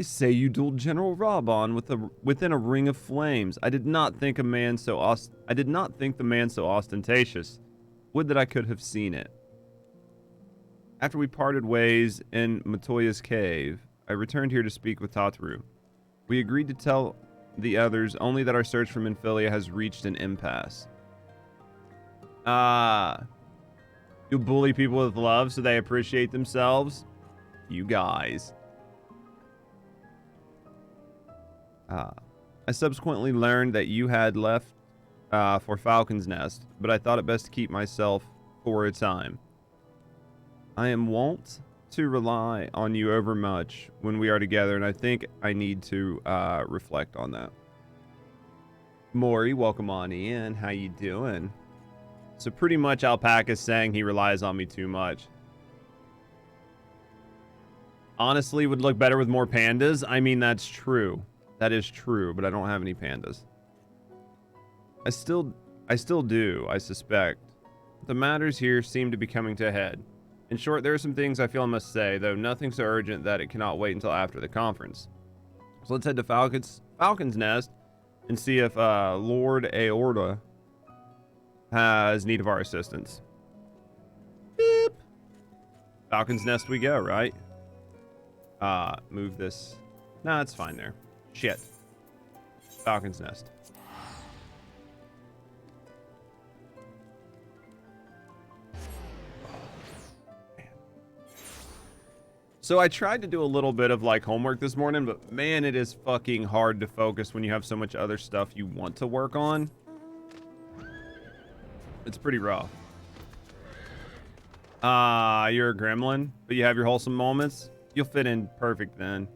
They say you dueled General Raban within a ring of flames. I did not think the man so ostentatious. Would that I could have seen it. After we parted ways in Matoya's cave, I returned here to speak with Tataru. We agreed to tell the others only that our search for Minfilia has reached an impasse. You bully people with love so they appreciate themselves? You guys. I subsequently learned that you had left for Falcon's Nest, but I thought it best to keep myself for a time. I am wont to rely on you overmuch when we are together, and I think I need to reflect on that. Maury, welcome on in. How you doing? So pretty much Alpaca's saying he relies on me too much. Honestly, would look better with more pandas. I mean, that's true. That is true, but I don't have any pandas. I still do, I suspect. The matters here seem to be coming to a head. In short, there are some things I feel I must say, though nothing so urgent that it cannot wait until after the conference. So let's head to Falcon's Nest and see if Lord Eorzea has need of our assistance. Beep. Falcon's Nest we go, right? Move this. Nah, it's fine there. Shit. Falcon's Nest. So I tried to do a little bit of like homework this morning, but man, it is fucking hard to focus when you have so much other stuff you want to work on. It's pretty rough. You're a gremlin, but you have your wholesome moments. You'll fit in perfect then.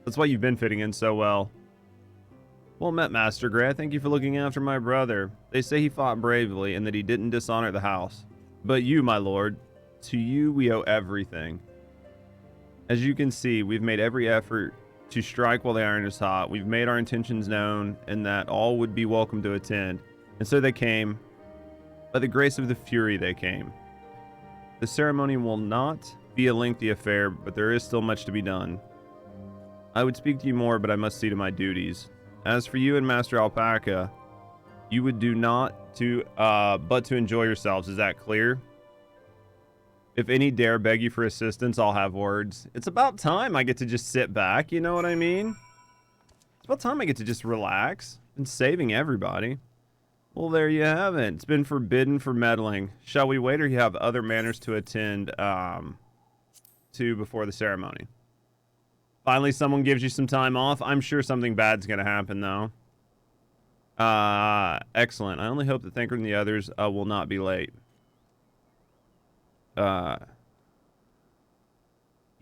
That's why you've been fitting in so well. Well met, Master Gray. Thank you for looking after my brother. They say he fought bravely and that he didn't dishonor the house. But you, my lord, to you we owe everything. As you can see, we've made every effort to strike while the iron is hot. We've made our intentions known and that all would be welcome to attend. And so they came. By the grace of the Fury they came. The ceremony will not be a lengthy affair, but there is still much to be done. I would speak to you more, but I must see to my duties. As for you and Master Alpaca, you would do not to, but to enjoy yourselves. Is that clear? If any dare beg you for assistance, I'll have words. It's about time I get to just sit back, you know what I mean? It's about time I get to just relax. Been saving everybody. Well, there you have it. It's been forbidden for meddling. Shall we wait, or you have other manners to attend to before the ceremony? Finally, someone gives you some time off. I'm sure something bad's going to happen, though. Excellent. I only hope that Thinker and the others will not be late.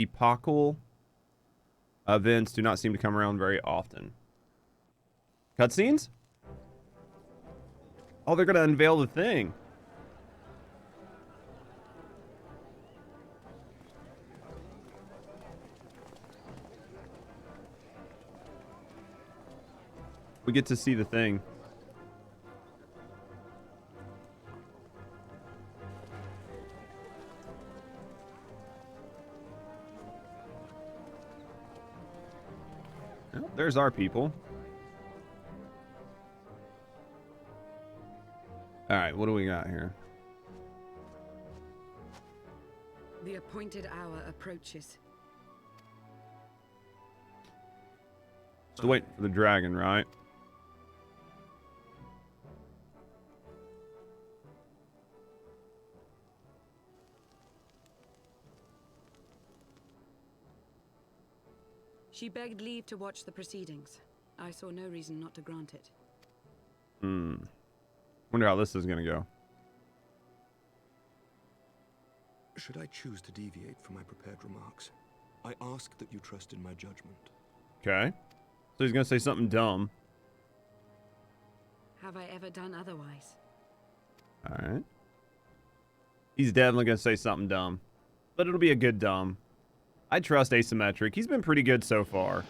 Epochal events do not seem to come around very often. Cutscenes? Oh, they're going to unveil the thing. We get to see the thing. Oh, there's our people. All right, what do we got here? The appointed hour approaches. Just wait for the dragon, right? She begged leave to watch the proceedings. I saw no reason not to grant it. Wonder how this is gonna go. Should I choose to deviate from my prepared remarks, I ask that you trust in my judgment. Okay. So he's gonna say something dumb. Have I ever done otherwise? Alright. He's definitely gonna say something dumb. But it'll be a good dumb. I trust Asymmetric. He's been pretty good so far.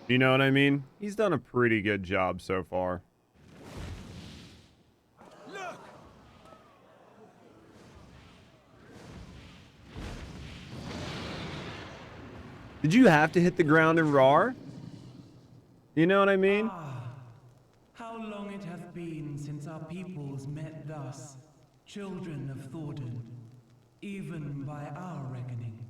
You know what I mean? He's done a pretty good job so far. Look! Did you have to hit the ground and roar? You know what I mean? How long it hath been since our peoples met thus, children of Thordan, even by our reckoning.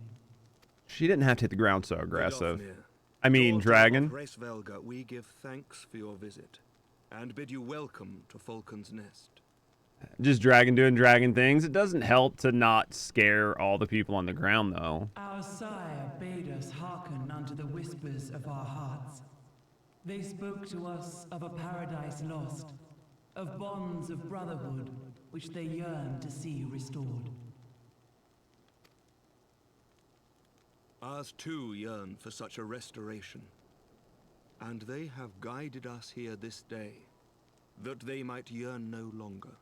She didn't have to hit the ground so aggressive. Godofnir, I mean, daughter dragon. of Hraesvelga, we give thanks for your visit, and bid you welcome to Falcon's Nest. Just dragon doing dragon things. It doesn't help to not scare all the people on the ground, though. Our sire bade us hearken unto the whispers of our hearts. They spoke to us of a paradise lost, of bonds of brotherhood which they yearn to see restored. Ours too yearn for such a restoration, and they have guided us here this day, that they might yearn no longer.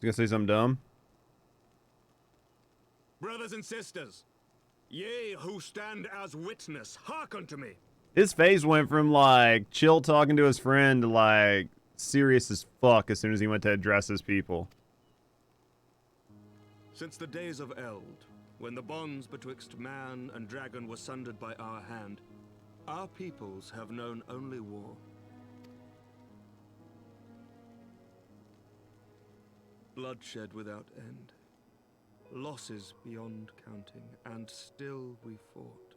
You gonna say something dumb? Brothers and sisters, ye who stand as witness, hearken to me. His face went from like chill talking to his friend to like serious as fuck as soon as he went to address his people. Since the days of Eld, when the bonds betwixt man and dragon were sundered by our hand, our peoples have known only war. Bloodshed without end, losses beyond counting, and still we fought.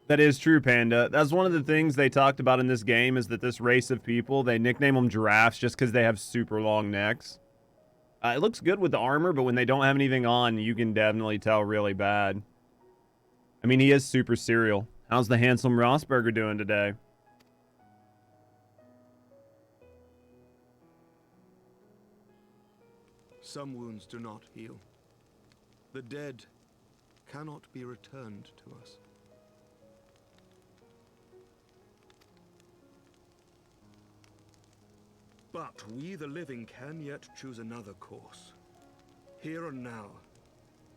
That is true, Panda. That's one of the things they talked about in this game is that this race of people, they nickname them giraffes just because they have super long necks. It looks good with the armor, but when they don't have anything on, you can definitely tell really bad. I mean, he is super serial. How's the handsome Rossberger doing today? Some wounds do not heal. The dead cannot be returned to us. But we, the living, can yet choose another course. Here and now,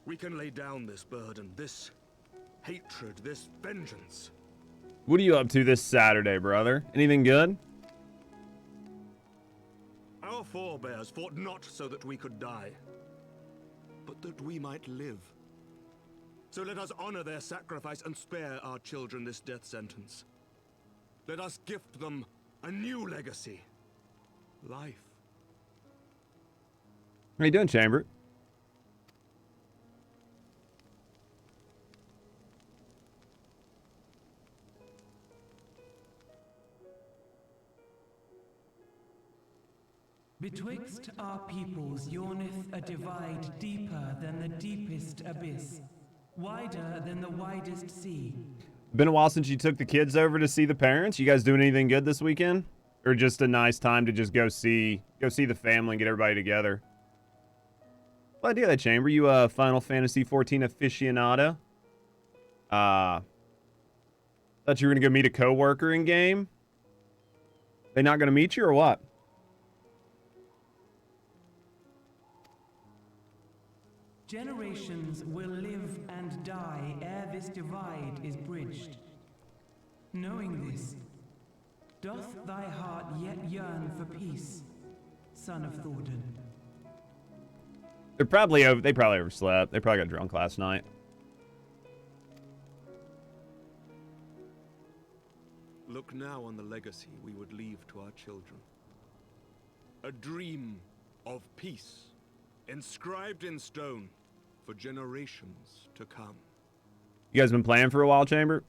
we can lay down this burden, this hatred, this vengeance. What are you up to this Saturday, brother? Anything good? Our forebears fought not so that we could die, but that we might live. So let us honor their sacrifice and spare our children this death sentence. Let us gift them a new legacy. Life. How you doing, Chamber? Betwixt our peoples yawneth a divide deeper than the deepest abyss, wider than the widest sea. Been a while since you took the kids over to see the parents. You guys doing anything good this weekend? Or just a nice time to just go see the family and get everybody together? Well, I do that, Chamber. You a Final Fantasy XIV aficionado? Thought you were gonna go meet a coworker in game. They not gonna meet you or what? Generations will live and die ere this divide is bridged. Knowing this, doth thy heart yet yearn for peace, son of Thordan? They probably overslept. They probably got drunk last night. Look now on the legacy we would leave to our children. A dream of peace, inscribed in stone for generations to come. You guys been playing for a while, Chamber?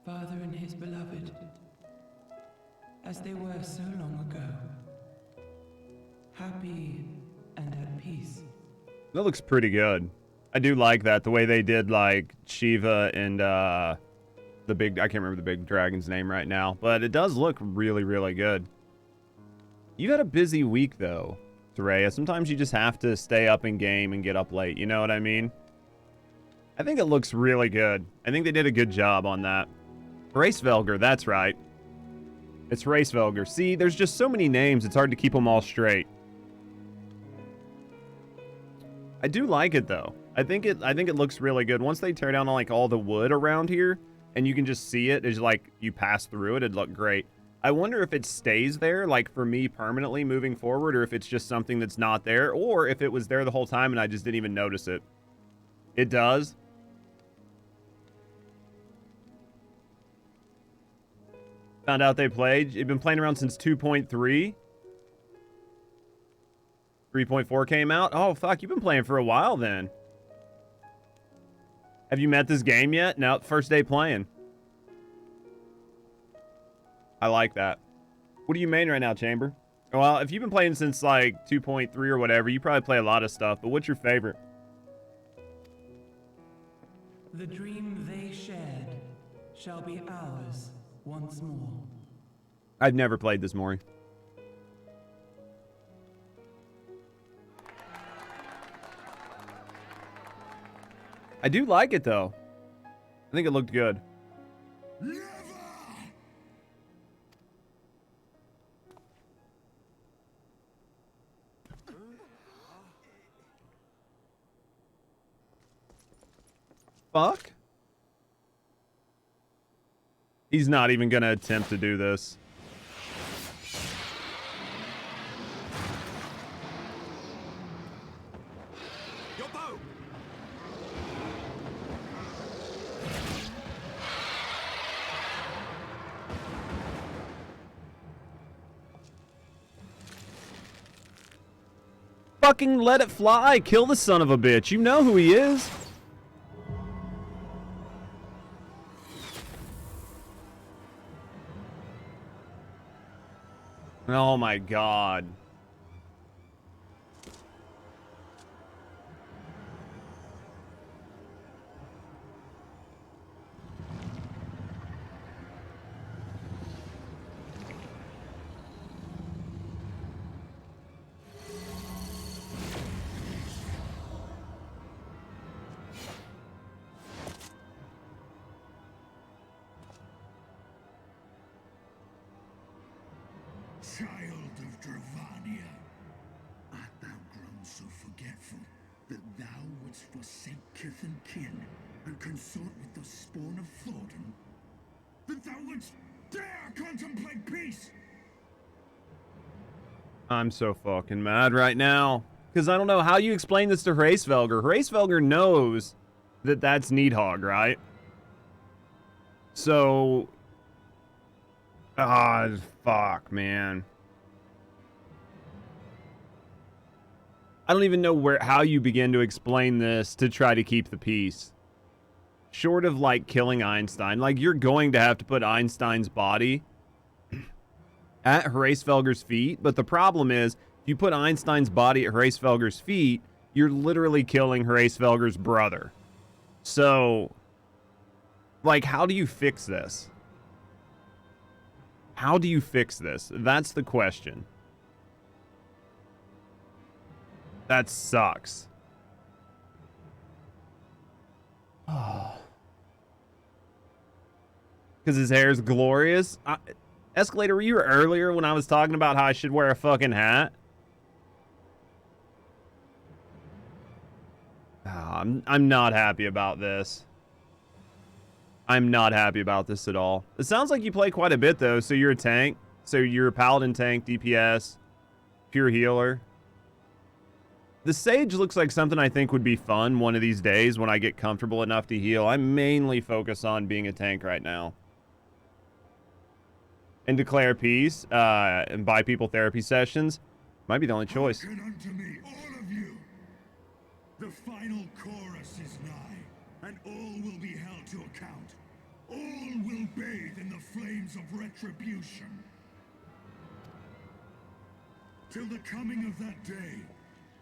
Father and his beloved, as they were so long ago, happy and at peace. That looks pretty good. I do like that, the way they did like Shiva and the big, I can't remember the big dragon's name right now, but it does look really, really good. You had a busy week though. Eorzea. Sometimes you just have to stay up in game and get up late. You know what I mean? I think it looks really good. I think they did a good job on that. Hraesvelgr, that's right. It's Hraesvelgr. See, there's just so many names, it's hard to keep them all straight. I do like it though. I think it looks really good. Once they tear down like all the wood around here and you can just see it as like you pass through it, it'd look great. I wonder if it stays there, like for me permanently moving forward, or if it's just something that's not there, or if it was there the whole time and I just didn't even notice it. It does. Found out they played. You've been playing around since 2.3. 3.4 came out. Oh, fuck. You've been playing for a while then. Have you met this game yet? No, first day playing. I like that. What do you main right now, Chamber? Well, if you've been playing since like 2.3 or whatever, you probably play a lot of stuff, but what's your favorite? The dream they shared shall be ours once more. I've never played this, Maury. I do like it though. I think it looked good. Never! Fuck? He's not even gonna attempt to do this. Your bow! Fucking let it fly. Kill the son of a bitch. You know who he is. Oh my god. Child of Dravania, art thou grown so forgetful that thou wouldst forsake kith and kin and consort with the spawn of Thornton? That thou wouldst dare contemplate peace? I'm so fucking mad right now. Because I don't know how you explain this to Hraesvelgr. Hraesvelgr knows that that's Needhog, right? So... ah, fuck, man. I don't even know how you begin to explain this to try to keep the peace. Short of, like, killing Einstein. Like, you're going to have to put Einstein's body at Hraesvelgr's feet. But the problem is, if you put Einstein's body at Hraesvelgr's feet, you're literally killing Hraesvelgr's brother. So, like, how do you fix this? How do you fix this? That's the question. That sucks. Because his hair is glorious. Escalator, were you here earlier when I was talking about how I should wear a fucking hat? I'm not happy about this. I'm not happy about this at all. It sounds like you play quite a bit, though. So you're a tank. So you're a paladin tank, DPS, pure healer. The Sage looks like something I think would be fun one of these days when I get comfortable enough to heal. I'm mainly focused on being a tank right now. And declare peace, and buy people therapy sessions. Might be the only choice. Hearken unto me, all of you. The final chorus is nigh, and all will be held to account. All will bathe in the flames of retribution. Till the coming of that day,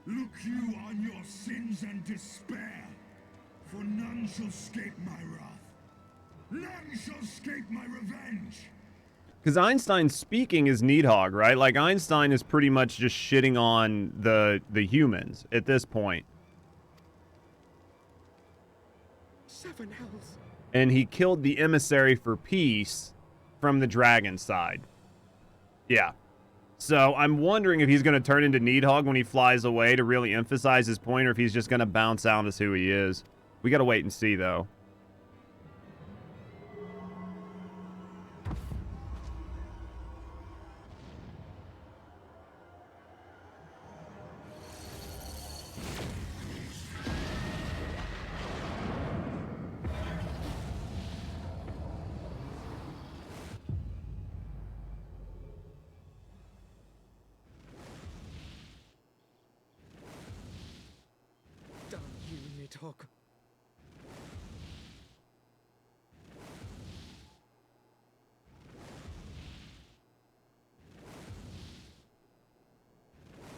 look you on your sins and despair, for none shall escape my wrath. None shall escape my revenge. Because Einstein speaking is Needhog, right? Like, Einstein is pretty much just shitting on the humans at this point. 7 hells. And he killed the emissary for peace from the dragon side. Yeah. So I'm wondering if he's going to turn into Needhog when he flies away to really emphasize his point, or if he's just going to bounce out as who he is. We got to wait and see, though. Damn you, Nidhogg.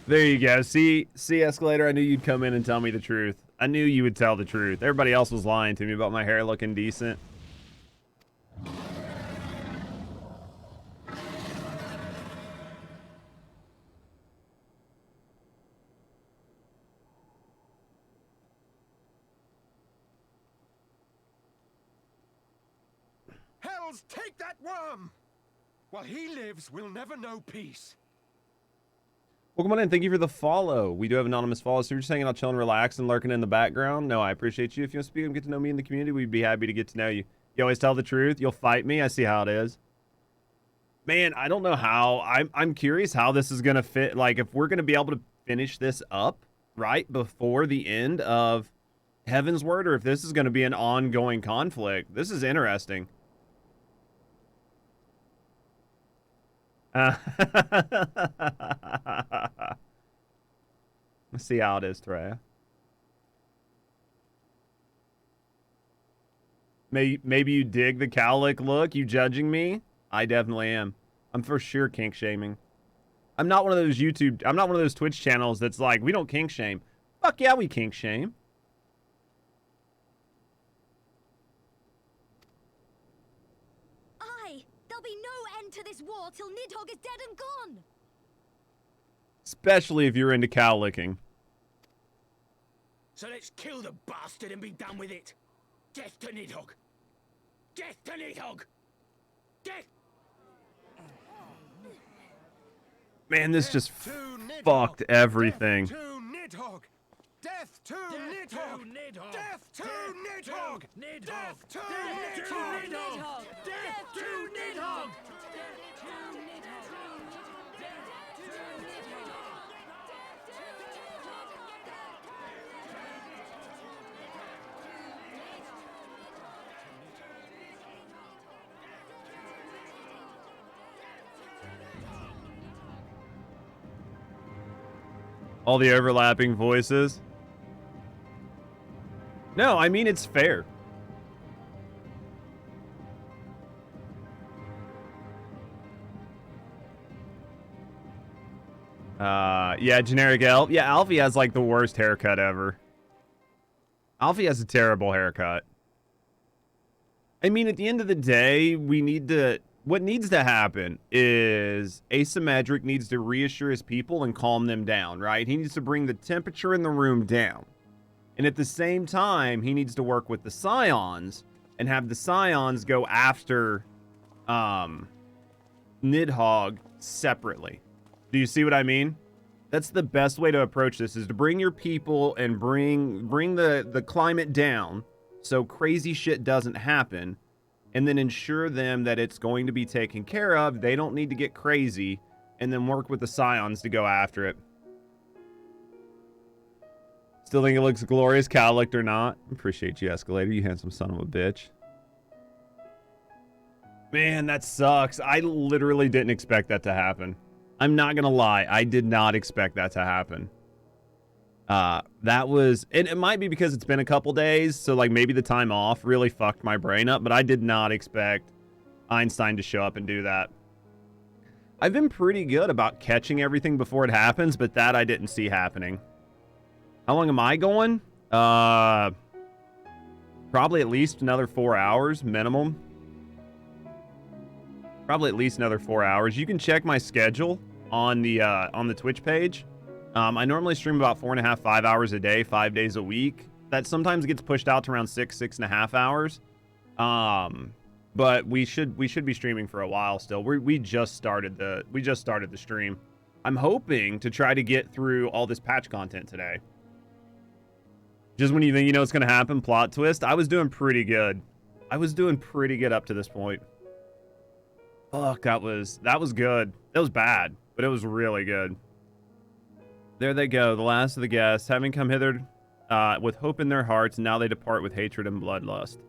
There you go. See, Escalator, I knew you'd come in and tell me the truth. I knew you would tell the truth. Everybody else was lying to me about my hair looking decent. Hells, take that worm! While he lives, we'll never know peace. Welcome on in. Thank you for the follow. We do have anonymous follows, so you're just hanging out, chilling, relaxing, lurking in the background. No, I appreciate you. If you want to speak and get to know me in the community, we'd be happy to get to know you. You always tell the truth. You'll fight me. I see how it is. Man, I don't know how. I'm curious how this is going to fit. Like, if we're going to be able to finish this up right before the end of Heavensward, or if this is going to be an ongoing conflict. This is interesting. Let's see how it is, Trey. Maybe you dig the cowlick look. You judging me? I definitely am. I'm for sure kink shaming. I'm not one of those I'm not one of those Twitch channels that's like, we don't kink shame. Fuck yeah, we kink shame. There'll be no end to this war till Nidhogg is dead and gone. Especially if you're into cow licking. So let's kill the bastard and be done with it. Death to Nidhogg. Death to Nidhogg. Death. Man, this just fucked everything. Death to Nidhogg. Death to Nidhogg. Death to Nidhogg. Death to Nidhogg. Death to Nidhogg. All the overlapping voices. No, I mean, it's fair. Yeah, generic Elf. Yeah, Alfie has like the worst haircut ever. Alfie has a terrible haircut. I mean, at the end of the day, what needs to happen is Asymmetric needs to reassure his people and calm them down, right? He needs to bring the temperature in the room down. And at the same time, he needs to work with the Scions and have the Scions go after Nidhogg separately. Do you see what I mean? That's the best way to approach this, is to bring your people and bring the climate down so crazy shit doesn't happen, and then ensure them that it's going to be taken care of. They don't need to get crazy, and then work with the Scions to go after it. Still think it looks glorious, cowlicked or not. Appreciate you, Escalator, you handsome son of a bitch. Man, that sucks. I literally didn't expect that to happen. I'm not gonna lie, I did not expect that to happen. That was, and it might be because it's been a couple days, so like maybe the time off really fucked my brain up, but I did not expect Einstein to show up and do that. I've been pretty good about catching everything before it happens, but that I didn't see happening. How long am I going? Probably at least another 4 hours minimum. Probably at least another 4 hours. You can check my schedule on the Twitch page. I normally stream about 4.5, 5 hours a day, 5 days a week. That sometimes gets pushed out to around 6.5 hours. But we should be streaming for a while still. We just started the stream. I'm hoping to try to get through all this patch content today. Just when you think you know it's gonna happen, plot twist. I was doing pretty good. I was doing pretty good up to this point. Fuck, that was good. It was bad, but it was really good. There they go, the last of the guests, having come hither with hope in their hearts, now they depart with hatred and bloodlust.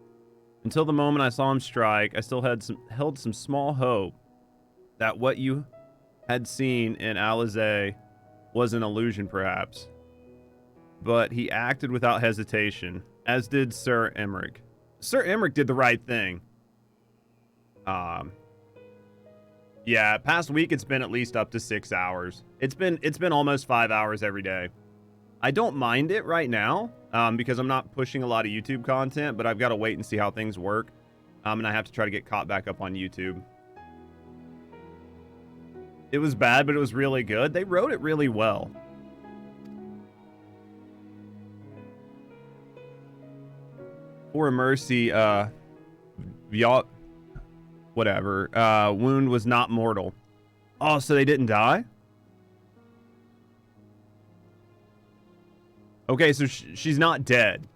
Until the moment I saw him strike, I still held some small hope that what you had seen in Eorzea was an illusion, perhaps. But he acted without hesitation, as did Sir Emmerich. Sir Emmerich did the right thing. Yeah, past week it's been at least up to 6 hours. It's been almost 5 hours every day. I don't mind it right now, because I'm not pushing a lot of YouTube content, but I've got to wait and see how things work. And I have to try to get caught back up on YouTube. It was bad, but it was really good. They wrote it really well. For a mercy, whatever. Wound was not mortal. Oh, so they didn't die? Okay, so she's not dead.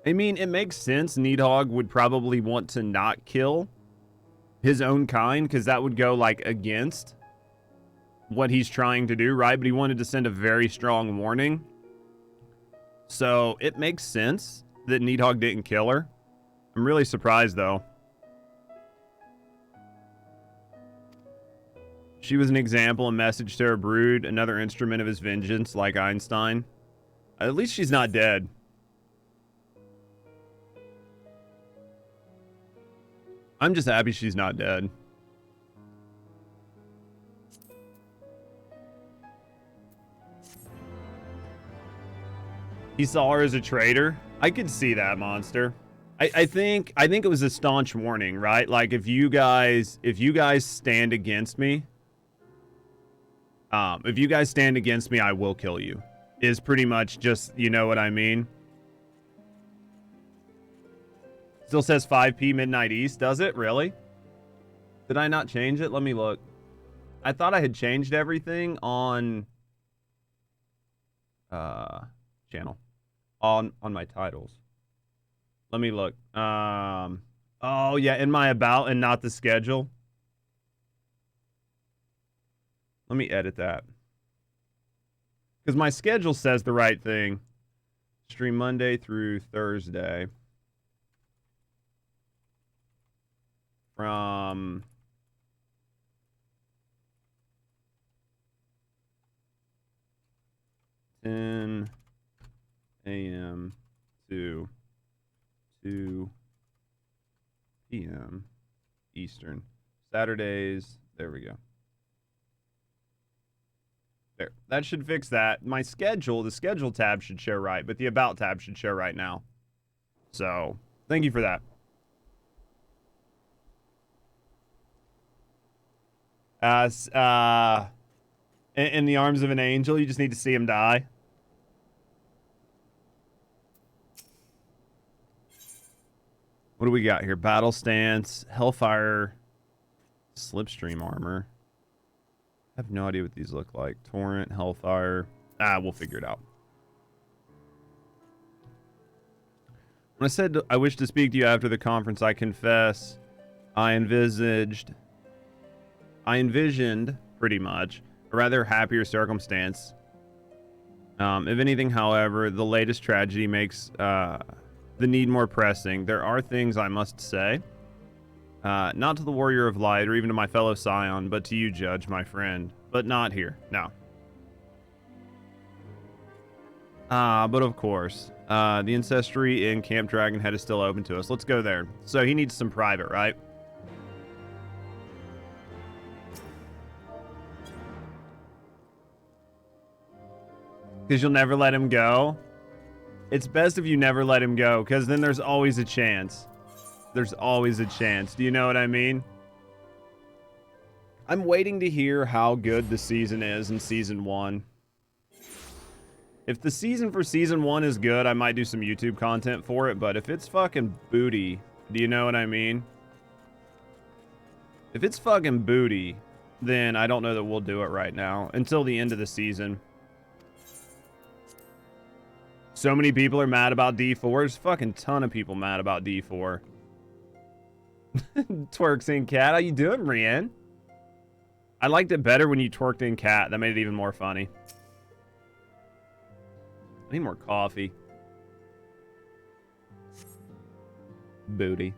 I mean, it makes sense. Needhog would probably want to not kill his own kind, because that would go, like, against what he's trying to do, right? But he wanted to send a very strong warning. So it makes sense that Needhog didn't kill her. I'm really surprised, though. She was an example, a message to her brood, another instrument of his vengeance, like Einstein. At least she's not dead. I'm just happy she's not dead. He saw her as a traitor. I could see that, Monster. I think it was a staunch warning, right? Like, if you guys stand against me, I will kill you. Is pretty much just, you know what I mean? Still says 5 p midnight east, does it? Really? Did I not change it? Let me look. I thought I had changed everything on channel. On my titles. Let me look. Oh yeah, in my about and not the schedule. Let me edit that. Because my schedule says the right thing. Stream Monday through Thursday. From 10 a.m. to 2 p.m. Eastern. Saturdays. There we go. There. That should fix that. My schedule, the schedule tab should show right, but the about tab should show right now. So, thank you for that. In the arms of an angel, you just need to see him die. What do we got here? Battle stance, Hellfire, Slipstream armor. I have no idea what these look like. Torrent, Hellfire. We'll figure it out. When I said I wish to speak to you after the conference, I confess I envisioned, pretty much, a rather happier circumstance. If anything, however, the latest tragedy makes the need more pressing. There are things I must say. Not to the Warrior of Light or even to my fellow Scion, but to you, Judge, my friend. But not here. No. But of course, the ancestry in Camp Dragonhead is still open to us. Let's go there. So he needs some private, right? Because you'll never let him go. It's best if you never let him go, because then there's always a chance. There's always a chance. Do you know what I mean? I'm waiting to hear how good the season is in Season 1. If the season for Season 1 is good, I might do some YouTube content for it, but if it's fucking booty, do you know what I mean? If it's fucking booty, then I don't know that we'll do it right now until the end of the season. So many people are mad about D4. There's a fucking ton of people mad about D4. Twerks in cat. How you doing, Rianne? I liked it better when you twerked in cat. That made it even more funny. I need more coffee. Booty.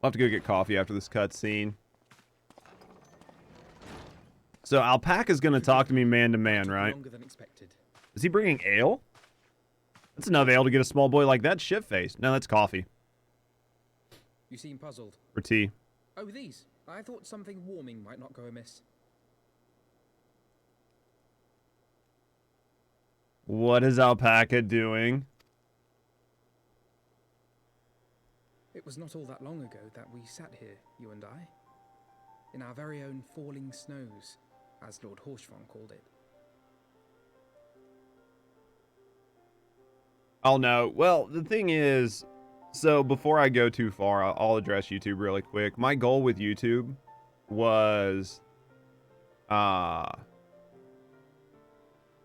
I'll have to go get coffee after this cutscene. So Alpaca's gonna talk to me man to man, right? Longer than expected. Is he bringing ale? That's enough ale to get a small boy like that shit-faced. No, that's coffee. You seem puzzled. Or tea. Oh, these. I thought something warming might not go amiss. What is Alpaca doing? It was not all that long ago that we sat here, you and I, in our very own falling snows, as Lord Horshfon called it. Oh, no. Well, the thing is, so before I go too far, I'll address YouTube really quick. My goal with YouTube was, no,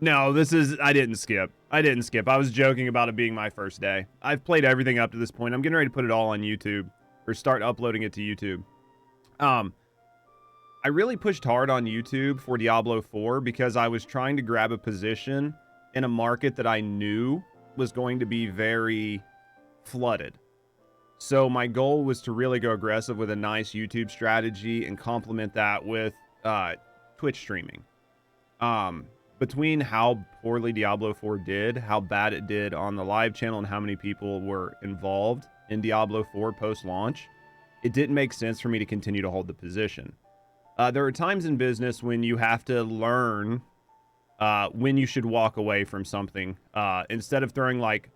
I didn't skip. I was joking about it being my first day. I've played everything up to this point. I'm getting ready to put it all on YouTube, or start uploading it to YouTube. I really pushed hard on YouTube for Diablo 4 because I was trying to grab a position in a market that I knew was going to be very flooded. So my goal was to really go aggressive with a nice YouTube strategy and complement that with Twitch streaming. Between how poorly Diablo 4 did, how bad it did on the live channel, and how many people were involved in Diablo 4 post-launch, it didn't make sense for me to continue to hold the position. There are times in business when you have to learn when you should walk away from something instead of throwing like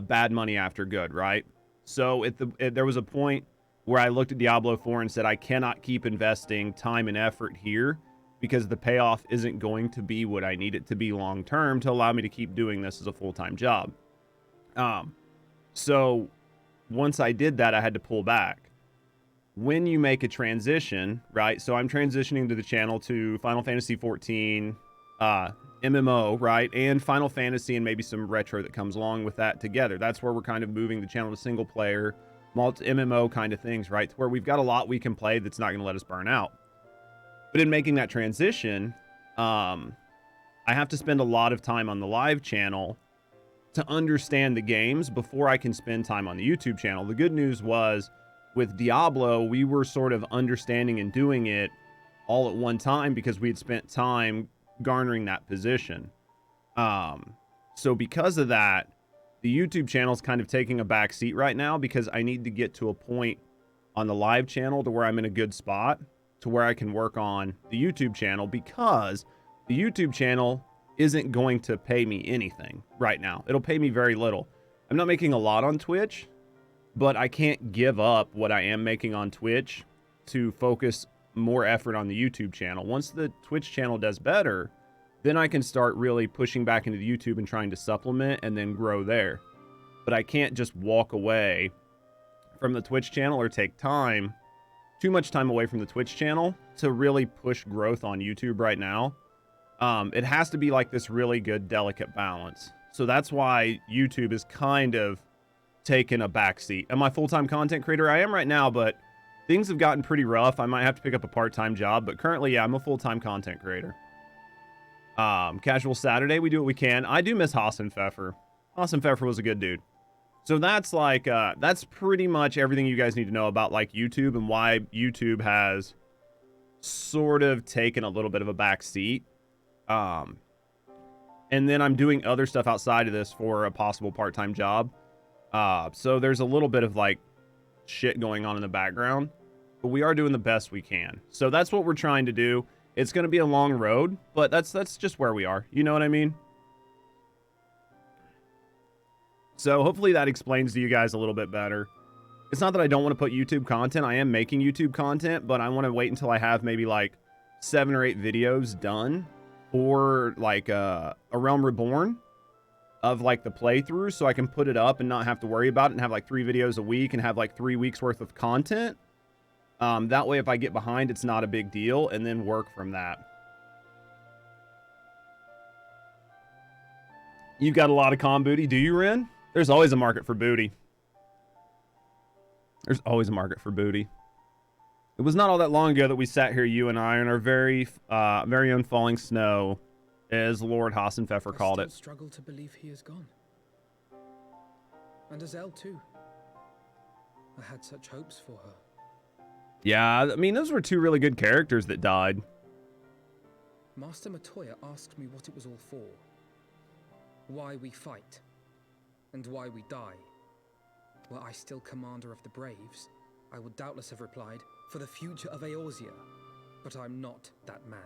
bad money after good, right? So there was a point where I looked at Diablo 4 and said, I cannot keep investing time and effort here because the payoff isn't going to be what I need it to be long term to allow me to keep doing this as a full-time job. So once I did that, I had to pull back. When you make a transition, right? So I'm transitioning to the channel to Final Fantasy XIV, MMO, right? And Final Fantasy and maybe some retro that comes along with that together. That's where we're kind of moving the channel to single player, MMO kind of things, right? Where we've got a lot we can play that's not going to let us burn out. But in making that transition, I have to spend a lot of time on the live channel to understand the games before I can spend time on the YouTube channel. The good news was with Diablo, we were sort of understanding and doing it all at one time because we had spent time garnering that position. So because of that, the YouTube channel is kind of taking a back seat right now because I need to get to a point on the live channel to where I'm in a good spot to where I can work on the YouTube channel, because the YouTube channel isn't going to pay me anything right now. It'll pay me very little. I'm not making a lot on Twitch, but I can't give up what I am making on Twitch to focus more effort on the YouTube channel. Once the Twitch channel does better, then I can start really pushing back into the YouTube and trying to supplement and then grow there. But I can't just walk away from the Twitch channel or take too much time away from the Twitch channel to really push growth on YouTube right now. It has to be like this really good, delicate balance. So that's why YouTube is kind of taking a backseat. Am I a full-time content creator? I am right now, but things have gotten pretty rough. I might have to pick up a part-time job, but currently, yeah, I'm a full-time content creator. Casual Saturday, we do what we can. I do miss Hassan Pfeffer. Hassan Pfeffer was a good dude. So that's like, that's pretty much everything you guys need to know about like YouTube and why YouTube has sort of taken a little bit of a back seat. And then I'm doing other stuff outside of this for a possible part-time job. So there's a little bit of like shit going on in the background. but we are doing the best we can. So that's what we're trying to do. It's going to be a long road, but that's just where we are. You know what I mean? So hopefully that explains to you guys a little bit better. It's not that I don't want to put YouTube content. I am making YouTube content, but I want to wait until I have maybe like 7 or 8 videos done for like a Realm Reborn of like the playthrough, so I can put it up and not have to worry about it and have like 3 videos a week and have like 3 weeks worth of content. That way, if I get behind, it's not a big deal, and then work from that. You've got a lot of con booty, do you, Ren? There's always a market for booty. There's always a market for booty. It was not all that long ago that we sat here, you and I, in our very own falling snow, as Lord Hassenpfeffer called it. I still struggle to believe he is gone. And Azelle too. I had such hopes for her. Yeah, I mean, those were 2 really good characters that died. Master Matoya asked me what it was all for. Why we fight. And why we die. Were I still commander of the Braves, I would doubtless have replied, for the future of Eorzea. But I'm not that man.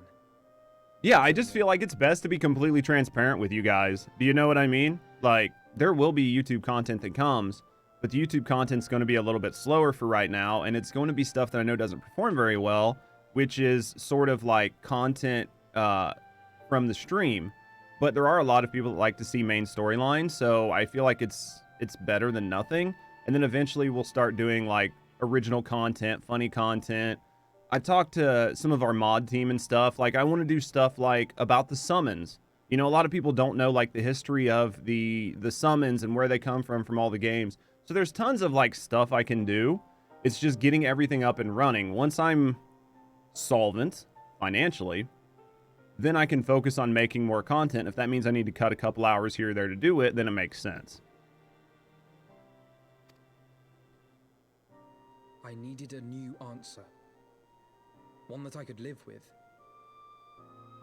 Yeah, I just feel like it's best to be completely transparent with you guys. Do you know what I mean? Like, there will be YouTube content that comes, but the YouTube content's going to be a little bit slower for right now, and it's going to be stuff that I know doesn't perform very well, which is sort of like content from the stream. But there are a lot of people that like to see main storylines, so I feel like it's better than nothing. And then eventually we'll start doing like original content, funny content. I talked to some of our mod team and stuff. Like, I want to do stuff like about the summons. You know, a lot of people don't know like the history of the summons and where they come from all the games. So there's tons of like stuff I can do. It's just getting everything up and running. Once I'm solvent financially, then I can focus on making more content. If that means I need to cut a couple hours here or there to do it, then it makes sense. I needed a new answer. One that I could live with.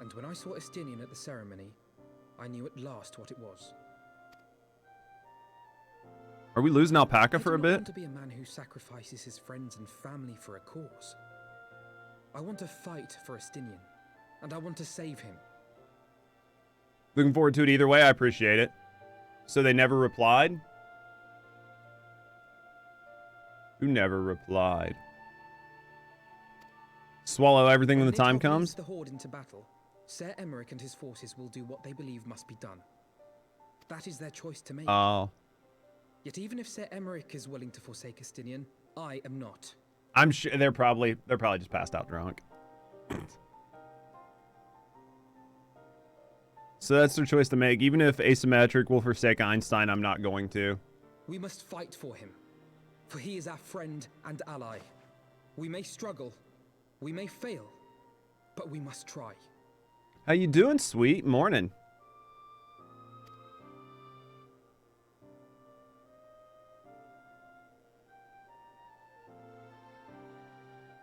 And when I saw Estinian at the ceremony, I knew at last what it was. Are we losing Alpaca for a I bit? want to be a man who sacrifices his friends and family for a cause. I want to fight for Estinian, and I want to save him. Looking forward to it either way. I appreciate it. So they never replied? Who never replied? Swallow everything when the time Nidhogg comes? leads the Horde into battle, Ser Emmerich and his forces will do what they believe must be done. That is their choice to make. Oh. Yet even if Ser Emmerich is willing to forsake Estinian, I am not. I'm sure they're probably just passed out drunk. So that's their choice to make. Even if Asymmetric will forsake Einstein, I'm not going to. We must fight for him, for he is our friend and ally. We may struggle, we may fail, but we must try. How you doing, sweet? Morning.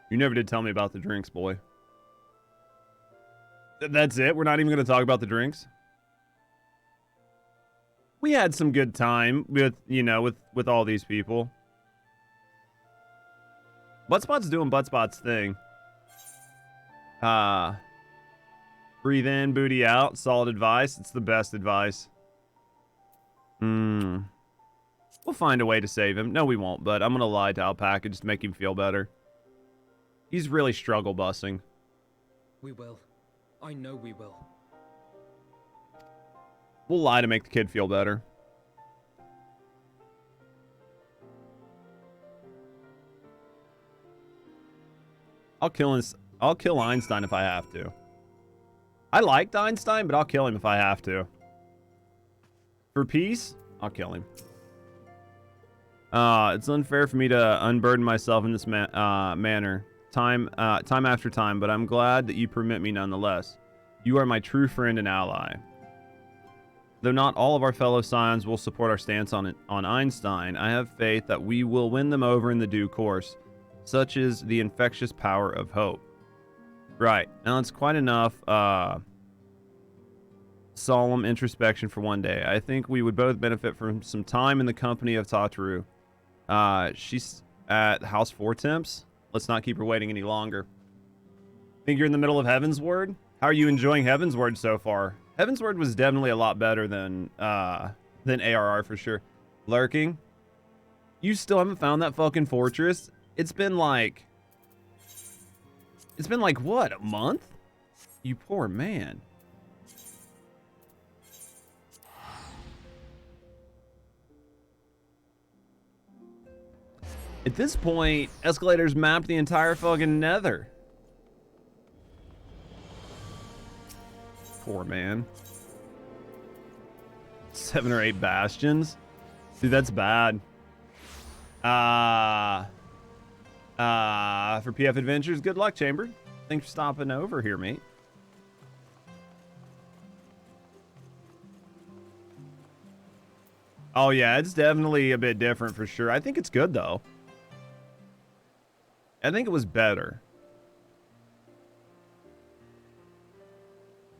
You never did tell me about the drinks, boy. That's it? We're not even going to talk about the drinks? We had some good time with, you know, with all these people. Buttspot's doing Buttspot's thing. Breathe in, booty out. Solid advice. It's the best advice. We'll find a way to save him. No, we won't, but I'm going to lie to Alpaca just to make him feel better. He's really struggle bussing. We will. I know we will. We'll lie to make the kid feel better. I'll kill Einstein if I have to. I liked Einstein, but I'll kill him if I have to. For peace, I'll kill him. It's unfair for me to unburden myself in this manner. Time after time, but I'm glad that you permit me nonetheless. You are my true friend and ally. Though not all of our fellow scions will support our stance on Einstein, I have faith that we will win them over in the due course. Such is the infectious power of hope. Right, now that's quite enough solemn introspection for one day. I think we would both benefit from some time in the company of Tataru. She's at House 4 Temps. Let's not keep her waiting any longer. Think you're in the middle of Heavensward? How are you enjoying Heavensward so far? Heavensward was definitely a lot better than ARR for sure. Lurking? You still haven't found that fucking fortress? It's been like what, a month? You poor man. At this point, escalators mapped the entire fucking nether. Poor man. 7 or 8 bastions. Dude, that's bad. For PF Adventures, good luck, Chamber. Thanks for stopping over here, mate. Oh yeah, it's definitely a bit different for sure. I think it's good though. I think it was better.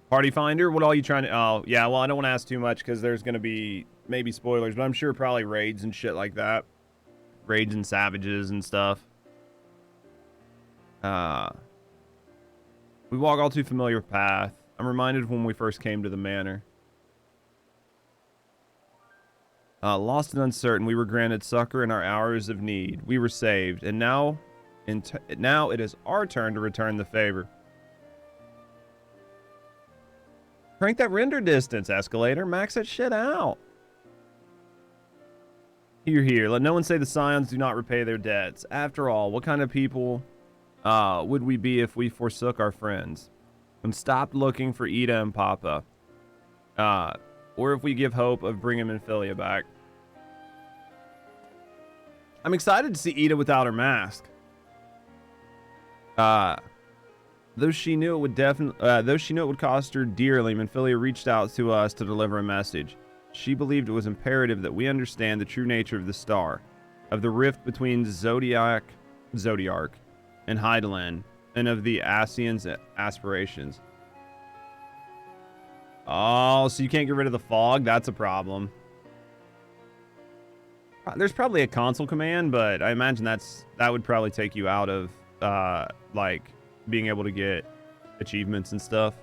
Party Finder, what all you trying to... Oh, yeah, well, I don't want to ask too much because there's going to be maybe spoilers, but I'm sure probably raids and shit like that. Raids and savages and stuff. We walk all too familiar path. I'm reminded of when we first came to the manor. Lost and uncertain, we were granted succor in our hours of need. We were saved, and now it is our turn to return the favor. Crank that render distance, Escalator. Max that shit out. Here. Let no one say the Scions do not repay their debts. After all, what kind of people would we be if we forsook our friends and stopped looking for Ida and Papa? Or if we give hope of bringing Minfilia back. I'm excited to see Ida without her mask. Though she knew it would cost her dearly, Minfilia reached out to us to deliver a message. She believed it was imperative that we understand the true nature of the star, of the rift between Zodiark and Hydaelyn, and of the Ascian's aspirations. Oh, so you can't get rid of the fog? That's a problem. There's probably a console command, but I imagine that would probably take you out of like being able to get achievements and stuff.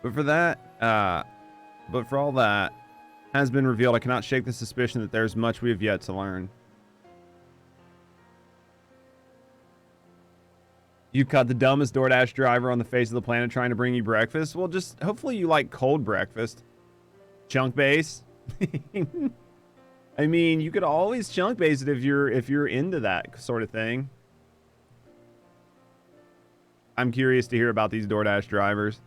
But for all that has been revealed, I cannot shake the suspicion that there's much we have yet to learn. You caught the dumbest DoorDash driver on the face of the planet trying to bring you breakfast. Well, just hopefully you like cold breakfast. Chunk base. I mean, you could always chunk base it if you're into that sort of thing. I'm curious to hear about these DoorDash drivers.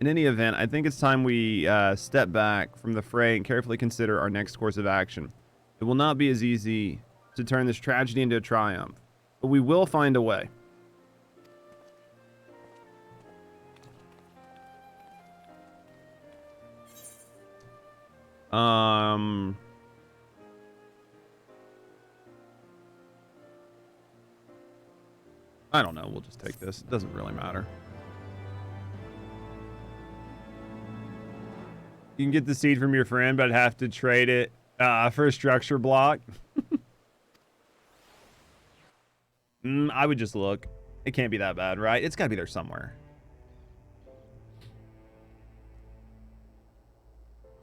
In any event, I think it's time we step back from the fray and carefully consider our next course of action. It will not be as easy to turn this tragedy into a triumph, but we will find a way. I don't know. We'll just take this. It doesn't really matter. You can get the seed from your friend, but I'd have to trade it for a structure block. I would just look. It can't be that bad, right? It's got to be there somewhere.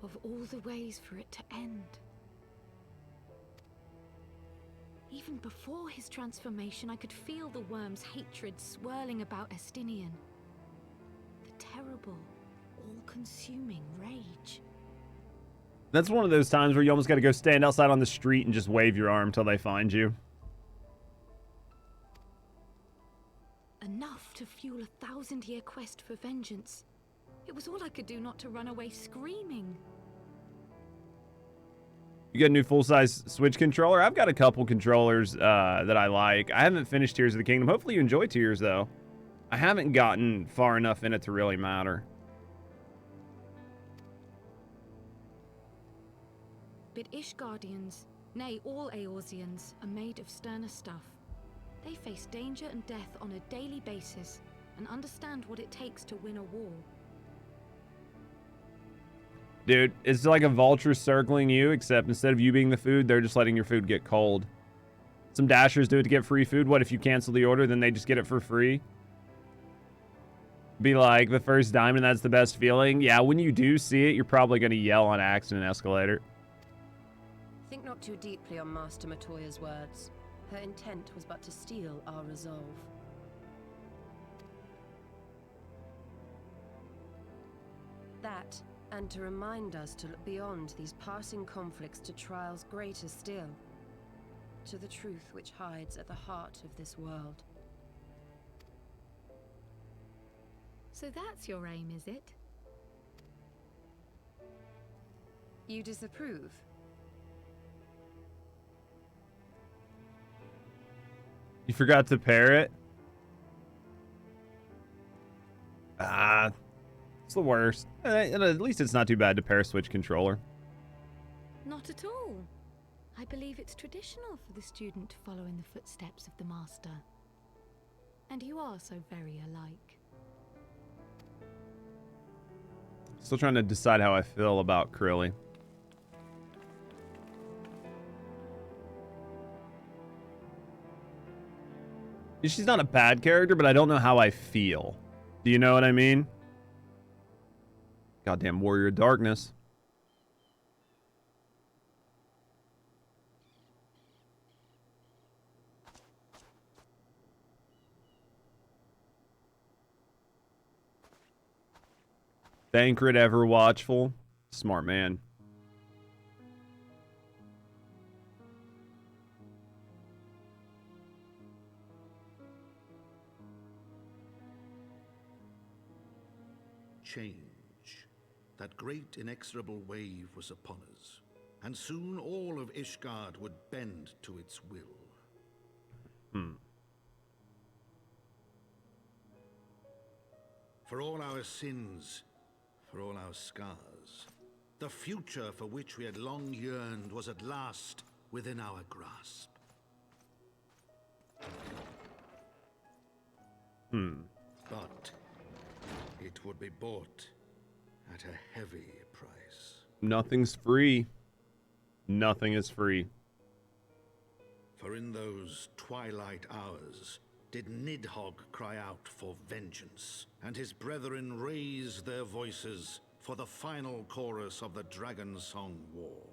Of all the ways for it to end. Even before his transformation, I could feel the worm's hatred swirling about Estinian. The terrible, all-consuming rage. That's one of those times where you almost got to go stand outside on the street and just wave your arm till they find you. Enough to fuel a 1,000-year quest for vengeance. It was all I could do not to run away screaming. You got a new full-size Switch controller? I've got a couple controllers that I like. I haven't finished Tears of the Kingdom. Hopefully you enjoy Tears, though. I haven't gotten far enough in it to really matter. But Ishgardians, nay, all Eorzeans, are made of sterner stuff. They face danger and death on a daily basis and understand what it takes to win a war. Dude, it's like a vulture circling you, except instead of you being the food, they're just letting your food get cold. Some dashers do it to get free food. What if you cancel the order, then they just get it for free? Be like, the first diamond, that's the best feeling. Yeah, when you do see it, you're probably going to yell on accident escalator. Think not too deeply on Master Matoya's words. Her intent was but to steal our resolve. That, and to remind us to look beyond these passing conflicts to trials greater still. To the truth which hides at the heart of this world. So that's your aim, is it? You disapprove? You forgot to pair it? Ah, it's the worst. At least it's not too bad to pair a Switch controller. Not at all. I believe it's traditional for the student to follow in the footsteps of the master. And you are so very alike. Still trying to decide how I feel about Krilly. She's not a bad character, but I don't know how I feel. Do you know what I mean? Goddamn Warrior of Darkness. Thancred ever watchful. Smart man. Change. That great inexorable wave was upon us, and soon all of Ishgard would bend to its will. For all our sins, for all our scars, the future for which we had long yearned was at last within our grasp. But it would be bought at a heavy price. Nothing's free. Nothing is free. For in those twilight hours did Nidhogg cry out for vengeance, and his brethren raise their voices for the final chorus of the Dragonsong War.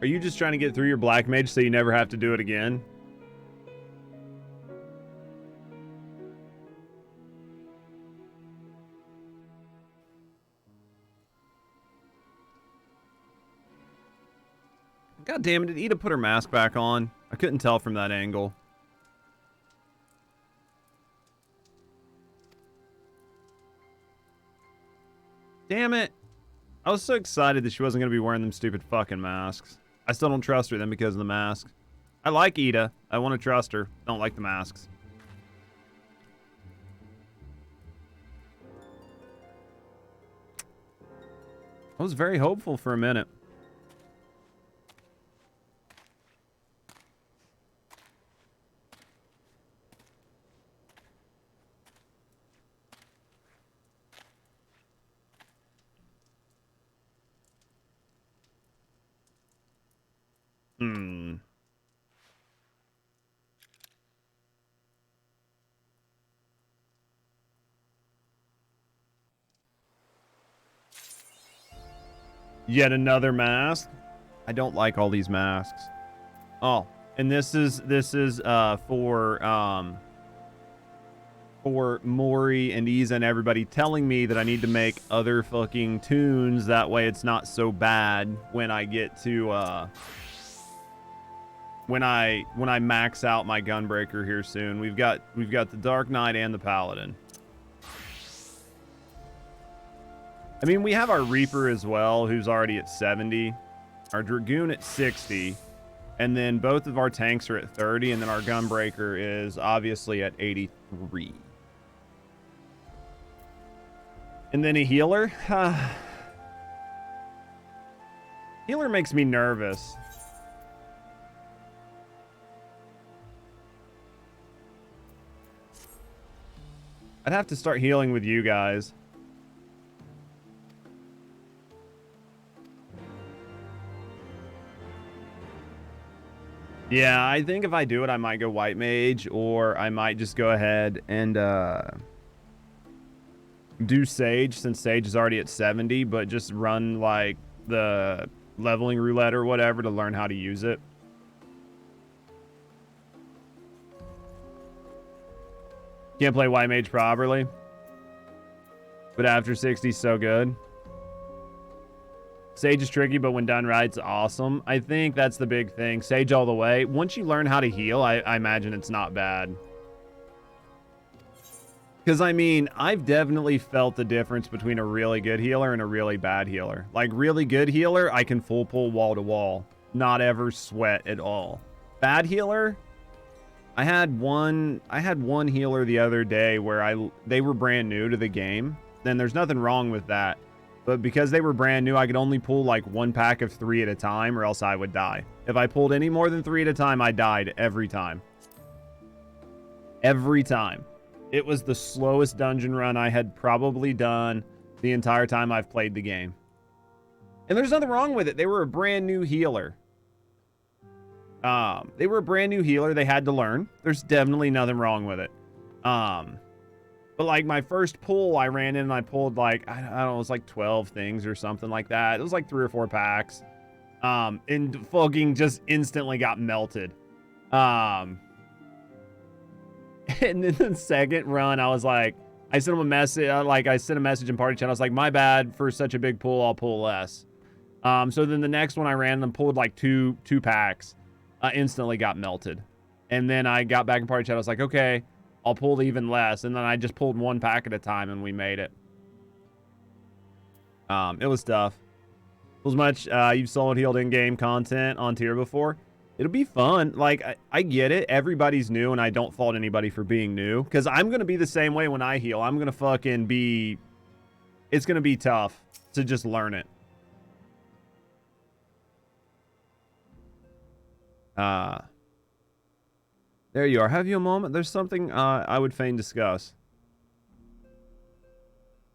Are you just trying to get through your Black Mage so you never have to do it again? God damn it, did Ida put her mask back on? I couldn't tell from that angle. Damn it. I was so excited that she wasn't going to be wearing them stupid fucking masks. I still don't trust her then because of the mask. I like Ida. I want to trust her. Don't like the masks. I was very hopeful for a minute. Yet another mask. I don't like all these masks. Oh, and this is for Mori and Iza and everybody telling me that I need to make other fucking tunes. That way it's not so bad when I get to when I max out my Gunbreaker here soon. We've got the Dark Knight and the Paladin. I mean, we have our Reaper as well, who's already at 70. Our Dragoon at 60. And then both of our tanks are at 30. And then our Gunbreaker is obviously at 83. And then a healer. Healer makes me nervous. I'd have to start healing with you guys. Yeah, I think if I do it, I might go White Mage, or I might just go ahead and do Sage, since Sage is already at 70, but just run like the leveling roulette or whatever to learn how to use it. Can't play White Mage properly, but after 60 is so good. Sage is tricky, but when done right, it's awesome. I think that's the big thing. Sage all the way. Once you learn how to heal, I imagine it's not bad. Because, I mean, I've definitely felt the difference between a really good healer and a really bad healer. Like, really good healer, I can full pull wall to wall. Not ever sweat at all. Bad healer, I had one healer the other day where they were brand new to the game. Then there's nothing wrong with that. But because they were brand new, I could only pull like 1 pack of 3 at a time, or else I would die. If I pulled any more than 3 at a time, I died every time. Every time. It was the slowest dungeon run I had probably done the entire time I've played the game. And there's nothing wrong with it. They were a brand new healer. They were a brand new healer. They had to learn. There's definitely nothing wrong with it. But like my first pull, I ran in and I pulled like, I don't know, it was like 12 things or something like that. It was like 3 or 4 packs. And fucking just instantly got melted. And then the second run, I was like, I sent him a message, I sent a message in party chat. I was like, my bad, for such a big pull, I'll pull less. So then the next one I ran and pulled like two packs, instantly got melted. And then I got back in party chat. I was like, okay, I'll pull even less. And then I just pulled 1 pack at a time and we made it. It was tough. As much you've soloed healed in-game content on tier before. It'll be fun. Like, I get it. Everybody's new, and I don't fault anybody for being new. Because I'm going to be the same way when I heal. I'm going to fucking be... It's going to be tough to just learn it. There you are. Have you a moment? There's something I would fain discuss.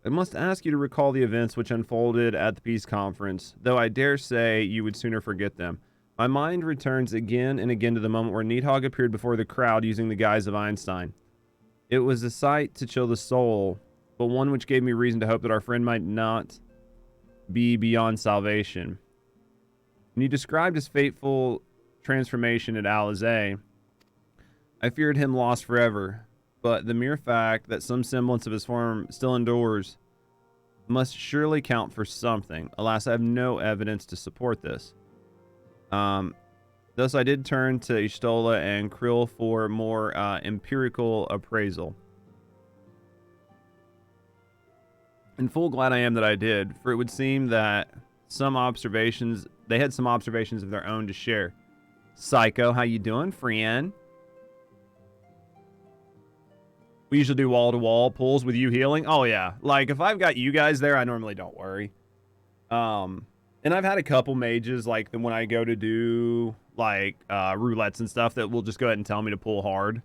I must ask you to recall the events which unfolded at the peace conference, though I dare say you would sooner forget them. My mind returns again and again to the moment where Needhog appeared before the crowd using the guise of Einstein. It was a sight to chill the soul, but one which gave me reason to hope that our friend might not be beyond salvation. When you described his fateful transformation at Alizé, I feared him lost forever, but the mere fact that some semblance of his form still endures must surely count for something. Alas, I have no evidence to support this. Thus I did turn to Ishtola and Krill for more empirical appraisal. And full glad I am that I did, for it would seem that they had some observations of their own to share. Psycho, how you doing? Friend? We usually do wall-to-wall pulls with you healing. Oh, yeah. Like, if I've got you guys there, I normally don't worry. And I've had a couple mages, like, when I go to do, like, roulettes and stuff, that will just go ahead and tell me to pull hard.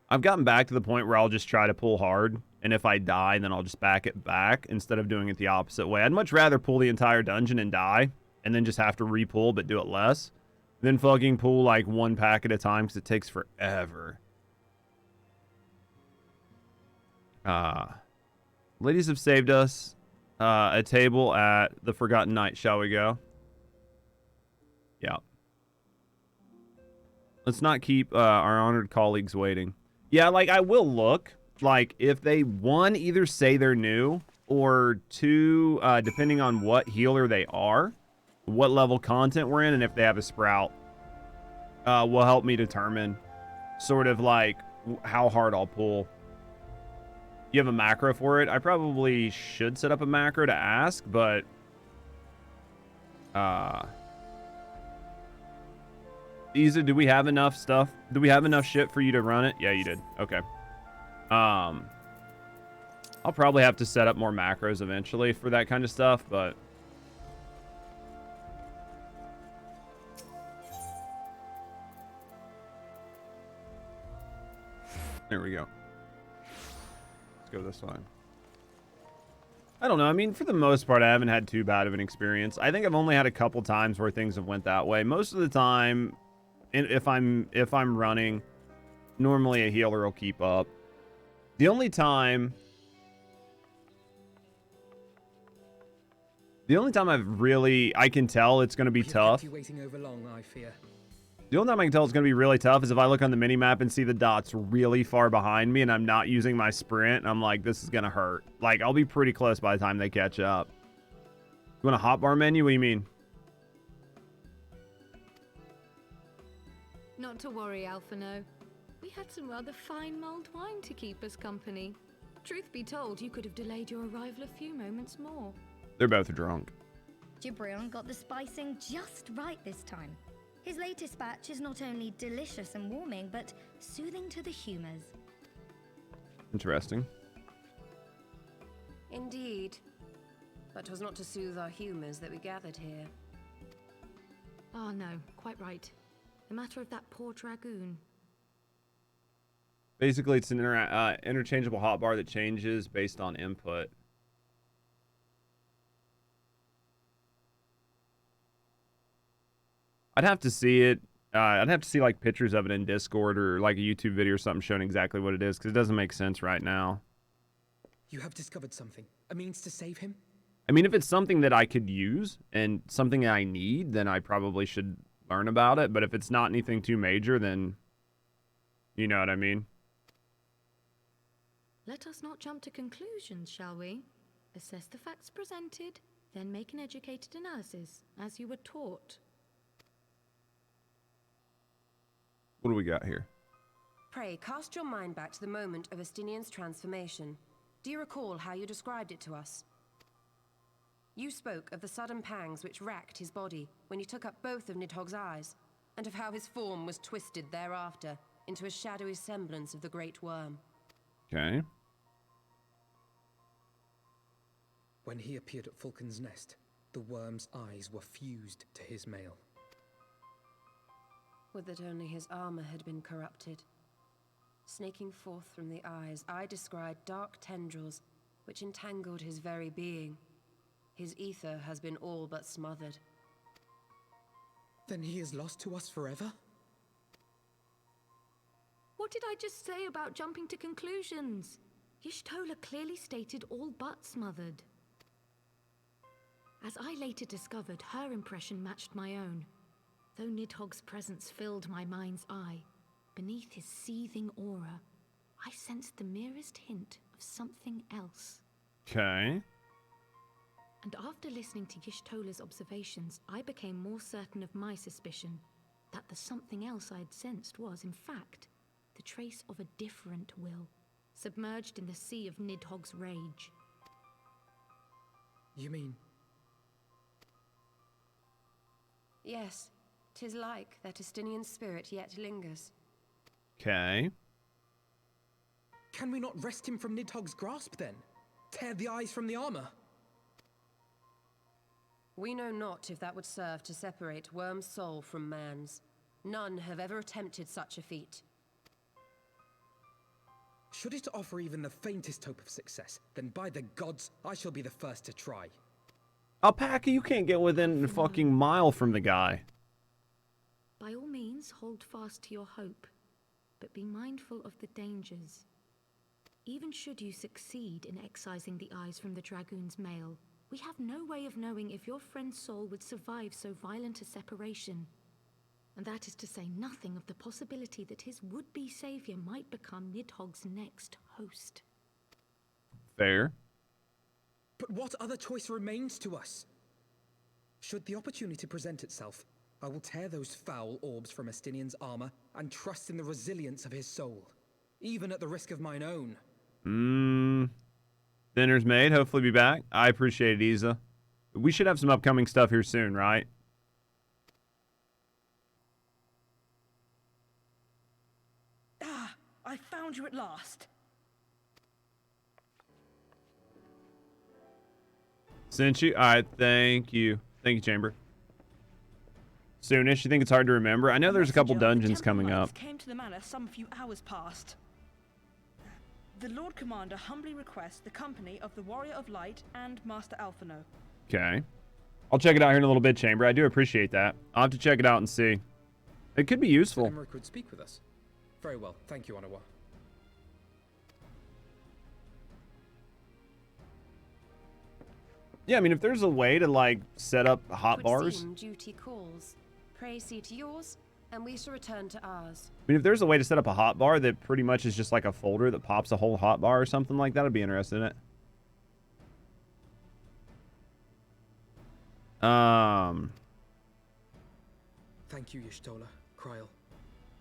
I've gotten back to the point where I'll just try to pull hard, and if I die, then I'll just back it back instead of doing it the opposite way. I'd much rather pull the entire dungeon and die, and then just have to re-pull, but do it less, than fucking pull, like, 1 pack at a time, because it takes forever. Ladies have saved us a table at the Forgotten Night. Shall we go? Yeah. Let's not keep our honored colleagues waiting. Yeah, like, I will look. Like, if they, 1, either say they're new, or 2, depending on what healer they are, what level content we're in, and if they have a sprout, will help me determine sort of, like, how hard I'll pull. You have a macro for it? I probably should set up a macro to ask, but Isa, do we have enough stuff? Do we have enough shit for you to run it? Yeah, you did. Okay. I'll probably have to set up more macros eventually for that kind of stuff, but there we go. Go this way. I don't know. I mean, for the most part, I haven't had too bad of an experience. I think I've only had a couple times where things have went that way. Most of the time, if I'm running, normally a healer will keep up. The only time I can tell it's going to be tough. You waiting over long, I fear. The only time I can tell it's going to be really tough is if I look on the mini-map and see the dots really far behind me and I'm not using my sprint. And I'm like, this is going to hurt. Like, I'll be pretty close by the time they catch up. You want a hotbar menu? What do you mean? Not to worry, Alphino. We had some rather fine mulled wine to keep us company. Truth be told, you could have delayed your arrival a few moments more. They're both drunk. Gibrion got the spicing just right this time. His latest batch is not only delicious and warming, but soothing to the humors. Interesting. Indeed. But 'twas not to soothe our humors that we gathered here. Oh no, quite right. The matter of that poor dragoon. Basically, it's an interchangeable hotbar that changes based on input. I'd have to see it. I'd have to see like pictures of it in Discord or like a YouTube video or something showing exactly what it is, because it doesn't make sense right now. You have discovered something. A means to save him? I mean, if it's something that I could use and something that I need, then I probably should learn about it. But if it's not anything too major, then you know what I mean. Let us not jump to conclusions, shall we? Assess the facts presented, then make an educated analysis, as you were taught. What do we got here? Pray, cast your mind back to the moment of Estinian's transformation. Do you recall how you described it to us? You spoke of the sudden pangs which racked his body when he took up both of Nidhogg's eyes, and of how his form was twisted thereafter into a shadowy semblance of the Great Worm. Okay. When he appeared at Falcon's Nest, the worm's eyes were fused to his mail. Would that only his armor had been corrupted. Snaking forth from the eyes, I descried dark tendrils which entangled his very being. His ether has been all but smothered. Then he is lost to us forever? What did I just say about jumping to conclusions? Y'shtola clearly stated all but smothered. As I later discovered, her impression matched my own. Though Nidhogg's presence filled my mind's eye, beneath his seething aura, I sensed the merest hint of something else. Okay. And after listening to Y'shtola's observations, I became more certain of my suspicion that the something else I had sensed was, in fact, the trace of a different will, submerged in the sea of Nidhogg's rage. You mean? Yes, 'tis like that Estinian spirit yet lingers. Okay. Can we not wrest him from Nidhogg's grasp then? Tear the eyes from the armor? We know not if that would serve to separate Worm's soul from man's. None have ever attempted such a feat. Should it offer even the faintest hope of success, then by the gods, I shall be the first to try. Alpaca, you can't get within a fucking mile from the guy. By all means, hold fast to your hope, but be mindful of the dangers. Even should you succeed in excising the eyes from the dragoon's mail, we have no way of knowing if your friend's soul would survive so violent a separation. And that is to say nothing of the possibility that his would-be savior might become Nidhogg's next host. Fair. But what other choice remains to us? Should the opportunity present itself, I will tear those foul orbs from Estinian's armor and trust in the resilience of his soul, even at the risk of mine own. Dinner's made. Hopefully be back. I appreciate it, Isa. We should have some upcoming stuff here soon, right? Ah, I found you at last. Sent you? Alright, thank you. Thank you, Chamber. Soonish, you think it's hard to remember? I know there's a couple dungeons coming up. Came to the manor some few hours past. The Lord Commander humbly requests the company of the Warrior of Light and Master Alphino. Okay. I'll check it out here in a little bit, Chamber. I do appreciate that. I'll have to check it out and see. It could be useful. Emmerich would speak with us. Very well, thank you, Onawa. Yeah, I mean, if there's a way to, like, set up hot Would bars. seem duty calls. Pray see to yours, and we shall return to ours. I mean, if there's a way to set up a hot bar that pretty much is just like a folder that pops a whole hot bar or something like that, I'd be interested in it. Thank you, Y'shtola, Kryl.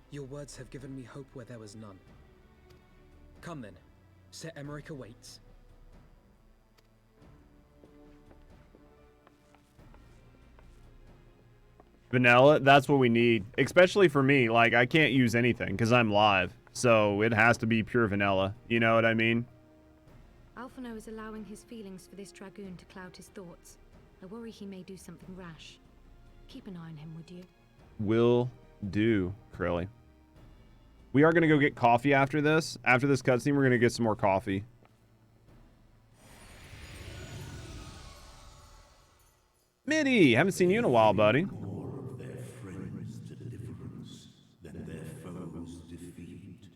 Your words have given me hope where there was none. Come then. Sir Emmerich awaits. Vanilla, that's what we need. Especially for me. Like, I can't use anything because I'm live. So it has to be pure vanilla. You know what I mean? Alphino is allowing his feelings for this dragoon to cloud his thoughts. I worry he may do something rash. Keep an eye on him, would you? Will do, Krilly. We are going to go get coffee after this. After this cutscene, we're going to get some more coffee. Mitty, haven't seen you in a while, buddy. Their friends' deliverance than their foes' defeat.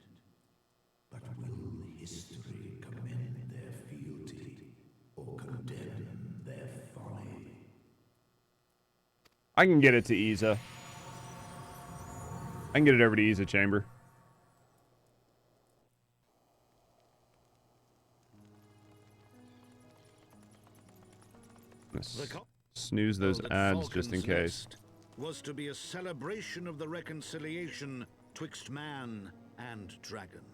But will history commend their fealty or condemn their folly? I can get it to Isa. I can get it over to Isa Chamber. Snooze those ads just in case. Was to be a celebration of the reconciliation twixt man and dragon.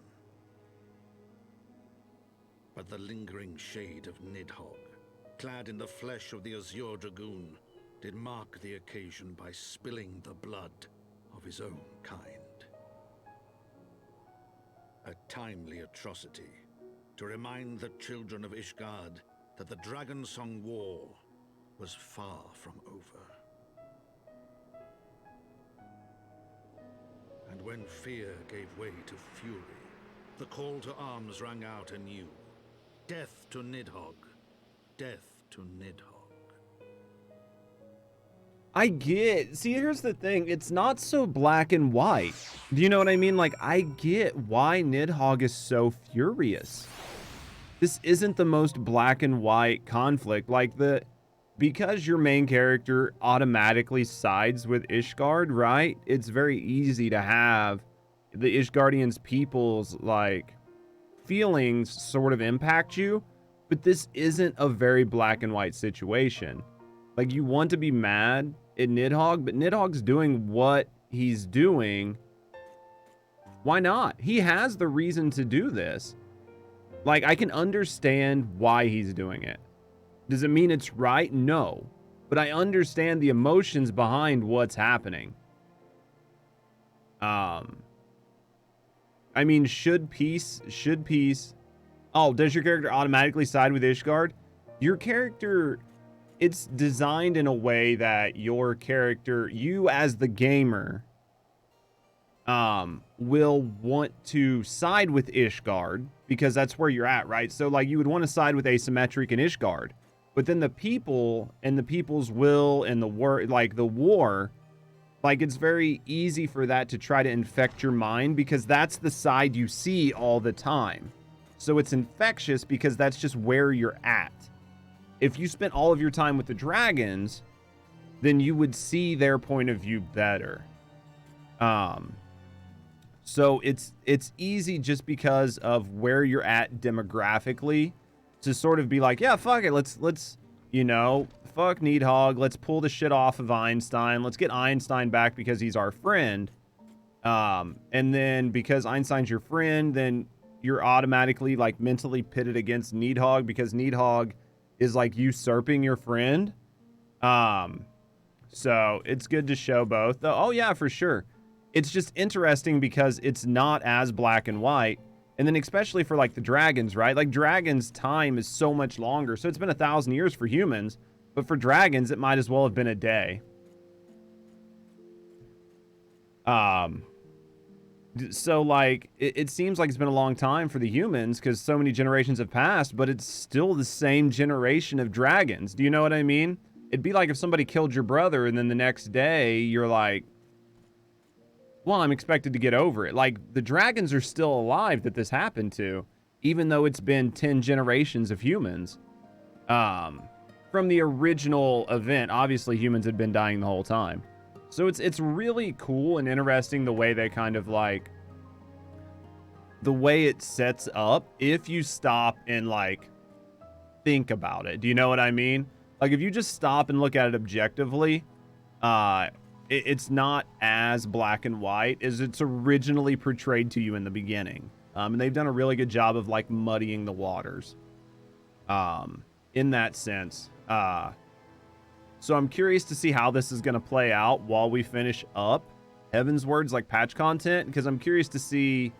But the lingering shade of Nidhogg, clad in the flesh of the Azure Dragoon, did mark the occasion by spilling the blood of his own kind. A timely atrocity to remind the children of Ishgard that the Dragonsong War was far from over. And when fear gave way to fury, the call to arms rang out anew. Death to Nidhogg. Death to Nidhogg. I get... See, here's the thing. It's not so black and white. Do you know what I mean? Like, I get why Nidhogg is so furious. This isn't the most black and white conflict. Like, because your main character automatically sides with Ishgard, right? It's very easy to have the Ishgardians' people's, like, feelings sort of impact you. But this isn't a very black and white situation. Like, you want to be mad at Nidhogg, but Nidhogg's doing what he's doing. Why not? He has the reason to do this. Like, I can understand why he's doing it. Does it mean it's right? No. But I understand the emotions behind what's happening. I mean, should peace... Oh, does your character automatically side with Ishgard? Your character... It's designed in a way that your character, you as the gamer, will want to side with Ishgard because that's where you're at, right? So, like, you would want to side with Asymmetric and Ishgard. But then the people and the people's will and the war, like, it's very easy for that to try to infect your mind because that's the side you see all the time. So it's infectious because that's just where you're at. If you spent all of your time with the dragons, then you would see their point of view better. So it's easy just because of where you're at demographically to sort of be like, yeah, fuck it. Let's, you know, fuck Nidhogg. Let's pull the shit off of Einstein. Let's get Einstein back because he's our friend. And then because Einstein's your friend, then you're automatically, like, mentally pitted against Nidhogg because Nidhogg is, like, usurping your friend. So it's good to show both. Oh yeah, for sure. It's just interesting because it's not as black and white. And then especially for, like, the dragons, right? Like, dragons' time is so much longer. So it's been 1,000 years for humans, but for dragons, it might as well have been a day. So, like, it seems like it's been a long time for the humans because so many generations have passed, but it's still the same generation of dragons. Do you know what I mean? It'd be like if somebody killed your brother and then the next day you're like, well, I'm expected to get over it. Like, the dragons are still alive that this happened to, even though it's been 10 generations of humans. From the original event, obviously humans had been dying the whole time. So it's really cool and interesting the way they kind of like, the way it sets up if you stop and like think about it. Do you know what I mean? Like, if you just stop and look at it objectively, it's not as black and white as it's originally portrayed to you in the beginning. And they've done a really good job of like muddying the waters in that sense. So I'm curious to see how this is going to play out while we finish up Heavensward's like patch content, because I'm curious to see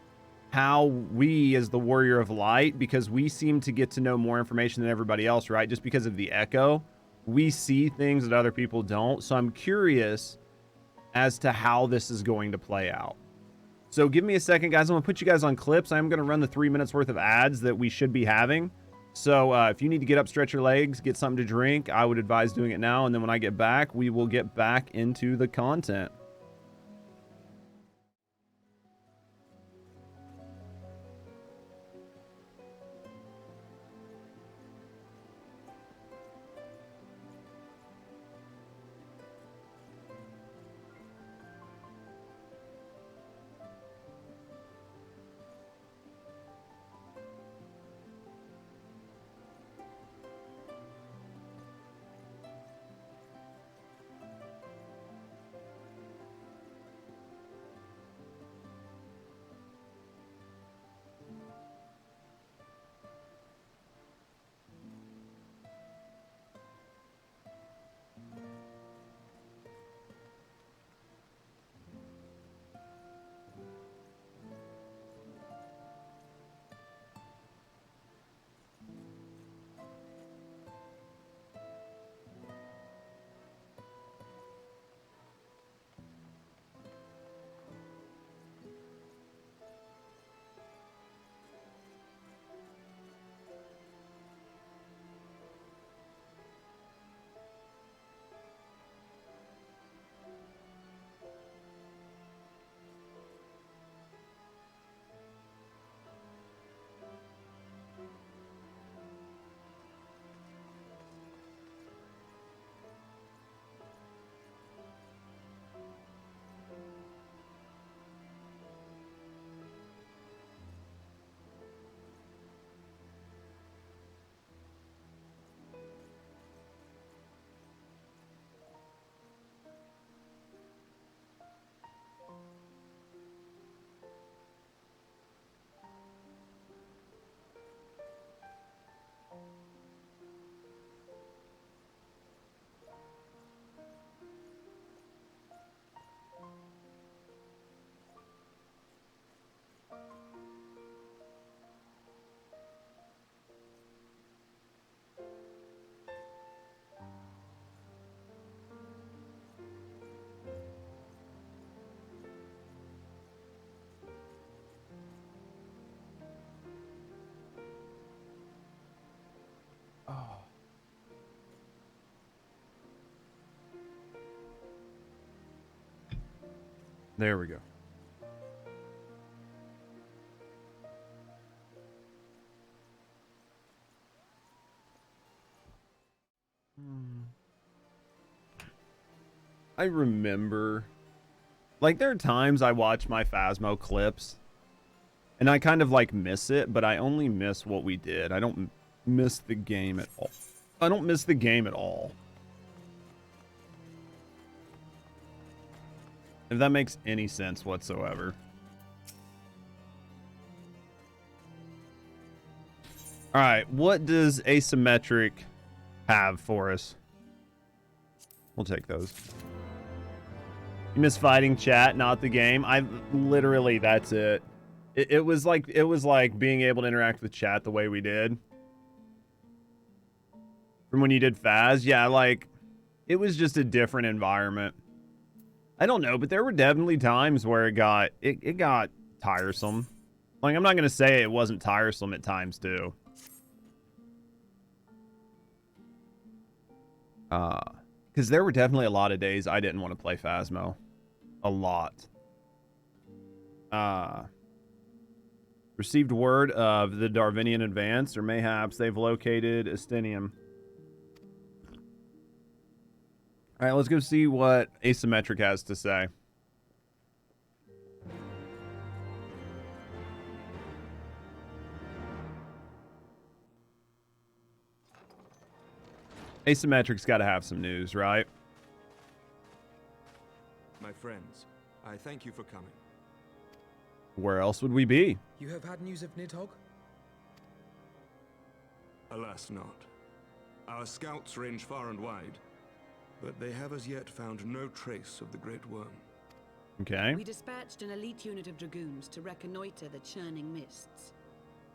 how we as the Warrior of Light, because we seem to get to know more information than everybody else, right? Just because of the echo, we see things that other people don't. So I'm curious as to how this is going to play out. So give me a second, guys. I'm gonna put you guys on clips. I'm gonna run the 3 minutes worth of ads that we should be having. So if you need to get up, stretch your legs, get something to drink, I would advise doing it now. And then when I get back, we will get back into the content. Oh. There we go. I remember, like, there are times I watch my Phasmo clips and I kind of like miss it, but I only miss what we did. I don't miss the game at all. I don't miss the game at all. If that makes any sense whatsoever. All right, what does asymmetric have for us? We'll take those. You miss fighting chat, not the game. I literally, that's it. It was like being able to interact with chat the way we did. From when you did Phas, yeah, like it was just a different environment. I don't know, but there were definitely times where it got tiresome. Like, I'm not gonna say it wasn't tiresome at times too. Because there were definitely a lot of days I didn't want to play Phasmo. A lot. Received word of the Darwinian advance, or mayhaps they've located Estinium. All right, let's go see what Asymmetric has to say. Asymmetric's got to have some news, right? My friends, I thank you for coming. Where else would we be? You have had news of Nidhogg? Alas not. Our scouts range far and wide, but they have as yet found no trace of the Great Worm. Okay. We dispatched an elite unit of dragoons to reconnoiter the churning mists,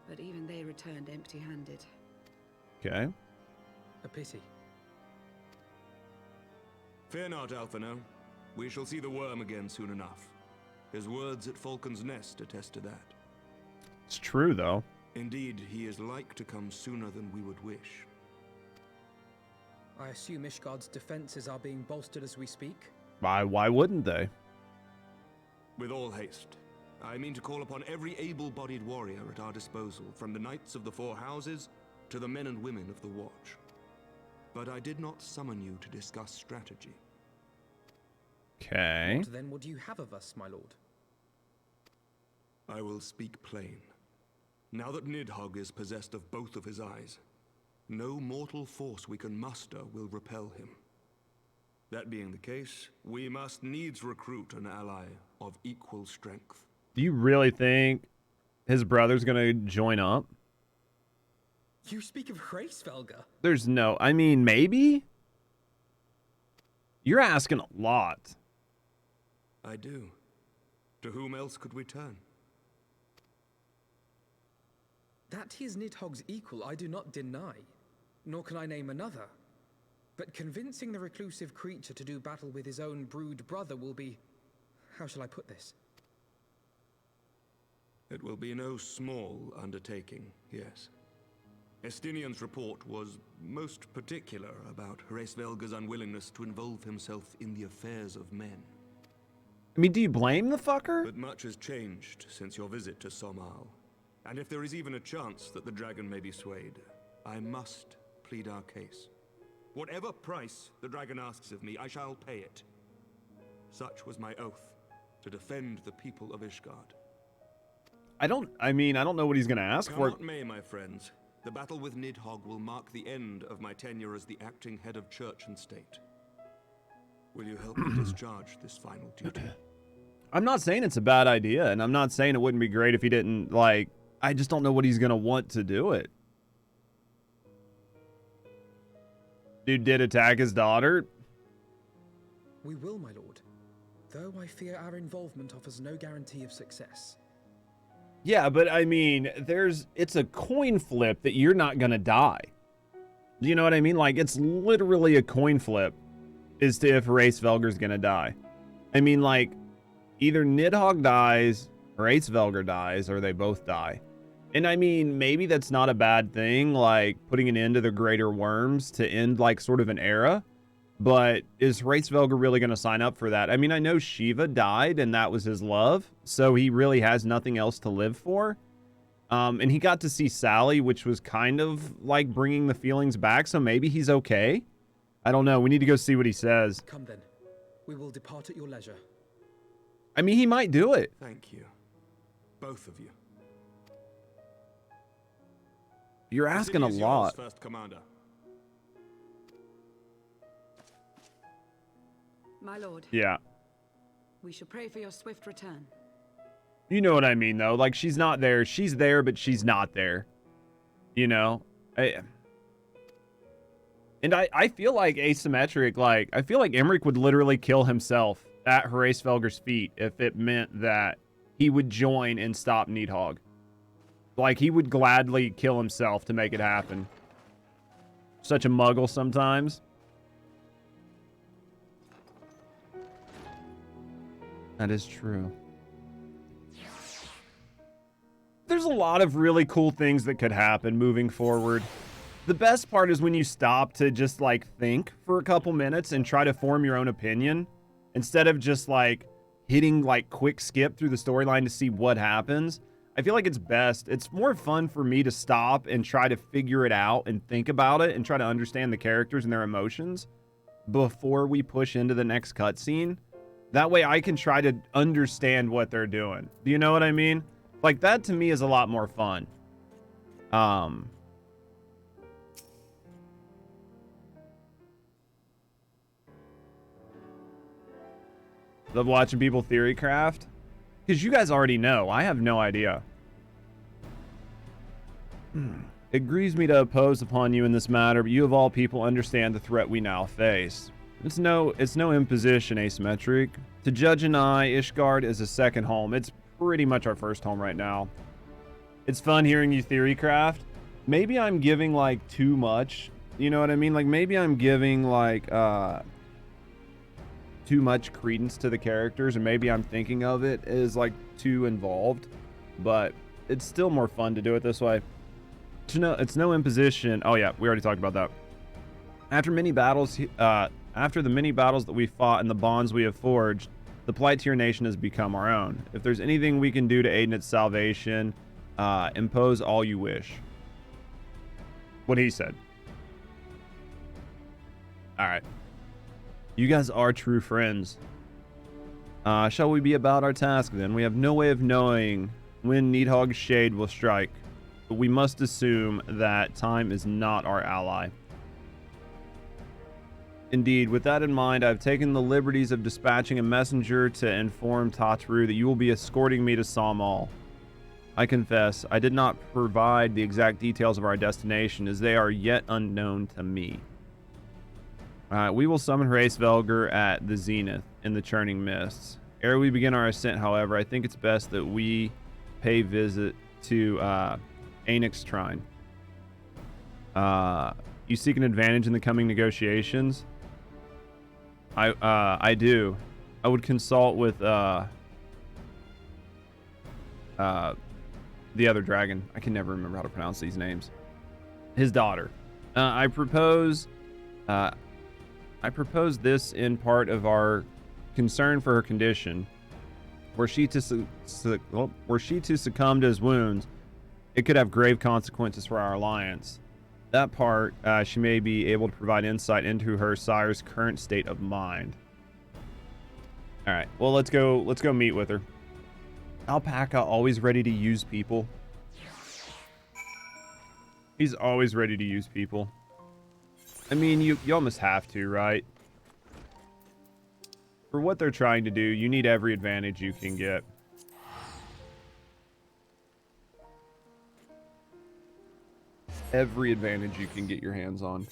but even they returned empty-handed. Okay. A pity. Fear not, Alphino. We shall see the worm again soon enough. His words at Falcon's Nest attest to that. It's true, though. Indeed, he is like to come sooner than we would wish. I assume Ishgard's defenses are being bolstered as we speak? Why wouldn't they? With all haste. I mean to call upon every able-bodied warrior at our disposal, from the Knights of the Four Houses to the men and women of the Watch. But I did not summon you to discuss strategy. Okay. What then would you have of us, my lord? I will speak plain. Now that Nidhogg is possessed of both of his eyes, no mortal force we can muster will repel him. That being the case, we must needs recruit an ally of equal strength. Do you really think his brother's gonna join up? You speak of Hraesvelgr? There's no... I mean, maybe? You're asking a lot. I do. To whom else could we turn? That he is Nidhogg's equal, I do not deny, nor can I name another. But convincing the reclusive creature to do battle with his own brood brother will be... how shall I put this? It will be no small undertaking, yes. Estinian's report was most particular about Hraesvelgr's unwillingness to involve himself in the affairs of men. I mean, do you blame the fucker? But much has changed since your visit to Somal. And if there is even a chance that the dragon may be swayed, I must plead our case. Whatever price the dragon asks of me, I shall pay it. Such was my oath, to defend the people of Ishgard. I don't know what he's gonna ask Come for. what may, my friends. The battle with Nidhogg will mark the end of my tenure as the acting head of church and state. Will you help me discharge this final duty? I'm not saying it's a bad idea, and I'm not saying it wouldn't be great if he didn't, like... I just don't know what he's gonna want to do it. Dude did attack his daughter? We will, my lord. Though I fear our involvement offers no guarantee of success. Yeah, but I mean, it's a coin flip that you're not gonna die. Do you know what I mean? Like, it's literally a coin flip as to if Hraesvelgr's gonna die. I mean, like, either Nidhogg dies, or Hraesvelgr dies, or they both die. And I mean, maybe that's not a bad thing, like, putting an end to the Greater Worms to end, like, sort of an era. But is Hraesvelgr really going to sign up for that? I mean, I know Shiva died, and that was his love, so he really has nothing else to live for. And he got to see Sally, which was kind of, like, bringing the feelings back, so maybe he's okay. I don't know. We need to go see what he says. Come then. We will depart at your leisure. I mean, he might do it. Thank you. Both of you. You're asking a lot. First Commander. My lord. Yeah. We shall pray for your swift return. You know what I mean, though. Like, she's not there. She's there, but she's not there. You know? I feel like Asymmetric, like, I feel like Emmerich would literally kill himself at Hraesvelgr's feet if it meant that he would join and stop Nidhogg. Like, he would gladly kill himself to make it happen. Such a muggle sometimes. That is true. There's a lot of really cool things that could happen moving forward. The best part is when you stop to just, like, think for a couple minutes and try to form your own opinion, instead of just, like, hitting like quick skip through the storyline to see what happens. I feel like it's best. It's more fun for me to stop and try to figure it out and think about it and try to understand the characters and their emotions before we push into the next cutscene. That way I can try to understand what they're doing. Do you know what I mean? Like, that to me is a lot more fun. Love watching people theory craft. Because you guys already know. I have no idea. It grieves me to oppose upon you in this matter, but you of all people understand the threat we now face. It's no imposition, asymmetric. To Judge and I, Ishgard is a second home. It's pretty much our first home right now. It's fun hearing you theory craft. Maybe I'm giving like too much. You know what I mean? Like maybe I'm giving like too much credence to the characters, and maybe I'm thinking of it as like too involved, but it's still more fun to do it this way. It's no imposition. Oh yeah, we already talked about that. After the many battles that we fought and the bonds we have forged, the plight to your nation has become our own. If there's anything we can do to aid in its salvation, impose all you wish. What he said. All right. You guys are true friends. Shall we be about our task then? We have no way of knowing when Nidhogg's shade will strike, but we must assume that time is not our ally. Indeed, with that in mind, I've taken the liberties of dispatching a messenger to inform Tatru that you will be escorting me to Samal. I confess, I did not provide the exact details of our destination, as they are yet unknown to me. We will summon Hraesvelgr at the Zenith in the Churning Mists. Ere we begin our ascent, however, I think it's best that we pay visit to Anix Shrine. You seek an advantage in the coming negotiations? I do. I would consult with the other dragon. I can never remember how to pronounce these names. His daughter. I propose this in part of our concern for her condition. Were she to succumb to his wounds, it could have grave consequences for our alliance. That part, she may be able to provide insight into her sire's current state of mind. All right, well, let's go meet with her. Alpaca, always ready to use people. He's always ready to use people. I mean, you almost have to, right? For what they're trying to do, you need every advantage you can get. Every advantage you can get your hands on.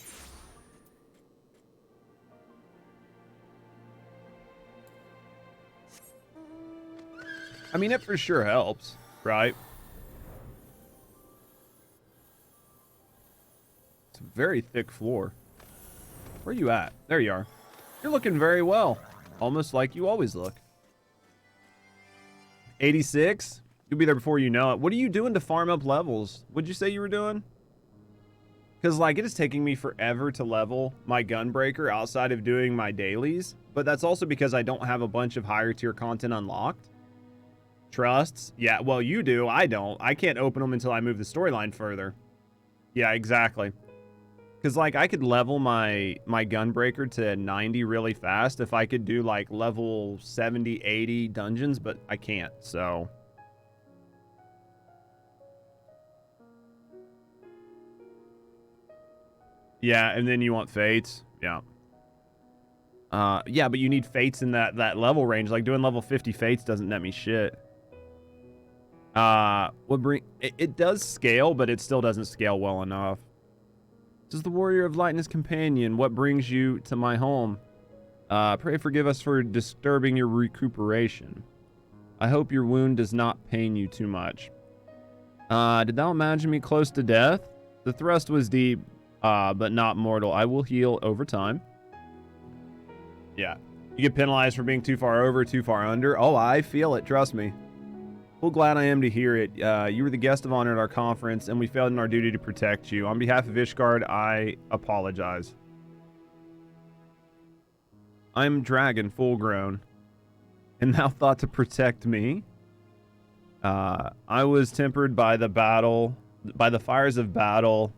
I mean, it for sure helps, right? It's a very thick floor. Where are you at? There you are. You're looking very well. Almost like you always look. 86? You'll be there before you know it. What are you doing to farm up levels? What'd you say you were doing? Because, like, it is taking me forever to level my Gunbreaker outside of doing my dailies. But that's also because I don't have a bunch of higher tier content unlocked. Trusts? Yeah, well, you do. I don't. I can't open them until I move the storyline further. Yeah, exactly. Because, like, I could level my Gunbreaker to 90 really fast if I could do, like, level 70, 80 dungeons, but I can't, so... Yeah, and then you want fates. Yeah. Yeah, but you need fates in that level range. Like, doing level 50 fates doesn't net me shit. It does scale, but it still doesn't scale well enough. This is the Warrior of Light and his companion. What brings you to my home? Pray forgive us for disturbing your recuperation. I hope your wound does not pain you too much. Did thou imagine me close to death? The thrust was deep, but not mortal. I will heal over time. Yeah. You get penalized for being too far over, too far under. Oh, I feel it. Trust me. Well, glad I am to hear it. You were the guest of honor at our conference, and we failed in our duty to protect you. On behalf of Ishgard, I apologize. I'm Dragon, full grown. and thou thought to protect me. I was tempered by the fires of battle.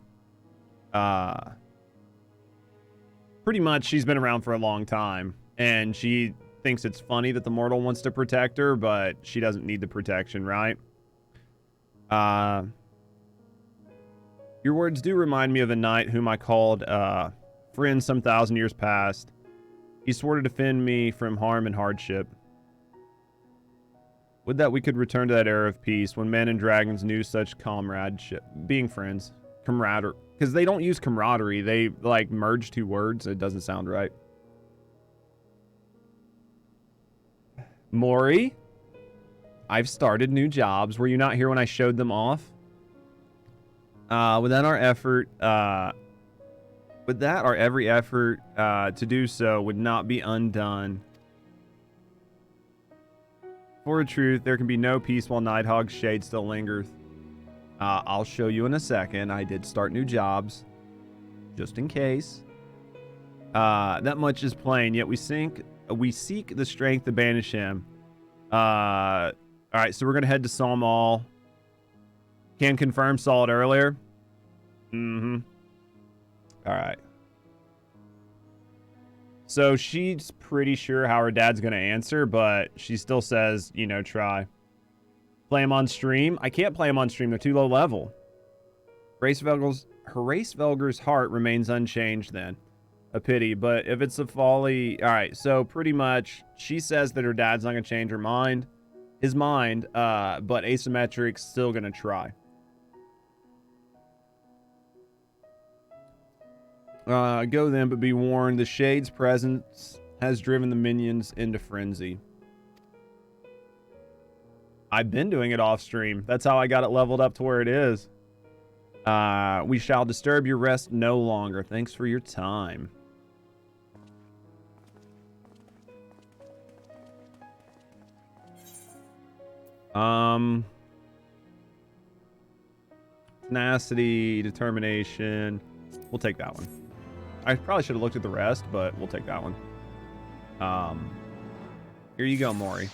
Pretty much, she's been around for a long time, and she thinks it's funny that the mortal wants to protect her, but she doesn't need the protection, right? Your words do remind me of a knight whom I called friend some 1,000 years past. He swore to defend me from harm and hardship. Would that we could return to that era of peace when men and dragons knew such comradeship. Being friends. Camaraderie. Because they don't use camaraderie. They, like, merge two words. It doesn't sound right. Maury, I've started new jobs. Were you not here when I showed them off? Without our effort, with that, our every effort to do so would not be undone. For a truth, there can be no peace while Nighthawk's shade still lingers. I'll show you in a second. I did start new jobs, just in case. That much is plain, yet we seek the strength to banish him. All right, so we're going to head to Salmal. Can confirm, saw it earlier. Mm-hmm. All right. So she's pretty sure how her dad's going to answer, but she still says, you know, try. Play him on stream. I can't play him on stream. They're too low level. Hrace-Velger's heart remains unchanged then. A pity, but if it's a folly... All right, so pretty much she says that her dad's not going to change his mind, but Asymmetric's still going to try. Go then, but be warned, the Shade's presence has driven the minions into frenzy. I've been doing it off stream. That's how I got it leveled up to where it is. We shall disturb your rest no longer. Thanks for your time. Tenacity, determination. We'll take that one. I probably should have looked at the rest, but we'll take that one. Here you go, Maury.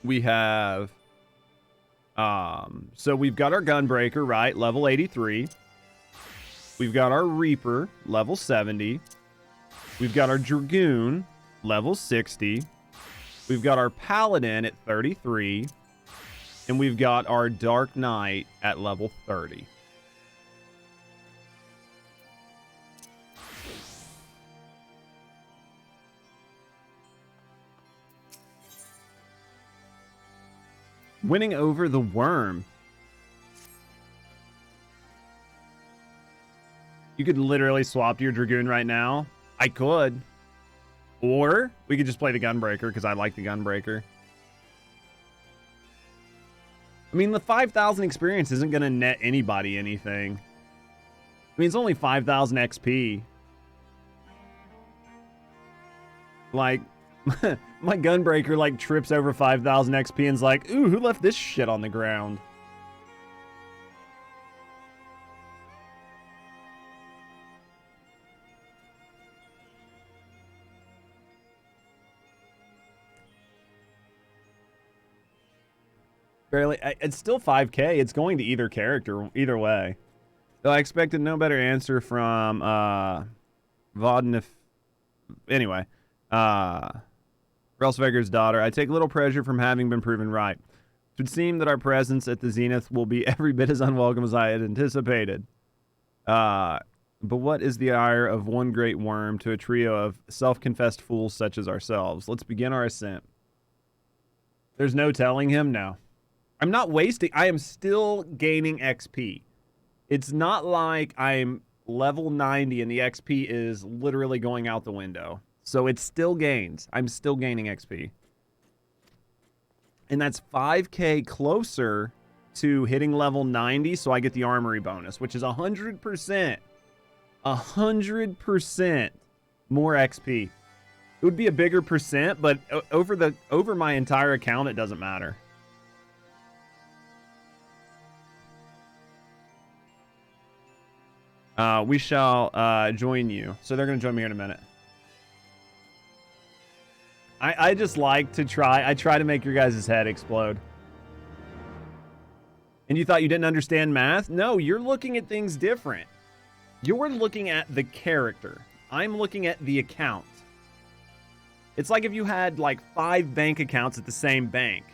We have... so we've got our Gunbreaker, right? Level 83. We've got our Reaper, level 70. We've got our Dragoon, level 60. We've got our Paladin at 33. And we've got our Dark Knight at level 30. Winning over the Worm. You could literally swap to your Dragoon right now. I could. Or we could just play the Gunbreaker because I like the Gunbreaker. I mean, the 5,000 experience isn't going to net anybody anything. I mean, it's only 5,000 XP. Like, my Gunbreaker, like, trips over 5,000 XP and's like, ooh, who left this shit on the ground? Barely. It's still 5K. It's going to either character, either way. Though I expected no better answer from Vodnif. Anyway, Relsveger's daughter. I take little pleasure from having been proven right. It would seem that our presence at the Zenith will be every bit as unwelcome as I had anticipated. But what is the ire of one great worm to a trio of self-confessed fools such as ourselves? Let's begin our ascent. There's no telling him now. I'm not wasting. I am still gaining XP. It's not like I'm level 90 and the XP is literally going out the window. So it still gains. I'm still gaining XP. And that's 5K closer to hitting level 90, so I get the armory bonus, which is 100%. 100% more XP. It would be a bigger percent, but over my entire account, it doesn't matter. We shall join you. So they're going to join me here in a minute. I just like to try. I try to make your guys' head explode. And you thought you didn't understand math? No, you're looking at things different. You're looking at the character. I'm looking at the account. It's like if you had like 5 bank accounts at the same bank.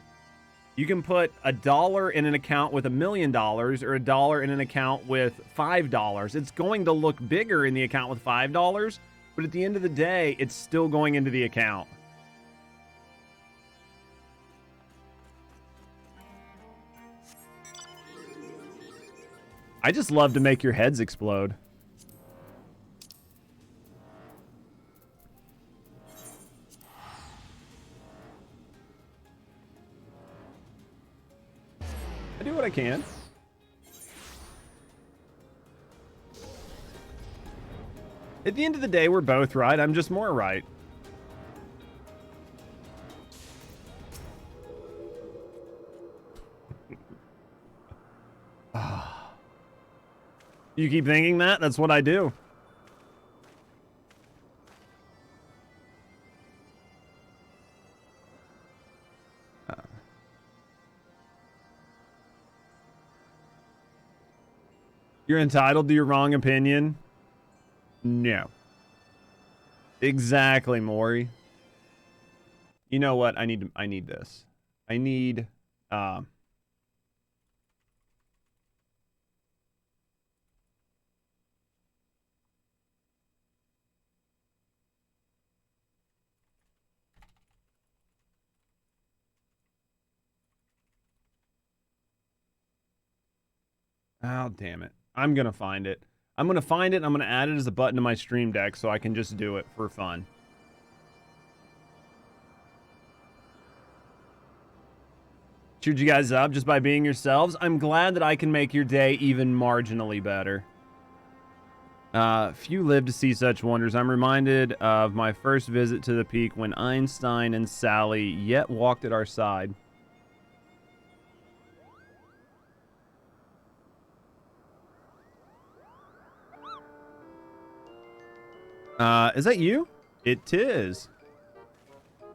You can put $1 in an account with $1 million or $1 in an account with $5. It's going to look bigger in the account with $5, but at the end of the day, it's still going into the account. I just love to make your heads explode. I do what I can. At the end of the day, we're both right. I'm just more right. You keep thinking that? That's what I do. You're entitled to your wrong opinion? No. Exactly, Maury. You know what? I need this. I need oh, damn it. I'm going to find it. I'm going to find it, and I'm going to add it as a button to my stream deck so I can just do it for fun. Cheered you guys up just by being yourselves. I'm glad that I can make your day even marginally better. Few live to see such wonders. I'm reminded of my first visit to the peak when Einstein and Sally yet walked at our side. Is that you? It is.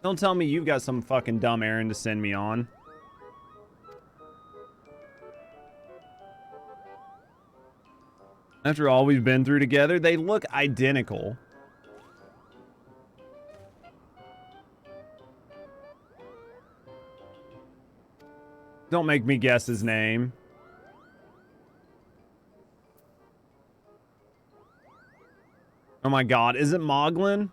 Don't tell me you've got some fucking dumb errand to send me on. After all we've been through together, they look identical. Don't make me guess his name. Oh my god, is it Moglin?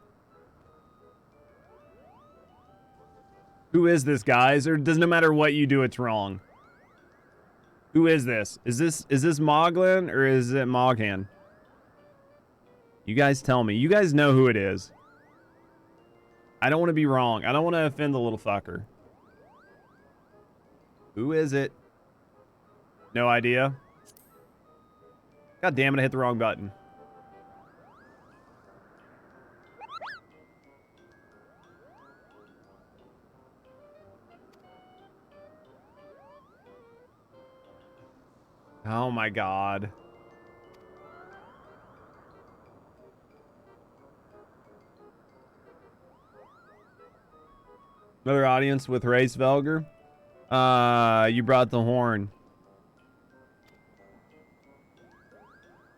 Who is this, guys? Or does no matter what you do, it's wrong? Who is this? Is this Moglin or is it Moghan? You guys tell me. You guys know who it is. I don't want to be wrong. I don't want to offend the little fucker. Who is it? No idea. God damn it, I hit the wrong button. Oh my god. Another audience with Race Velger. You brought the horn.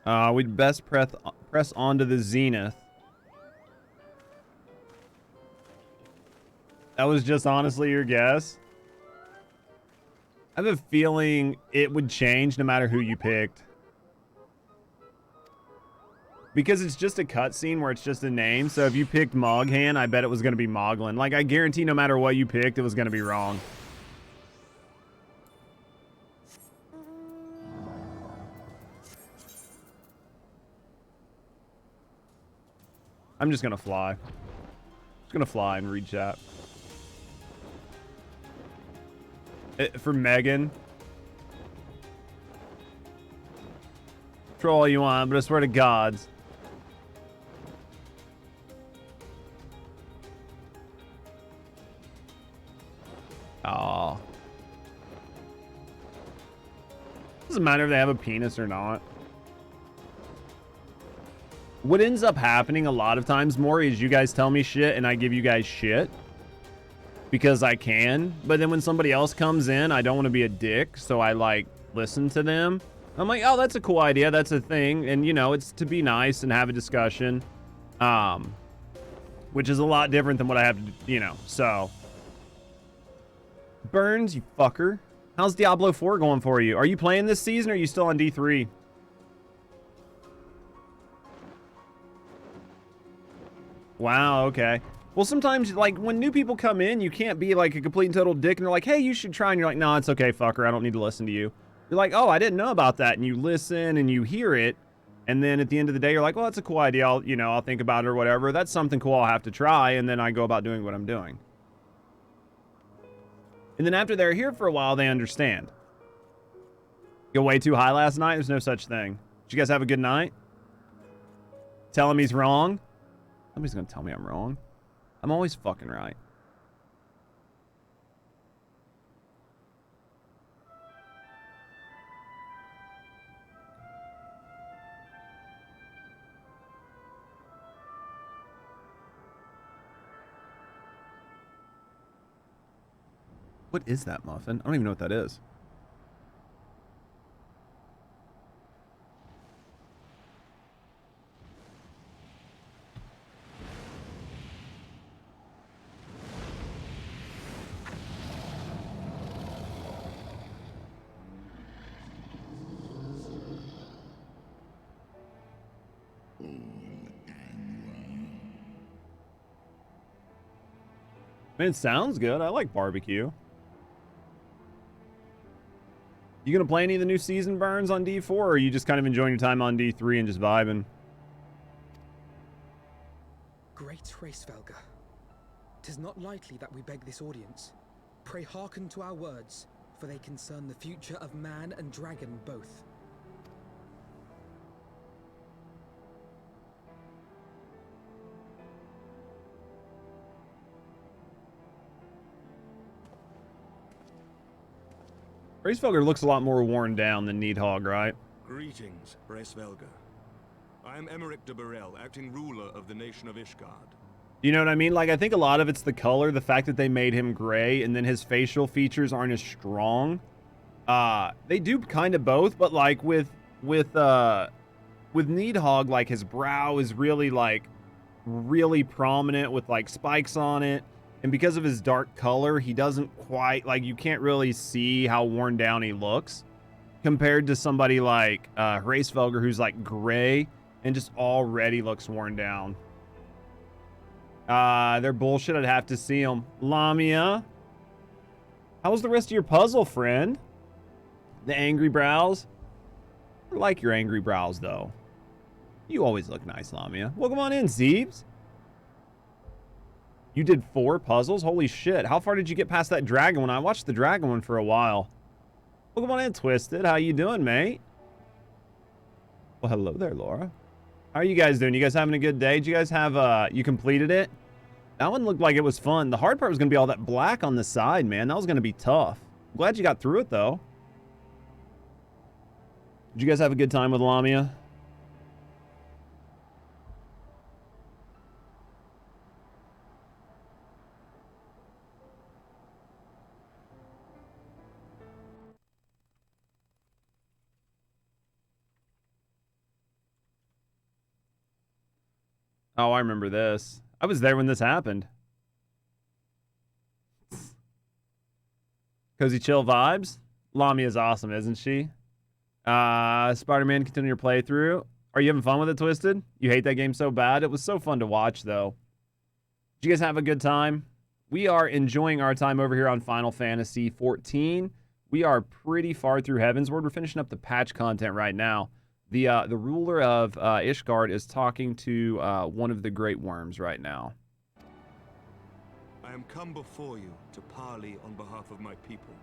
We'd best press on to the zenith. That was just honestly your guess? I have a feeling it would change no matter who you picked. Because it's just a cutscene where it's just a name, so if you picked Moghan, I bet it was going to be Moglin. Like, I guarantee no matter what you picked, it was going to be wrong. I'm just going to fly. Just going to fly and read chat. For Megan. Troll all you want, but I swear to gods. Aw. Doesn't matter if they have a penis or not. what ends up happening a lot of times more is you guys tell me shit and I give you guys shit because I can. But then when somebody else comes in, I don't want to be a dick, so I like listen to them. I'm like, oh, that's a cool idea. That's a thing. And, you know, it's to be nice and have a discussion, which is a lot different than what I have to, you know, so. Burns, you fucker. How's Diablo 4 going for you? Are you playing this season or are you still on D3? Wow, okay. Well, sometimes, like, when new people come in, you can't be, like, a complete and total dick, and they're like, hey, you should try, and you're like, no, it's okay, fucker, I don't need to listen to you. You're like, oh, I didn't know about that, and you listen, and you hear it, and then at the end of the day, you're like, well, that's a cool idea, I'll think about it or whatever. That's something cool I'll have to try, and then I go about doing what I'm doing. And then after they're here for a while, they understand. Go way too high last night? There's no such thing. Did you guys have a good night? Tell him he's wrong? Somebody's gonna tell me I'm wrong. I'm always fucking right. What is that muffin? I don't even know what that is. Man, it sounds good. I like barbecue. You gonna play any of the new season burns on D4, or are you just kind of enjoying your time on D3 and just vibing? Great Hraesvelgr, 'tis not lightly that we beg this audience. Pray hearken to our words, for they concern the future of man and dragon both. Hraesvelgr looks a lot more worn down than Needhog, right? Greetings, Hraesvelgr. I am Emeric de Burrell, acting ruler of the nation of Ishgard. You know what I mean? Like, I think a lot of it's the color, the fact that they made him gray, and then his facial features aren't as strong. They do kind of both, but like with Needhog, like his brow is really really prominent with like spikes on it. And because of his dark color, he doesn't quite, like, you can't really see how worn down he looks compared to somebody like Hraesvelgr, who's like gray and just already looks worn down. They're bullshit. I'd have to see them. Lamia, how was the rest of your puzzle, friend? The angry brows? I like your angry brows, though. You always look nice, Lamia. Welcome on in, Zeebs. You did 4 puzzles? Holy shit. How far did you get past that dragon one? I watched the dragon one for a while. Welcome on in, Twisted. How you doing, mate? Well, hello there, Laura. How are you guys doing? You guys having a good day? Did you guys have, you completed it? That one looked like it was fun. The hard part was going to be all that black on the side, man. That was going to be tough. I'm glad you got through it, though. Did you guys have a good time with Lamia? Oh, I remember this. I was there when this happened. Cozy chill vibes. Lamia's awesome, isn't she? Spider-Man, continue your playthrough. Are you having fun with it, Twisted? You hate that game so bad? It was so fun to watch, though. Did you guys have a good time? We are enjoying our time over here on Final Fantasy XIV. We are pretty far through Heavensward. We're finishing up the patch content right now. The ruler of Ishgard is talking to one of the Great Worms right now. I am come before you to parley on behalf of my people.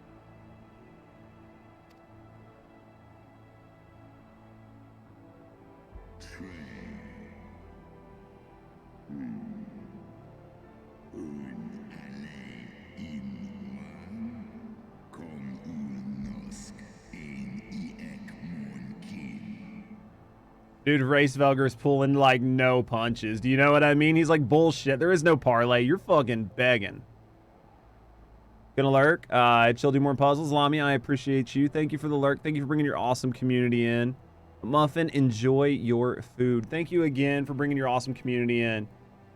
Dude, Racevelger is pulling like no punches. Do you know what I mean? He's like, bullshit. There is no parlay. You're fucking begging. Gonna lurk. Chill, do more puzzles. Lami, I appreciate you. Thank you for the lurk. Thank you for bringing your awesome community in. Muffin, enjoy your food. Thank you again for bringing your awesome community in.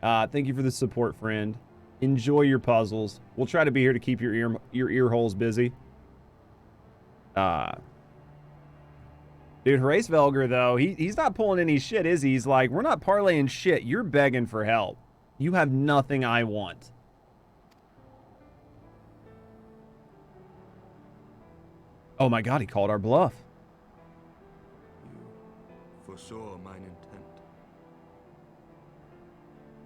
Thank you for the support, friend. Enjoy your puzzles. We'll try to be here to keep your ear holes busy. Dude, Racevelger, though, he's not pulling any shit, is he? He's like, we're not parlaying shit. You're begging for help. You have nothing I want. Oh my god, he called our bluff. You foresaw mine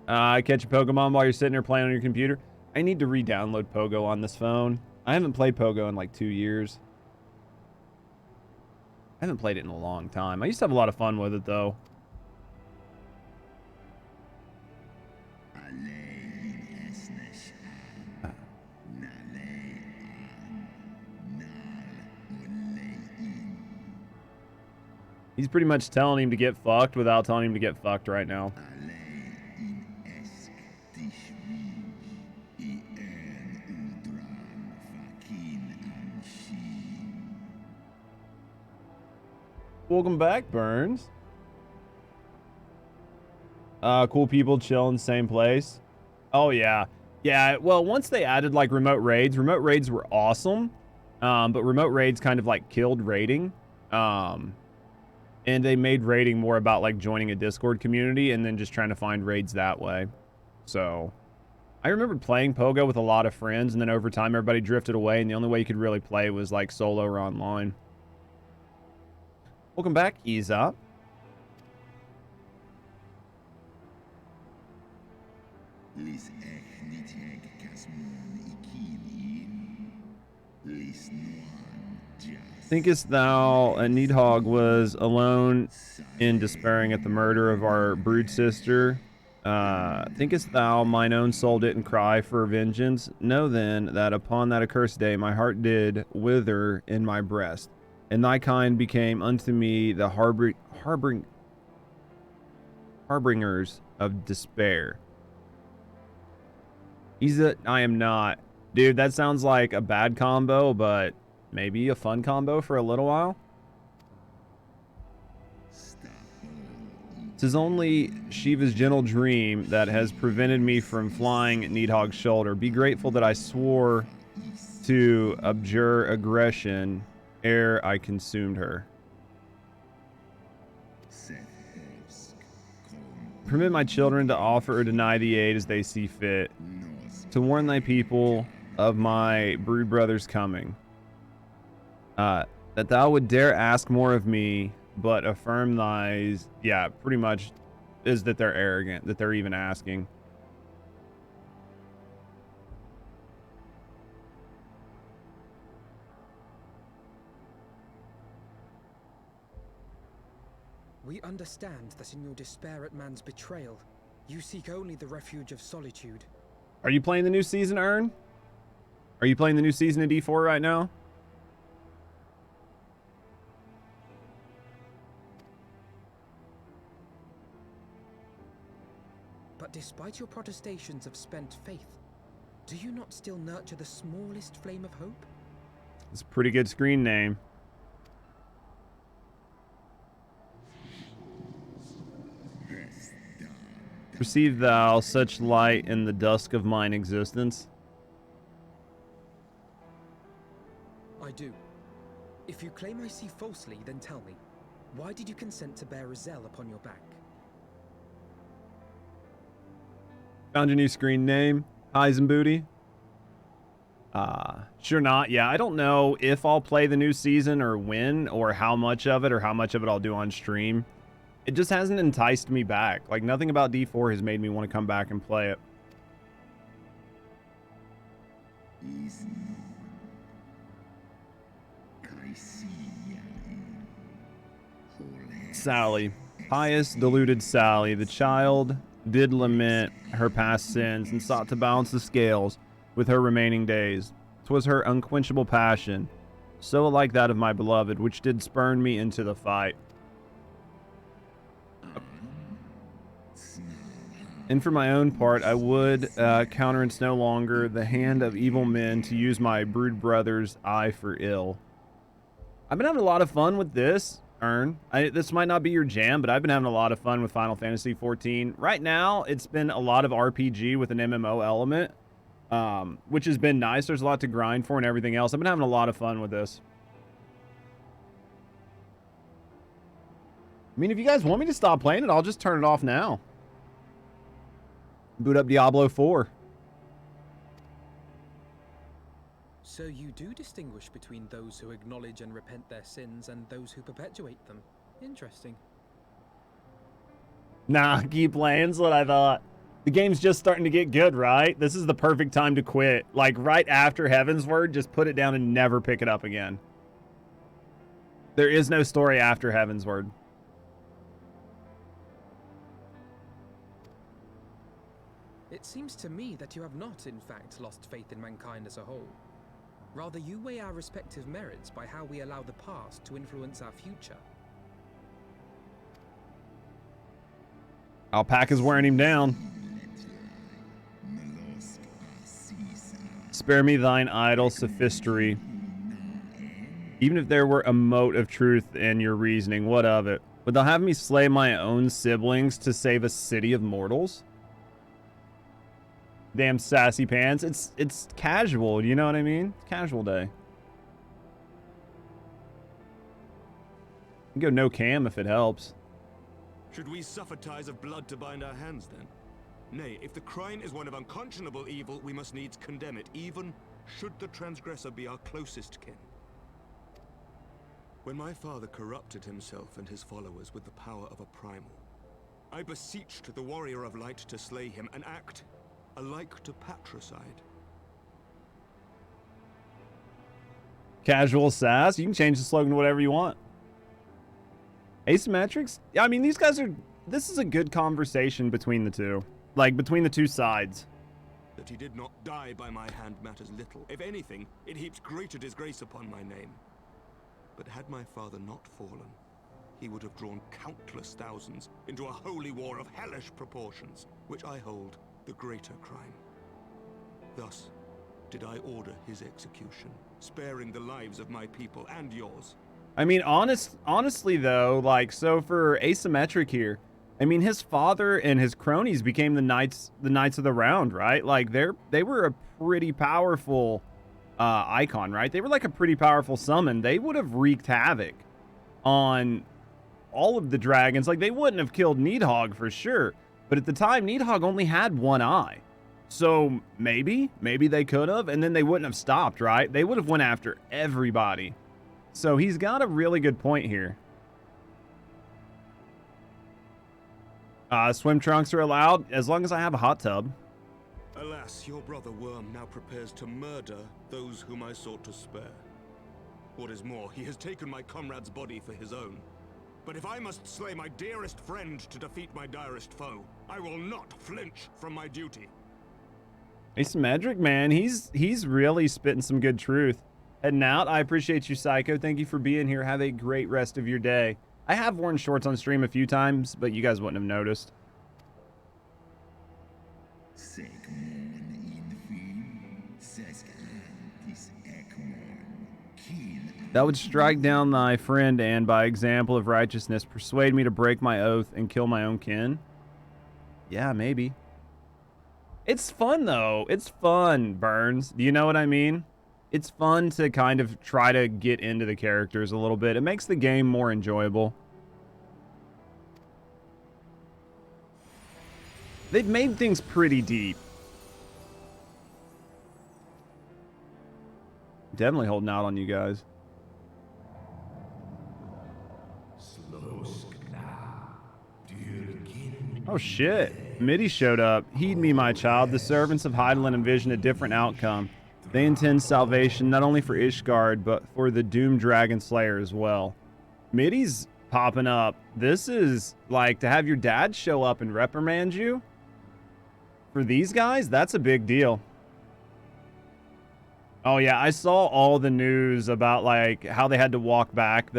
intent. Catch a Pokemon while you're sitting there playing on your computer. I need to re-download Pogo on this phone. I haven't played Pogo in like 2 years. I haven't played it in a long time. I used to have a lot of fun with it, though. He's pretty much telling him to get fucked without telling him to get fucked right now. Welcome back, Burns. Cool people chilling, same place. Oh, yeah. Yeah, well, once they added, like, remote raids were awesome. But remote raids kind of, like, killed raiding. And they made raiding more about, like, joining a Discord community and then just trying to find raids that way. So, I remember playing Pogo with a lot of friends, and then over time, everybody drifted away, and the only way you could really play was, like, solo or online. Welcome back, Isa. Thinkest thou a Needhog was alone in despairing at the murder of our brood sister? Thinkest thou mine own soul didn't cry for vengeance? Know then that upon that accursed day my heart did wither in my breast, and thy kind became unto me the harbingers of despair. I am not. Dude, that sounds like a bad combo, but maybe a fun combo for a little while. 'Tis only Shiva's gentle dream that has prevented me from flying at Needhog's shoulder. Be grateful that I swore to abjure aggression ere I consumed her. Permit my children to offer or deny thee aid as they see fit, to warn thy people of my brood brother's coming. That thou would dare ask more of me, but affirm thy... Yeah, pretty much is that they're arrogant, that they're even asking. We understand that in your despair at man's betrayal, you seek only the refuge of solitude. Are you playing the new season, Ern? Are you playing the new season of D4 right now? But despite your protestations of spent faith, do you not still nurture the smallest flame of hope? It's a pretty good screen name. Perceive thou such light in the dusk of mine existence? I do. If you claim I see falsely, then tell me, why did you consent to bear a Zell upon your back? Found your new screen name, Heisenbooty. Sure not. Yeah, I don't know if I'll play the new season or when or how much of it I'll do on stream. It just hasn't enticed me back. Like, nothing about D4 has made me want to come back and play it. Sally. Pious, deluded Sally. The child did lament her past sins and sought to balance the scales with her remaining days. 'Twas her unquenchable passion, so like that of my beloved, which did spurn me into the fight. And for my own part, I would countenance no longer the hand of evil men to use my brood brother's eye for ill. I've been having a lot of fun with this, Ern. This might not be your jam, but I've been having a lot of fun with Final Fantasy XIV. Right now, it's been a lot of RPG with an MMO element, which has been nice. There's a lot to grind for and everything else. I've been having a lot of fun with this. I mean, if you guys want me to stop playing it, I'll just turn it off now. Boot up Diablo 4. So you do distinguish between those who acknowledge and repent their sins and those who perpetuate them. Interesting. Nah, keep playing is what I thought. The game's just starting to get good, right? This is the perfect time to quit. Like, right after Heavensward, just put it down and never pick it up again. There is no story after Heavensward. It seems to me that you have not, in fact, lost faith in mankind as a whole. Rather, you weigh our respective merits by how we allow the past to influence our future. Alpaca's wearing him down. Spare me thine idle sophistry. Even if there were a mote of truth in your reasoning, what of it? Would thou have me slay my own siblings to save a city of mortals? Damn sassy pants. It's casual, you know what I mean? It's casual day. You can go no cam if it helps. Should we suffer ties of blood to bind our hands, then? Nay, if the crime is one of unconscionable evil, we must needs condemn it, even should the transgressor be our closest kin. When my father corrupted himself and his followers with the power of a primal, I beseeched the warrior of light to slay him, an act alike to patricide. Casual sass. You can change the slogan to whatever you want. Asymmetrics? Yeah, I mean, these guys are... This is a good conversation between the two. Like, between the two sides. That he did not die by my hand matters little. If anything, it heaps greater disgrace upon my name. But had my father not fallen, he would have drawn countless thousands into a holy war of hellish proportions, which I hold the greater crime. Thus did I order his execution, sparing the lives of my people and yours. I mean, honestly though, like, so for Asymmetric here, I mean, his father and his cronies became the knights of the round, right? Like, they were a pretty powerful icon, right? They were like a pretty powerful summon. They would have wreaked havoc on all of the dragons. Like, they wouldn't have killed Needhog for sure. But at the time, Needhog only had one eye. So maybe they could have, and then they wouldn't have stopped, right? They would have went after everybody. So he's got a really good point here. Swim trunks are allowed as long as I have a hot tub. Alas, your brother Worm now prepares to murder those whom I sought to spare. What is more, he has taken my comrade's body for his own. But if I must slay my dearest friend to defeat my direst foe, I will not flinch from my duty. Asymmetric, man, he's really spitting some good truth. Heading out. I appreciate you, Psycho. Thank you for being here. Have a great rest of your day. I have worn shorts on stream a few times, but you guys wouldn't have noticed. That would strike down thy friend and, by example of righteousness, persuade me to break my oath and kill my own kin. Yeah, maybe. It's fun, though. It's fun, Burns. Do you know what I mean? It's fun to kind of try to get into the characters a little bit. It makes the game more enjoyable. They've made things pretty deep. Definitely holding out on you guys. Oh shit. Midi showed up. Heed me, my child. The servants of Heidelin envision a different outcome. They intend salvation not only for Ishgard, but for the doomed dragon slayer as well. Midi's popping up. This is like to have your dad show up and reprimand you. For these guys, that's a big deal. Oh yeah, I saw all the news about like how they had to walk back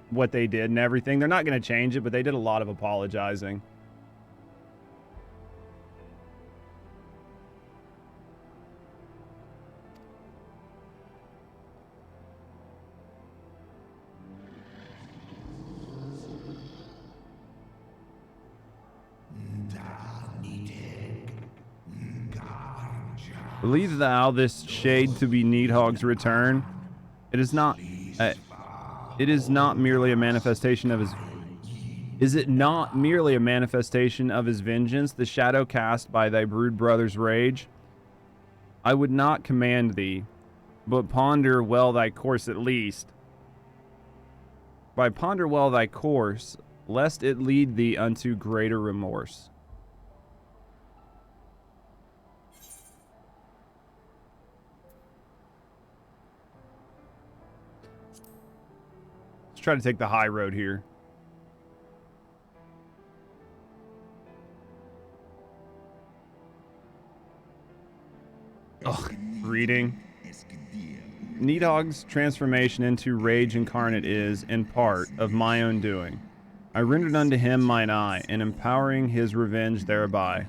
what they did and everything. They're not going to change it, but they did a lot of apologizing. Believe thou this shade to be Needhog's return. It is not merely a manifestation of his... Is it not merely a manifestation of his vengeance, the shadow cast by thy brood brother's rage? I would not command thee, but ponder well thy course at least. By ponder well thy course, lest it lead thee unto greater remorse. Let's try to take the high road here. Ugh, reading. Needhog's transformation into rage incarnate is, in part, of my own doing. I rendered unto him mine eye, and empowering his revenge thereby.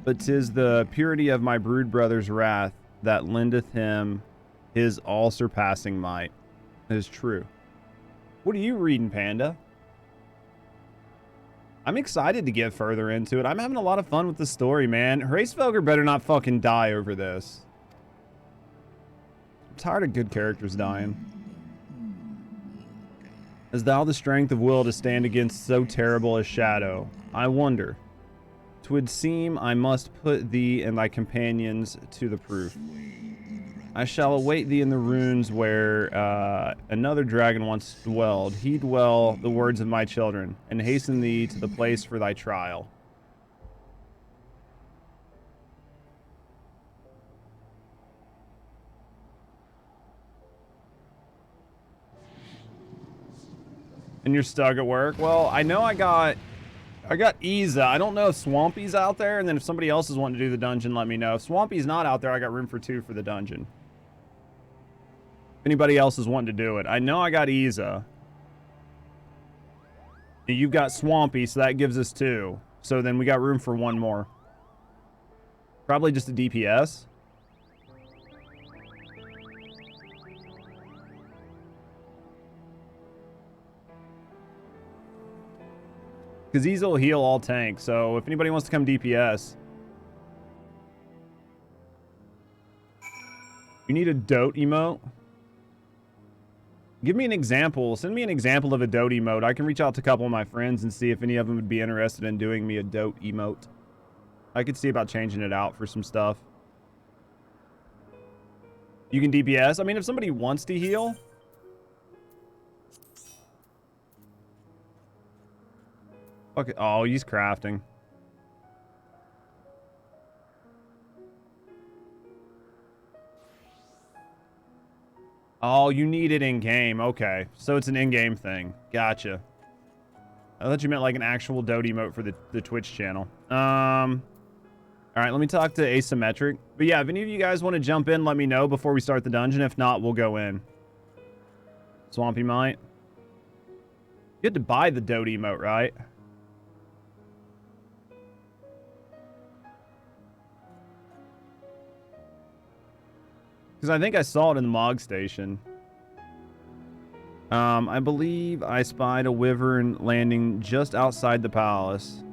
But 'tis the purity of my brood brother's wrath that lendeth him his all-surpassing might. It is true. What are you reading, Panda? I'm excited to get further into it. I'm having a lot of fun with the story, man. Hraesvelgr better not fucking die over this. I'm tired of good characters dying. As thou the strength of will to stand against so terrible a shadow, I wonder. 'Twould seem I must put thee and thy companions to the proof. I shall await thee in the runes where another dragon once dwelled. Heed well the words of my children, and hasten thee to the place for thy trial. And you're stuck at work? Well, I know I got Eorzea. I don't know if Swampy's out there, and then if somebody else is wanting to do the dungeon, let me know. If Swampy's not out there, I got room for 2 for the dungeon. If anybody else is wanting to do it. I know I got Eorzea. You've got Swampy, so that gives us 2. So then we got room for 1 more. Probably just a DPS. Because Eorzea will heal all tanks, so if anybody wants to come DPS. You need a dote emote? Give me an example. Send me an example of a dote emote. I can reach out to a couple of my friends and see if any of them would be interested in doing me a dote emote. I could see about changing it out for some stuff. You can DPS. I mean, if somebody wants to heal. Okay. Oh, he's crafting. Oh, you need it in-game. Okay. So it's an in-game thing. Gotcha. I thought you meant like an actual dote emote for the Twitch channel. All right, let me talk to Asymmetric. But yeah, if any of you guys want to jump in, let me know before we start the dungeon. If not, we'll go in. Swampy might. You had to buy the dote emote, right? Because I think I saw it in the Mog Station. I believe I spied a wyvern landing just outside the palace.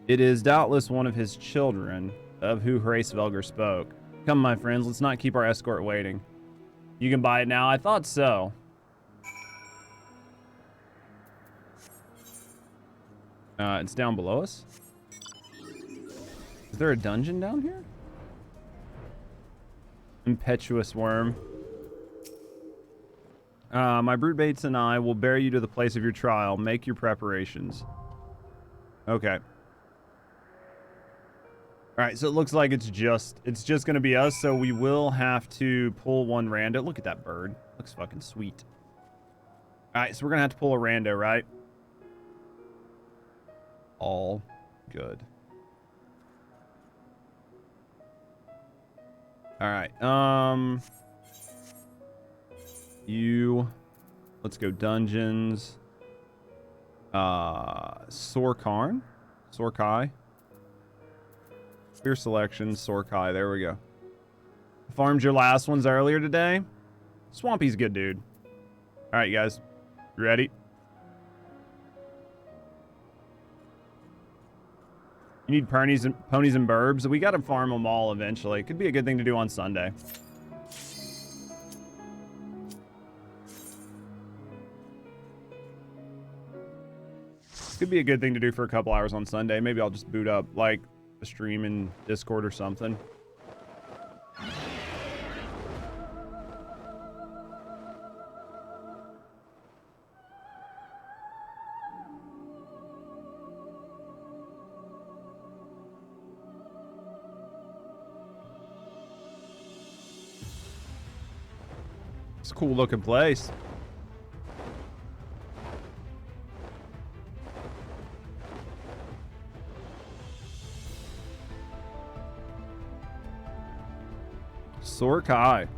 It is doubtless one of his children, of who Hraesvelgr spoke. Come, my friends, let's not keep our escort waiting. You can buy it now? I thought so. It's down below us? Is there a dungeon down here? Impetuous worm. My broodmates and I will bear you to the place of your trial. Make your preparations. Okay. Alright, so it looks like it's just gonna be us, so we will have to pull one rando. Look at that bird. Looks fucking sweet. Alright, so we're gonna have to pull a rando, right? All good. Alright, let's go dungeons. Sorkarn? Sorkai? Spear selection, Sorkai, there we go. Farmed your last ones earlier today? Swampy's a good dude. Alright, guys. You ready? You You need ponies and burbs. We got to farm them all eventually. Could be a good thing to do on Sunday. Could be a good thing to do for a couple hours on Sunday. Maybe I'll just boot up like a stream in Discord or something. It's a cool looking place. Sorkai.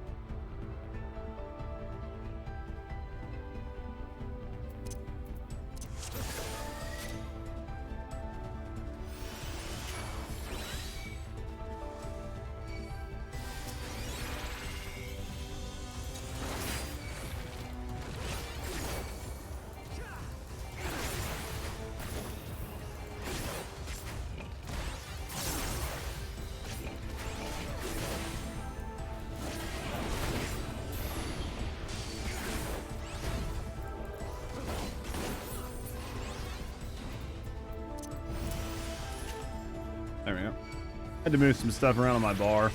There we go. Had to move some stuff around on my bar.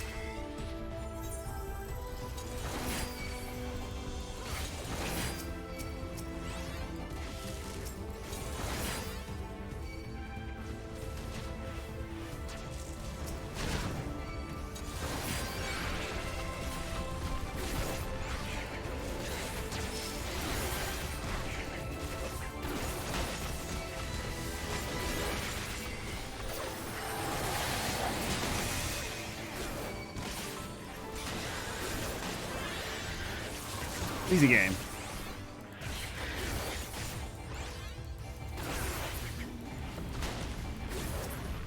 Easy game.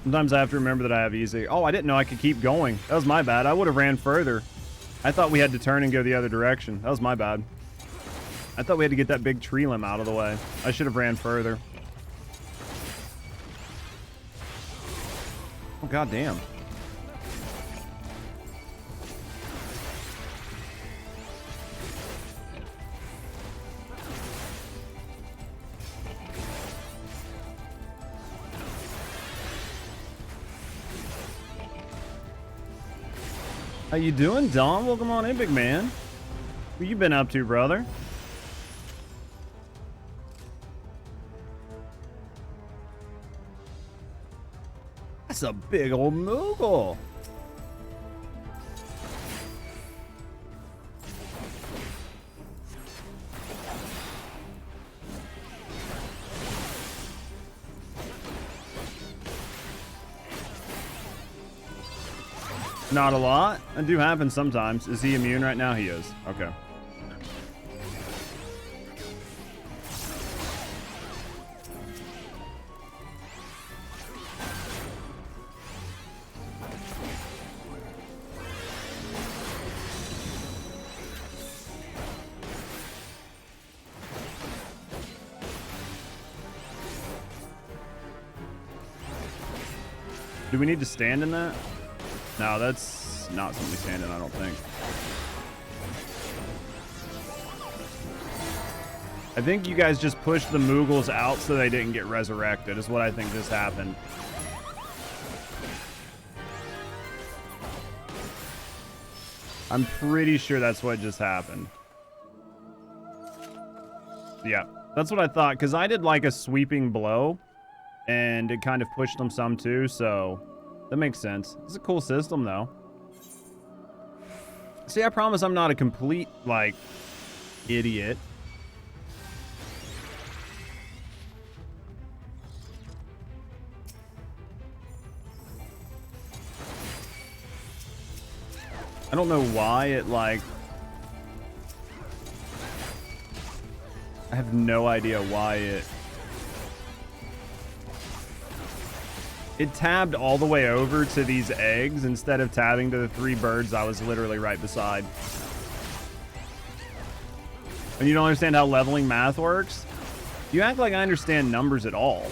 Sometimes I have to remember that I have easy. Oh, I didn't know I could keep going. That was my bad. I would have ran further. I thought we had to turn and go the other direction. That was my bad. I thought we had to get that big tree limb out of the way. I should have ran further. Oh, goddamn. How you doing, Don? Welcome on in, big man. What you been up to, brother? That's a big old Moogle. Not a lot. That do happen sometimes. Is he immune right now? He is. Okay. Do we need to stand in that? No, that's not something we stand in, I don't think. I think you guys just pushed the Moogles out so they didn't get resurrected, is what I think just happened. I'm pretty sure that's what just happened. Yeah, that's what I thought, because I did like a sweeping blow, and it kind of pushed them some too, so... that makes sense. It's a cool system, though. See, I promise I'm not a complete, like, idiot. I don't know why it, like... I have no idea why it... It tabbed all the way over to these eggs instead of tabbing to the 3 birds I was literally right beside. And you don't understand how leveling math works? You act like I understand numbers at all.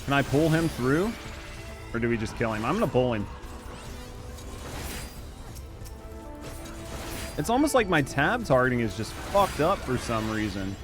Can I pull him through? Or do we just kill him? I'm gonna pull him. It's almost like my tab targeting is just fucked up for some reason.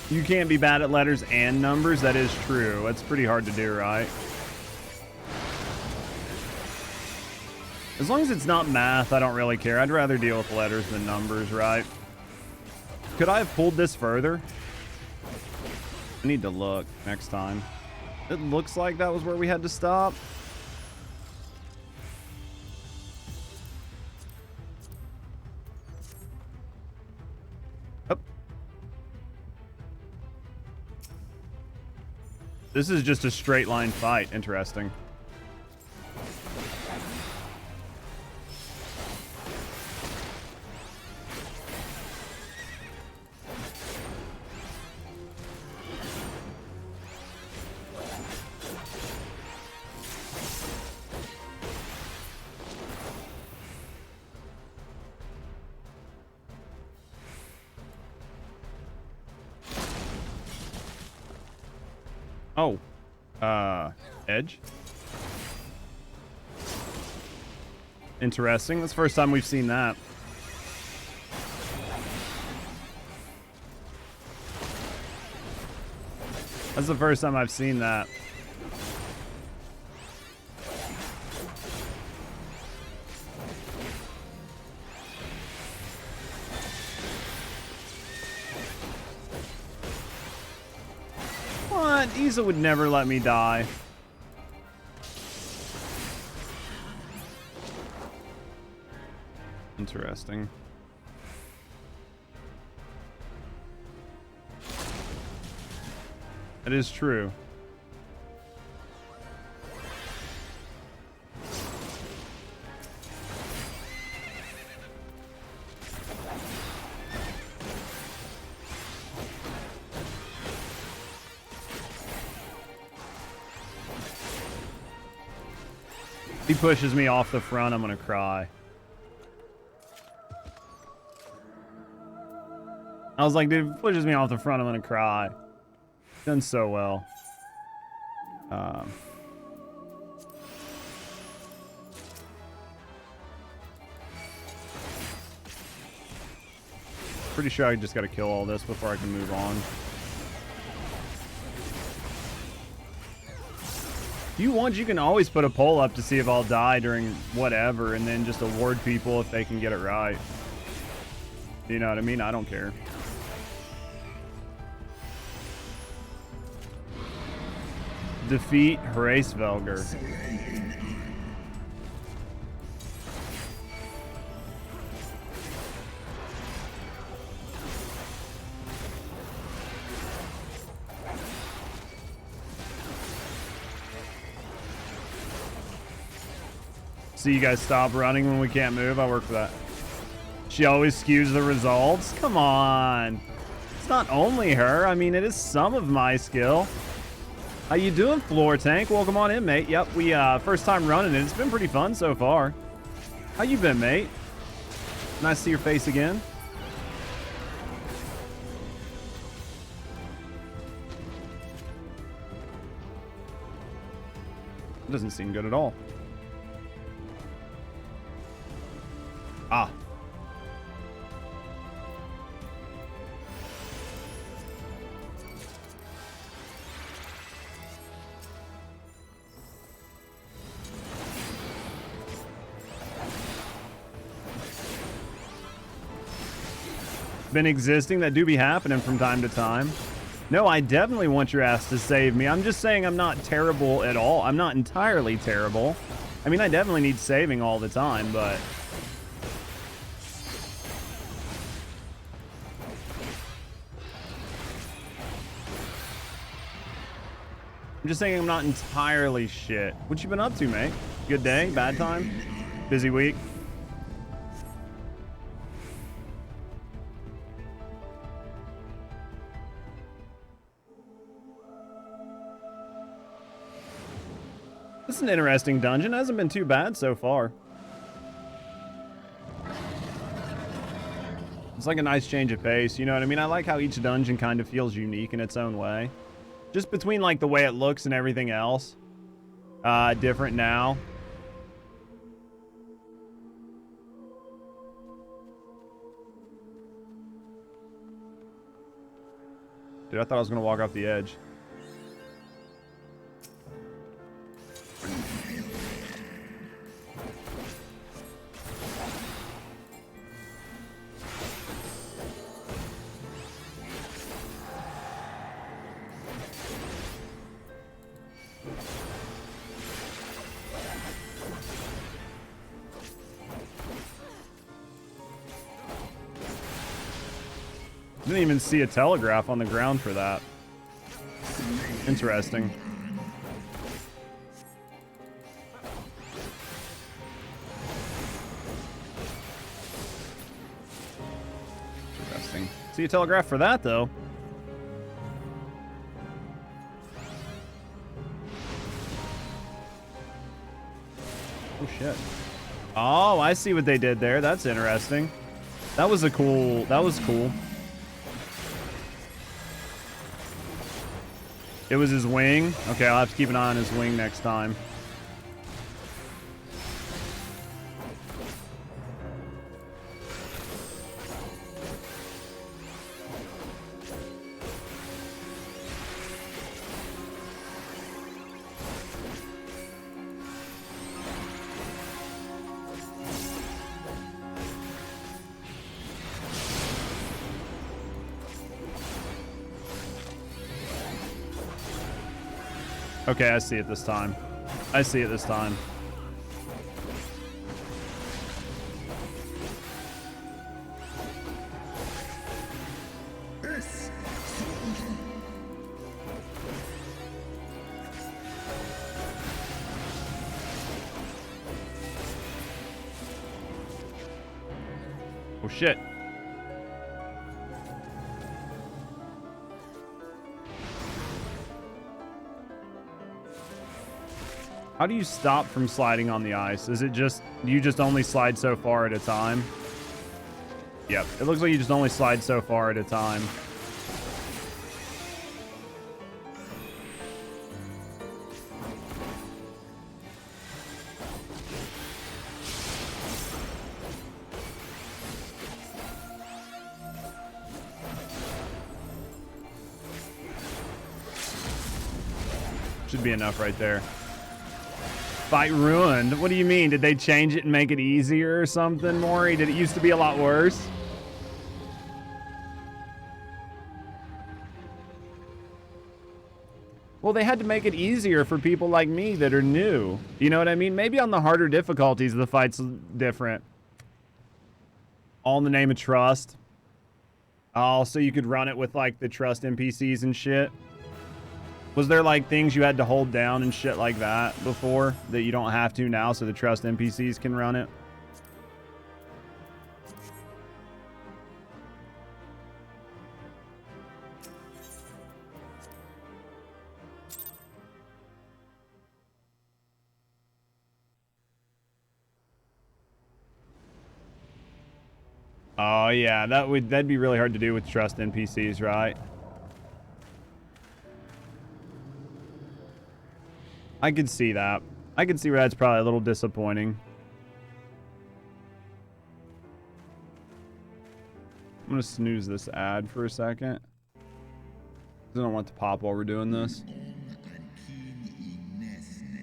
You can't be bad at letters and numbers. That is true. That's pretty hard to do, right? As long as it's not math, I don't really care. I'd rather deal with letters than numbers, right? Could I have pulled this further? I need to look next time. It looks like that was where we had to stop. This is just a straight line fight. Interesting. Oh, edge. Interesting. That's the first time we've seen that. That's the first time I've seen that. Isa would never let me die. Interesting. That is true. He pushes me off the front, I'm gonna cry. I was like, dude, if he pushes me off the front, I'm gonna cry. Done so well. Pretty sure I just gotta kill all this before I can move on. If you want, you can always put a poll up to see if I'll die during whatever, and then just award people if they can get it right. You know what I mean? I don't care. Defeat Hraesvelgr. So you guys stop running when we can't move? I work for that. She always skews the results? Come on. It's not only her. I mean, it is some of my skill. How you doing, Floor Tank? Welcome on in, mate. Yep, we first time running it. It's been pretty fun so far. How you been, mate? Nice to see your face again. It doesn't seem good at all. Ah. Been existing that do be happening from time to time. No, I definitely want your ass to save me. I'm just saying I'm not terrible at all. I'm not entirely terrible. I mean, I definitely need saving all the time, but... I'm just saying I'm not entirely shit. What you been up to, mate? Good day? Bad time? Busy week? This is an interesting dungeon. Hasn't been too bad so far. It's like a nice change of pace, you know what I mean? I like how each dungeon kind of feels unique in its own way. Just between like the way it looks and everything else. Different now. Dude, I thought I was gonna walk off the edge. Didn't even see a telegraph on the ground for that. Interesting. Interesting. See a telegraph for that, though. Oh, shit. Oh, I see what they did there. That's interesting. That was a cool... That was cool. It was his wing? Okay, I'll have to keep an eye on his wing next time. Okay, I see it this time. I see it this time. Oh shit. How do you stop from sliding on the ice? Is it just, you just only slide so far at a time? Yep, it looks like you just only slide so far at a time. Should be enough right there. Fight ruined. What do you mean? Did they change it and make it easier or something, Maury? Did it used to be a lot worse? Well, they had to make it easier for people like me that are new. You know what I mean? Maybe on the harder difficulties, the fight's different. All in the name of trust. Oh, so you could run it with, like, the trust NPCs and shit? Was there, like, things you had to hold down and shit like that before that you don't have to now so the trust NPCs can run it? Oh, yeah, that'd be really hard to do with trust NPCs, right? I could see that. I could see where that's probably a little disappointing. I'm gonna snooze this ad for a second. I don't want it to pop while we're doing this.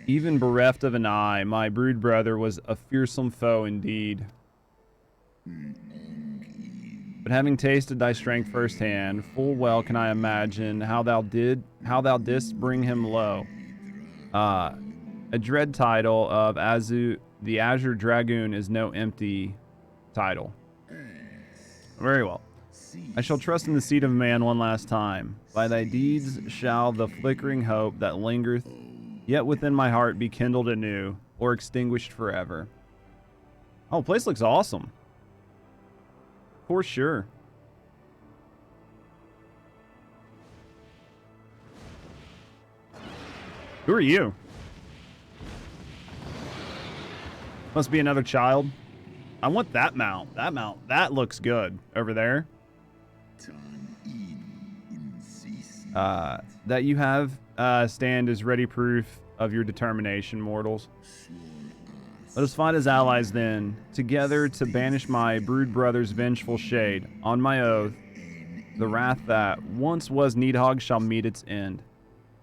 Even bereft of an eye, my brood brother was a fearsome foe indeed. But having tasted thy strength firsthand, full well can I imagine how thou didst bring him low. A dread title of the Azure Dragoon is no empty title. Very well. I shall trust in the seed of man one last time. By thy deeds shall the flickering hope that lingereth yet within my heart be kindled anew, or extinguished forever. Oh, the place looks awesome. For sure. Who are you? Must be another child. I want that mount. That mount. That looks good over there. That you have stand as ready proof of your determination, mortals. Let us find his allies then, together to banish my brood brother's vengeful shade. On my oath, the wrath that once was Nidhogg shall meet its end.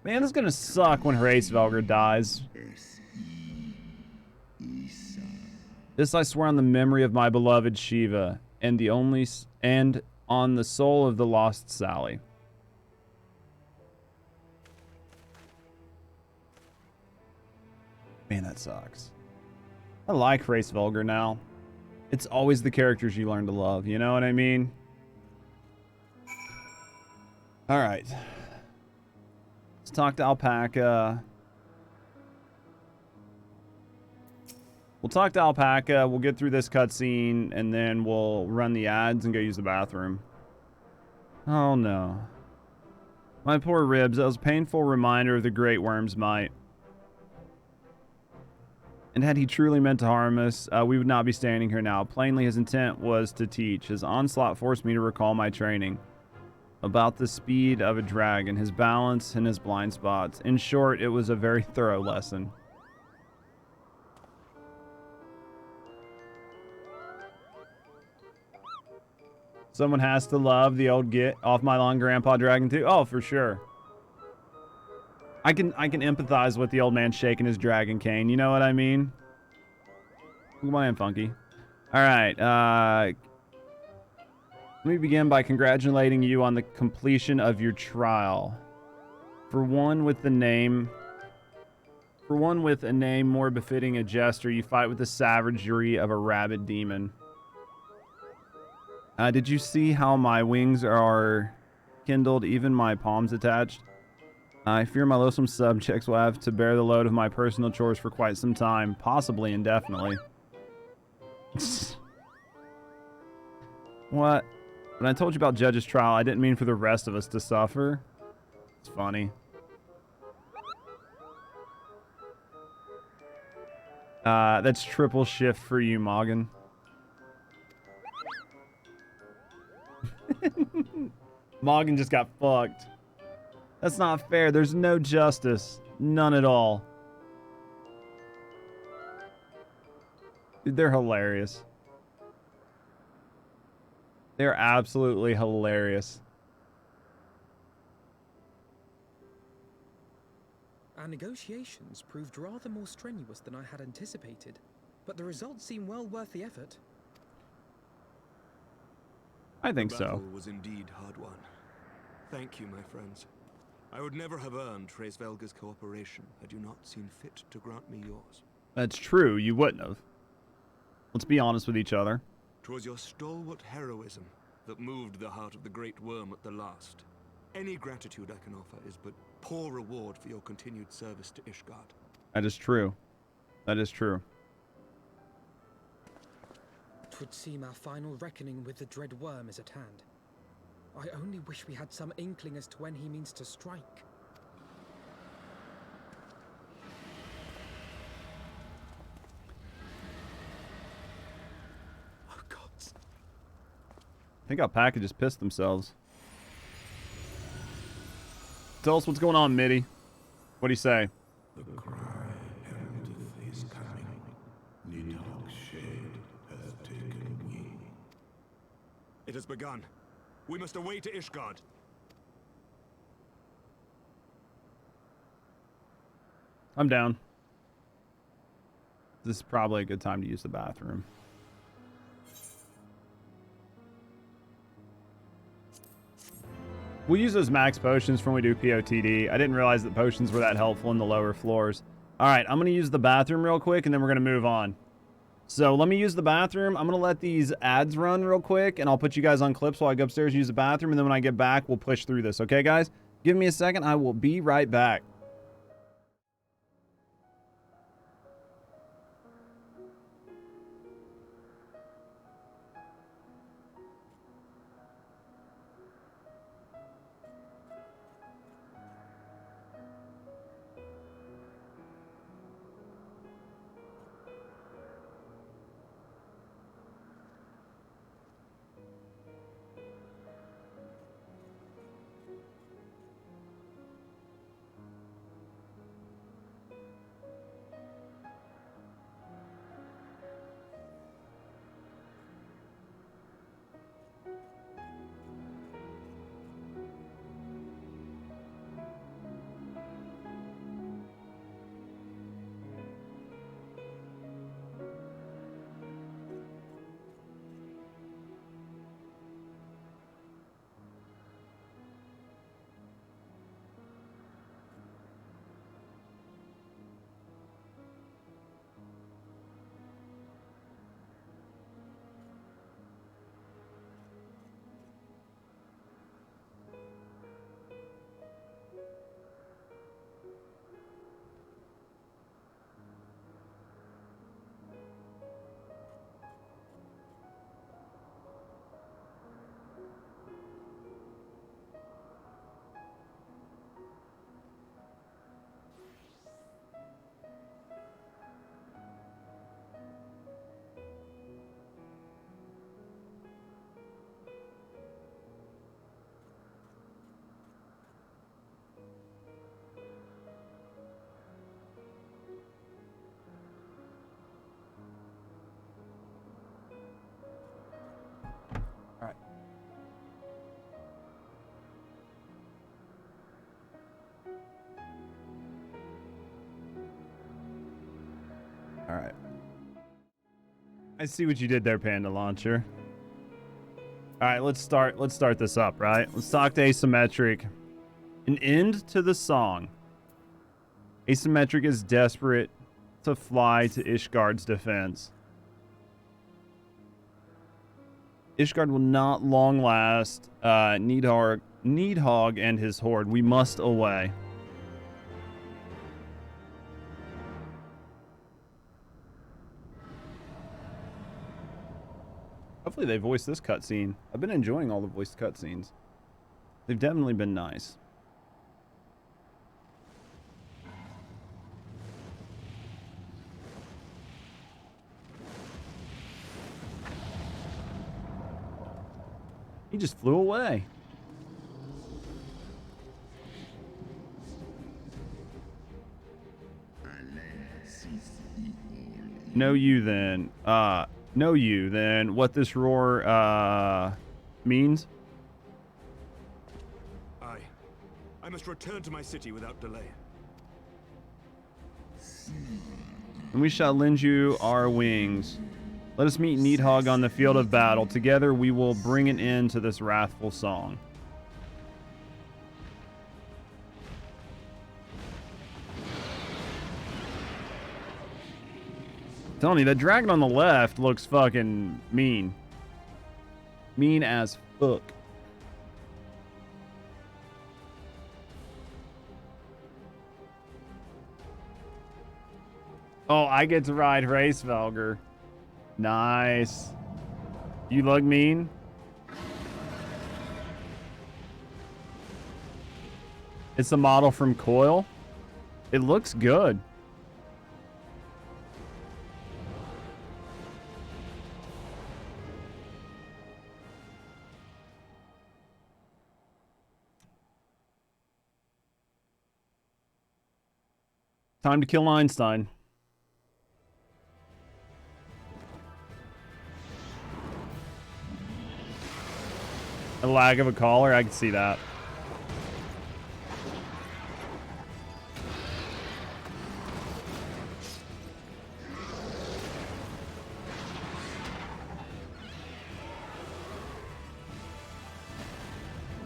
Man, it's gonna suck when Hraesvelgr dies. This I swear on the memory of my beloved Shiva, and on the soul of the lost Sally. Man, that sucks. I like Hraesvelgr now. It's always the characters you learn to love, you know what I mean? Alright. Let's talk to Alpaca. We'll talk to Alpaca, we'll get through this cutscene, and then we'll run the ads and go use the bathroom. Oh no. My poor ribs, that was a painful reminder of the great worm's might. And had he truly meant to harm us, we would not be standing here now. Plainly, his intent was to teach. His onslaught forced me to recall my training about the speed of a dragon, his balance, and his blind spots. In short, it was a very thorough lesson. Someone has to love the old get off my lawn grandpa dragon too. Oh, for sure. I can empathize with the old man shaking his dragon cane. You know what I mean? Come on in, Funky. All right. Let me begin by congratulating you on the completion of your trial. For one with a name more befitting a jester, you fight with the savagery of a rabid demon. Did you see how my wings are kindled, even my palms attached? I fear my loathsome subjects will have to bear the load of my personal chores for quite some time, possibly indefinitely. What? When I told you about Judge's trial, I didn't mean for the rest of us to suffer. It's funny. That's triple shift for you, Morgan. Morgan just got fucked. That's not fair. There's no justice. None at all. Dude, they're hilarious. They're absolutely hilarious. Our negotiations proved rather more strenuous than I had anticipated, but the results seem well worth the effort. I think the so. battle was indeed hard won. Thank you, my friends. I would never have earned Hraesvelgr's cooperation had you not seen fit to grant me yours. That's true. You wouldn't have. Let's be honest with each other. 'Twas your stalwart heroism that moved the heart of the great worm at the last. Any gratitude I can offer is but poor reward for your continued service to Ishgard. That is true. That is true. 'Twould seem our final reckoning with the dread worm is at hand. I only wish we had some inkling as to when he means to strike. Oh, gods. I think Alpaca just pissed themselves. Tell us what's going on, Mitty. What do you say? The cry heraldeth is coming. Nidhogg's shade hath taken wing. It has begun. We must away to Ishgard. I'm down. This is probably a good time to use the bathroom. We'll use those max potions from when we do POTD. I didn't realize that potions were that helpful in the lower floors. All right, I'm going to use the bathroom real quick, and then we're going to move on. So let me use the bathroom. I'm going to let these ads run real quick, and I'll put you guys on clips while I go upstairs and use the bathroom, and then when I get back, we'll push through this. Okay, guys? Give me a second. I will be right back. I see what you did there, Panda Launcher. All right, let's start this up, right? Let's talk to Asymmetric. An end to the song. Asymmetric is desperate to fly to Ishgard's defense. Ishgard will not long last. Needhog and his horde. We must away. Hopefully they voiced this cutscene. I've been enjoying all the voiced cutscenes. They've definitely been nice. He just flew away. Know you then. Know you then what this roar means? I must return to my city without delay. And we shall lend you our wings. Let us meet Needhog on the field of battle. Together we will bring an end to this wrathful song. I'm telling you, that dragon on the left looks fucking mean. Mean as fuck. Oh, I get to ride Hraesvelgr. Nice. You look mean? It's a model from Coil. It looks good. Time to kill Einstein. A lag of a caller, I can see that.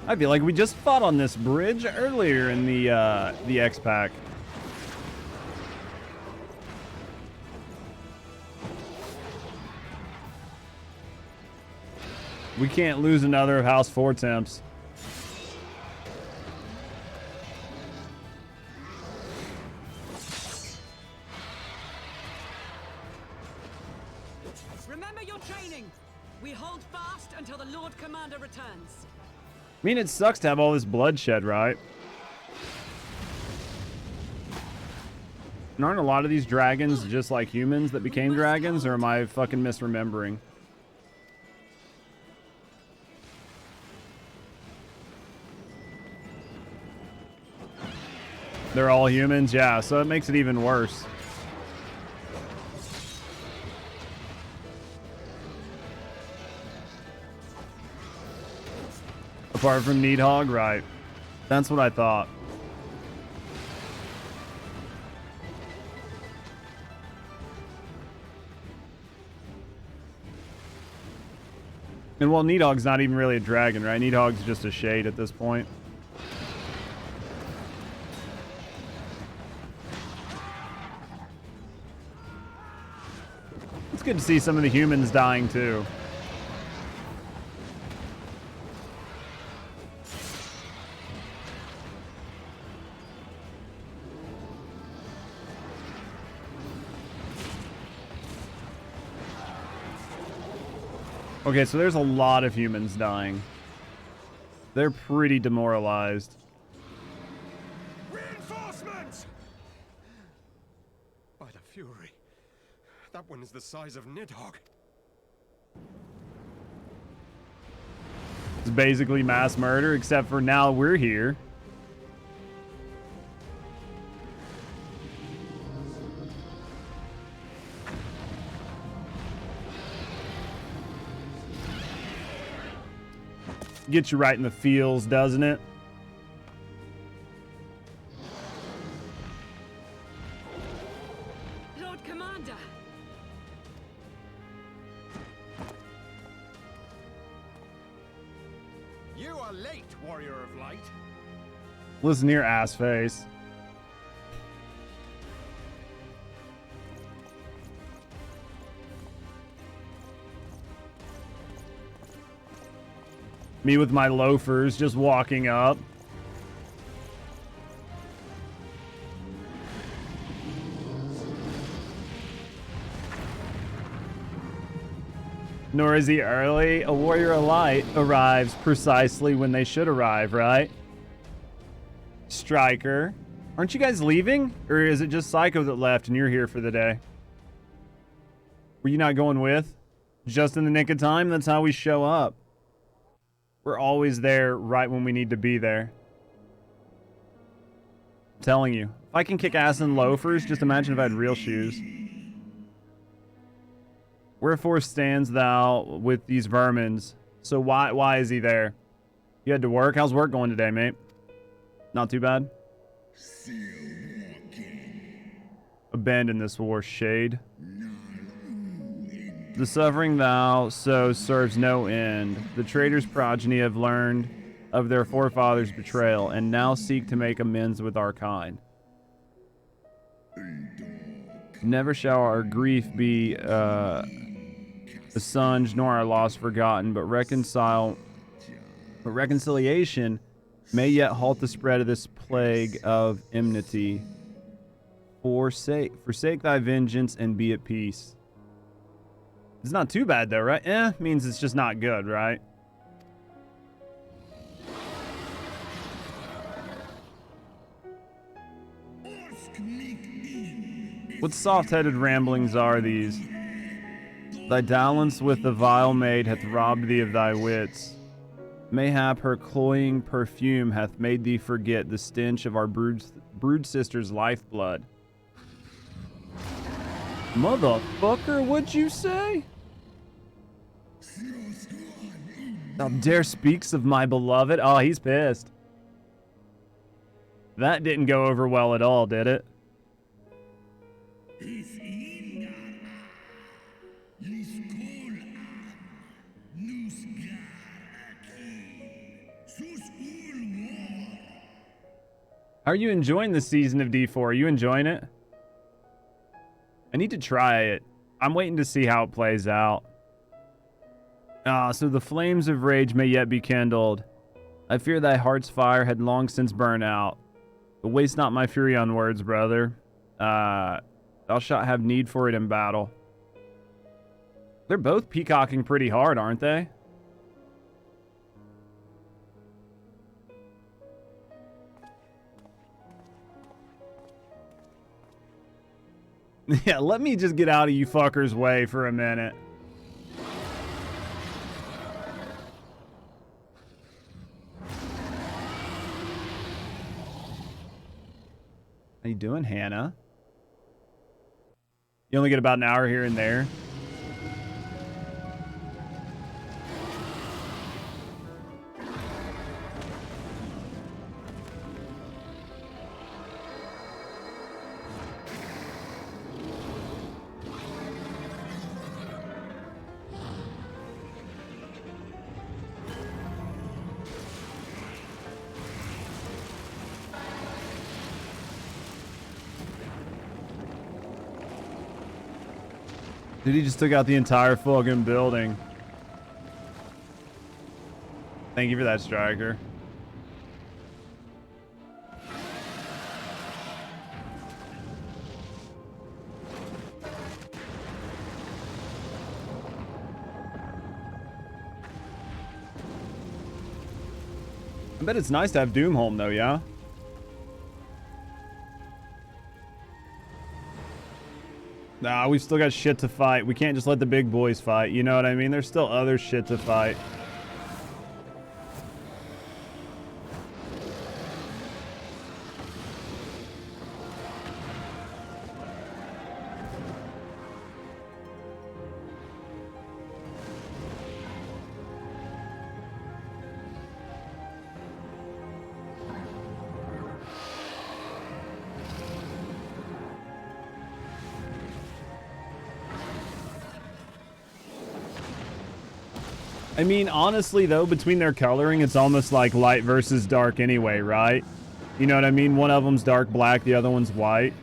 I feel like we just fought on this bridge earlier in the X-Pack. We can't lose another of House 4 temps. Remember your training. We hold fast until the Lord Commander returns. I mean, it sucks to have all this bloodshed, right? And aren't a lot of these dragons just like humans that became dragons, or am I fucking misremembering? They're all humans? Yeah, so it makes it even worse. Apart from Needhog, right. That's what I thought. And well, Needhog's not even really a dragon, right? Needhog's just a shade at this point. It's good to see some of the humans dying too. Okay, so there's a lot of humans dying. They're pretty demoralized. Reinforcements! By the Fury. That one is the size of Nidhogg. It's basically mass murder, except for now we're here. Gets you right in the feels, doesn't it? Lord Commander. are late, warrior of light. Listen here, ass face. Me with my loafers just walking up. Nor is he early. A warrior of light arrives precisely when they should arrive, right? Striker. Aren't you guys leaving? Or is it just Psycho that left and you're here for the day? Were you not going with? Just in the nick of time? That's how we show up. We're always there right when we need to be there. I'm telling you. If I can kick ass in loafers, just imagine if I had real shoes. Wherefore stands thou with these vermins? So why is he there? You had to work? How's work going today, mate? Not too bad? Abandon this war, shade. The suffering thou so serves no end. The traitor's progeny have learned of their forefathers' betrayal, and now seek to make amends with our kind. Never shall our grief be assuaged, nor our loss forgotten, but reconciliation may yet halt the spread of this plague of enmity. Forsake thy vengeance and be at peace. It's not too bad though, right? Means it's just not good, right? What soft-headed ramblings are these? Thy dalliance with the vile maid hath robbed thee of thy wits. Mayhap her cloying perfume hath made thee forget the stench of our brood sister's lifeblood. Motherfucker, what'd you say? Thou dare speaks of my beloved? Oh, he's pissed. That didn't go over well at all, did it? How are you enjoying the season of D4? Are you enjoying it? I need to try it. I'm waiting to see how it plays out. So the flames of rage may yet be kindled. I fear thy heart's fire had long since burned out. But waste not my fury on words, brother. Thou shalt have need for it in battle. They're both peacocking pretty hard, aren't they? Yeah, let me just get out of you fuckers' way for a minute. How you doing, Hannah? You only get about an hour here and there. Dude, he just took out the entire fucking building. Thank you for that, Striker. I bet it's nice to have Doom home, though, yeah? Nah, we've still got shit to fight. We can't just let the big boys fight. You know what I mean? There's still other shit to fight. I mean, honestly, though, between their coloring, it's almost like light versus dark anyway, right? You know what I mean? One of them's dark black, the other one's white.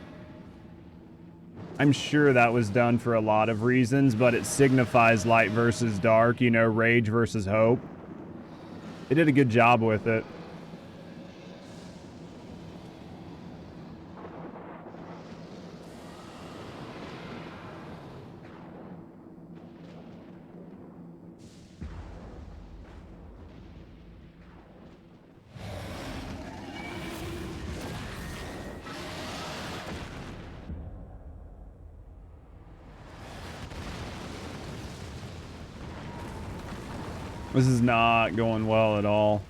I'm sure that was done for a lot of reasons, but it signifies light versus dark, you know, rage versus hope. They did a good job with it. This is not going well at all.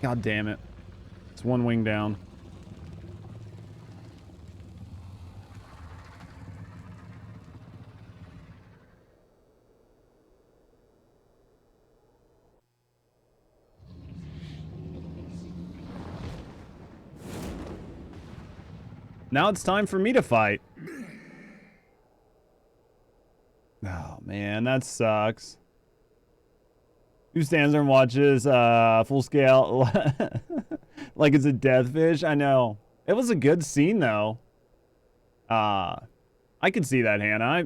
God damn it. It's one wing down. Now it's time for me to fight. Oh, man, that sucks. Who stands there and watches full scale like it's a death fish? I know. It was a good scene, though. I could see that, Hannah.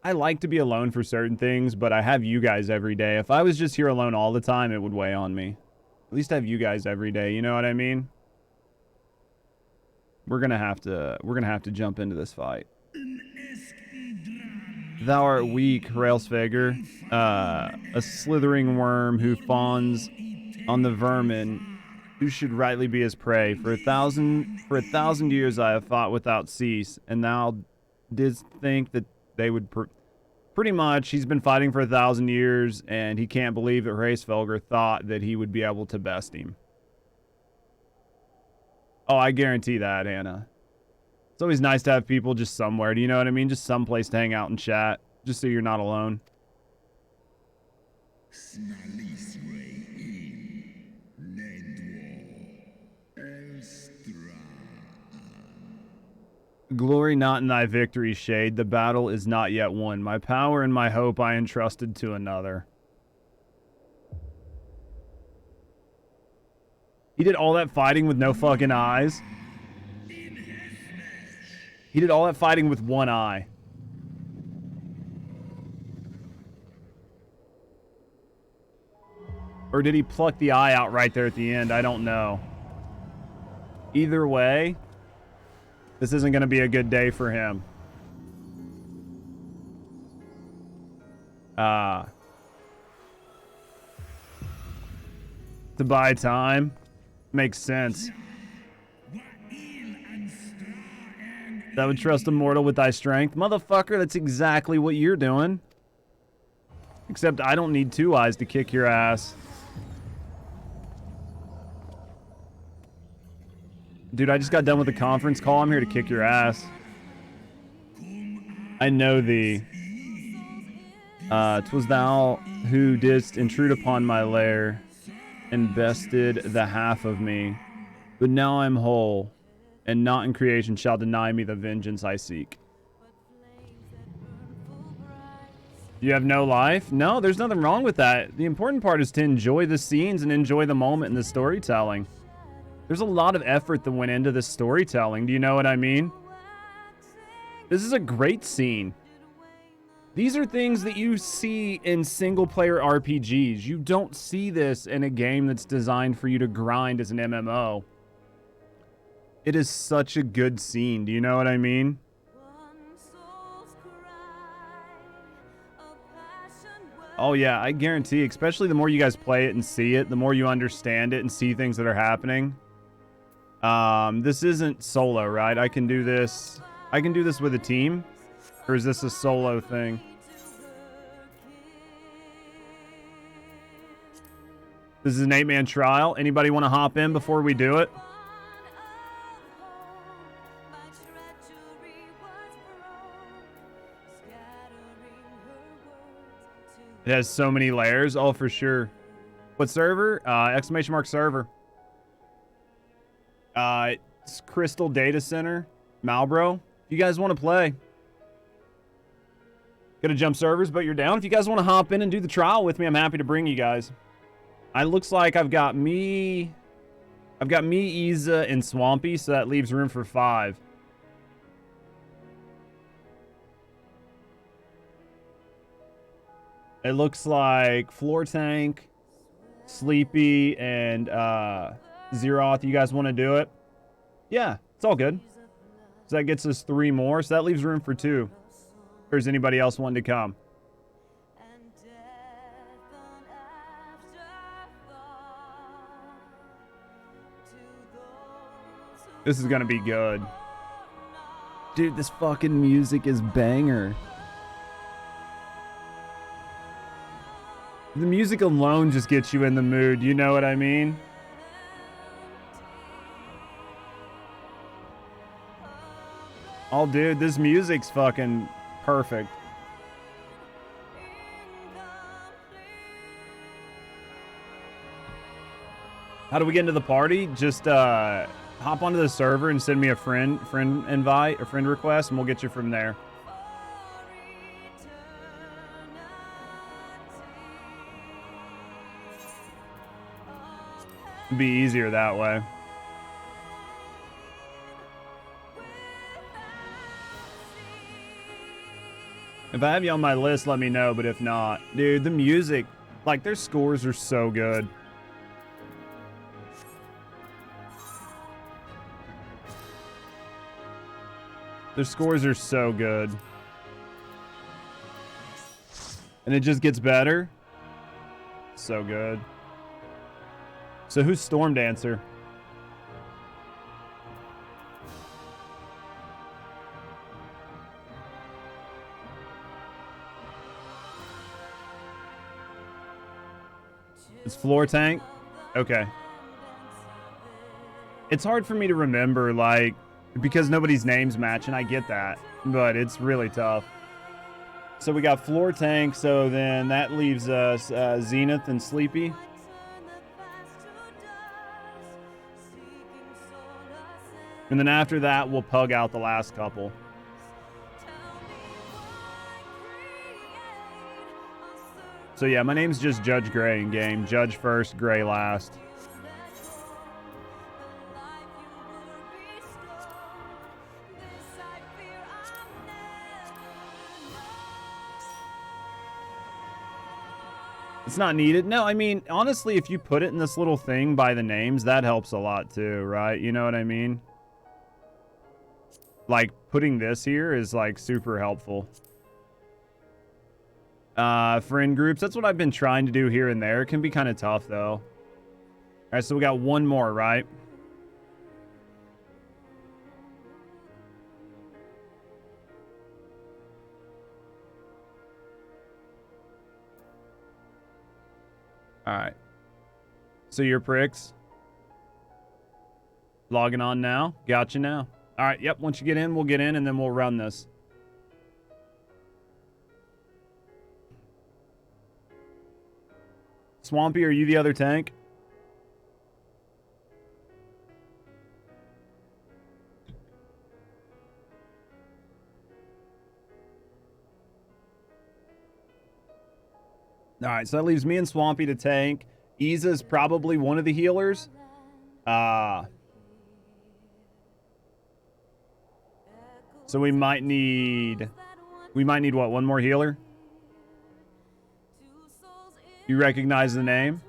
I like to be alone for certain things, but I have you guys every day. If I was just here alone all the time, it would weigh on me. At least I have you guys every day, you know what I mean? We're gonna have to jump into this fight. Thou art weak, Railsfager, a slithering worm who fawns on the vermin who should rightly be his prey. For a thousand years I have fought without cease, and thou didst think that they would pretty much. He's been fighting for 1,000 years, and he can't believe that Railsfager thought that he would be able to best him. Oh, I guarantee that, Hannah. It's always nice to have people just somewhere, do you know what I mean? Just someplace to hang out and chat, just so you're not alone. Glory not in thy victory, Shade. The battle is not yet won. My power and my hope I entrusted to another. He did all that fighting with no fucking eyes. He did all that fighting with one eye. Or did he pluck the eye out right there at the end? I don't know. Either way, this isn't going to be a good day for him. To buy time makes sense. That would trust a mortal with thy strength. Motherfucker, that's exactly what you're doing. Except I don't need two eyes to kick your ass. Dude, I just got done with the conference call. I'm here to kick your ass. I know thee. 'Twas thou who didst intrude upon my lair and bested the half of me. But now I'm whole, and naught in creation shall deny me the vengeance I seek. You have no life? No, there's nothing wrong with that. The important part is to enjoy the scenes and enjoy the moment and the storytelling. There's a lot of effort that went into this storytelling. Do you know what I mean? This is a great scene. These are things that you see in single-player RPGs. You don't see this in a game that's designed for you to grind as an MMO. It is such a good scene. Do you know what I mean? Oh yeah, I guarantee, especially the more you guys play it and see it, the more you understand it and see things that are happening. This isn't solo, right? I can do this with a team? Or is this a solo thing? This is an 8-man trial. Anybody want to hop in before we do it? It has so many layers. Oh, for sure. What server? Exclamation mark server. It's Crystal Data Center, Malbro. If you guys want to play. Gotta jump servers, but you're down. If you guys want to hop in and do the trial with me, I'm happy to bring you guys. It looks like I've got me, Eorzea, and Swampy, so that leaves room for 5. It looks like Floor Tank, Sleepy, and Zeroth. You guys want to do it? Yeah, it's all good. So that gets us 3 more, so that leaves room for 2. If there's anybody else wanting to come. This is gonna be good. Dude, this fucking music is banger. The music alone just gets you in the mood, you know what I mean? Oh, dude, this music's fucking perfect. How do we get into the party? Just hop onto the server and send me a friend invite, a friend request, and we'll get you from there. It'd be easier that way. If I have you on my list, let me know, but if not, dude, the music, like, their scores are so good. Their scores are so good. And it just gets better. So good. So who's Storm Dancer? It's Floor Tank? Okay. It's hard for me to remember, like, because nobody's names match, and I get that, but it's really tough. So we got Floor Tank, so then that leaves us Zenith and Sleepy. And then after that, we'll pug out the last couple. So yeah, my name's just Judge Gray in game. Judge first, Gray last. It's not needed. No, I mean, honestly, if you put it in this little thing by the names, that helps a lot too, right? You know what I mean? Like, putting this here is, like, super helpful. Friend groups, that's what I've been trying to do here and there. It can be kind of tough, though. All right, so we got one more, right? All right. So you're pricks. Logging on now. Gotcha now. All right, yep, once you get in, we'll get in, and then we'll run this. Swampy, are you the other tank? All right, so that leaves me and Swampy to tank. Eorzea probably one of the healers. So we might need what? One more healer? You recognize the name?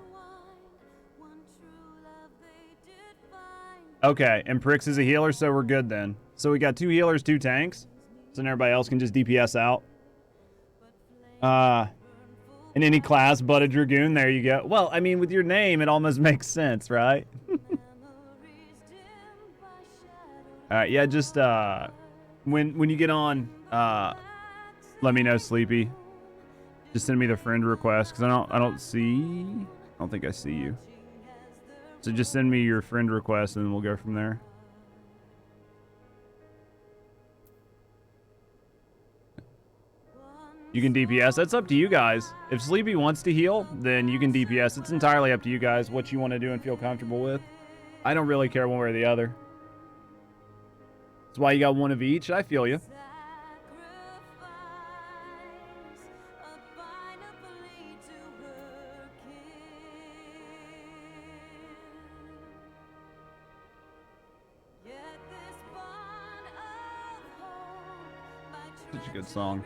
Okay, and Prix is a healer, so we're good then. So we got 2 healers, 2 tanks. So then everybody else can just DPS out. In any class but a Dragoon, there you go. Well, I mean, with your name, it almost makes sense, right? Alright, yeah, just, when you get on, let me know, Sleepy. Just send me the friend request, because I don't think I see you. So just send me your friend request, and we'll go from there. You can DPS. That's up to you guys. If Sleepy wants to heal, then you can DPS. It's entirely up to you guys what you want to do and feel comfortable with. I don't really care one way or the other. That's why you got one of each. I feel you. Such a good song.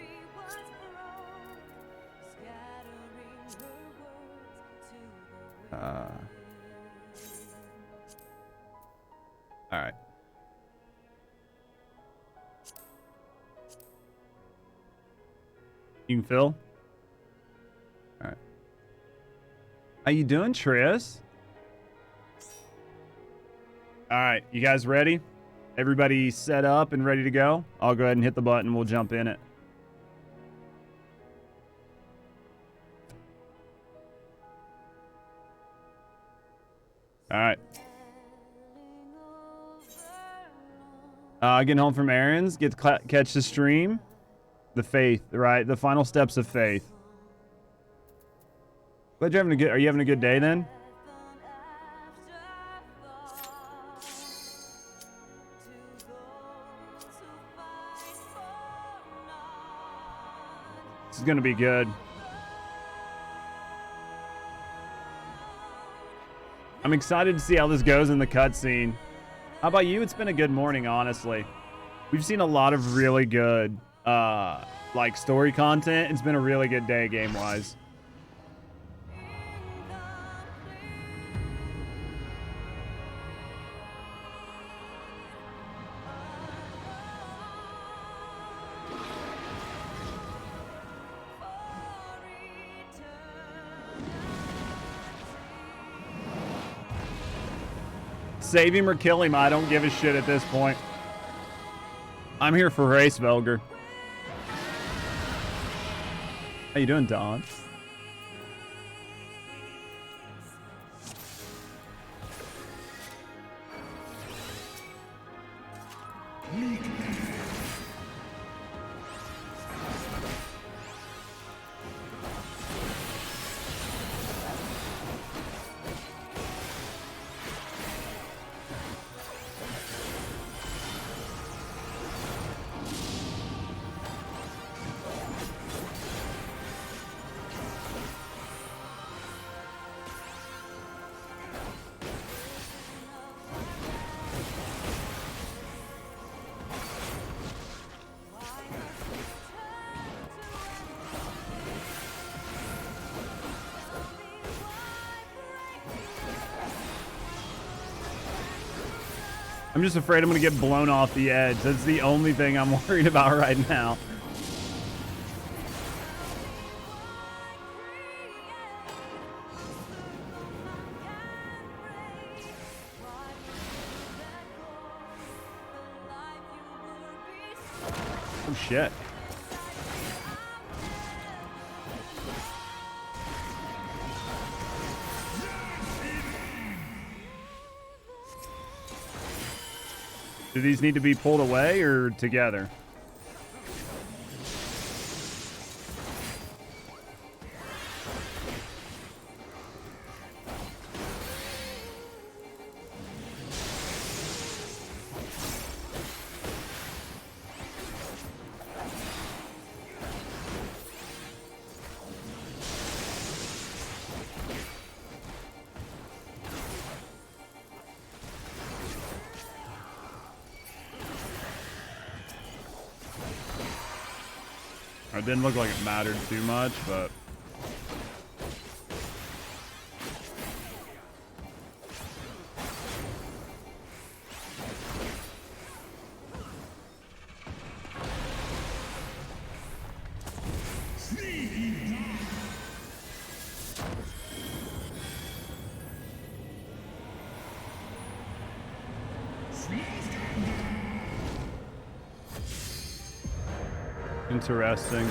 All right. You can fill. All right. How you doing, Tris? All right, you guys ready? Everybody set up and ready to go? I'll go ahead and hit the button. We'll jump in it. All right. Getting home from errands. Get to catch the stream. The faith, right? The final steps of faith. Glad you're having a good. Are you having a good day then? This is gonna be good. I'm excited to see how this goes in the cutscene. How about you? It's been a good morning, honestly. We've seen a lot of really good, like, story content. It's been a really good day game-wise. Save him or kill him, I don't give a shit at this point. I'm here for race, Velger. How you doing, Don? I'm just afraid I'm going to get blown off the edge. That's the only thing I'm worried about right now. Oh, shit. Do these need to be pulled away or together? It didn't look like it mattered too much, but... Interesting.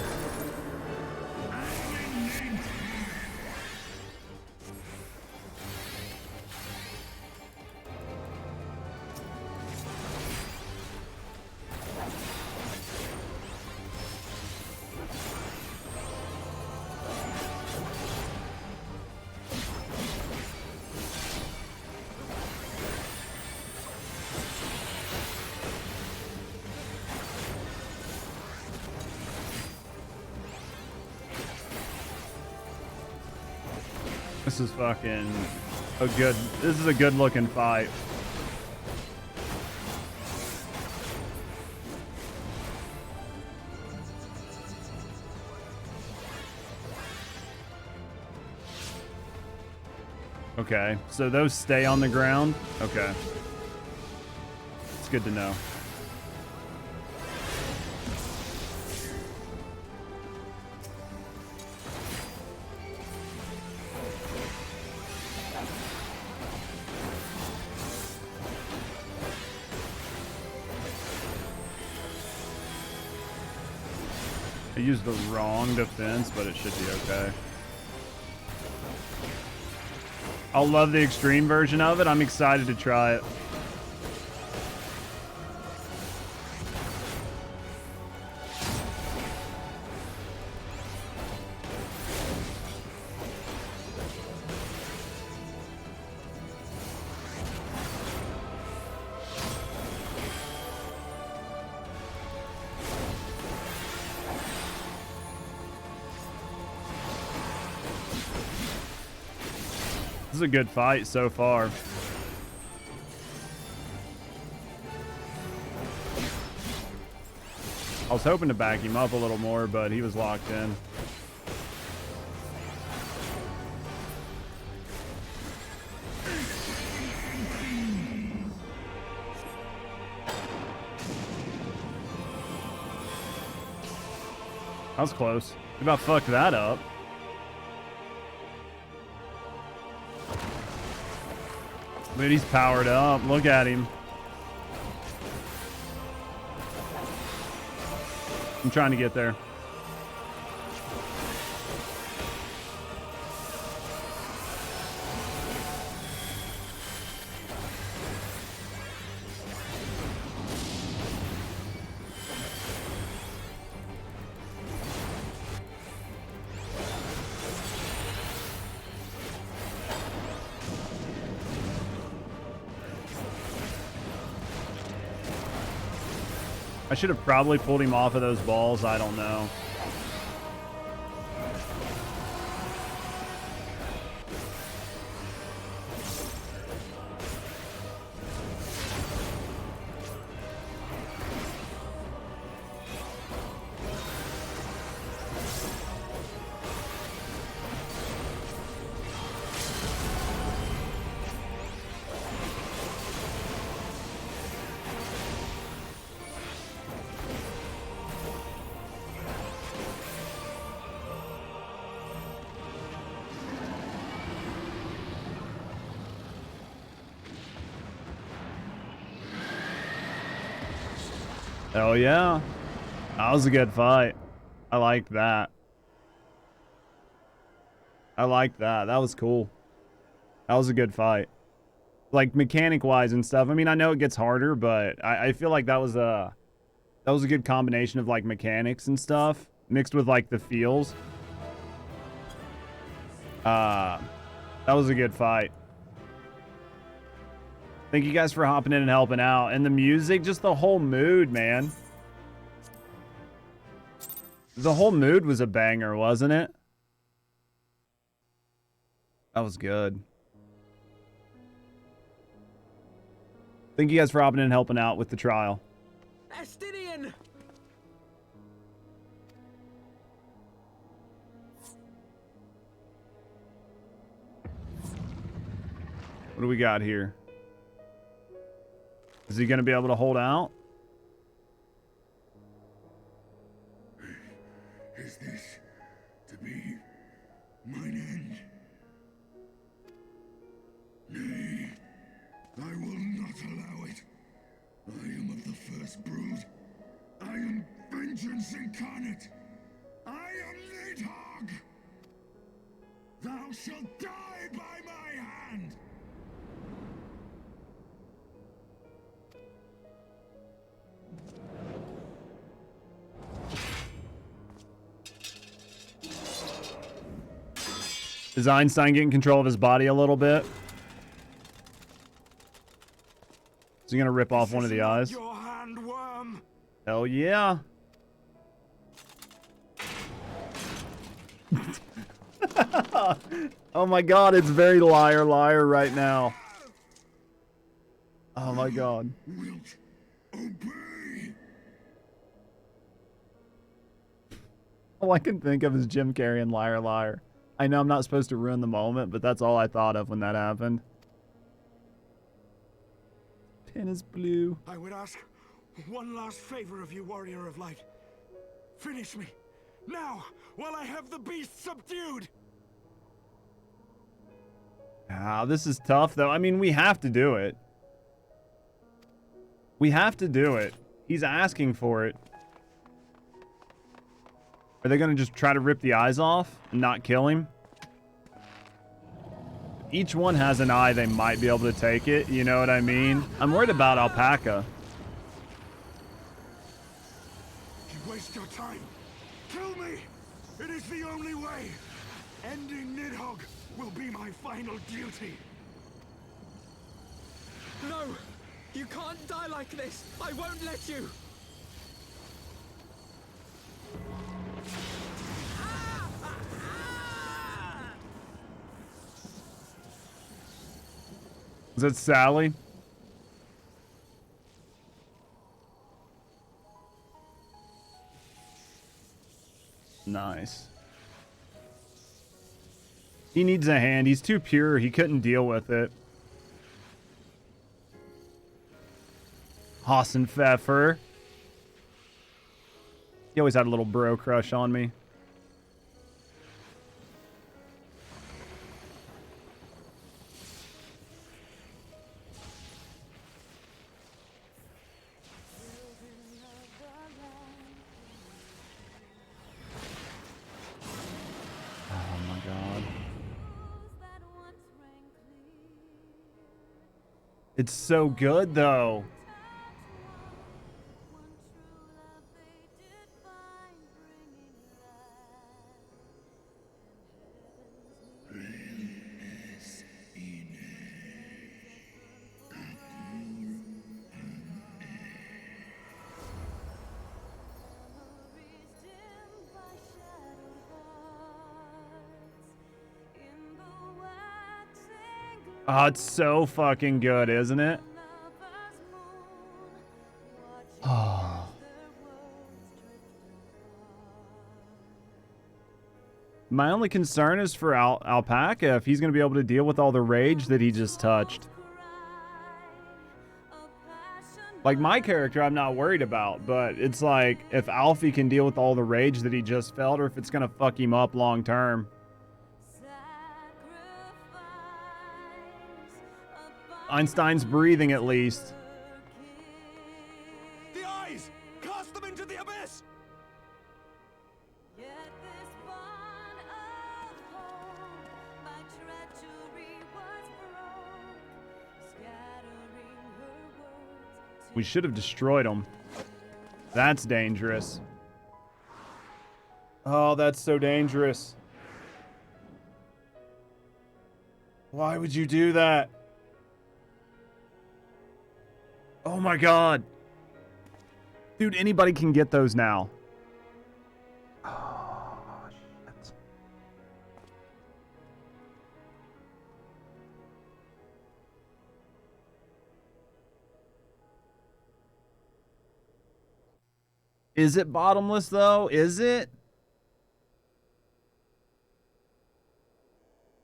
This is fucking this is a good looking fight. Okay, so those stay on the ground? Okay. It's good to know. I used the wrong defense, but it should be okay. I'll love the extreme version of it. I'm excited to try it. This is a good fight so far. I was hoping to back him up a little more, but he was locked in. That was close. We about fucked that up. Dude, he's powered up. Look at him. I'm trying to get there. I should have probably pulled him off of those balls. I don't know. Hell yeah. That was a good fight. I liked that. I liked that. That was cool. That was a good fight. Like mechanic-wise and stuff. I mean, I know it gets harder, but I feel like that was a good combination of like mechanics and stuff mixed with like the feels. That was a good fight. Thank you guys for hopping in and helping out. And the music, just the whole mood, man. The whole mood was a banger, wasn't it? That was good. Thank you guys for hopping in and helping out with the trial. Astinian! What do we got here? Is he going to be able to hold out? Is this to be mine end? Nay, I will not allow it. I am of the first brood. I am vengeance incarnate. I am Nidhogg. Thou shalt die by my hand. Is Einstein getting control of his body a little bit? Is he gonna rip off one of the eyes? Your hand, worm. Hell yeah. Oh my god, it's very liar liar right now. Oh my god. All I can think of is Jim Carrey and Liar Liar. I know I'm not supposed to ruin the moment, but that's all I thought of when that happened. Pen is blue. I would ask one last favor of you, Warrior of Light. Finish me, now, while I have the beast subdued! Ah, this is tough, though. I mean, we have to do it. We have to do it. He's asking for it. Are they going to just try to rip the eyes off and not kill him? Each one has an eye. They might be able to take it. You know what I mean? I'm worried about Alpaca. You waste your time. Kill me! It is the only way! Ending Nidhogg will be my final duty. No! You can't die like this! I won't let you! Is that Sally? Nice. He needs a hand. He's too pure. He couldn't deal with it. Hassan Pfeffer. He always had a little bro crush on me. Oh my god. It's so good though. Oh, it's so fucking good, isn't it? Oh. My only concern is for Alpaca, if he's going to be able to deal with all the rage that he just touched. Like, my character, I'm not worried about, but it's like, if Alfie can deal with all the rage that he just felt, or if it's going to fuck him up long term. Einstein's breathing, at least. The eyes! Cast them into the abyss! We should have destroyed him. That's dangerous. Oh, that's so dangerous. Why would you do that? Oh my god. Dude, anybody can get those now. Oh, shit. Is it bottomless, though? Is it?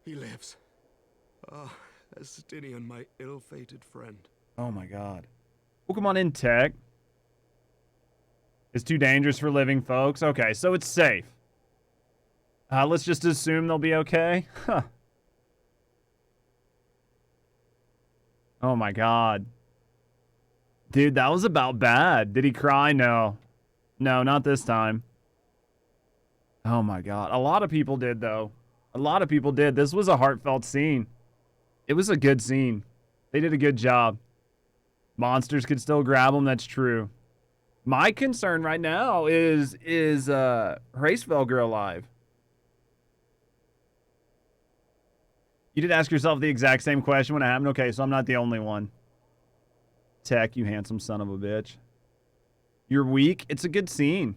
He lives. Ah, Estinian, my ill-fated friend. Oh my god. Well, come on in, Tech. It's too dangerous for living folks. Okay, so it's safe. Let's just assume they'll be okay. Huh. Oh my god. Dude, that was about bad. Did he cry? No. No, not this time. Oh my god. A lot of people did, though. A lot of people did. This was a heartfelt scene. It was a good scene. They did a good job. Monsters could still grab them, that's true. My concern right now is Hraesvelgr alive? You did ask yourself the exact same question when it happened? Okay, so I'm not the only one. Tech, you handsome son of a bitch. You're weak? It's a good scene.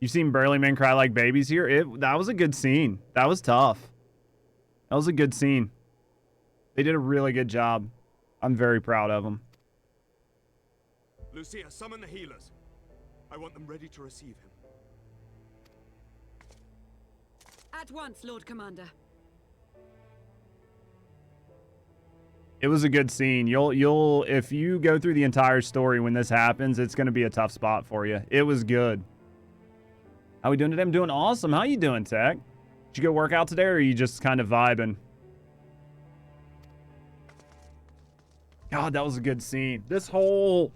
You've seen burly men cry like babies here? That was a good scene. That was tough. That was a good scene. They did a really good job. I'm very proud of them. Lucia, summon the healers. I want them ready to receive him. At once, Lord Commander. It was a good scene. You'll if you go through the entire story when this happens, it's going to be a tough spot for you. It was good. How we doing today? I'm doing awesome. How you doing, Tech? Did you go work out today, or are you just kind of vibing? God, that was a good scene. This whole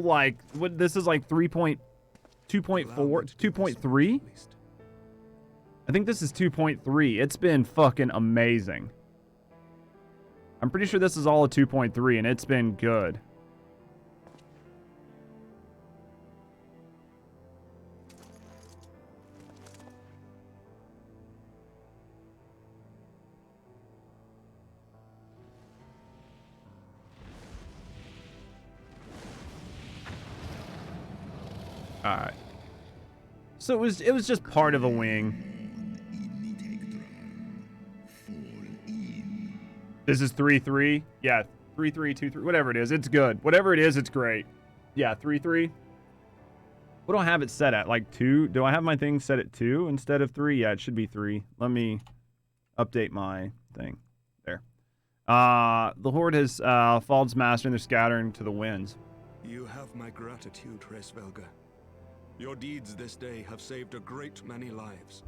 like what this is like 2.4, 2.3. I think this is 2.3. It's been fucking amazing. I'm pretty sure this is all a 2.3, and it's been good. All right. So it was just part of a wing. This is 3-3. Yeah, 3-3, 2-3, whatever it is. It's good. Whatever it is, it's great. Yeah, 3-3. What do I have it set at? Like 2? Do I have my thing set at 2 instead of 3? Yeah, it should be 3. Let me update my thing. There. The Horde has fallen its master and they're scattering to the winds. You have my gratitude, Hraesvelga. Your deeds this day have saved a great many lives.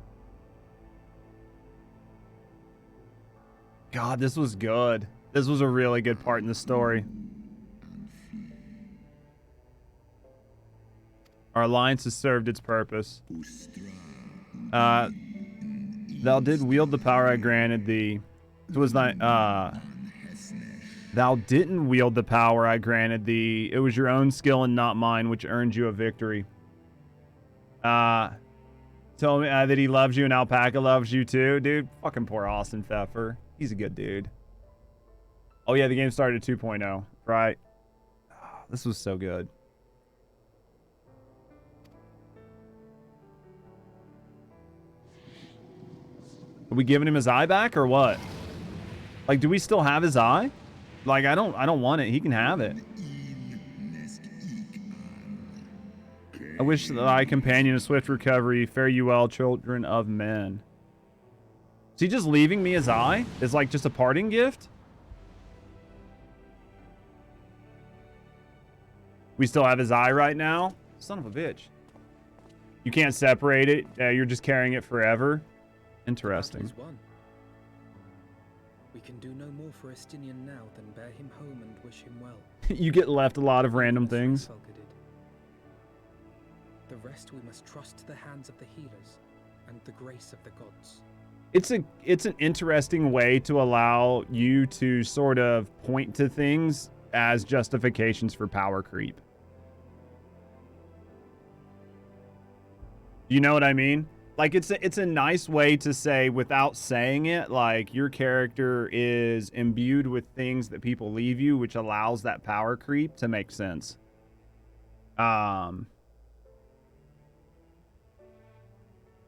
God, this was good. This was a really good part in the story. Our alliance has served its purpose. Thou did wield the power I granted thee. It was not, thou didn't wield the power I granted thee. It was your own skill and not mine which earned you a victory. Told me that he loves you and Alpaca loves you too. Dude, fucking poor Austin Pfeffer. He's a good dude. Oh yeah, the game started at 2.0, right? Oh, this was so good. Are we giving him his eye back or what? Like, do we still have his eye? Like, I don't want it. He can have it. I wish thy companion a swift recovery. Fare you well, children of men. Is he just leaving me his eye? Is like just a parting gift? We still have his eye right now? Son of a bitch. You can't separate it. You're just carrying it forever. Interesting. We can do no more for Estinian now than bear him home and wish him well. You get left a lot of random things. The rest we must trust to the hands of the healers and the grace of the gods. It's an interesting way to allow you to sort of point to things as justifications for power creep. You know what I mean? Like, it's a nice way to say, without saying it, like, your character is imbued with things that people leave you, which allows that power creep to make sense.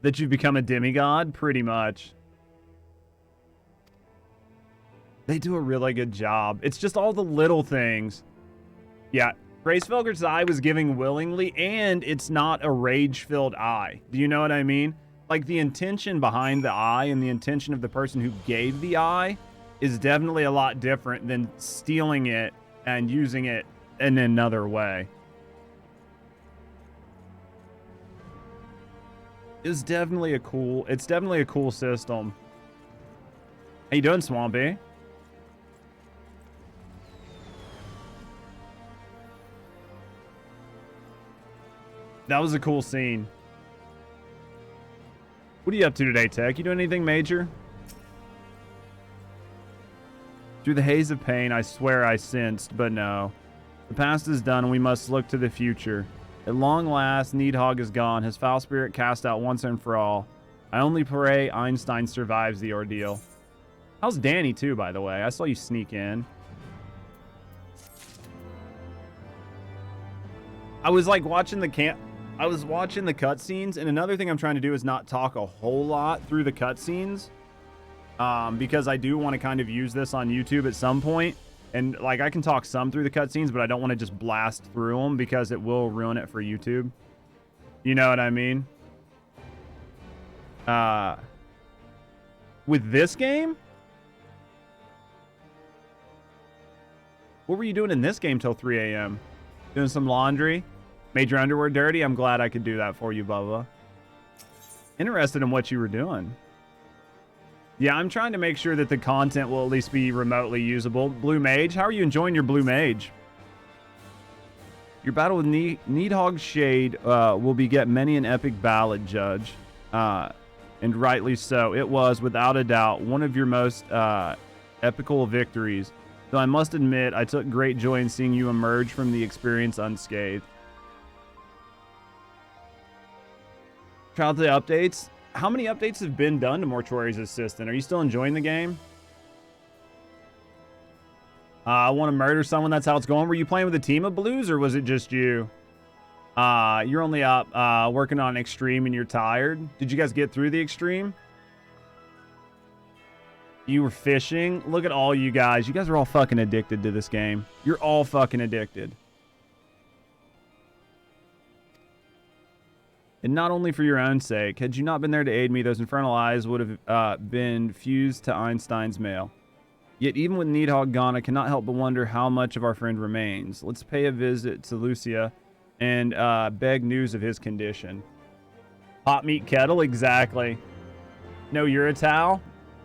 That you've become a demigod, pretty much. They do a really good job. It's just all the little things. Yeah, Hraesvelga's eye was giving willingly, and it's not a rage-filled eye. Do you know what I mean? Like, the intention behind the eye and the intention of the person who gave the eye is definitely a lot different than stealing it and using it in another way. It's definitely a cool system. How you doing, Swampy? That was a cool scene. What are you up to today, Tech? You doing anything major? Through the haze of pain, I swear I sensed, but no. The past is done, and we must look to the future. At long last, Needhogg is gone, his foul spirit cast out once and for all. I only pray Einstein survives the ordeal. How's Danny, too, by the way? I saw you sneak in. I was, like, watching the I was watching the cutscenes, and another thing I'm trying to do is not talk a whole lot through the cutscenes, because I do want to kind of use this on YouTube at some point. And like, I can talk some through the cutscenes, but I don't want to just blast through them because it will ruin it for YouTube. You know what I mean? With this game, what were you doing in this game till 3 a.m.? Doing some laundry? Made your underwear dirty? I'm glad I could do that for you, Bubba. Interested in what you were doing. Yeah, I'm trying to make sure that the content will at least be remotely usable. Blue Mage, how are you enjoying your Blue Mage? Your battle with Needhog Shade will beget many an epic ballad, Judge. And rightly so. It was, without a doubt, one of your most epical victories. Though I must admit, I took great joy in seeing you emerge from the experience unscathed. Childhood updates. How many updates have been done to Mortuary's Assistant? Are you still enjoying the game? I want to murder someone. That's how it's going. Were you playing with a team of blues, or was it just you? You're only up working on Extreme and you're tired. Did you guys get through the Extreme? You were fishing? Look at all you guys. You guys are all fucking addicted to this game. You're all fucking addicted. And not only for your own sake. Had you not been there to aid me, those infernal eyes would have been fused to Einstein's mail. Yet even with Needhog gone, I cannot help but wonder how much of our friend remains. Let's pay a visit to Lucia and beg news of his condition. Hot meat kettle? Exactly. No Uratao?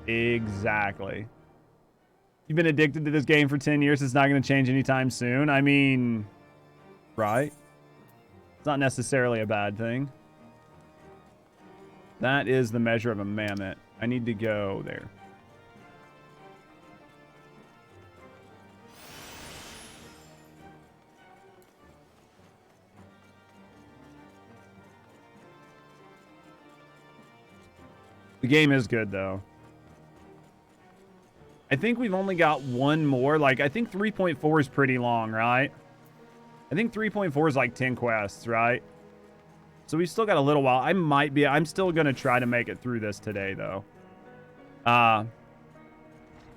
Exactly. You've been addicted to this game for 10 years. It's not going to change anytime soon. I mean, right? It's not necessarily a bad thing. That is the measure of a mammoth. I need to go there. The game is good, though. I think we've only got one more. Like, I think 3.4 is pretty long, right? I think 3.4 is like 10 quests, right? So we've still got a little while. I'm still going to try to make it through this today, though.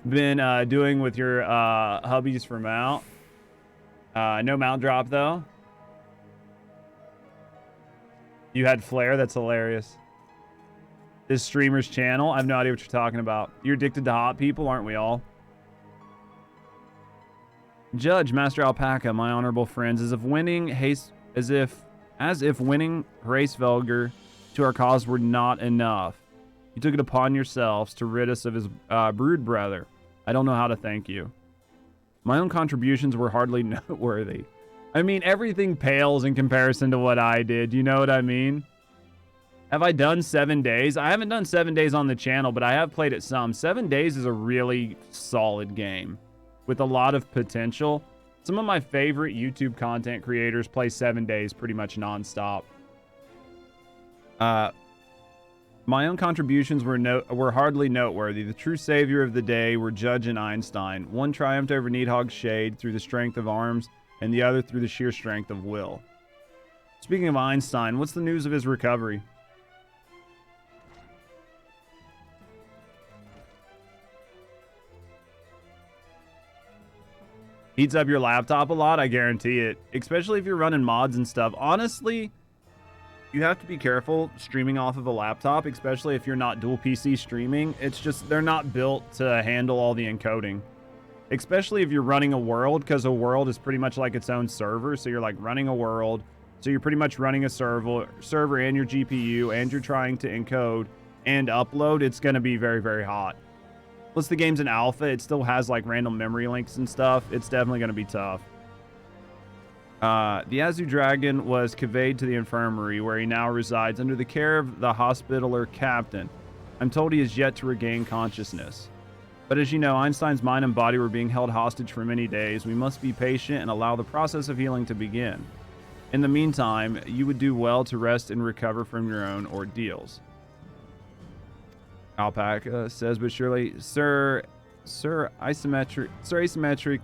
Been doing with your hubbies for mount. No mount drop, though. You had flare? That's hilarious. This streamer's channel? I have no idea what you're talking about. You're addicted to hot people, aren't we all? Judge, Master Alpaca, my honorable friends, as if winning Hraesvelgr to our cause were not enough. You took it upon yourselves to rid us of his brood brother. I don't know how to thank you. My own contributions were hardly noteworthy. I mean, everything pales in comparison to what I did. You know what I mean? Have I done 7 days? I haven't done 7 days on the channel, but I have played it some. 7 days is a really solid game with a lot of potential. Some of my favorite YouTube content creators play 7 days pretty much nonstop. My own contributions were hardly noteworthy. The true savior of the day were Judge and Einstein. One triumphed over Needhog Shade through the strength of arms, and the other through the sheer strength of will. Speaking of Einstein, what's the news of his recovery? Heats up your laptop a lot, I guarantee it. Especially if you're running mods and stuff. Honestly, you have to be careful streaming off of a laptop, especially if you're not dual PC streaming. It's just, they're not built to handle all the encoding. Especially if you're running a world, because a world is pretty much like its own server. So you're like running a world. So you're pretty much running a server and your GPU, and you're trying to encode and upload. It's going to be very, very hot. Plus the game's in alpha, it still has like random memory links and stuff. It's definitely going to be tough. The Azu Dragon was conveyed to the infirmary, where he now resides under the care of the hospitaller captain. I'm told he is yet to regain consciousness. But as you know, Einstein's mind and body were being held hostage for many days. We must be patient and allow the process of healing to begin. In the meantime, you would do well to rest and recover from your own ordeals. Alpaca says, but surely, Sir Asymmetric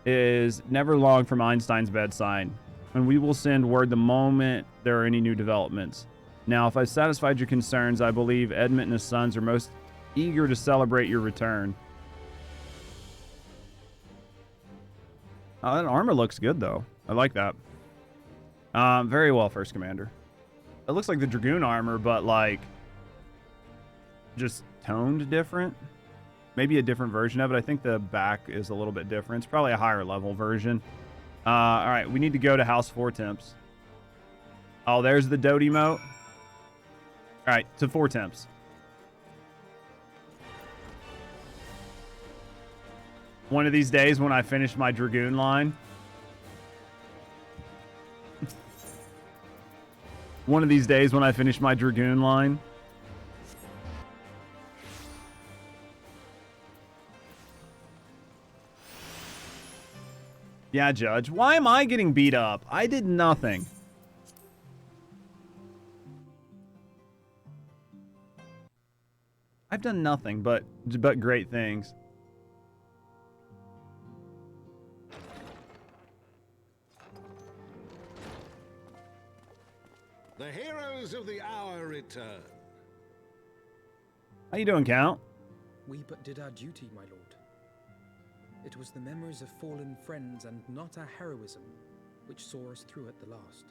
is never long from Einstein's bedside. and we will send word the moment there are any new developments. Now, if I've satisfied your concerns, I believe Edmund and his sons are most eager to celebrate your return. Oh, that armor looks good, though. I like that. Very well, First Commander. It looks like the Dragoon armor, but, like, just toned different. Maybe a different version of it. I think the back is a little bit different. It's probably a higher level version. All right, we need to go to House 4 Temps. Oh, there's the Dote emote. All right, to 4 Temps. One of these days when I finish my Dragoon line. One of these days when I finish my Dragoon line. Yeah, Judge. Why am I getting beat up? I did nothing. I've done nothing but great things. The heroes of the hour return. How you doing, Count? We but did our duty, my lord. It was the memories of fallen friends and not our heroism which saw us through at the last.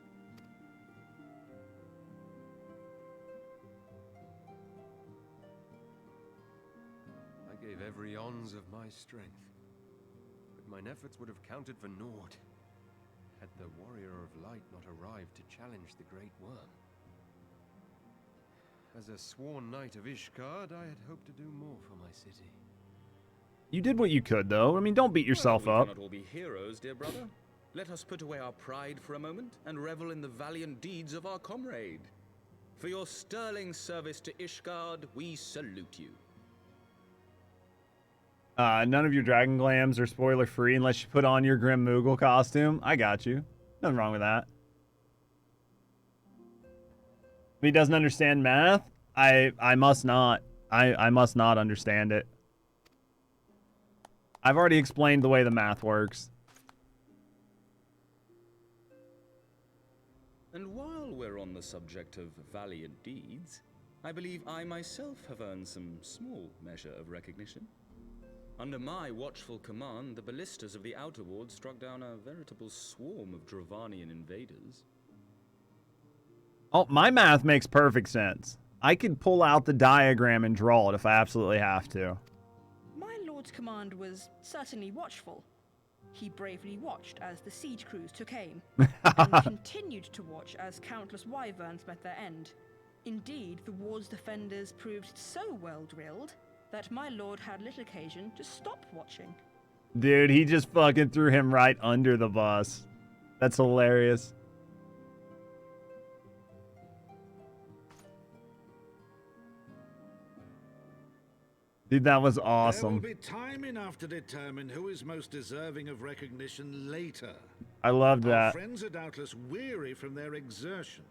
I gave every ounce of my strength, but mine efforts would have counted for naught had the Warrior of Light not arrived to challenge the Great Worm. As a sworn knight of Ishgard, I had hoped to do more for my city. You did what you could, though. I mean, don't beat yourself Well, we up. cannot all be heroes, dear brother. Let us put away our pride for a moment and revel in the valiant deeds of our comrade. For your sterling service to Ishgard, we salute you. None of your Dragon Glams are spoiler-free unless you put on your Grim Moogle costume. I got you. Nothing wrong with that. If he doesn't understand math, I must not. I must not understand it. I've already explained the way the math works. And while we're on the subject of valiant deeds, I believe I myself have earned some small measure of recognition. Under my watchful command, the ballistas of the Outer Ward struck down a veritable swarm of Dravanian invaders. Oh, my math makes perfect sense. I could pull out the diagram and draw it if I absolutely have to. My lord's command was certainly watchful. He bravely watched as the siege crews took aim, and continued to watch as countless wyverns met their end. Indeed, the ward's defenders proved so well drilled that my lord had little occasion to stop watching. Dude, he just fucking threw him right under the bus. That's hilarious. Dude, that was awesome. There will be time enough to determine who is most deserving of recognition later. I loved that. Our friends are doubtless weary from their exertions.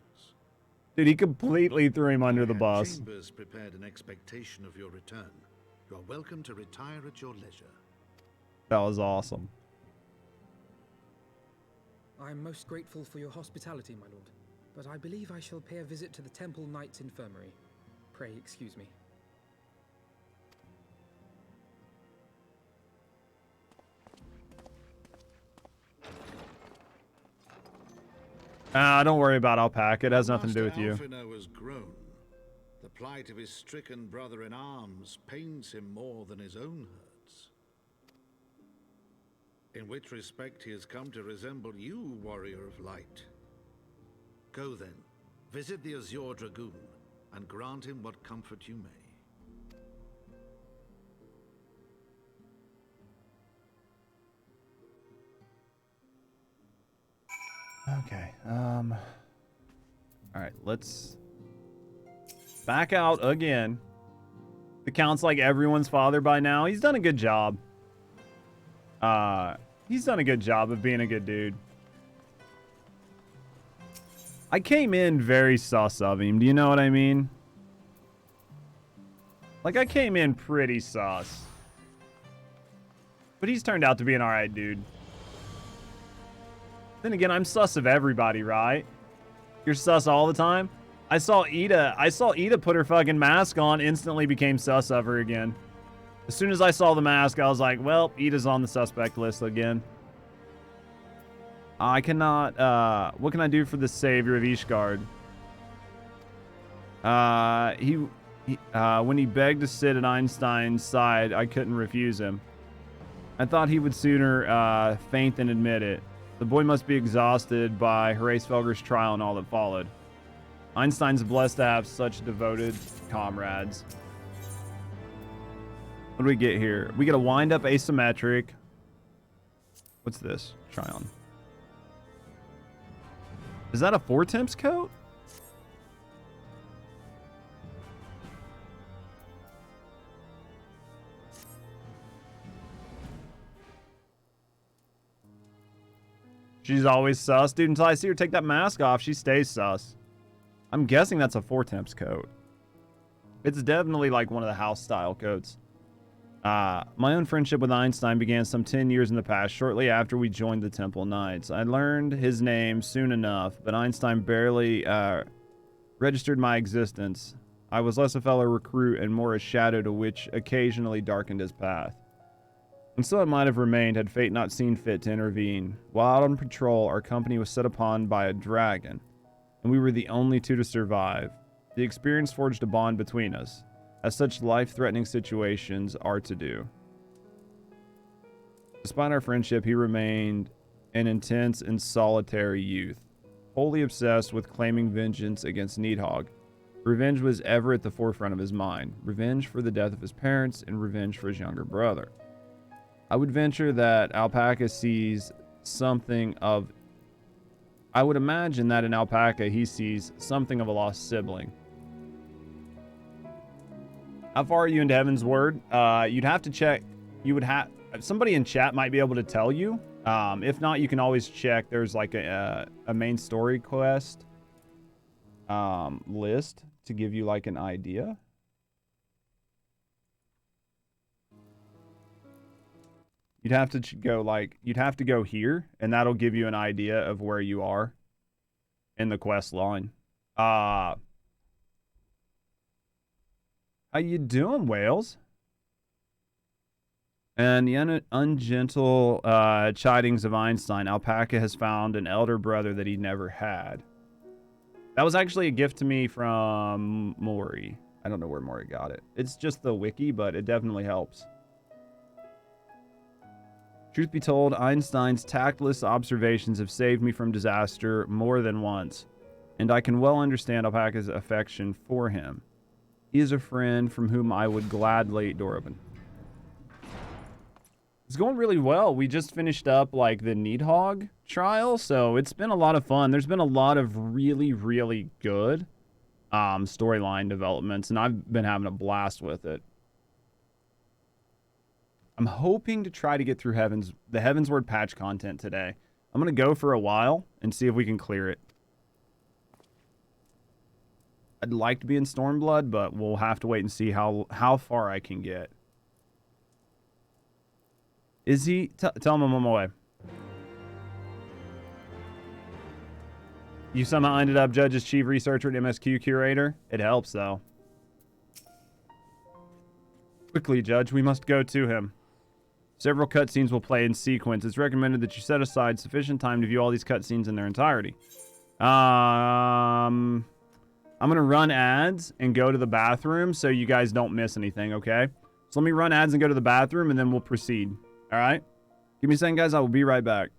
Dude, he completely threw him under the bus. Chambers prepared in expectation of your return. You are welcome to retire at your leisure. That was awesome. I am most grateful for your hospitality, my lord, but I believe I shall pay a visit to the Temple Knight's Infirmary. Pray excuse me. Don't worry about Alpaca. It has nothing to do with you. Alphinaud has grown. The plight of his stricken brother-in-arms pains him more than his own hurts. In which respect he has come to resemble you, Warrior of Light. Go then, visit the Azure Dragoon, and grant him what comfort you may. Okay, all right, let's back out again. The Count's like everyone's father by now. He's done a good job. He's done a good job of being a good dude. I came in very sus of him. Do you know what I mean? Like, I came in pretty sus. But he's turned out to be an alright dude. Then again, I'm sus of everybody, right? You're sus all the time. I saw Ida put her fucking mask on, instantly became sus of her again. As soon as I saw the mask, I was like, well, Ida's on the suspect list again. I cannot, what can I do for the savior of Ishgard? When he begged to sit at Einstein's side, I couldn't refuse him. I thought he would sooner faint than admit it. The boy must be exhausted by Hraesvelgur's trial and all that followed. Einstein's blessed to have such devoted comrades. What do we get here? We get a wind-up asymmetric. What's this? Try on. Is that a 4 temps coat? She's always sus. Dude, until I see her take that mask off, she stays sus. I'm guessing that's a 4 temps coat. It's definitely like one of the house style coats. My own friendship with Einstein began some 10 years in the past, shortly after we joined the Temple Knights. I learned his name soon enough, but Einstein barely registered my existence. I was less a fellow recruit and more a shadow to which occasionally darkened his path. And so it might have remained had fate not seen fit to intervene. While out on patrol, our company was set upon by a dragon, and we were the only two to survive. The experience forged a bond between us, as such life-threatening situations are to do. Despite our friendship, he remained an intense and solitary youth, wholly obsessed with claiming vengeance against Nidhogg. Revenge was ever at the forefront of his mind. Revenge for the death of his parents and revenge for his younger brother. I would venture that Alpaca sees something of... I would imagine that in Alpaca he sees something of a lost sibling. How far are you into Heavensward? You'd have to check. You would have... Somebody in chat might be able to tell you. If not, you can always check. There's like a main story quest list to give you like an idea. You'd have to go like, you'd have to go here, and that'll give you an idea of where you are in the quest line. How you doing, Wales? And the ungentle chidings of Einstein, Alpaca has found an elder brother that he never had. That was actually a gift to me from Mori. I don't know where Mori got it. It's just the wiki, but it definitely helps. Truth be told, Einstein's tactless observations have saved me from disaster more than once, and I can well understand Alpaca's affection for him. He is a friend from whom I would gladly Dorabin. It's going really well. We just finished up like the Nidhogg trial, so it's been a lot of fun. There's been a lot of really, really good storyline developments, and I've been having a blast with it. I'm hoping to try to get through the Heavensward patch content today. I'm going to go for a while and see if we can clear it. I'd like to be in Stormblood, but we'll have to wait and see how far I can get. Is he? Tell him I'm on my way. You somehow ended up Judge's chief researcher at MSQ curator? It helps, though. Quickly, Judge, we must go to him. Several cutscenes will play in sequence. It's recommended that you set aside sufficient time to view all these cutscenes in their entirety. I'm going to run ads and go to the bathroom so you guys don't miss anything, okay? So let me run ads and go to the bathroom, and then we'll proceed. All right? Give me a second, guys. I will be right back.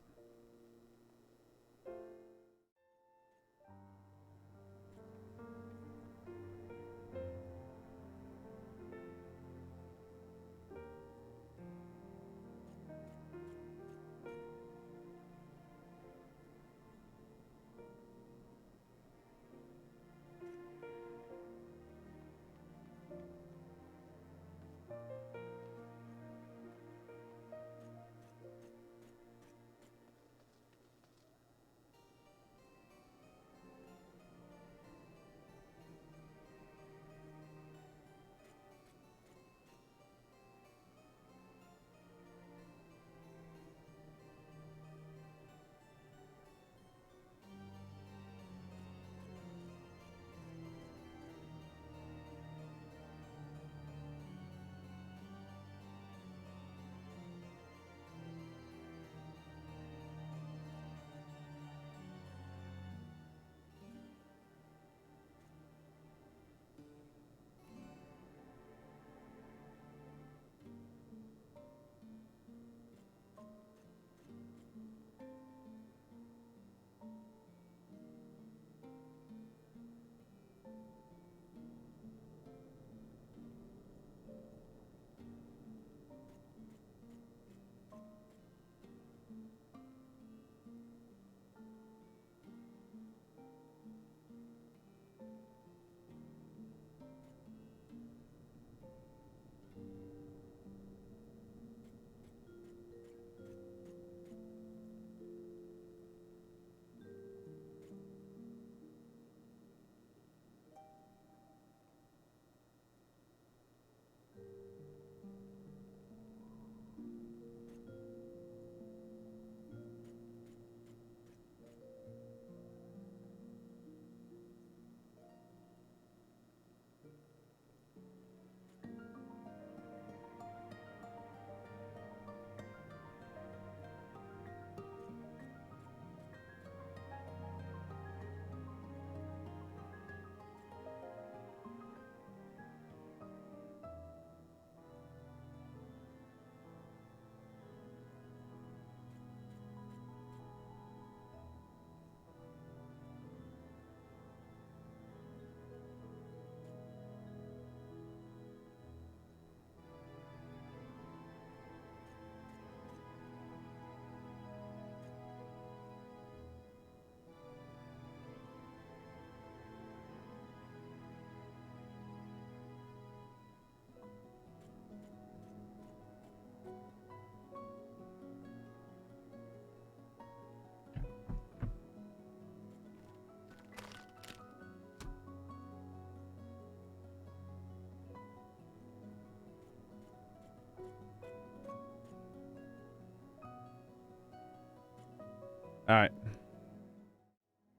All right.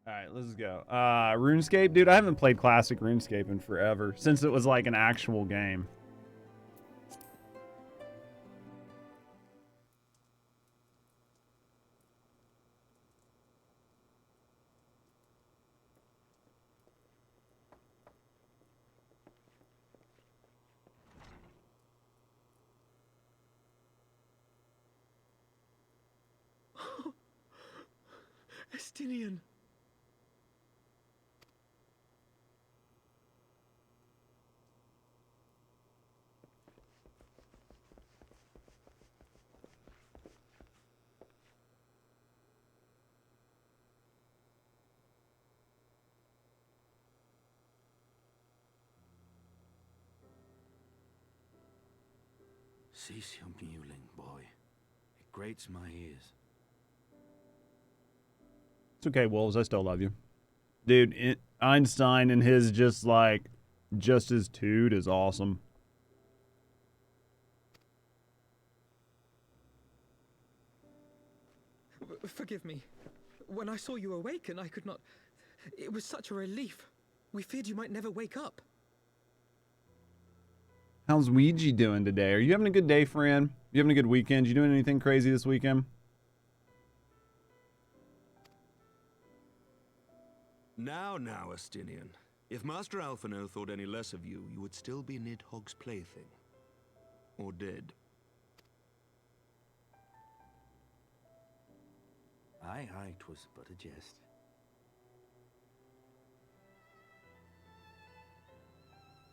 All right, let's go. RuneScape, dude. I haven't played classic RuneScape in forever since it was like an actual game. Estinian. Cease your mewling, boy. It grates my ears. It's okay, Wolves. I still love you. Dude, Einstein and his just his toot is awesome. Forgive me. When I saw you awaken, I could not... It was such a relief. We feared you might never wake up. How's Ouija doing today? Are you having a good day, friend? You having a good weekend? You doing anything crazy this weekend? Now, Estinian. If Master Alphino thought any less of you, you would still be Nidhogg's plaything. Or dead. Aye, 'twas but a jest.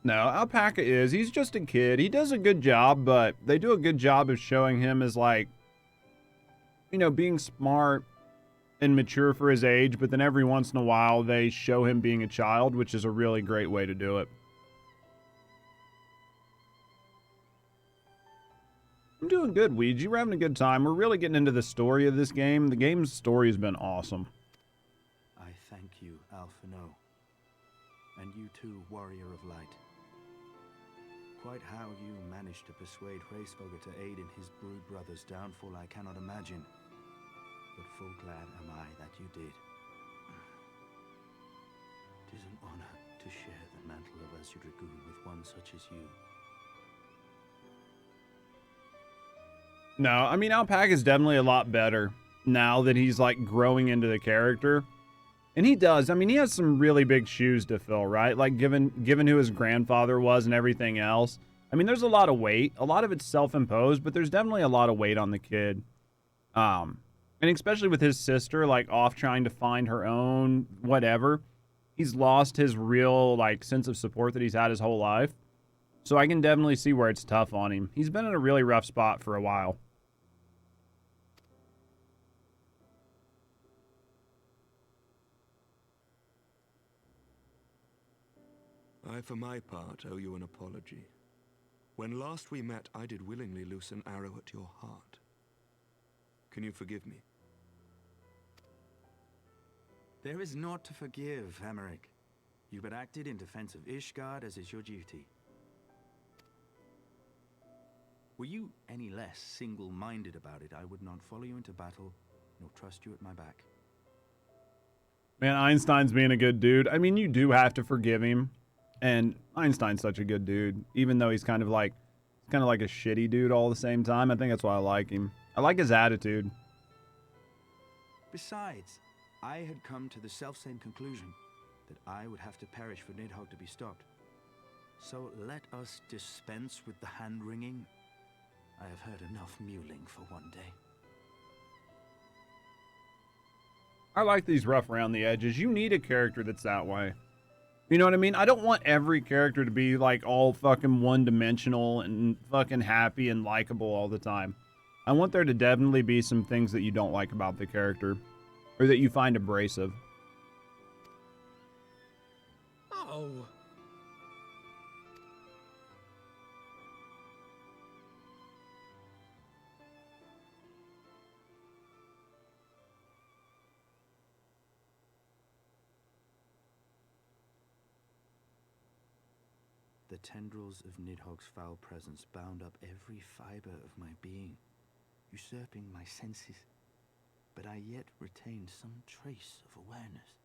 No, Alpaca is. He's just a kid. He does a good job, but they do a good job of showing him as like, you know, being smart and mature for his age, but then every once in a while they show him being a child, which is a really great way to do it. I'm doing good, Ouija. We're having a good time. We're really getting into the story of this game. The game's story has been awesome. I thank you, Alphino. And you too, Warrior of Light. Quite how you managed to persuade Hraesvelgr to aid in his brood brother's downfall I cannot imagine. But full glad am I that you did. 'Tis an honor to share the mantle of Eorzea Dragoon with one such as you. No, I mean, Alpaca is definitely a lot better now that he's like growing into the character. And he does. I mean, he has some really big shoes to fill, right? Like given who his grandfather was and everything else. I mean, there's a lot of weight. A lot of it's self-imposed, but there's definitely a lot of weight on the kid. And especially with his sister, like off trying to find her own whatever. He's lost his real like sense of support that he's had his whole life. So I can definitely see where it's tough on him. He's been in a really rough spot for a while. I, for my part, owe you an apology. When last we met, I did willingly loose an arrow at your heart. Can you forgive me? There is naught to forgive, Hameric. You but acted in defense of Ishgard as is your duty. Were you any less single-minded about it, I would not follow you into battle, nor trust you at my back. Man, Einstein's being a good dude. I mean, you do have to forgive him. And Einstein's such a good dude, even though he's kind of like a shitty dude all the same time. I think that's why I like him. I like his attitude. Besides, I had come to the selfsame conclusion that I would have to perish for Nidhogg to be stopped. So let us dispense with the hand-wringing. I have heard enough mewling for one day. I like these rough around the edges. You need a character that's that way. You know what I mean? I don't want every character to be like all fucking one-dimensional and fucking happy and likable all the time. I want there to definitely be some things that you don't like about the character or that you find abrasive. Oh. The tendrils of Nidhogg's foul presence bound up every fiber of my being, usurping my senses, but I yet retained some trace of awareness.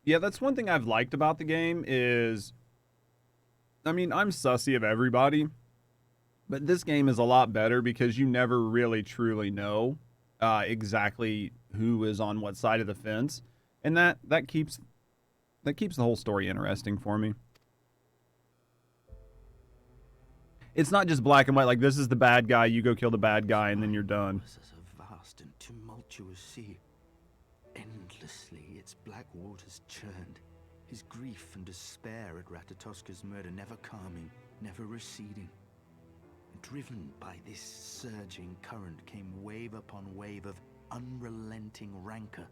Yeah, that's one thing I've liked about the game is, I mean, I'm sussy of everybody, but this game is a lot better because you never really truly know exactly who is on what side of the fence, and that keeps the whole story interesting for me. It's not just black and white, like this is the bad guy, you go kill the bad guy, and then you're done. As a vast and tumultuous sea. Endlessly, its black waters churned, his grief and despair at Ratatoska's murder never calming, never receding. Driven by this surging current came wave upon wave of unrelenting rancor.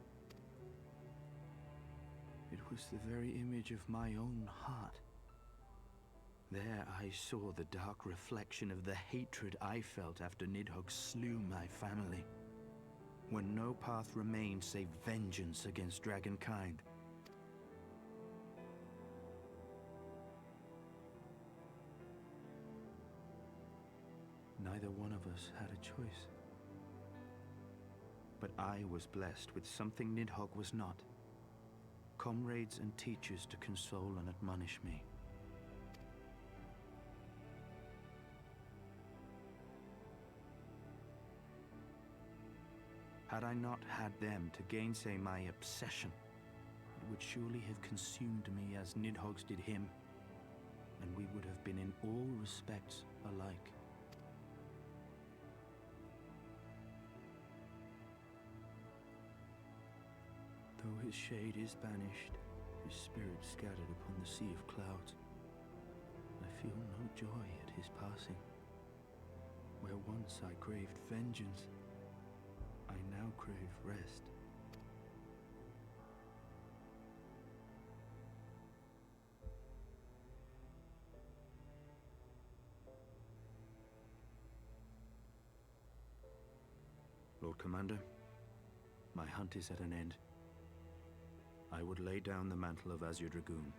It was the very image of my own heart. There I saw the dark reflection of the hatred I felt after Nidhogg slew my family. When no path remained save vengeance against dragonkind. Neither one of us had a choice. But I was blessed with something Nidhogg was not. Comrades and teachers to console and admonish me. Had I not had them to gainsay my obsession, it would surely have consumed me as Nidhogg's did him, and we would have been in all respects alike. Though his shade is banished, his spirit scattered upon the sea of clouds, I feel no joy at his passing. Where once I craved vengeance, I now crave rest. Lord Commander, my hunt is at an end. I would lay down the mantle of Azure Dragoon.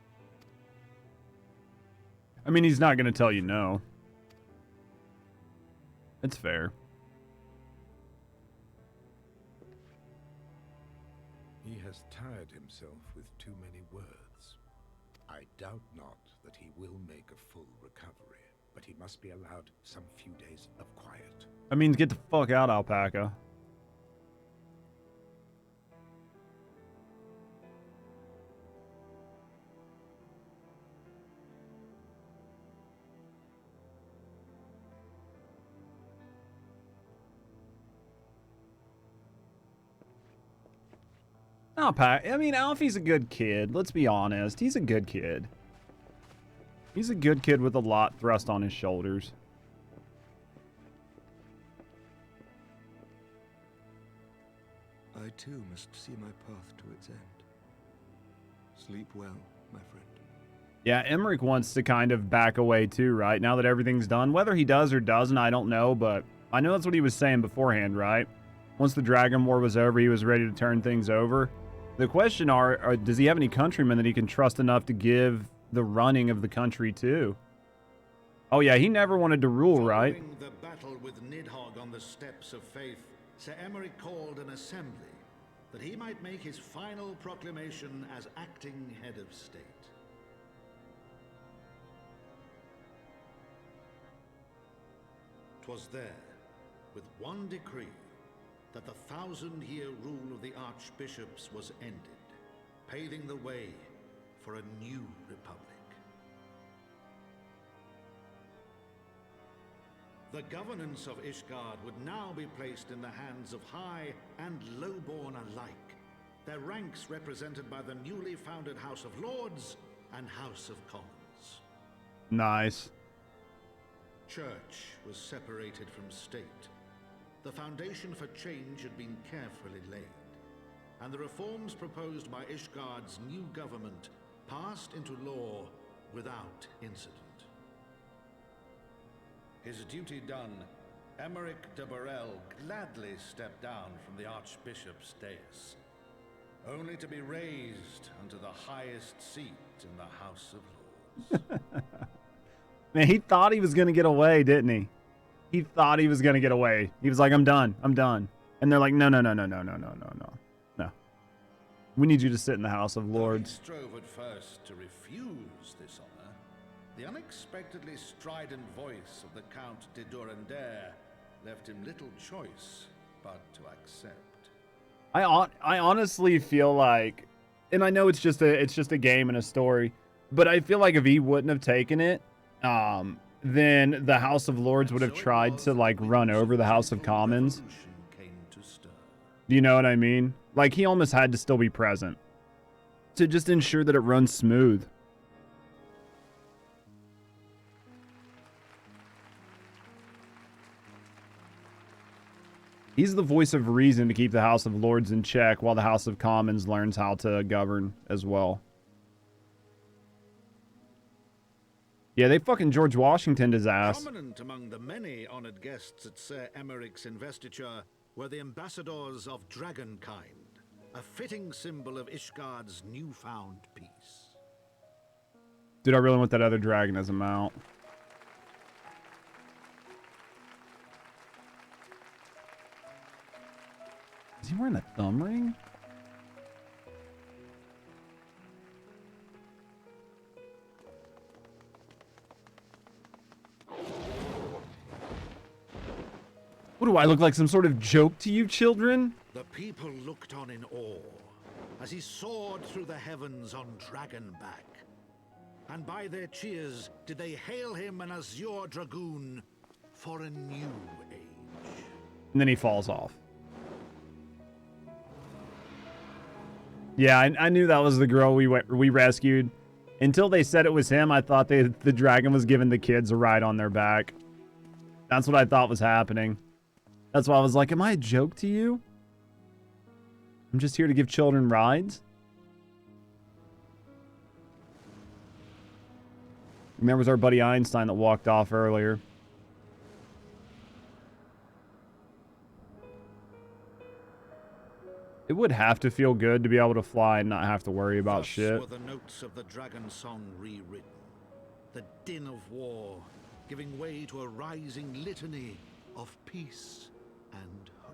I mean, he's not going to tell you no. It's fair. He has tired himself with too many words. I doubt not that he will make a full recovery, but he must be allowed some few days of quiet. I mean, get the fuck out, Alpaca. Alpaca, I mean, Alfie's a good kid. Let's be honest. He's a good kid. He's a good kid with a lot thrust on his shoulders. I too must see my path to its end. Sleep well, my friend. Yeah, Emmerich wants to kind of back away too, right? Now that everything's done. Whether he does or doesn't, I don't know, but I know that's what he was saying beforehand, right? Once the Dragon War was over, he was ready to turn things over. The question does he have any countrymen that he can trust enough to give the running of the country to? Oh yeah, he never wanted to rule, right? Following the battle with Nidhogg on the steps of faith, Sir Emmerich called an assembly that he might make his final proclamation as acting head of state. 'Twas there, with one decree, that the 1,000-year rule of the archbishops was ended, paving the way for a new republic. The governance of Ishgard would now be placed in the hands of high and lowborn alike, their ranks represented by the newly founded House of Lords and House of Commons. Nice. Church was separated from state. The foundation for change had been carefully laid, and the reforms proposed by Ishgard's new government passed into law without incident. His duty done, Emmerich de Borel gladly stepped down from the Archbishop's dais, only to be raised unto the highest seat in the House of Lords. Man, he thought he was going to get away, didn't he? He thought he was gonna get away. He was like, I'm done. I'm done. And they're like, no. No. We need you to sit in the House of Lords. Though he strove at first to refuse this honor, the unexpectedly strident voice of the Count de Durandare left him little choice but to accept. I honestly feel like, and I know it's just a game and a story, but I feel like if he wouldn't have taken it, then the House of Lords would have tried to like run over the House of Commons. Do you know what I mean? Like he almost had to still be present to just ensure that it runs smooth. He's the voice of reason to keep the House of Lords in check while the House of Commons learns how to govern as well. Yeah, they fucking George Washington'd his ass. Prominent among the many honored guests at Sir Emeric's investiture were the ambassadors of Dragonkind, a fitting symbol of Ishgard's newfound peace. Dude, I really want that other dragon as a mount. Is he wearing a thumb ring? What do I look like, some sort of joke to you children? The people looked on in awe as he soared through the heavens on Dragonback. And by their cheers did they hail him an azure dragoon for a new age. And then he falls off. Yeah, I knew that was the girl we rescued. Until they said it was him, I thought the dragon was giving the kids a ride on their back. That's what I thought was happening. That's why I was like, am I a joke to you? I'm just here to give children rides? And there was our buddy Einstein that walked off earlier. It would have to feel good to be able to fly and not have to worry about shit. Were the notes of the dragon song rewritten, the din of war giving way to a rising litany of peace and hope.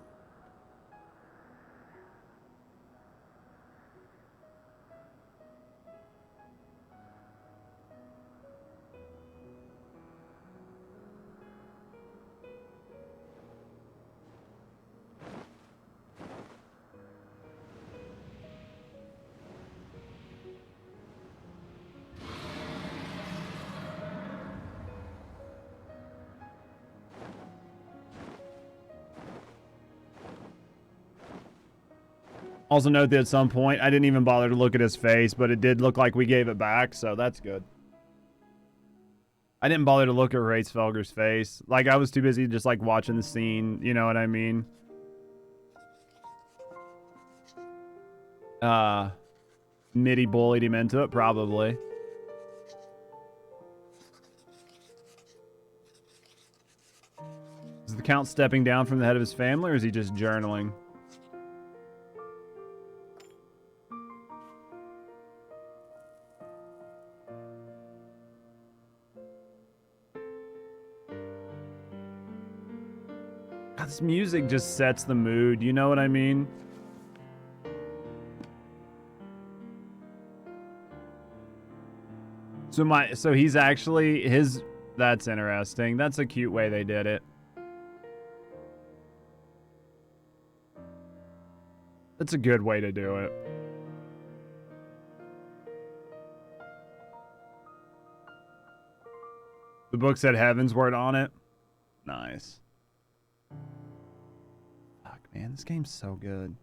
Also note that at some point, I didn't even bother to look at his face, but it did look like we gave it back, so that's good. I didn't bother to look at Hraesvelgur's face. Like, I was too busy just, like, watching the scene, you know what I mean? Mitty bullied him into it, probably. Is the Count stepping down from the head of his family, or is he just journaling? This music just sets the mood, you know what I mean? So he's actually that's interesting. That's a cute way they did it. That's a good way to do it. The book said Heavensward on it. Nice. Man, this game's so good.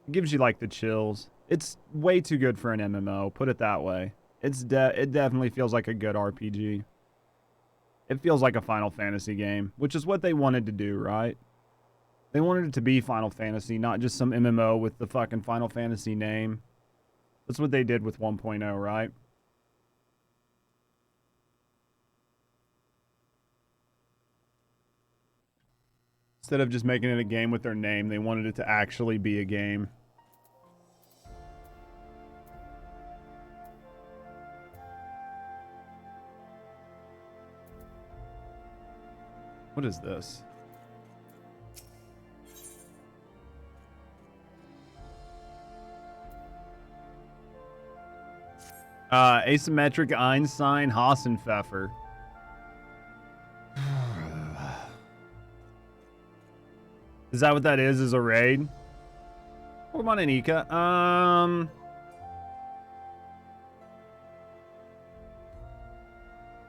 It gives you, like, the chills. It's way too good for an MMO, put it that way. It definitely feels like a good RPG. It feels like a Final Fantasy game, which is what they wanted to do, right? They wanted it to be Final Fantasy, not just some MMO with the fucking Final Fantasy name. That's what they did with 1.0, right? Instead of just making it a game with their name, they wanted it to actually be a game. What is this? Asymmetric Einstein Hassenpfeffer. Is that what that is? Is a raid? Pokemon and Ika.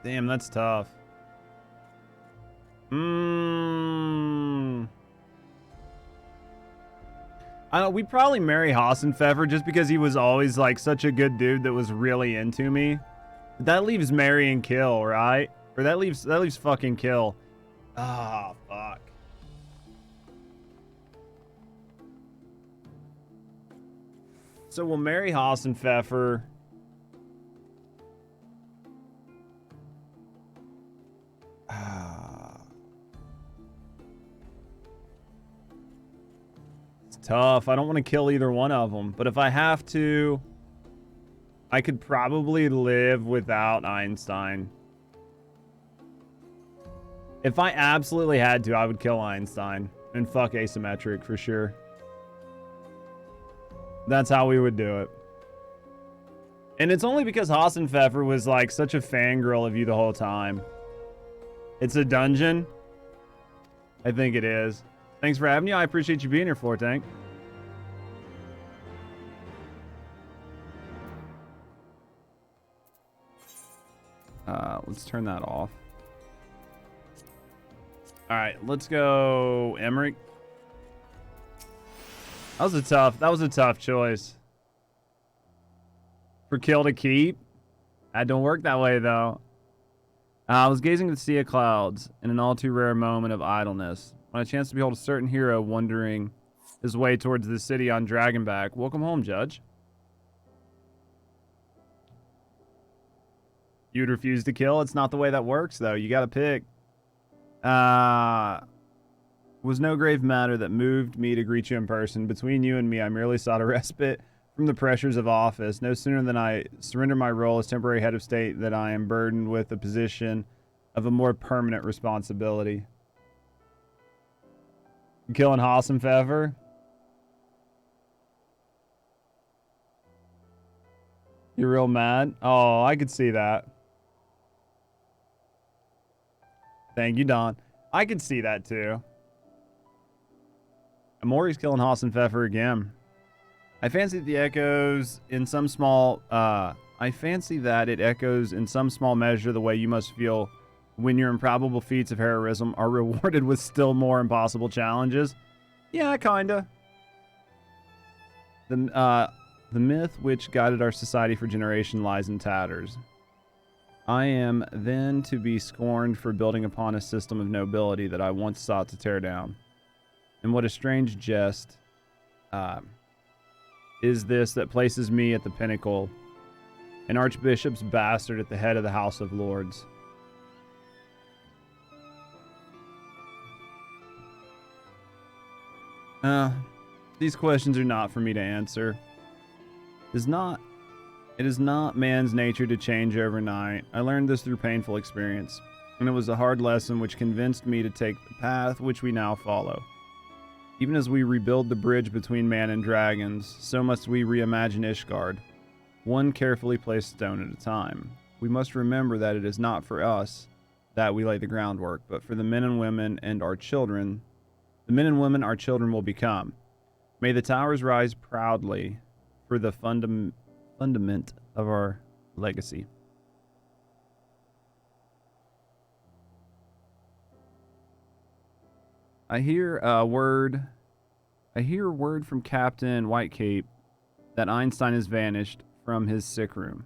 Damn, that's tough. We'd probably marry Hassenpfeffer just because he was always like such a good dude that was really into me. But that leaves marry and kill, right? Or that leaves fucking kill. Ah, fuck. So we'll marry Hassenpfeffer. Tough. I don't want to kill either one of them, but if I have to, I could probably live without Einstein. If I absolutely had to, I would kill Einstein and fuck Asymmetric for sure. That's how we would do it. And it's only because Hassenpfeffer was like such a fangirl of you the whole time. It's a dungeon? I think it is. Thanks for having me. I appreciate you being here, Floor Tank. Let's turn that off. All right, let's go Emmerich. That was a tough choice. For kill to keep? That don't work that way though. I was gazing at the sea of clouds in an all too rare moment of idleness when I chanced to behold a certain hero wandering his way towards the city on Dragonback. Welcome home, Judge. You'd refuse to kill? It's not the way that works, though. You gotta pick. Was no grave matter that moved me to greet you in person. Between you and me, I merely sought a respite from the pressures of office. No sooner than I surrender my role as temporary head of state that I am burdened with the position of a more permanent responsibility. Killing Hassenpfeffer? You're real mad? Oh, I could see that. Thank you, Don. I could see that too. Amori's killing Hassenpfeffer again. I fancy that it echoes in some small measure the way you must feel when your improbable feats of heroism are rewarded with still more impossible challenges. Yeah, kinda. The myth which guided our society for generation lies in tatters. I am then to be scorned for building upon a system of nobility that I once sought to tear down. And what a strange jest is this that places me at the pinnacle, an archbishop's bastard at the head of the House of Lords. These questions are not for me to answer. It is not man's nature to change overnight. I learned this through painful experience, and it was a hard lesson which convinced me to take the path which we now follow. Even as we rebuild the bridge between man and dragons, so must we reimagine Ishgard, one carefully placed stone at a time. We must remember that it is not for us that we lay the groundwork, but for the men and women and our children, the men and women our children will become. May the towers rise proudly for the fundament of our legacy. I hear a word from Captain Whitecape that Einstein has vanished from his sick room.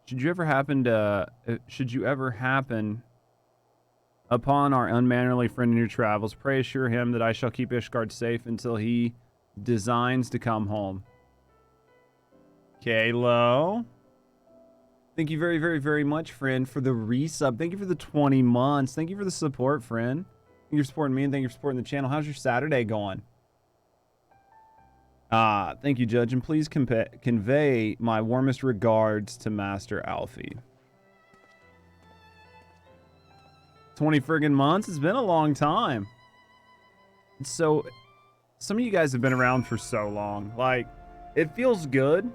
Should you ever happen upon our unmannerly friend in your travels, pray assure him that I shall keep Ishgard safe until he designs to come home. Kalo. Thank you very, very, very much, friend, for the resub. Thank you for the 20 months. Thank you for the support, friend. Thank you for supporting me, and thank you for supporting the channel. How's your Saturday going? Thank you, Judge, and please convey my warmest regards to Master Alfie. 20 friggin' months. It's been a long time. So, some of you guys have been around for so long. Like, it feels good.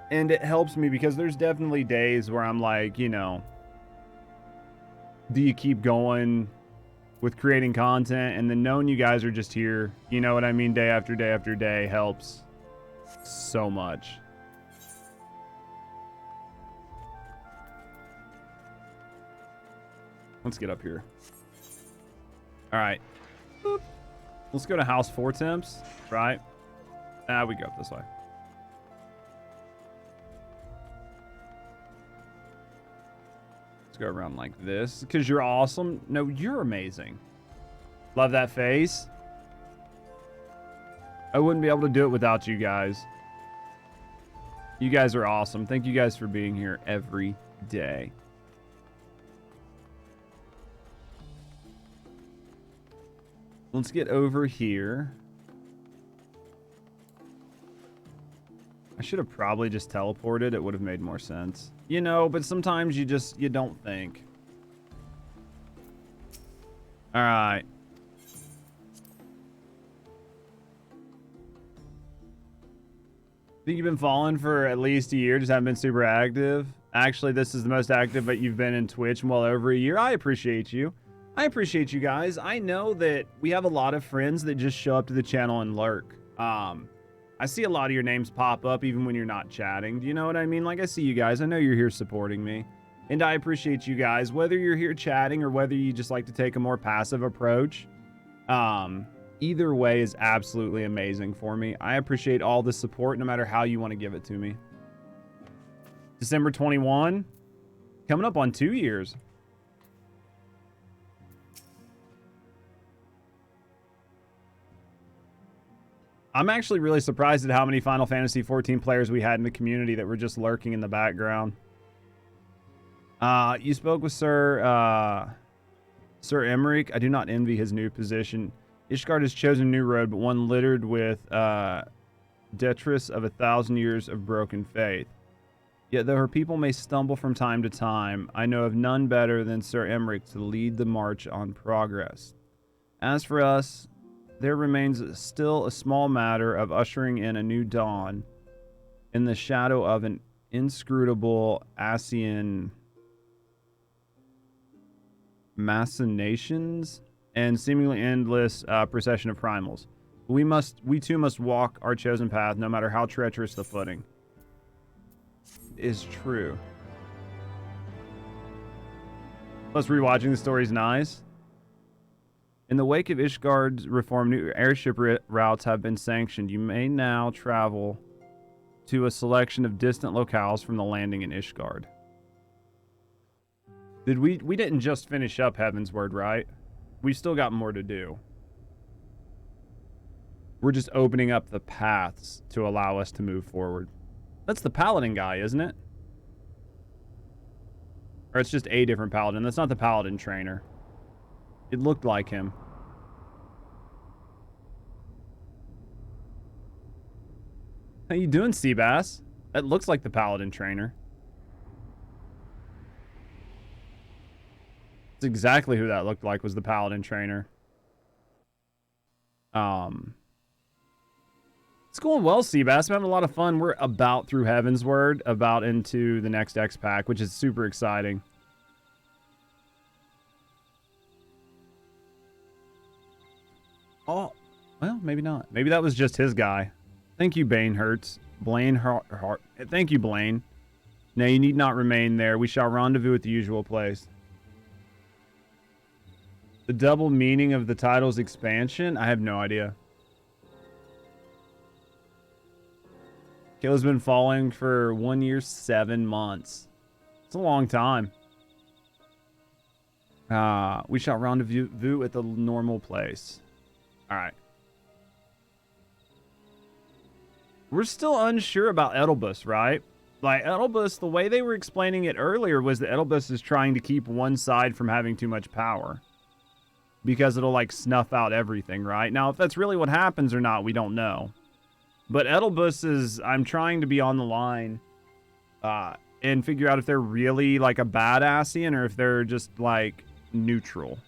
And it helps me because there's definitely days where I'm like, you know, do you keep going with creating content? And then knowing you guys are just here, you know what I mean, day after day after day helps so much. Let's get up here. All right. Boop. Let's go to House 4 Temps, right? We go up this way. Let's go around like this. Because you're awesome. No, you're amazing. Love that face. I wouldn't be able to do it without you guys. You guys are awesome. Thank you guys for being here every day. Let's get over here. I should have probably just teleported. It would have made more sense. You know, but sometimes you don't think. All right. Think you've been following for at least a year, just haven't been super active. Actually, this is the most active that you've been in Twitch in well over a year. I appreciate you. I appreciate you guys. I know that we have a lot of friends that just show up to the channel and lurk. I see a lot of your names pop up even when you're not chatting. Do you know what I mean? Like, I see you guys. I know you're here supporting me. And I appreciate you guys. Whether you're here chatting or whether you just like to take a more passive approach, either way is absolutely amazing for me. I appreciate all the support no matter how you want to give it to me. December 21. Coming up on 2 years. I'm actually really surprised at how many Final Fantasy XIV players we had in the community that were just lurking in the background. You spoke with Sir Emmerich. I do not envy his new position. Ishgard has chosen a new road, but one littered with detritus of 1,000 years of broken faith. Yet though her people may stumble from time to time, I know of none better than Sir Emmerich to lead the march on progress. As for us, there remains still a small matter of ushering in a new dawn in the shadow of an inscrutable Asian machinations and seemingly endless procession of primals. We too must walk our chosen path, no matter how treacherous the footing. Is true. Plus, rewatching the story is nice. In the wake of Ishgard's reform, new airship routes have been sanctioned. You may now travel to a selection of distant locales from the landing in Ishgard. We didn't just finish up Heavensward, right? We've still got more to do. We're just opening up the paths to allow us to move forward. That's the paladin guy, isn't it? Or it's just a different paladin. That's not the paladin trainer. It looked like him. How you doing, Seabass? That looks like the paladin trainer. That's exactly who that looked like, was the paladin trainer. It's going well, Seabass. I'm having a lot of fun. We're about through Heavensward, about into the next X pack, which is super exciting. Oh, well, maybe not. Maybe that was just his guy. Thank you, Bane Hurts. Blaine Hart. Thank you, Blaine. Now you need not remain there. We shall rendezvous at the usual place. The double meaning of the title's expansion? I have no idea. Kayla's been following for 1 year, 7 months. It's a long time. We shall rendezvous at the normal place. Alright. We're still unsure about Edelbus, right? Like, Edelbus, the way they were explaining it earlier was that Edelbus is trying to keep one side from having too much power. Because it'll, like, snuff out everything, right? Now, if that's really what happens or not, we don't know. But Edelbus is... I'm trying to be on the line and figure out if they're really, like, a badassian or if they're just, like, neutral.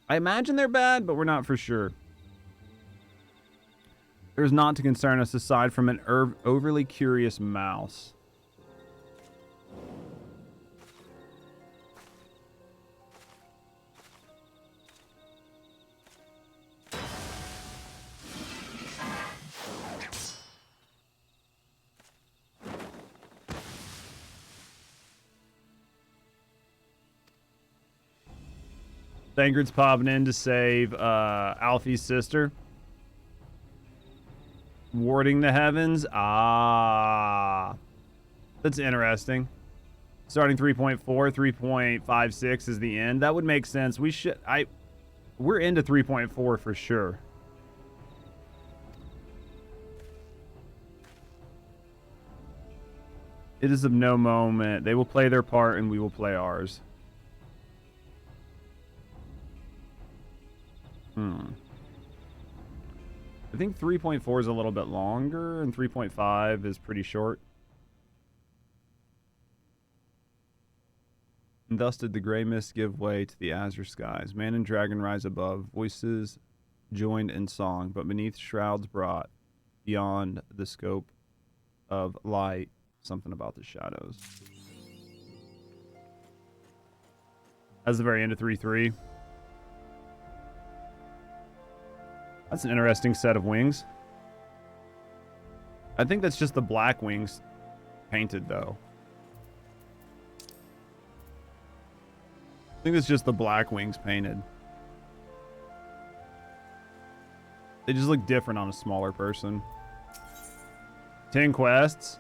I imagine they're bad, but we're not for sure. There's not to concern us aside from an overly curious mouse. Thangred's popping in to save Alfie's sister. Warding the heavens. Ah. That's interesting. Starting 3.4, 3.56 is the end. That would make sense. We're into 3.4 for sure. It is of no moment. They will play their part and we will play ours. I think 3.4 is a little bit longer, and 3.5 is pretty short. And thus did the gray mist give way to the azure skies. Man and dragon rise above, voices joined in song, but beneath shrouds brought, beyond the scope of light, something about the shadows. That's the very end of 3.3. That's an interesting set of wings. I think that's just the black wings painted, though. I think it's just the black wings painted. They just look different on a smaller person. 10 quests.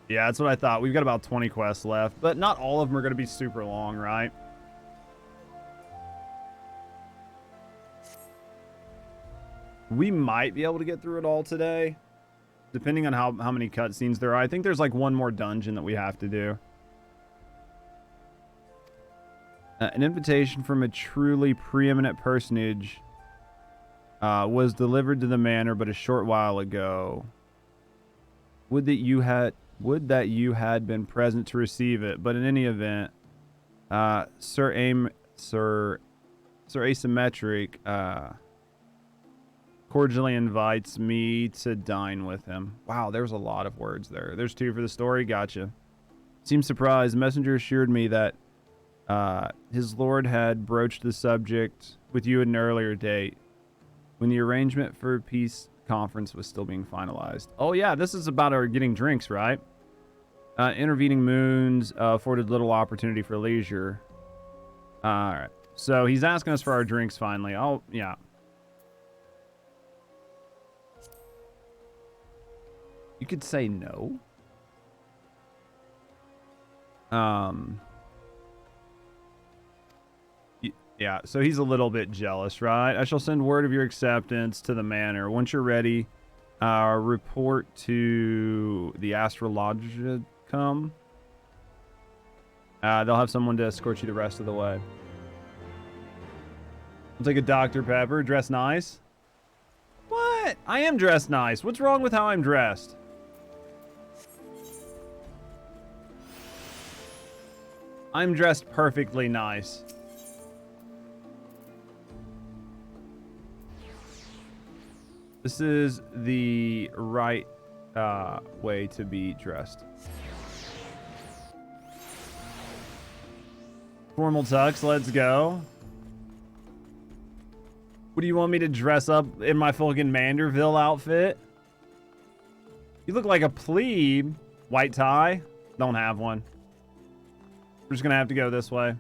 Yeah, that's what I thought. We've got about 20 quests left, but not all of them are going to be super long, right? We might be able to get through it all today, depending on how many cutscenes there are. I think there's like one more dungeon that we have to do. An invitation from a truly preeminent personage was delivered to the manor but a short while ago. Would that you had been present to receive it, but in any event, Sir Asymmetric cordially invites me to dine with him. Wow, there's a lot of words there. There's 2 for the story. Gotcha. Seems surprised. Messenger assured me that his lord had broached the subject with you at an earlier date, when the arrangement for a peace conference was still being finalized. Oh yeah, this is about our getting drinks, right? Intervening moons afforded little opportunity for leisure. Alright. So he's asking us for our drinks finally. Oh, yeah. You could say no. Yeah, so he's a little bit jealous, right? I shall send word of your acceptance to the manor. Once you're ready, report to the Astrologicum. They'll have someone to escort you the rest of the way. I'll take a Dr. Pepper. Dress nice? What? I am dressed nice. What's wrong with how I'm dressed? I'm dressed perfectly nice. This is the right way to be dressed. Formal tux, let's go. What do you want me to dress up in my fucking Manderville outfit? You look like a plebe. White tie? Don't have one. We're just gonna have to go this way.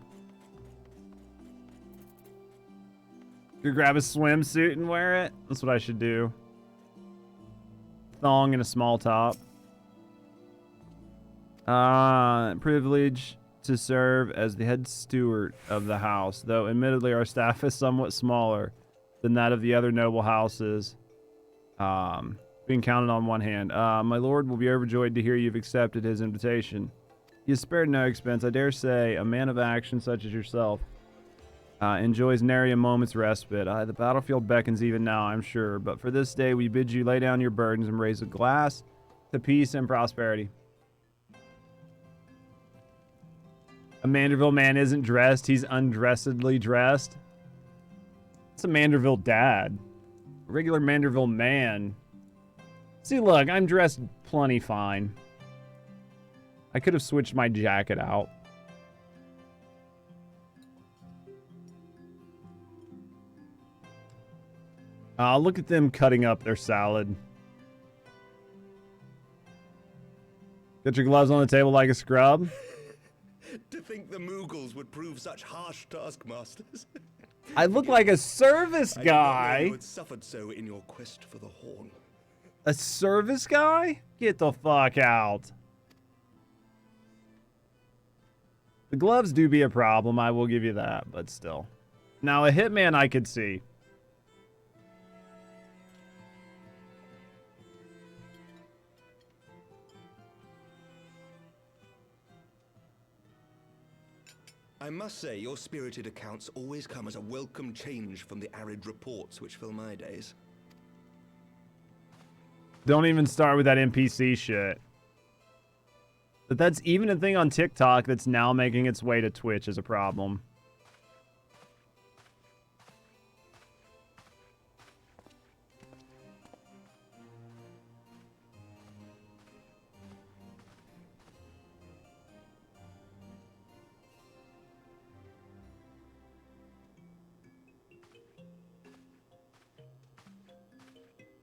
Could grab a swimsuit and wear it. That's what I should do. Thong and a small top. Privilege to serve as the head steward of the house, though admittedly our staff is somewhat smaller than that of the other noble houses. Being counted on one hand. My lord will be overjoyed to hear you've accepted his invitation. He has spared no expense. I dare say a man of action such as yourself enjoys nary a moment's respite. The battlefield beckons even now, I'm sure. But for this day, we bid you lay down your burdens and raise a glass to peace and prosperity. A Manderville man isn't dressed. He's undressedly dressed. It's a Manderville dad. A regular Manderville man. See, look, I'm dressed plenty fine. I could have switched my jacket out. Look at them cutting up their salad. Got your gloves on the table like a scrub. To think the Moogles would prove such harsh taskmasters. I look like a service I did not know guy. you had suffered so in your quest for the horn. A service guy? Get the fuck out. The gloves do be a problem, I will give you that, but still. Now, a hitman I could see. I must say, your spirited accounts always come as a welcome change from the arid reports which fill my days. Don't even start with that NPC shit. But that's even a thing on TikTok that's now making its way to Twitch as a problem.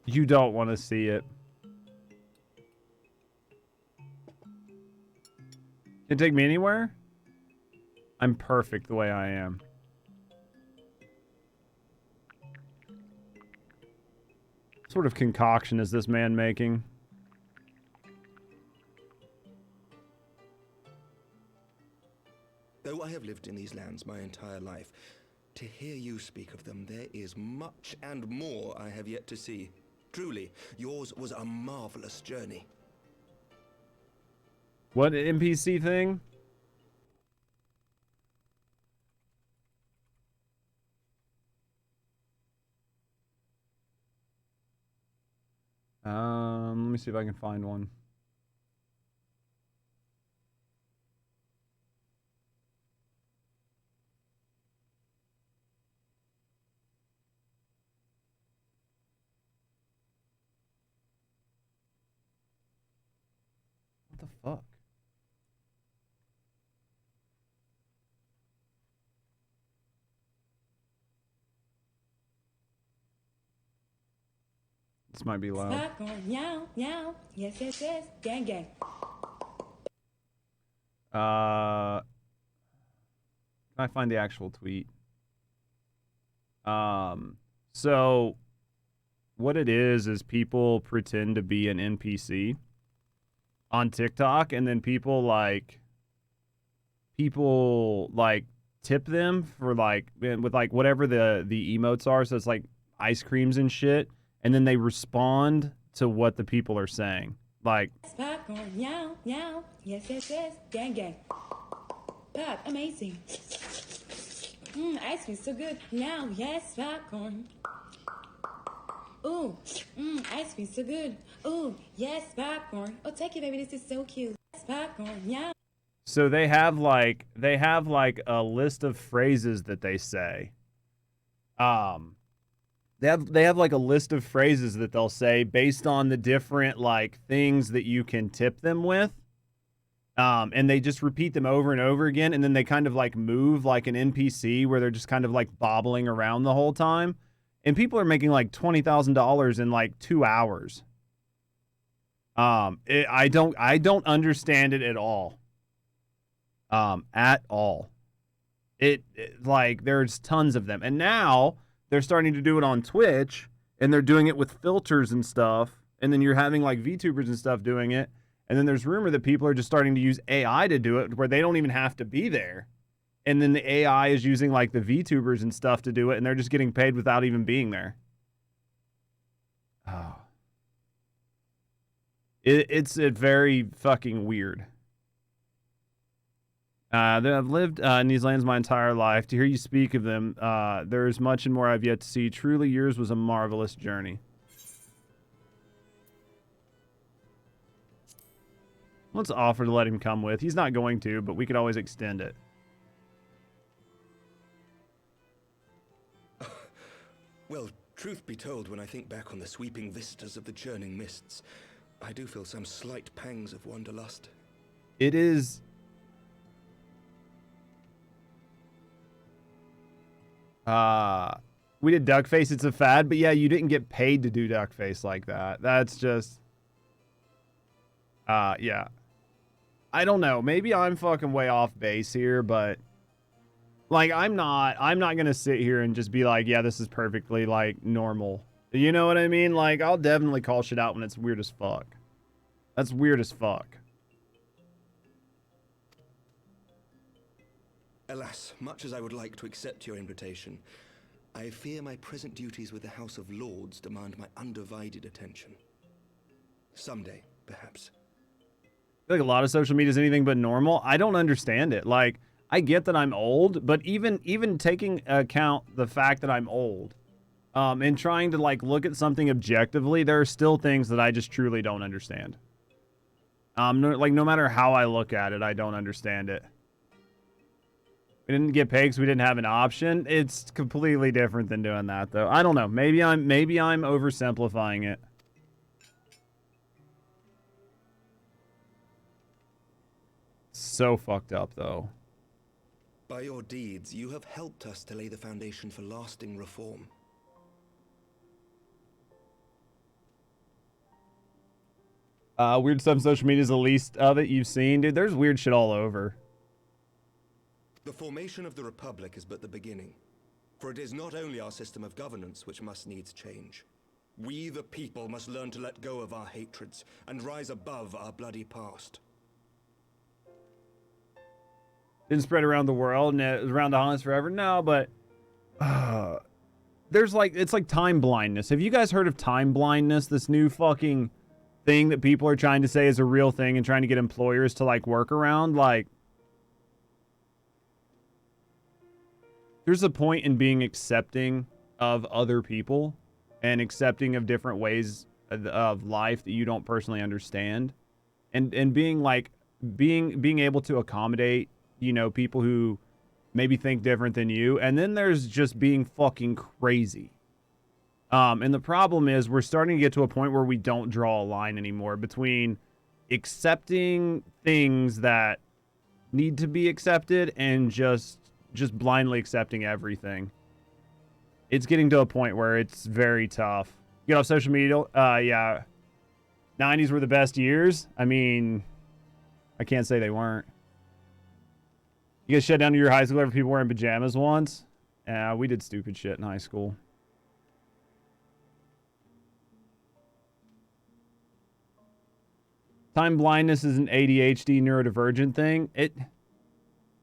You don't want to see it. Can take me anywhere? I'm perfect the way I am. What sort of concoction is this man making? Though I have lived in these lands my entire life, to hear you speak of them, there is much and more I have yet to see. Truly, yours was a marvelous journey. What NPC thing? Let me see if I can find one. What the fuck? This might be loud. Meow, meow. Yes, yes, yes. Gang, gang. Can I find the actual tweet? So what it is people pretend to be an NPC on TikTok, and then people tip them for with whatever the emotes are. So it's like ice creams and shit. And then they respond to what the people are saying. Like, Popcorn, meow, meow. Yes, yes, yes. Gang, gang. Pop, amazing. Ice cream so good. Meow, yes, popcorn. Ooh, ice cream so good. Ooh, yes, popcorn. Oh, take it, baby. This is so cute. Yes, popcorn, meow. so they have like a list of phrases that they say. They have like a list of phrases that they'll say based on the different like things that you can tip them with. And they just repeat them over and over again, and then they kind of like move like an NPC where they're just kind of like bobbling around the whole time. And people are making like $20,000 in like 2 hours. I don't understand it at all. At all. It like there's tons of them, and now they're starting to do it on Twitch, and they're doing it with filters and stuff. And then you're having like VTubers and stuff doing it. And then there's rumor that people are just starting to use AI to do it where they don't even have to be there. And then the AI is using like the VTubers and stuff to do it, and they're just getting paid without even being there. Oh. It's very fucking weird. I've lived in these lands my entire life. To hear you speak of them, there's much and more I've yet to see. Truly, yours was a marvelous journey. Let's offer to let him come with. He's not going to, but we could always extend it. Well, truth be told, when I think back on the sweeping vistas of the churning mists, I do feel some slight pangs of wanderlust. It is... we did Duckface, it's a fad, but yeah, you didn't get paid to do Duckface like that. That's just... yeah. I don't know. Maybe I'm fucking way off base here, but... Like, I'm not gonna sit here and just be like, yeah, this is perfectly, like, normal. You know what I mean? Like, I'll definitely call shit out when it's weird as fuck. That's weird as fuck. Alas, much as I would like to accept your invitation, I fear my present duties with the House of Lords demand my undivided attention. Someday, perhaps. I feel like a lot of social media is anything but normal. I don't understand it. Like, I get that I'm old, but even taking account the fact that I'm old, and trying to like look at something objectively, there are still things that I just truly don't understand. No matter how I look at it, I don't understand it. We didn't get paid because we didn't have an option. It's completely different than doing that, though. I don't know. Maybe I'm oversimplifying it. So fucked up, though. By your deeds, you have helped us to lay the foundation for lasting reform. Weird stuff on social media is the least of it you've seen. Dude, there's weird shit all over. The formation of the Republic is but the beginning. For it is not only our system of governance which must needs change. We, the people, must learn to let go of our hatreds and rise above our bloody past. Didn't spread around the world and it was around the Highlands forever. No, but there's like, it's like time blindness. Have you guys heard of time blindness? This new fucking thing that people are trying to say is a real thing and trying to get employers to like work around. Like, there's a point in being accepting of other people and accepting of different ways of life that you don't personally understand, and being like being able to accommodate, you know, people who maybe think different than you. And then there's just being fucking crazy. And the problem is we're starting to get to a point where we don't draw a line anymore between accepting things that need to be accepted and just blindly accepting everything. It's getting to a point where it's very tough. Get off social media. Yeah. 90s were the best years. I mean, I can't say they weren't. You guys shut down your high school over people wearing pajamas once? Yeah, we did stupid shit in high school. Time blindness is an ADHD neurodivergent thing.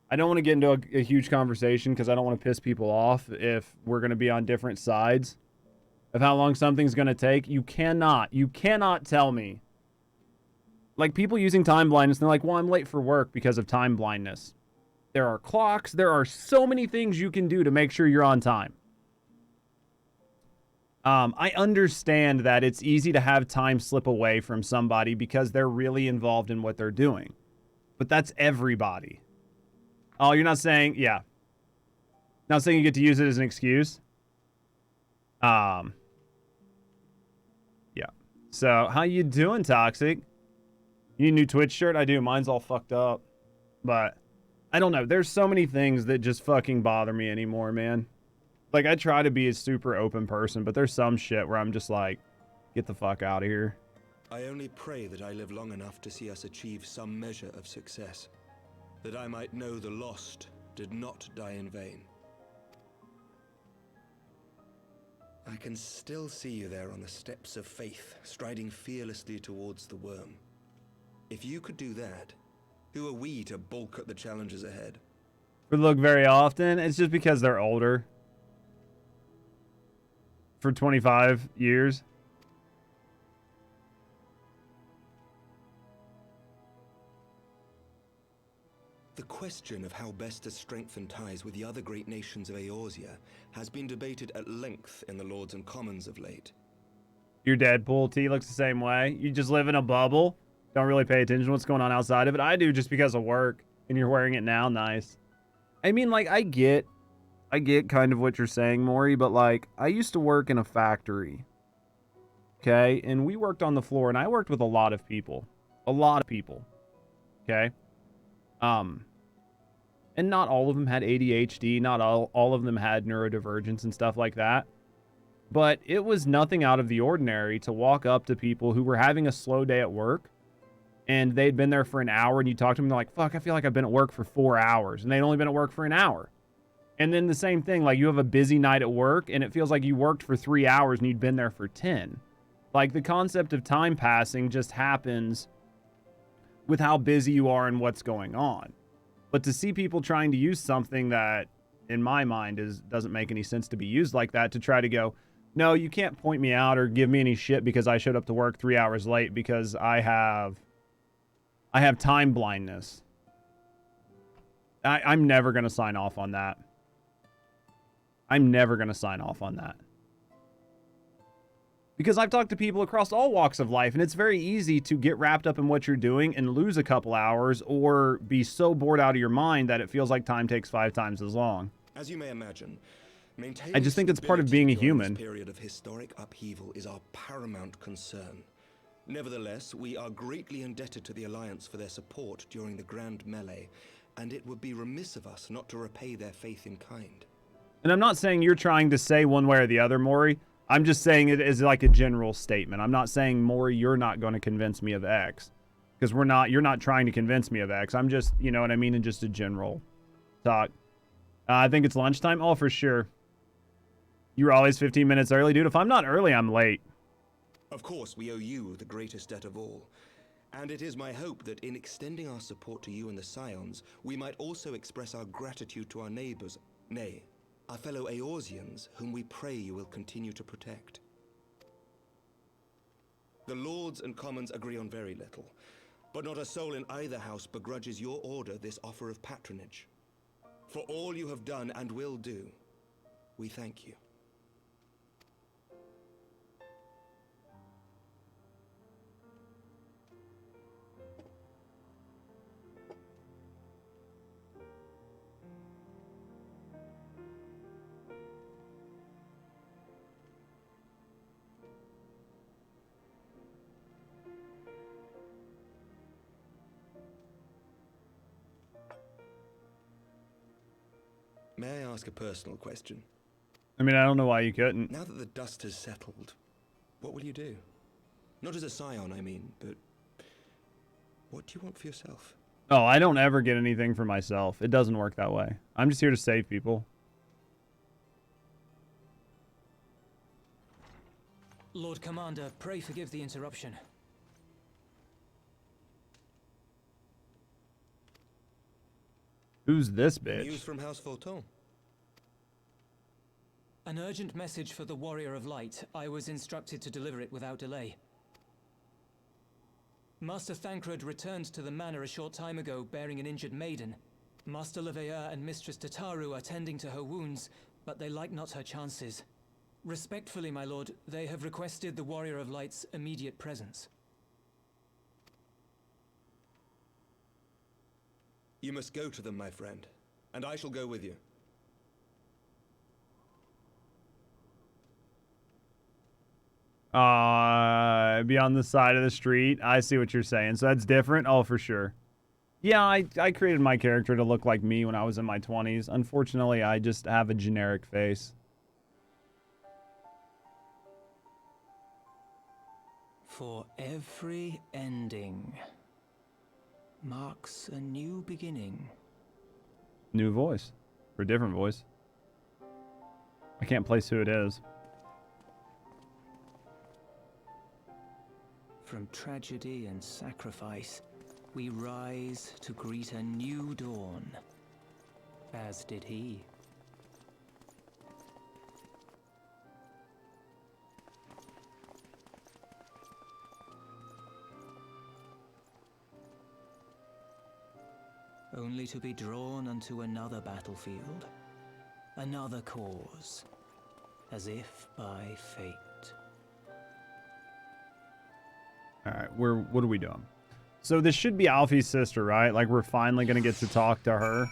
I don't want to get into a huge conversation because I don't want to piss people off if we're going to be on different sides of how long something's going to take. You cannot tell me. Like, people using time blindness, they're like, well, I'm late for work because of time blindness. There are clocks. There are so many things you can do to make sure you're on time. I understand that it's easy to have time slip away from somebody because they're really involved in what they're doing. But that's everybody. Oh, you're not saying, yeah. Not saying you get to use it as an excuse. Yeah. So, how you doing, Toxic? You need a new Twitch shirt? I do. Mine's all fucked up. But I don't know. There's so many things that just fucking bother me anymore, man. Like, I try to be a super open person, but there's some shit where I'm just like, get the fuck out of here. I only pray that I live long enough to see us achieve some measure of success. That I might know the lost did not die in vain. I can still see you there on the steps of faith, striding fearlessly towards the worm. If you could do that, who are we to balk at the challenges ahead? We look very often. It's just because they're older. For 25 years. The question of how best to strengthen ties with the other great nations of Eorzea has been debated at length in the Lords and Commons of late. Your Deadpool tee looks the same way. You just live in a bubble. Don't really pay attention to what's going on outside of it. I do just because of work. And you're wearing it now. Nice. I mean, like, I get I get kind of what you're saying, Maury, but like, I used to work in a factory. Okay, and we worked on the floor, and I worked with a lot of people. A lot of people. Okay? And not all of them had ADHD, not all of them had neurodivergence and stuff like that. But it was nothing out of the ordinary to walk up to people who were having a slow day at work, and they'd been there for an hour, and you talk to them, and they're like, fuck, I feel like I've been at work for 4 hours, and they'd only been at work for an hour. And then the same thing, like you have a busy night at work, and it feels like you worked for 3 hours, and you'd been there for 10. Like, the concept of time passing just happens with how busy you are and what's going on. But to see people trying to use something that, in my mind, doesn't make any sense to be used like that, to try to go, no, you can't point me out or give me any shit because I showed up to work 3 hours late because I have time blindness. I'm never going to sign off on that. I'm never going to sign off on that. Because I've talked to people across all walks of life, and it's very easy to get wrapped up in what you're doing and lose a couple hours or be so bored out of your mind that it feels like time takes 5 times as long. As you may imagine, I just think it's part of being a human. This period of historic upheaval is our paramount concern. Nevertheless, we are greatly indebted to the Alliance for their support during the Grand Melee, and it would be remiss of us not to repay their faith in kind. And I'm not saying you're trying to say one way or the other, Maury. I'm just saying it as like a general statement. I'm not saying, Maury, you're not going to convince me of X. Because you're not trying to convince me of X. I'm just, you know what I mean, in just a general talk. I think it's lunchtime. Oh, for sure. You were always 15 minutes early, dude. If I'm not early, I'm late. Of course, we owe you the greatest debt of all. And it is my hope that in extending our support to you and the Scions, we might also express our gratitude to our neighbors, nay, our fellow Eorzeans, whom we pray you will continue to protect. The Lords and Commons agree on very little, but not a soul in either house begrudges your order this offer of patronage. For all you have done and will do, we thank you. May I ask a personal question? I mean, I don't know why you couldn't. Now that the dust has settled, what will you do? Not as a scion, I mean, but what do you want for yourself? Oh, I don't ever get anything for myself. It doesn't work that way. I'm just here to save people. Lord Commander, pray forgive the interruption. Who's this bitch? News from House Fulton. An urgent message for the Warrior of Light. I was instructed to deliver it without delay. Master Thancred returned to the manor a short time ago, bearing an injured maiden. Master Leveilleur and Mistress Tataru are tending to her wounds, but they like not her chances. Respectfully, my lord, they have requested the Warrior of Light's immediate presence. You must go to them, my friend, and I shall go with you. Be on the side of the street. I see what you're saying. So that's different? Oh, for sure. Yeah, I created my character to look like me when I was in my 20s. Unfortunately, I just have a generic face. For every ending marks a new beginning. New voice. For a different voice. I can't place who it is. From tragedy and sacrifice, we rise to greet a new dawn, as did he. Only to be drawn unto another battlefield, another cause, as if by fate. Alright, what are we doing? So this should be Alfie's sister, right? Like, we're finally gonna get to talk to her.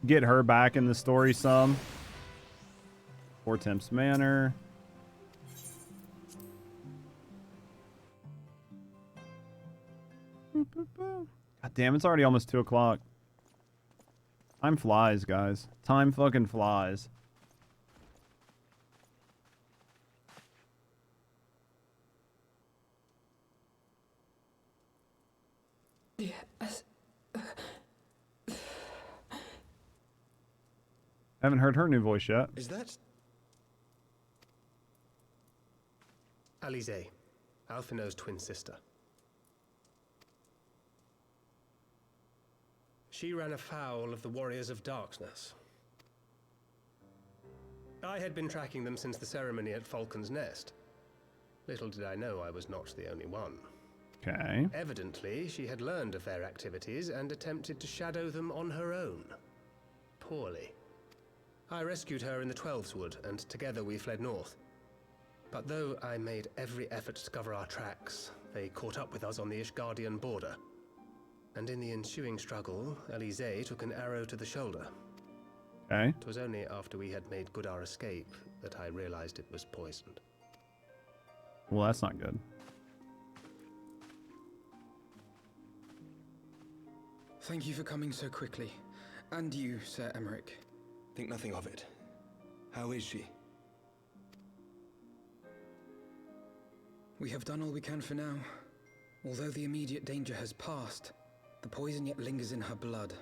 get her back in the story some. Vortemps Manor. God damn, it's already almost 2 o'clock. Time flies, guys. Time fucking flies. Yes. Haven't heard her new voice yet. Is that Eorzea, Alphinaud's twin sister? She ran afoul of the Warriors of Darkness. I had been tracking them since the ceremony at Falcon's Nest. Little did I know I was not the only one. Okay. Evidently, she had learned of their activities and attempted to shadow them on her own. Poorly. I rescued her in the Twelveswood, and together we fled north. But though I made every effort to cover our tracks, they caught up with us on the Ishgardian border. And in the ensuing struggle, Eorzea took an arrow to the shoulder. Okay. It was only after we had made good our escape that I realized it was poisoned. Well, that's not good. Thank you for coming so quickly. And you, Sir Emmerich. Think nothing of it. How is she? We have done all we can for now. Although the immediate danger has passed, the poison yet lingers in her blood.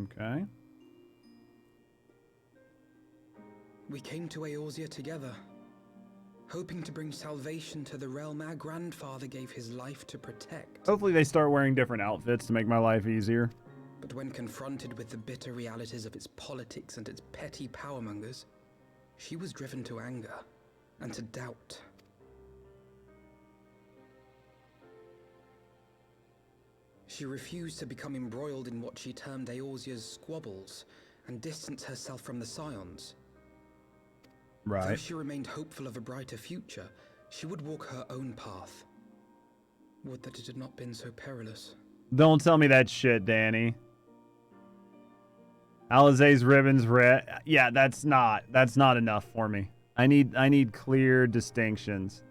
Okay. We came to Eorzea together, hoping to bring salvation to the realm our grandfather gave his life to protect. Hopefully they start wearing different outfits to make my life easier. But when confronted with the bitter realities of its politics and its petty powermongers, she was driven to anger and to doubt. She refused to become embroiled in what she termed Eorzea's squabbles and distance herself from the Scions. Right. Though she remained hopeful of a brighter future, she would walk her own path. Would that it had not been so perilous. Don't tell me that shit, Danny. Alize's ribbons red. Yeah, that's not enough for me. I need clear distinctions.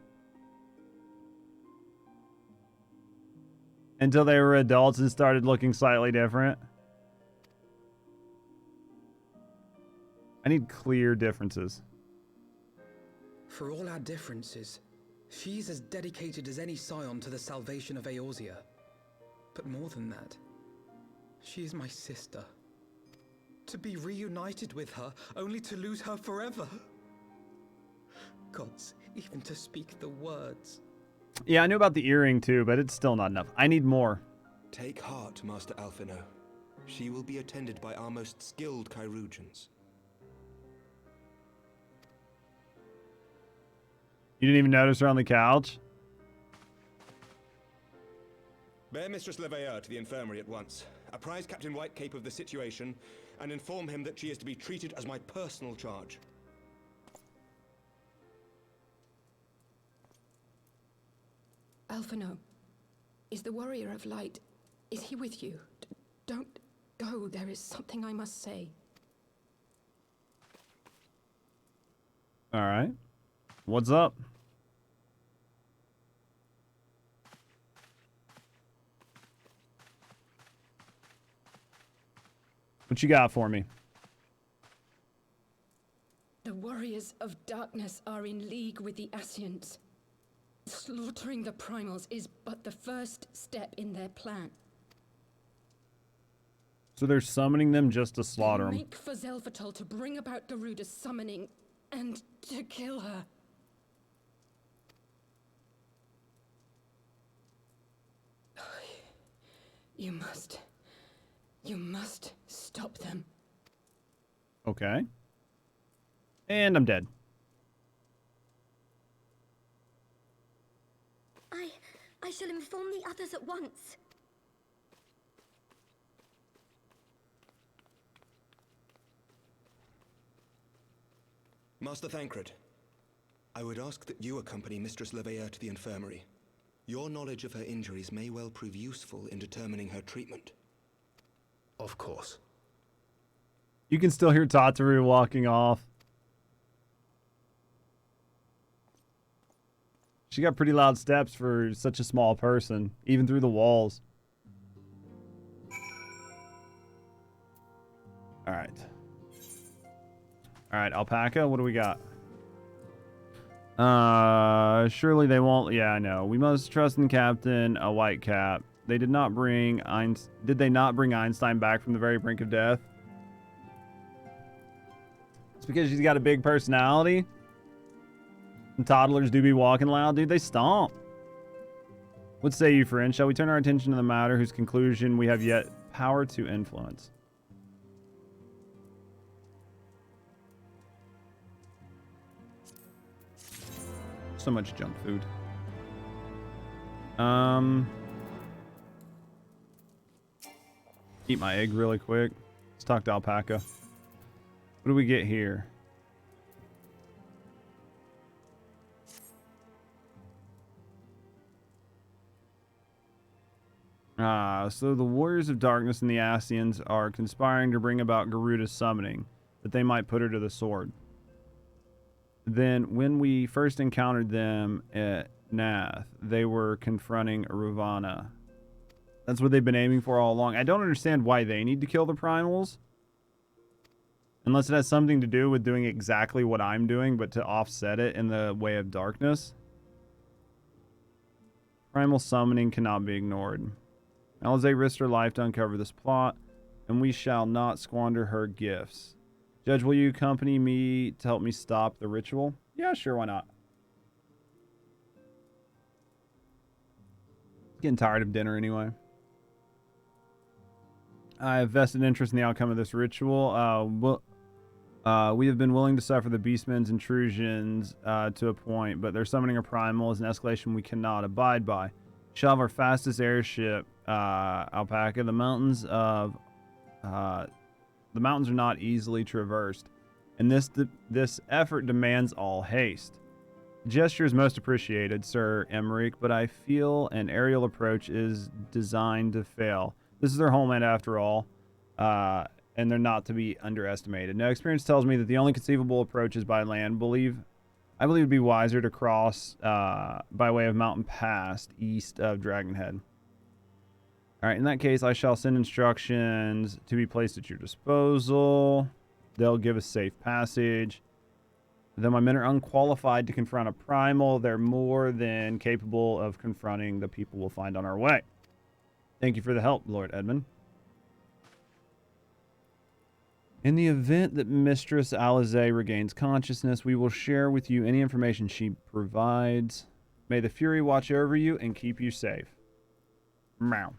Until they were adults and started looking slightly different. I need clear differences. For all our differences, she's as dedicated as any Scion to the salvation of Eorzea. But more than that, she is my sister. To be reunited with her, only to lose her forever. Gods, even to speak the words. Yeah, I knew about the earring too, but it's still not enough. I need more. Take heart, Master Alphinaud. She will be attended by our most skilled chirurgeons. You didn't even notice her on the couch? Bear Mistress Leveilleur to the infirmary at once. Apprise Captain Whitecape of the situation, and inform him that she is to be treated as my personal charge. Alphinaud, is the Warrior of Light, is he with you? Don't go, there is something I must say. Alright. What's up? What you got for me? The Warriors of Darkness are in league with the Ascients. Slaughtering the Primals is but the first step in their plan. So they're summoning them just to slaughter them. Make for Zelphatol to bring about Garuda's summoning and to kill her. You must stop them. Okay. And I'm dead. I shall inform the others at once. Master Thancred, I would ask that you accompany Mistress Leveilleur to the infirmary. Your knowledge of her injuries may well prove useful in determining her treatment. Of course. You can still hear Tataru walking off. She got pretty loud steps for such a small person, even through the walls. Alright. Alright, Alpaca, what do we got? Surely they won't. Yeah, I know. We must trust in the captain, a white cap. They did not bring Did they not bring Einstein back from the very brink of death? It's because she's got a big personality. And toddlers do be walking loud, dude. They stomp. What say you, friend? Shall we turn our attention to the matter whose conclusion we have yet power to influence? So much junk food. Eat my egg really quick. Let's talk to Alpaca. What do we get here? So the Warriors of Darkness and the Ascians are conspiring to bring about Garuda's summoning, that they might put her to the sword. Then, when we first encountered them at Nath, they were confronting Ravana. That's what they've been aiming for all along. I don't understand why they need to kill the primals. Unless it has something to do with doing exactly what I'm doing, but to offset it in the way of darkness. Primal summoning cannot be ignored. Eorzea risked her life to uncover this plot, and we shall not squander her gifts. Judge, will you accompany me to help me stop the ritual? Yeah, sure, why not? Getting tired of dinner anyway. I have vested interest in the outcome of this ritual. We have been willing to suffer the Beastmen's intrusions to a point, but their summoning a primal is an escalation we cannot abide by. Shall have our fastest airship, Alpaca. The mountains are not easily traversed, and this effort demands all haste. The gesture is most appreciated, Sir Emmerich, but I feel an aerial approach is designed to fail. This is their homeland after all, and they're not to be underestimated. Now, experience tells me that the only conceivable approach is by land. I believe it would be wiser to cross by way of Mountain Pass east of Dragonhead. All right, in that case, I shall send instructions to be placed at your disposal. They'll give us safe passage. Though my men are unqualified to confront a primal, they're more than capable of confronting the people we'll find on our way. Thank you for the help, Lord Edmund. In the event that Mistress Eorzea regains consciousness, we will share with you any information she provides. May the Fury watch over you and keep you safe. Meow.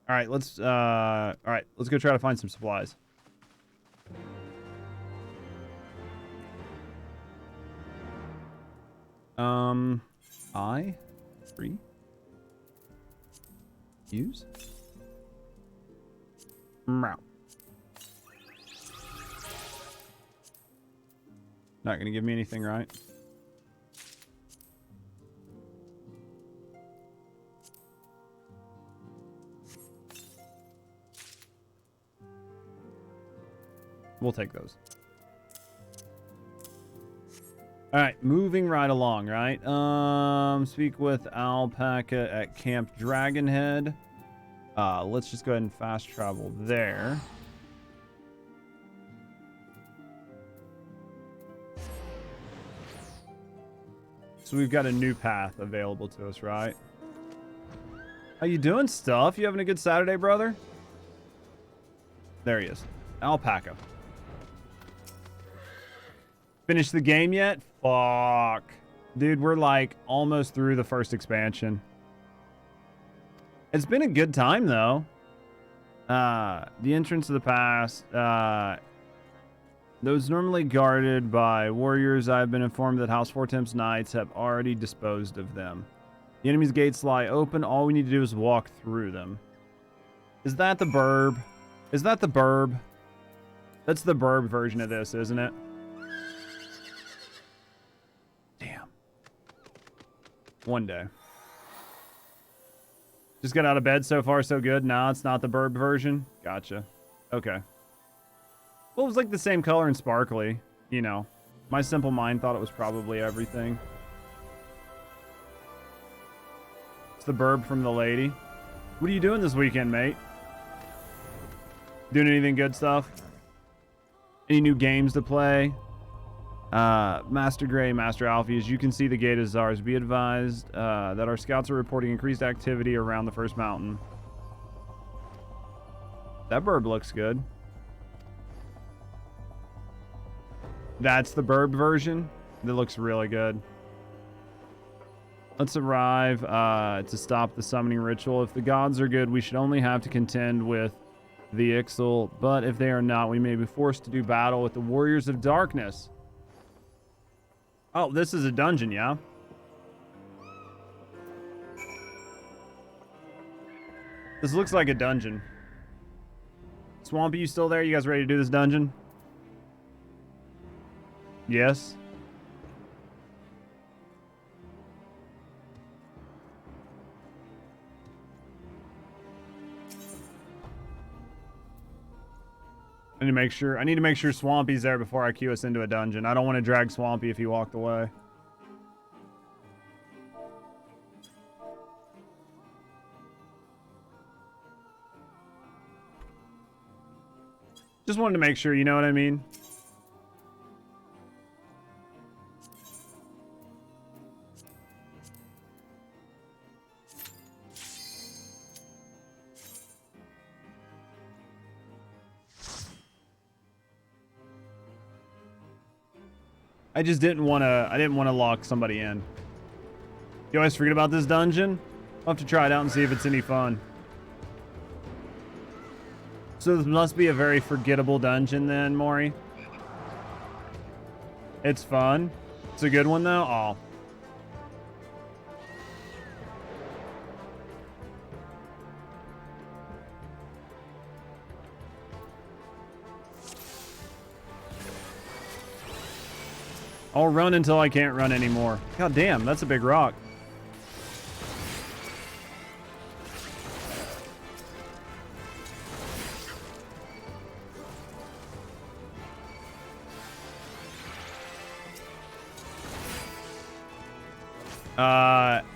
All right, let's go try to find some supplies. Use. Meow. Not gonna give me anything, right? We'll take those. All right, moving right along, right? Speak with Alpaca at Camp Dragonhead. Let's just go ahead and fast travel there. So we've got a new path available to us, right? How you doing, Stuff? You having a good Saturday, brother? There he is. Alpaca. Finished the game yet? Fuck. Dude, we're like almost through the first expansion. It's been a good time, though. The entrance to the pass, those normally guarded by warriors, I've been informed that House Fortem's knights have already disposed of them. The enemy's gates lie open. All we need to do is walk through them. Is that the burb? Is that the burb? That's the burb version of this, isn't it? Damn. One day. Just got out of bed, so far so good. No, it's not the burb version. Gotcha. Okay. Well, it was like the same color and sparkly, you know. My simple mind thought it was probably everything. It's the burb from the lady. What are you doing this weekend, mate? Doing anything good stuff? Any new games to play? Master Gray, Master Alfie, as you can see the gate is ours. Be advised that our scouts are reporting increased activity around the first mountain. That burb looks good. That's the burb version. That looks really good. Let's arrive to stop the summoning ritual. If the gods are good, we should only have to contend with the Ixal, but if they are not, we may be forced to do battle with the Warriors of Darkness. Oh, this is a dungeon, yeah? This looks like a dungeon. Swampy, you still there? You guys ready to do this dungeon? Yes? I need to make sure Swampy's there before I queue us into a dungeon. I don't want to drag Swampy if he walked away. Just wanted to make sure, you know what I mean? I just didn't want to lock somebody in. You always forget about this dungeon? I'll have to try it out and see if it's any fun. So this must be a very forgettable dungeon then, Maury. It's fun. It's a good one though. Oh. I'll run until I can't run anymore. God damn, that's a big rock.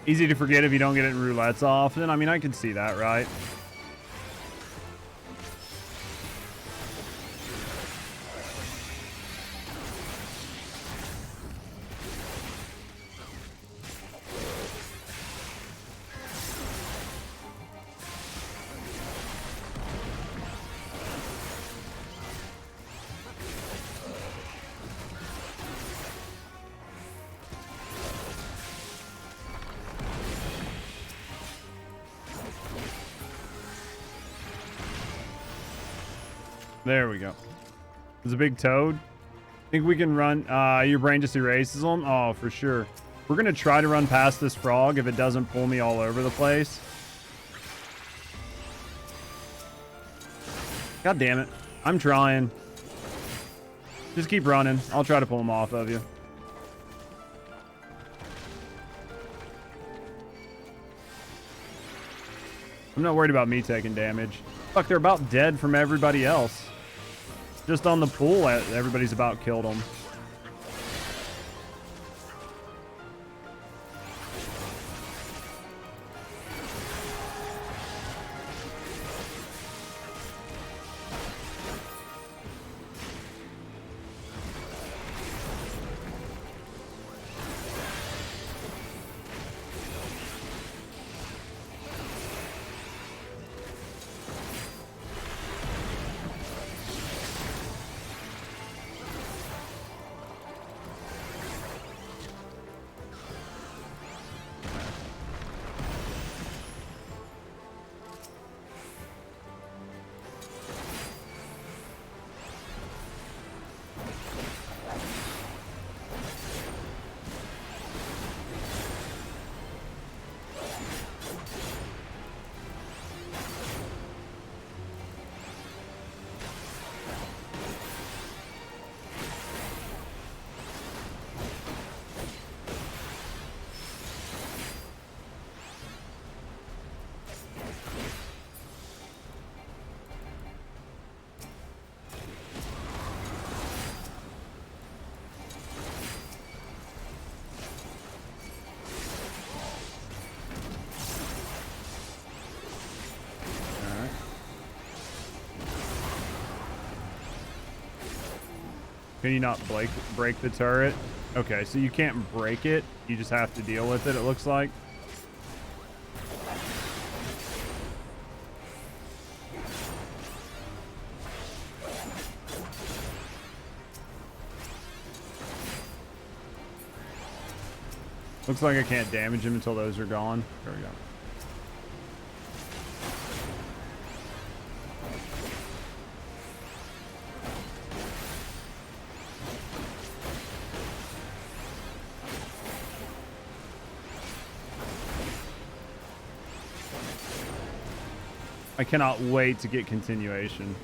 Easy to forget if you don't get it in roulette so often. I mean, I can see that, right? There we go. There's a big toad. Think we can run? Your brain just erases them? Oh, for sure. We're going to try to run past this frog if it doesn't pull me all over the place. God damn it. I'm trying. Just keep running. I'll try to pull him off of you. I'm not worried about me taking damage. Fuck, they're about dead from everybody else. Just on the pool, everybody's about killed them. Can you not break the turret? Okay, so you can't break it. You just have to deal with it, it looks like. Looks like I can't damage him until those are gone. There we go. I cannot wait to get continuation.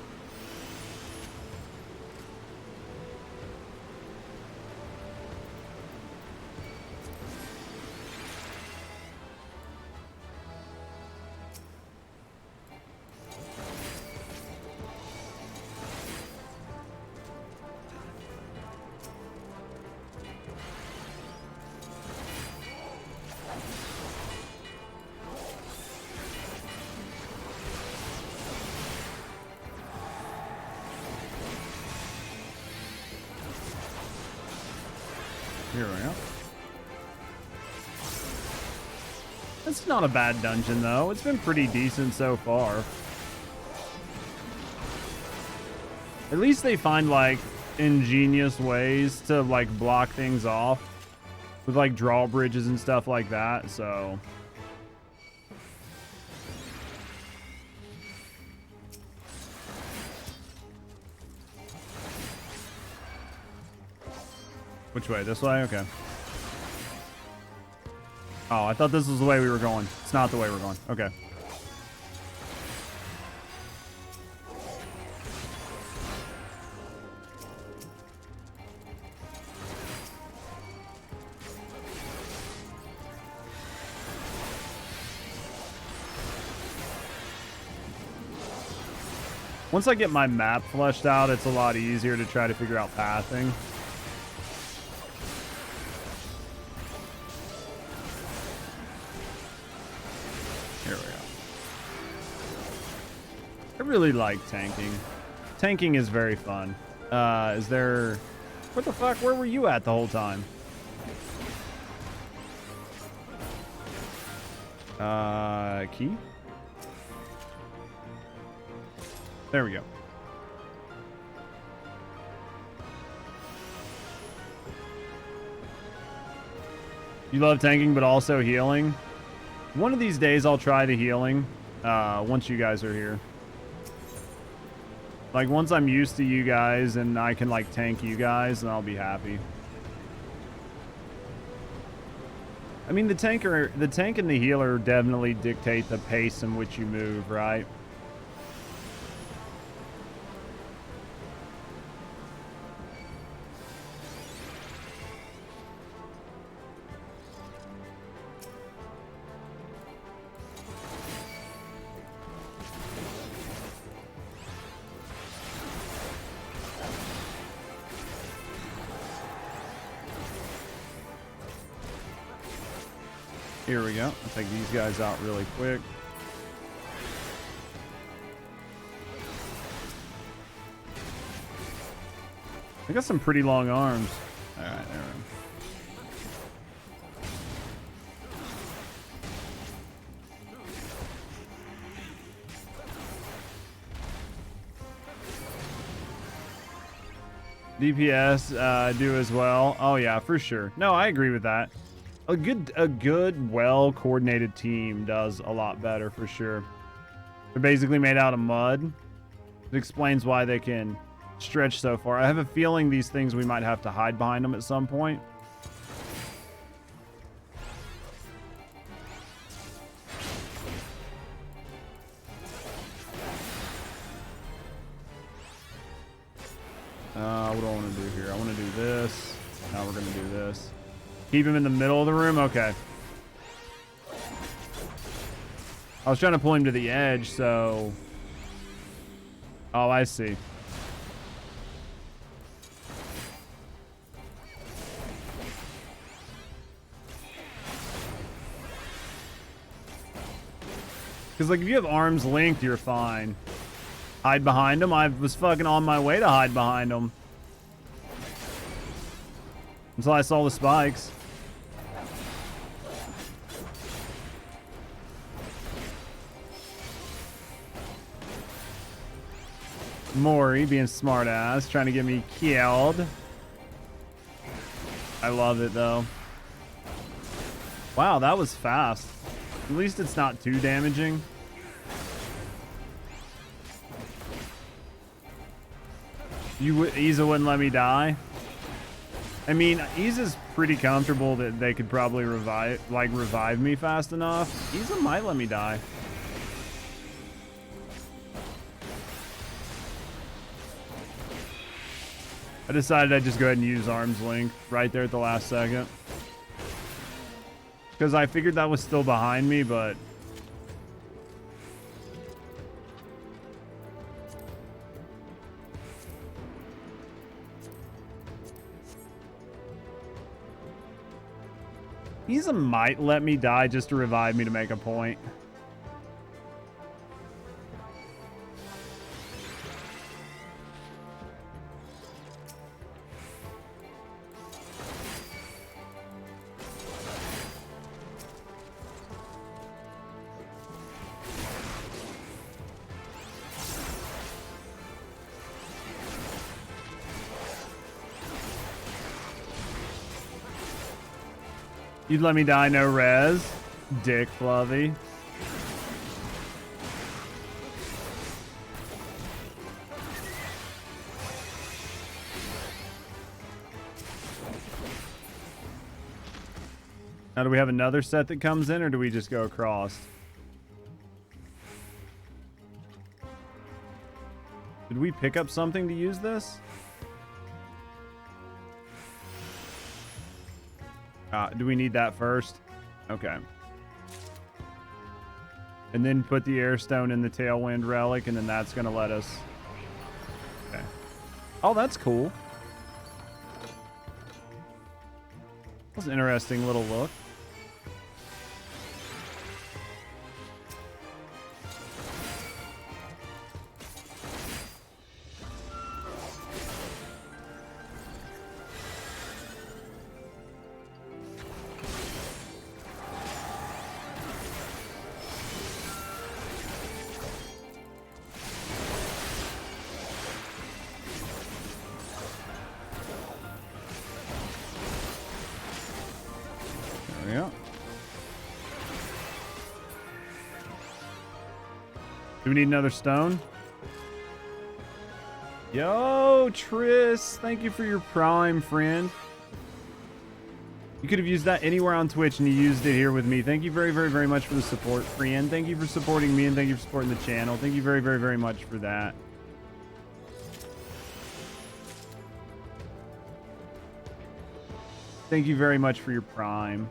Here we go. It's not a bad dungeon, though. It's been pretty decent so far. At least they find, like, ingenious ways to, like, block things off with, like, drawbridges and stuff like that, so... Which way? This way? Okay. Oh, I thought this was the way we were going. It's not the way we're going. Okay. Once I get my map fleshed out, it's a lot easier to try to figure out pathing. Here we go. I really like tanking. Tanking is very fun. Is there... What the fuck? Where were you at the whole time? Key? There we go. You love tanking, but also healing. One of these days, I'll try the healing. Once you guys are here. Like, once I'm used to you guys and I can, like, tank you guys, then I'll be happy. I mean, the tank and the healer definitely dictate the pace in which you move, right? Here we go. I'll take these guys out really quick. I got some pretty long arms. All right, there we go. DPS do as well. Oh yeah, for sure. No, I agree with that. A good, well-coordinated team does a lot better, for sure. They're basically made out of mud. It explains why they can stretch so far. I have a feeling these things, we might have to hide behind them at some point. What do I want to do here? I want to do this. Now we're going to do this. Keep him in the middle of the room? Okay. I was trying to pull him to the edge, so... Oh, I see. Because, like, if you have arms linked, you're fine. Hide behind him? I was fucking on my way to hide behind him. Until I saw the spikes. Mori being smart ass, trying to get me killed. I love it though. Wow, that was fast. At least it's not too damaging. Iza wouldn't let me die. I mean, Iza's pretty comfortable that they could probably revive me fast enough. Iza might let me die. I decided I'd just go ahead and use arm's length right there at the last second. Because I figured that was still behind me, but... Iza might let me die just to revive me to make a point. You'd let me die, no res. Dick Fluffy. Now, do we have another set that comes in, or do we just go across? Did we pick up something to use this? Do we need that first? Okay. And then put the airstone in the tailwind relic, and then that's going to let us... Okay. Oh, that's cool. That's an interesting little look. Do we need another stone? Yo, Triss, thank you for your Prime, friend. You could have used that anywhere on Twitch, and you used it here with me. Thank you very, very, very much for the support, friend. Thank you for supporting me, and thank you for supporting the channel. Thank you very, very, very much for that. Thank you very much for your Prime.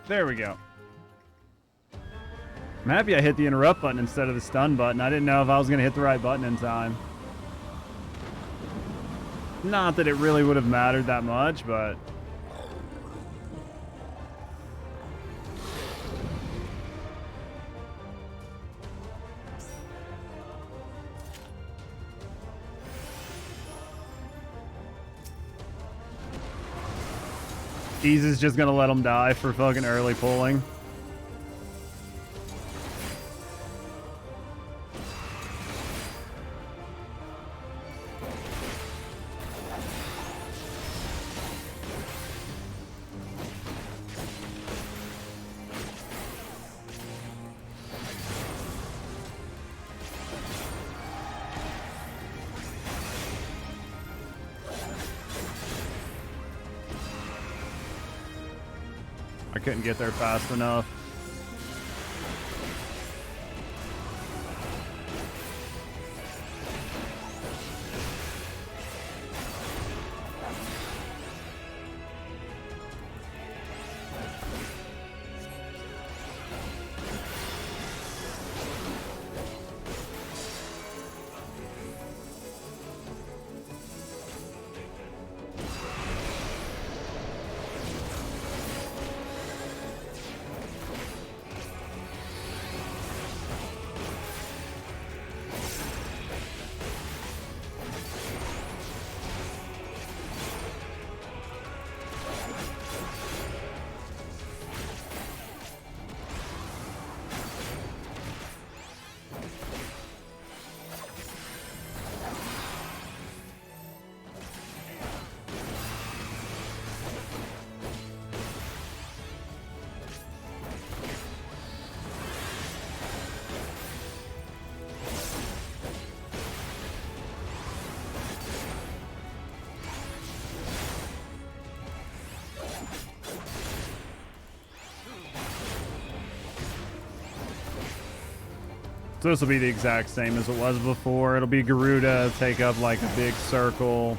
There we go. I'm happy I hit the interrupt button instead of the stun button. I didn't know if I was going to hit the right button in time. Not that it really would have mattered that much, but... Easy's just gonna let him die for fucking early pulling. I couldn't get there fast enough. So this will be the exact same as it was before. It'll be Garuda, take up like a big circle.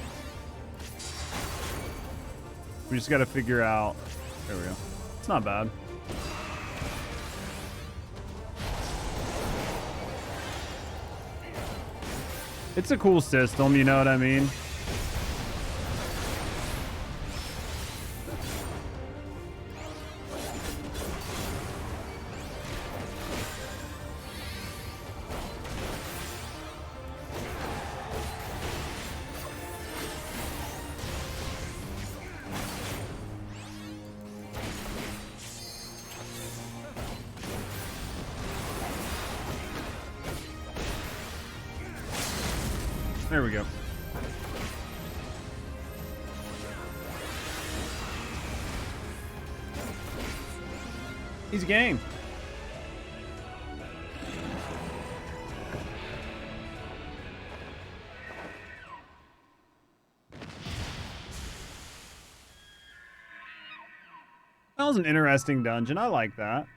We just got to figure out. There we go. It's not bad. It's a cool system, you know what I mean? There we go. Easy game. That was an interesting dungeon. I like that.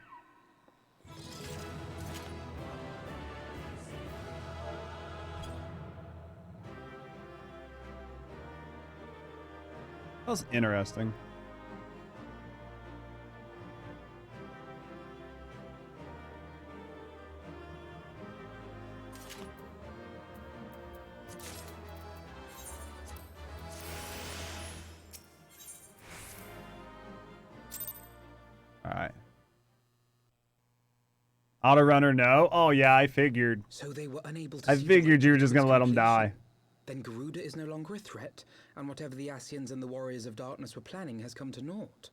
That was interesting. All right. Auto runner, no. Oh yeah, I figured. So they were unable to. I figured you were just gonna let them die. Then Garuda is no longer a threat, and whatever the Ascians and the Warriors of Darkness were planning has come to naught.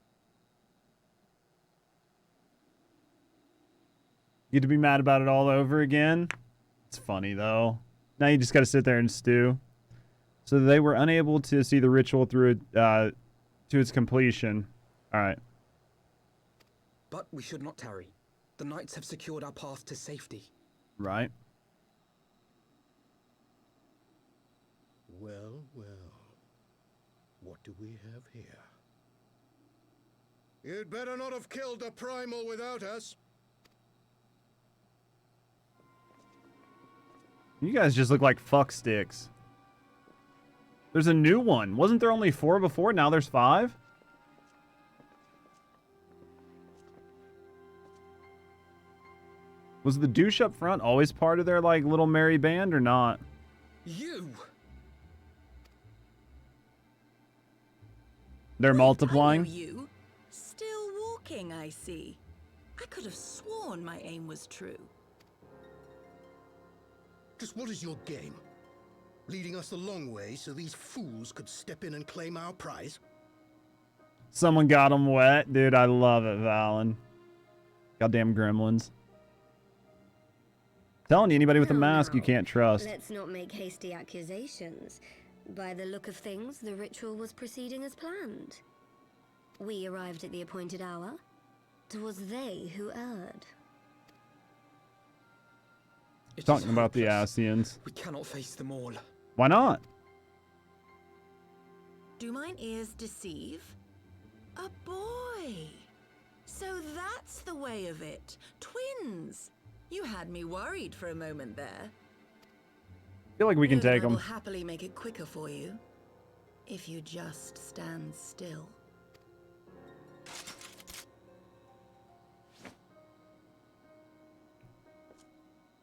You get to be mad about it all over again? It's funny, though. Now you just gotta sit there and stew. So they were unable to see the ritual through to its completion. Alright. But we should not tarry. The knights have secured our path to safety. Right. Well, well. What do we have here? You'd better not have killed the primal without us. You guys just look like fuck sticks. There's a new one. Wasn't there only 4 before? Now there's 5? Was the douche up front always part of their like little merry band or not? You! They're multiplying? I know you. Still walking, I see. I could have sworn my aim was true. Just what is your game? Leading us the long way so these fools could step in and claim our prize? Someone got them wet. Dude, I love it, Valen. Goddamn gremlins. Telling you, anybody with a mask you can't trust. Let's not make hasty accusations. By the look of things, the ritual was proceeding as planned. We arrived at the appointed hour. 'Twas they who erred. Talking about the Ascians. We cannot face them all. Why not? Do mine ears deceive? A boy! eye of it. Twins! You had me worried for a moment there. I feel like we can Know that take I will them. happily make it quicker for you. If you just stand still.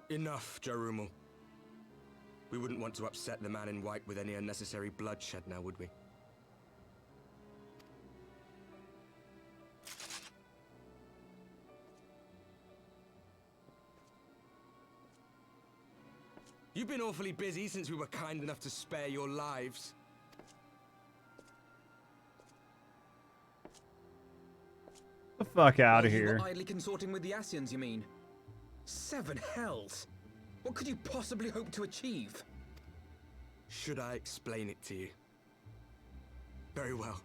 Enough, Jarumul. We wouldn't want to upset the man in white with any unnecessary bloodshed now, would we? You've been awfully busy since we were kind enough to spare your lives. The fuck out of You here. were idly consorting with the Ascians, you mean? 7 hells! What could you possibly hope to achieve? Should I explain it to you? Very well.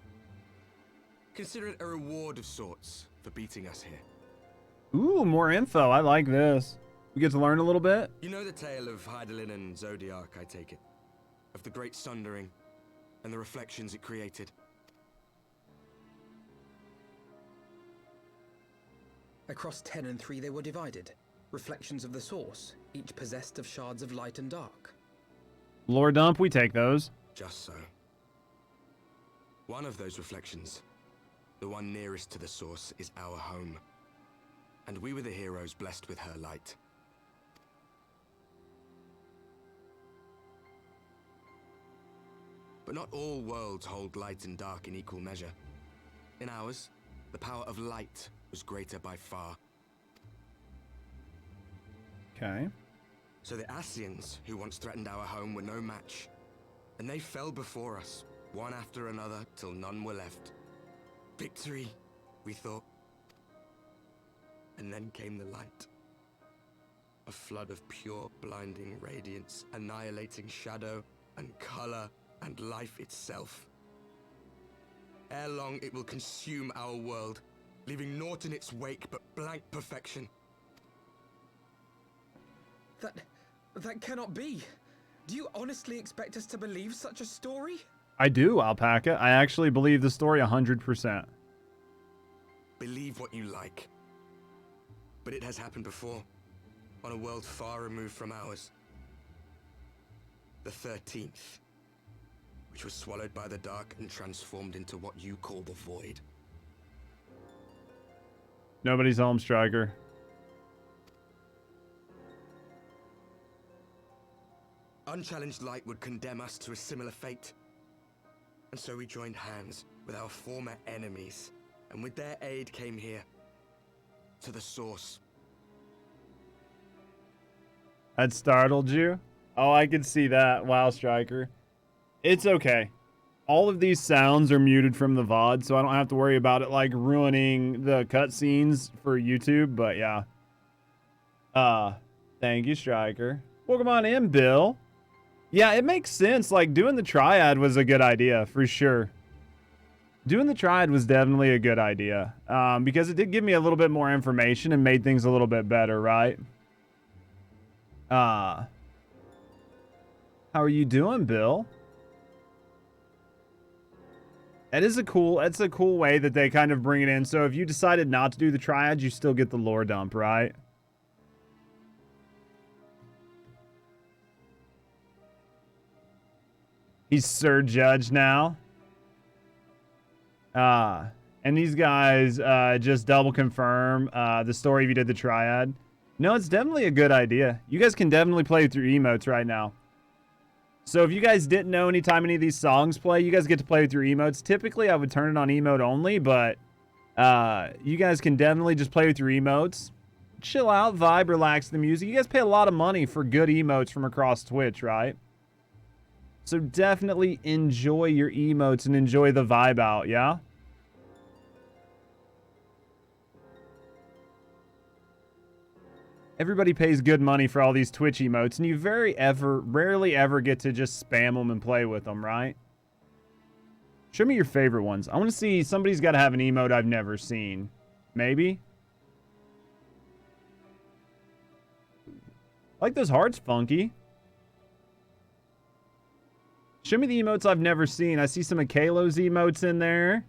Consider it a reward of sorts for beating us here. Ooh, more info. I like this. We get to learn a little bit. You know the tale of Hydaelyn and Zodiac, I take it? Of the Great Sundering and the reflections it created? Across 10 and 3 they were divided. Reflections of the source, each possessed of shards of light and dark. Lore dump, we take those. Just so. One of those reflections, the one nearest to the source, is our home. And we were the heroes blessed with her light. But not all worlds hold light and dark in equal measure. In ours, the power of light was greater by far. Okay. So the Ascians, who once threatened our home, were no match. And they fell before us, one after another, till none were left. Victory, we thought. And then came the light. A flood of pure, blinding radiance, annihilating shadow and color and life itself. Ere long, it will consume our world, leaving naught in its wake but blank perfection. That cannot be. Do you honestly expect us to believe such a story? I do, Alpaca. I actually believe the story 100%. Believe what you like. But it has happened before, on a world far removed from ours. The 13th, which was swallowed by the dark and transformed into what you call the Void. Nobody's home, Striker. Unchallenged light would condemn us to a similar fate. And so we joined hands with our former enemies, and with their aid came here, to the source. That startled you? Oh, I can see that. Wow, Striker. It's okay. All of these sounds are muted from the VOD, so I don't have to worry about it like ruining the cutscenes for YouTube, but yeah. Thank you, Striker. Welcome on in, Bill. Yeah, it makes sense. Like, doing the triad was a good idea, for sure. Doing the triad was definitely a good idea, because it did give me a little bit more information and made things a little bit better, right? How are you doing, Bill? That's a cool way that they kind of bring it in. So if you decided not to do the triad, you still get the lore dump, right? He's Sir Judge now. And these guys just double confirm the story if you did the triad. No, it's definitely a good idea. You guys can definitely play with your emotes right now. So if you guys didn't know anytime any of these songs play, you guys get to play with your emotes. Typically, I would turn it on emote only, but you guys can definitely just play with your emotes. Chill out, vibe, relax to the music. You guys pay a lot of money for good emotes from across Twitch, right? So definitely enjoy your emotes and enjoy the vibe out, yeah? Everybody pays good money for all these Twitch emotes, and you rarely ever get to just spam them and play with them, right? Show me your favorite ones. I want to see, somebody's got to have an emote I've never seen. Maybe? I like those hearts, Funky. Show me the emotes I've never seen. I see some of Kalo's emotes in there.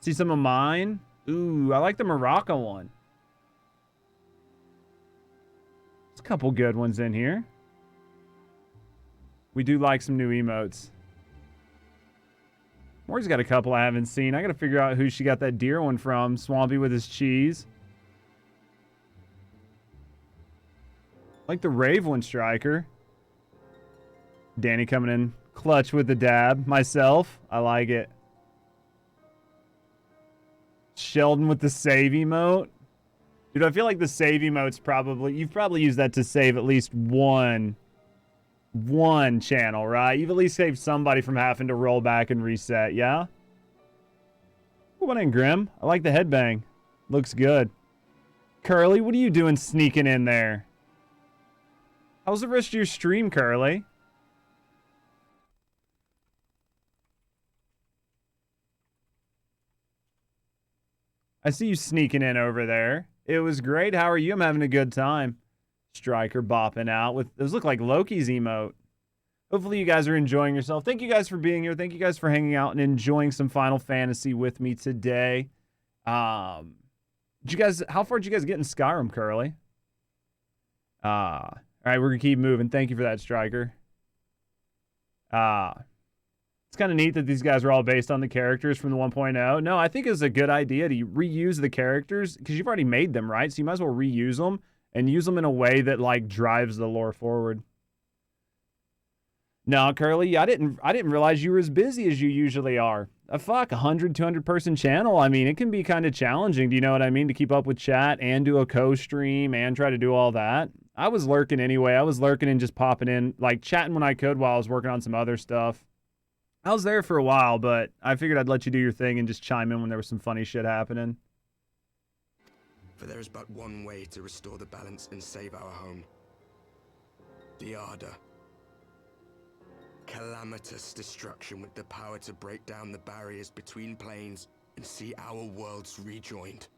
See some of mine. Ooh, I like the Morocco one. There's a couple good ones in here. We do like some new emotes. Maury's got a couple I haven't seen. I gotta figure out who she got that deer one from. Swampy with his cheese. Like the Rave one, Striker. Danny coming in clutch with the dab. Myself, I like it. Sheldon with the save emote. Dude, I feel like the save emote's probably... You've probably used that to save at least one channel, right? You've at least saved somebody from having to roll back and reset, yeah? What in, Grim? I like the headbang. Looks good. Curly, what are you doing sneaking in there? How's the rest of your stream, Curly? I see you sneaking in over there. It was great. How are you? I'm having a good time. Striker bopping out with... Those look like Loki's emote. Hopefully you guys are enjoying yourself. Thank you guys for being here. Thank you guys for hanging out and enjoying some Final Fantasy with me today. How far did you guys get in Skyrim, Curly? All right, we're going to keep moving. Thank you for that, Striker. It's kind of neat that these guys are all based on the characters from the 1.0. No, I think it's a good idea to reuse the characters because you've already made them, right? So you might as well reuse them and use them in a way that like drives the lore forward. No, Curly, I didn't realize you were as busy as you usually are. Fuck, 100, 200 person channel. I mean, it can be kind of challenging. Do you know what I mean? To keep up with chat and do a co-stream and try to do all that. I was lurking anyway. I was lurking and just popping in, like chatting when I could while I was working on some other stuff. I was there for a while, but I figured I'd let you do your thing and just chime in when there was some funny shit happening. For there is but one way to restore the balance and save our home. The Ardor. Calamitous destruction with the power to break down the barriers between planes and see our worlds rejoined.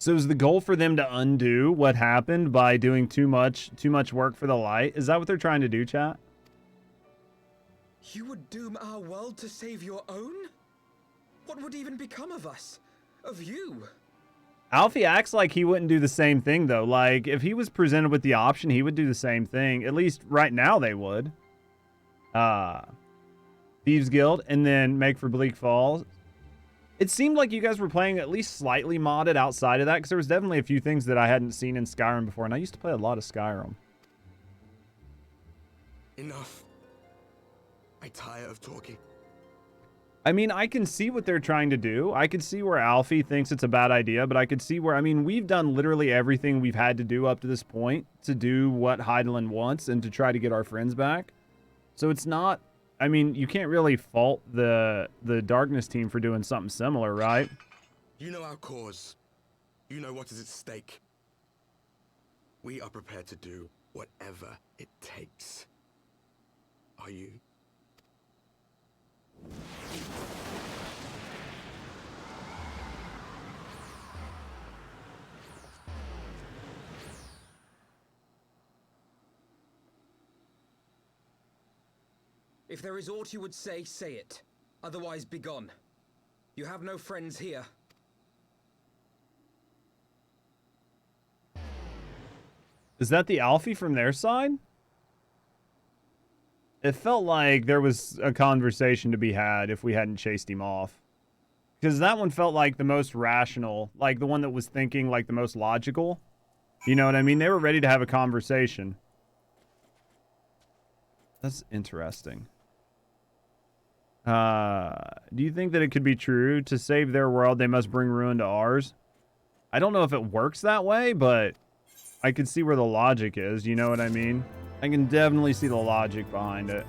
So is the goal for them to undo what happened by doing too much work for the light? Is that what they're trying to do, chat? You would doom our world to save your own? What would even become of us? Of you? Alfie acts like he wouldn't do the same thing, though. Like, if he was presented with the option, he would do the same thing. At least right now they would. Thieves Guild, and then make for Bleak Falls. It seemed like you guys were playing at least slightly modded outside of that, because there was definitely a few things that I hadn't seen in Skyrim before, and I used to play a lot of Skyrim. Enough. I tire of talking. I mean, I can see what they're trying to do. I can see where Alfie thinks it's a bad idea, but I could see where, I mean, we've done literally everything we've had to do up to this point to do what Heidelin wants and to try to get our friends back. So it's not, I mean, you can't really fault the Darkness team for doing something similar, right? You know our cause. You know what is at stake. We are prepared to do whatever it takes. Are you? If there is aught you would say, say it. Otherwise, begone. You have no friends here. Is that the Alfie from their side? It felt like there was a conversation to be had if we hadn't chased him off. Because that one felt like the most rational, like the one that was thinking like the most logical. You know what I mean? They were ready to have a conversation. That's interesting. Do you think that it could be true? To save their world, they must bring ruin to ours? I don't know if it works that way, but I could see where the logic is. You know what I mean? I can definitely see the logic behind it.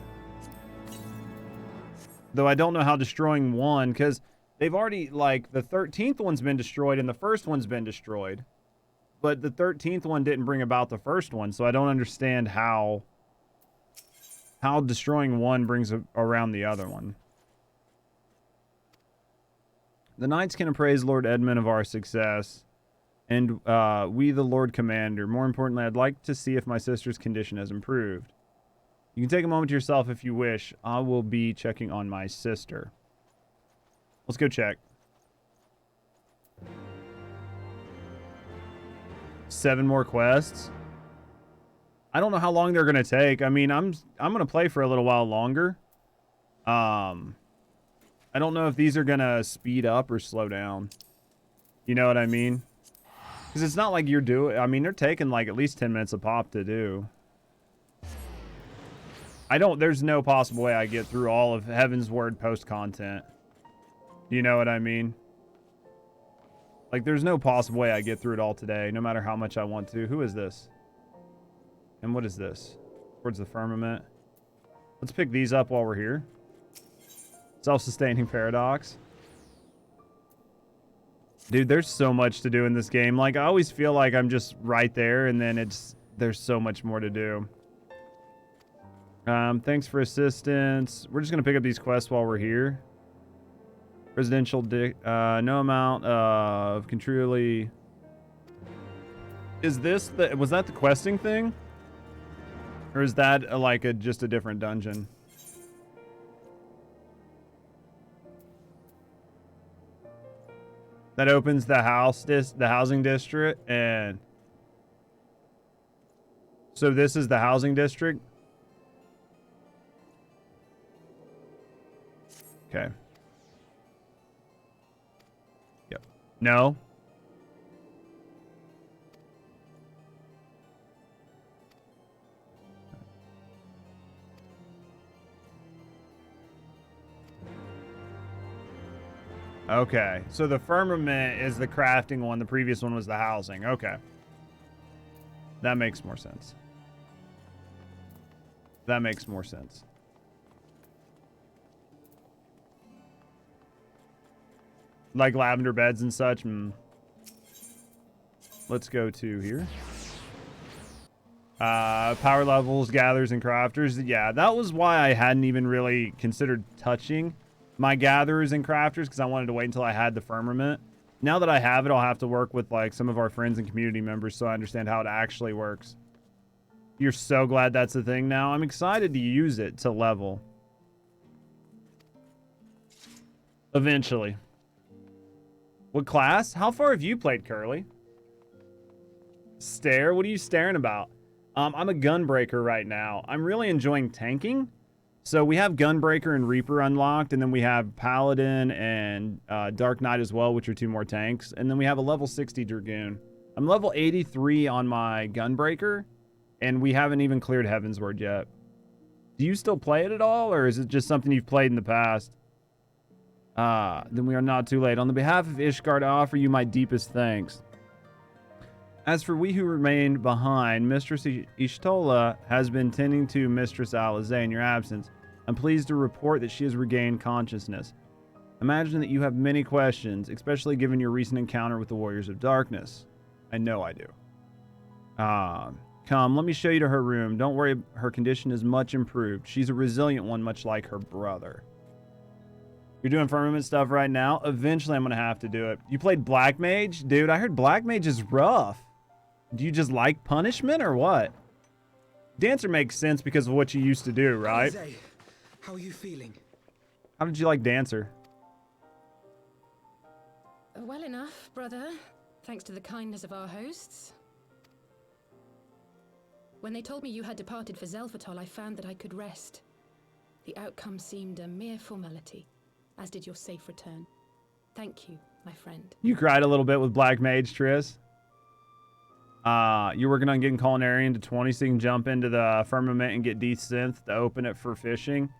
Though I don't know how destroying one, because they've already, like, the 13th one's been destroyed and the first one's been destroyed. But the 13th one didn't bring about the first one, so I don't understand how destroying one brings around the other one. The knights can appraise Lord Edmund of our success, and we the Lord Commander. More importantly, I'd like to see if my sister's condition has improved. You can take a moment to yourself if you wish. I will be checking on my sister. Let's go check. 7 more quests. I don't know how long they're gonna take. I mean, I'm gonna play for a little while longer. I don't know if these are gonna speed up or slow down. You know what I mean? Because it's not like you're doing... I mean, they're taking like at least 10 minutes a pop to do. There's no possible way I get through all of Heavensward post content. You know what I mean? Like, there's no possible way I get through it all today, no matter how much I want to. Who is this? And what is this? Towards the firmament. Let's pick these up while we're here. Self-sustaining paradox. Dude, there's so much to do in this game. Like, I always feel like I'm just right there, and then there's so much more to do. Thanks for assistance. We're just gonna pick up these quests while we're here. Residential no amount of controlly. Is this was that the questing thing? Or is that just a different dungeon? That opens the housing district, and so this is the housing district. Okay. Yep. No. Okay, so the firmament is the crafting one. The previous one was the housing. Okay. That makes more sense. That makes more sense. Like lavender beds and such. Let's go to here. Power levels, gatherers, and crafters. Yeah, that was why I hadn't even really considered touching my gatherers and crafters, because I wanted to wait until I had the firmament. Now that I have it, I'll have to work with like some of our friends and community members so I understand how it actually works. You're so glad that's a thing now. I'm excited to use it to level. Eventually. What class? How far have you played, Curly? Stare? What are you staring about? I'm a gunbreaker right now. I'm really enjoying tanking. So we have Gunbreaker and Reaper unlocked, and then we have Paladin and Dark Knight as well, which are 2 more tanks. And then we have a level 60 Dragoon. I'm level 83 on my Gunbreaker, and we haven't even cleared Heavensward yet. Do you still play it at all, or is it just something you've played in the past? Then we are not too late. On the behalf of Ishgard, I offer you my deepest thanks. As for we who remained behind, Mistress Ishtola has been tending to Mistress Alizé in your absence. I'm pleased to report that she has regained consciousness. Imagine that you have many questions, especially given your recent encounter with the Warriors of Darkness. I know I do. Come, let me show you to her room. Don't worry, her condition is much improved. She's a resilient one, much like her brother. You're doing firmament stuff right now? Eventually, I'm going to have to do it. You played Black Mage? Dude, I heard Black Mage is rough. Do you just like punishment or what? Dancer makes sense because of what you used to do, right? Jose, how are you feeling? How did you like Dancer? Well enough, brother. Thanks to the kindness of our hosts. When they told me you had departed for Zelfatol, I found that I could rest. The outcome seemed a mere formality, as did your safe return. Thank you, my friend. You cried a little bit with Black Mage, Triss. You're working on getting Culinarian to 20 so you can jump into the firmament and get D-Synth to open it for fishing.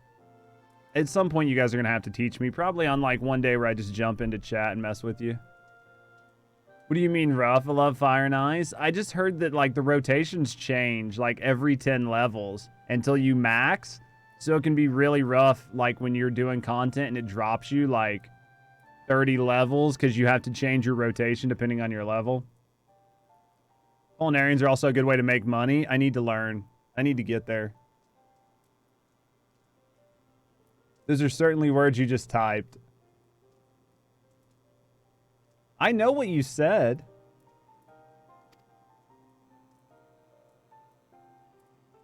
At some point, you guys are going to have to teach me. Probably on like one day where I just jump into chat and mess with you. What do you mean rough? I love Fire and Ice. I just heard that like the rotations change like every 10 levels until you max. So it can be really rough like when you're doing content and it drops you like 30 levels because you have to change your rotation depending on your level. Culinarians are also a good way to make money. I need to learn. I need to get there. Those are certainly words you just typed. I know what you said.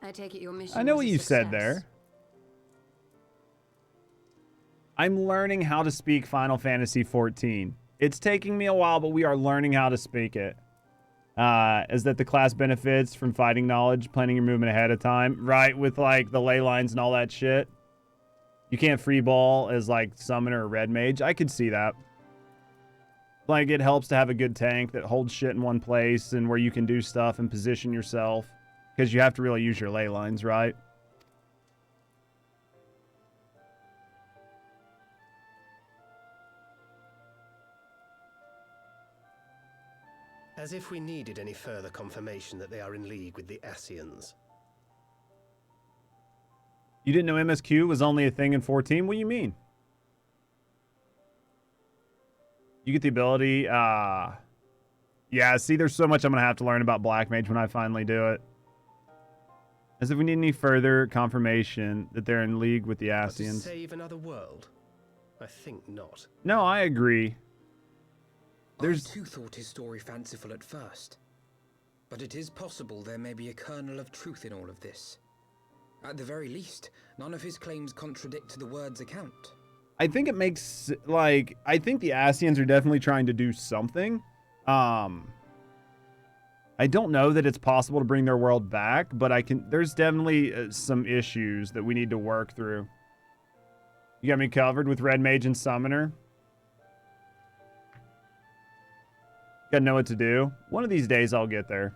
I take it your mission. I know was what a you said success. there. I'm learning how to speak Final Fantasy XIV. It's taking me a while, but we are learning how to speak it. Is that the class benefits from fighting knowledge, planning your movement ahead of time, right? With like the ley lines and all that shit. You can't free ball as like summoner or red mage. I could see that. Like it helps to have a good tank that holds shit in one place and where you can do stuff and position yourself, because you have to really use your ley lines, right? As if we needed any further confirmation that they are in league with the Ascians. You didn't know MSQ was only a thing in 14? What do you mean? You get the ability, yeah, see, there's so much I'm going to have to learn about Black Mage when I finally do it. As if we need any further confirmation that they're in league with the Ascians. To save another world? I think not. No, I agree. I too thought his story fanciful at first. But it is possible there may be a kernel of truth in all of this. At the very least, none of his claims contradict the word's account. I think it makes, like, I think the Ascians are definitely trying to do something. I don't know that it's possible to bring their world back, but there's definitely some issues that we need to work through. You got me covered with Red Mage and Summoner. Gotta know what to do. One of these days I'll get there.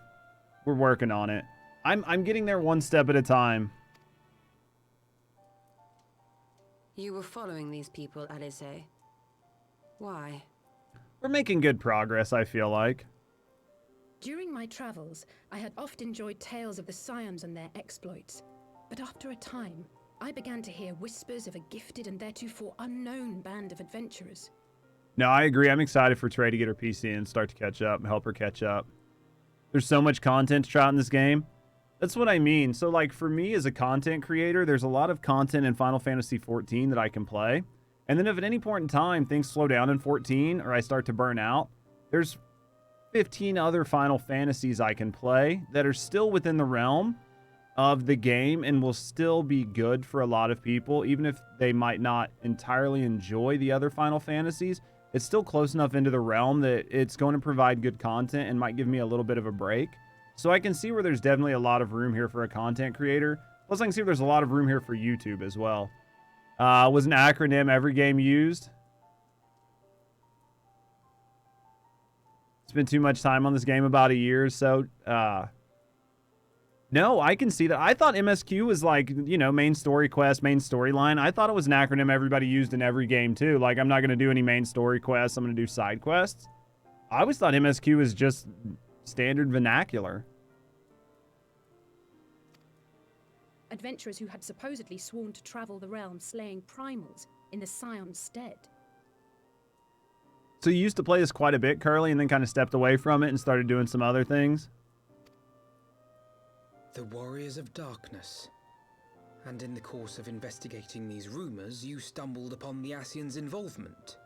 We're working on it. I'm getting there one step at a time. You were following these people, Eorzea. Why? We're making good progress, I feel like. During my travels, I had oft enjoyed tales of the Scions and their exploits. But after a time, I began to hear whispers of a gifted and theretofore unknown band of adventurers. No, I agree. I'm excited for Trey to get her PC and start to catch up and help her catch up. There's so much content to try out in this game. That's what I mean. So, like, for me as a content creator, there's a lot of content in Final Fantasy XIV that I can play. And then if at any point in time things slow down in 14 or I start to burn out, there's 15 other Final Fantasies I can play that are still within the realm of the game and will still be good for a lot of people, even if they might not entirely enjoy the other Final Fantasies. It's still close enough into the realm that it's going to provide good content and might give me a little bit of a break. So I can see where there's definitely a lot of room here for a content creator. Plus I can see there's a lot of room here for YouTube as well. Was an acronym every game used? Spent too much time on this game, about a year or so. No, I can see that. I thought MSQ was like, you know, main story quest, main storyline. I thought it was an acronym everybody used in every game too. Like, I'm not going to do any main story quests. I'm going to do side quests. I always thought MSQ was just standard vernacular. Adventurers who had supposedly sworn to travel the realm slaying primals in the Scion's stead. So you used to play this quite a bit, Curly, and then kind of stepped away from it and started doing some other things? The Warriors of Darkness. And in the course of investigating these rumors, you stumbled upon the Ascians' involvement.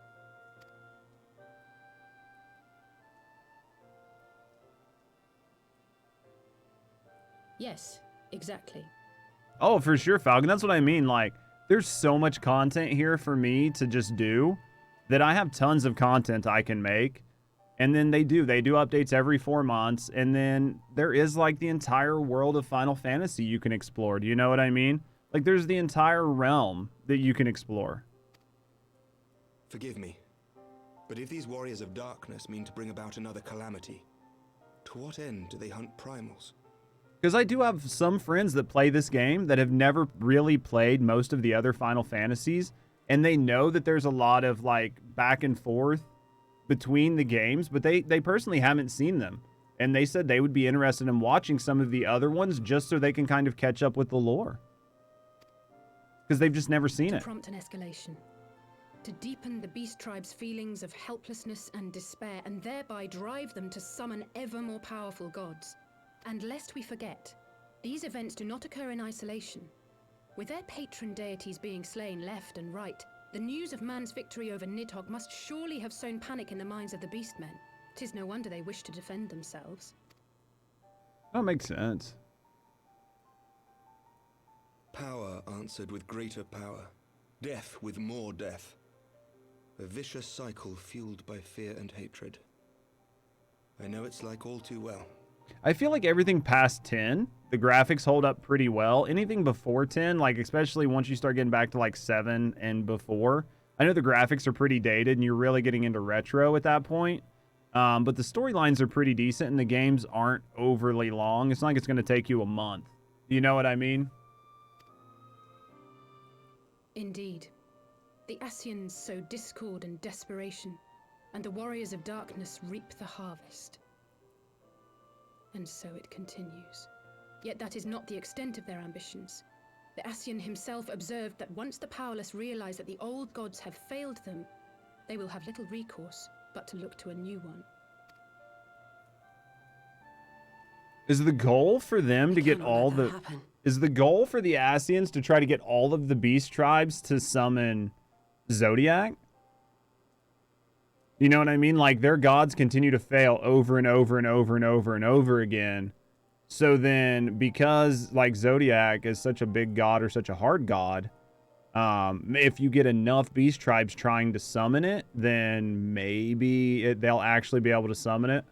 Yes, exactly. Oh, for sure, Falcon. That's what I mean. Like, there's so much content here for me to just do that I have tons of content I can make. And then they do updates every 4 months. And then there is like the entire world of Final Fantasy you can explore. Do you know what I mean? Like, there's the entire realm that you can explore. Forgive me, but if these Warriors of Darkness mean to bring about another calamity, to what end do they hunt primals? Because I do have some friends that play this game that have never really played most of the other Final Fantasies, and they know that there's a lot of like back and forth between the games, but they personally haven't seen them. And they said they would be interested in watching some of the other ones just so they can kind of catch up with the lore. Because they've just never seen it. To prompt an escalation. To deepen the beast tribe's feelings of helplessness and despair, and thereby drive them to summon ever more powerful gods. And lest we forget, these events do not occur in isolation. With their patron deities being slain left and right, the news of man's victory over Nidhogg must surely have sown panic in the minds of the Beastmen. 'Tis no wonder they wish to defend themselves. That makes sense. Power answered with greater power. Death with more death. A vicious cycle fueled by fear and hatred. I know it's like all too well. I feel like everything past 10, the graphics hold up pretty well. Anything before 10, like especially once you start getting back to like 7 and before, I know the graphics are pretty dated and you're really getting into retro at that point. But the storylines are pretty decent and the games aren't overly long. It's not like it's going to take you a month. You know what I mean? Indeed. The Ascians sow discord and desperation, and the warriors of darkness reap the harvest. And so it continues. Yet that is not the extent of their ambitions. The Ascian himself observed that once the powerless realize that the old gods have failed them, they will have little recourse but to look to a new one. Is the goal for them to get all the... Is the goal for the Ascians to try to get all of the beast tribes to summon Zodiac? You know what I mean? Like, their gods continue to fail over and over and over and over and over again. So then, because, like, Zodiac is such a big god or such a hard god, if you get enough beast tribes trying to summon it, then maybe they'll actually be able to summon it.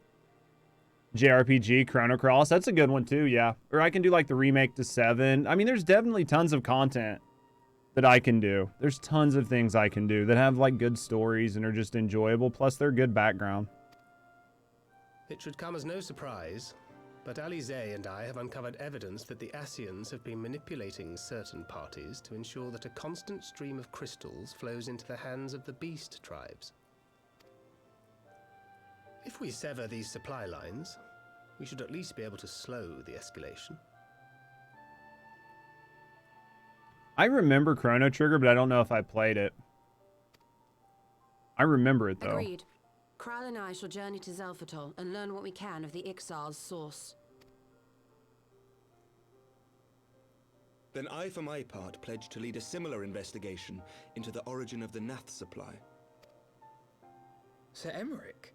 JRPG, Chrono Cross, that's a good one too, yeah. Or I can do, like, the remake to 7. I mean, there's definitely tons of content that I can do. There's tons of things I can do that have, like, good stories and are just enjoyable, plus they're good background. It should come as no surprise, but Eorzea and I have uncovered evidence that the Ascians have been manipulating certain parties to ensure that a constant stream of crystals flows into the hands of the beast tribes. If we sever these supply lines, we should at least be able to slow the escalation. I remember Chrono Trigger, but I don't know if I played it. I remember it, though. Agreed. Kral and I shall journey to Zelphatol and learn what we can of the Ixal's source. Then I, for my part, pledge to lead a similar investigation into the origin of the Nath supply. Sir Emmerich?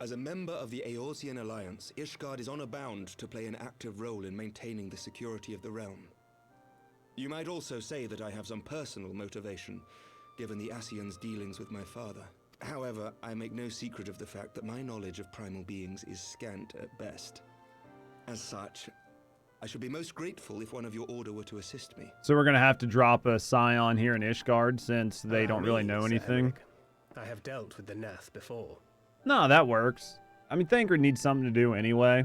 As a member of the Eorzean Alliance, Ishgard is honor-bound to play an active role in maintaining the security of the realm. You might also say that I have some personal motivation, given the Ascians' dealings with my father. However, I make no secret of the fact that my knowledge of primal beings is scant at best. As such, I should be most grateful if one of your order were to assist me. So we're going to have to drop a Scion here in Ishgard since they don't really know anything. I have dealt with the Nath before. No, that works. I mean, Thancred needs something to do anyway.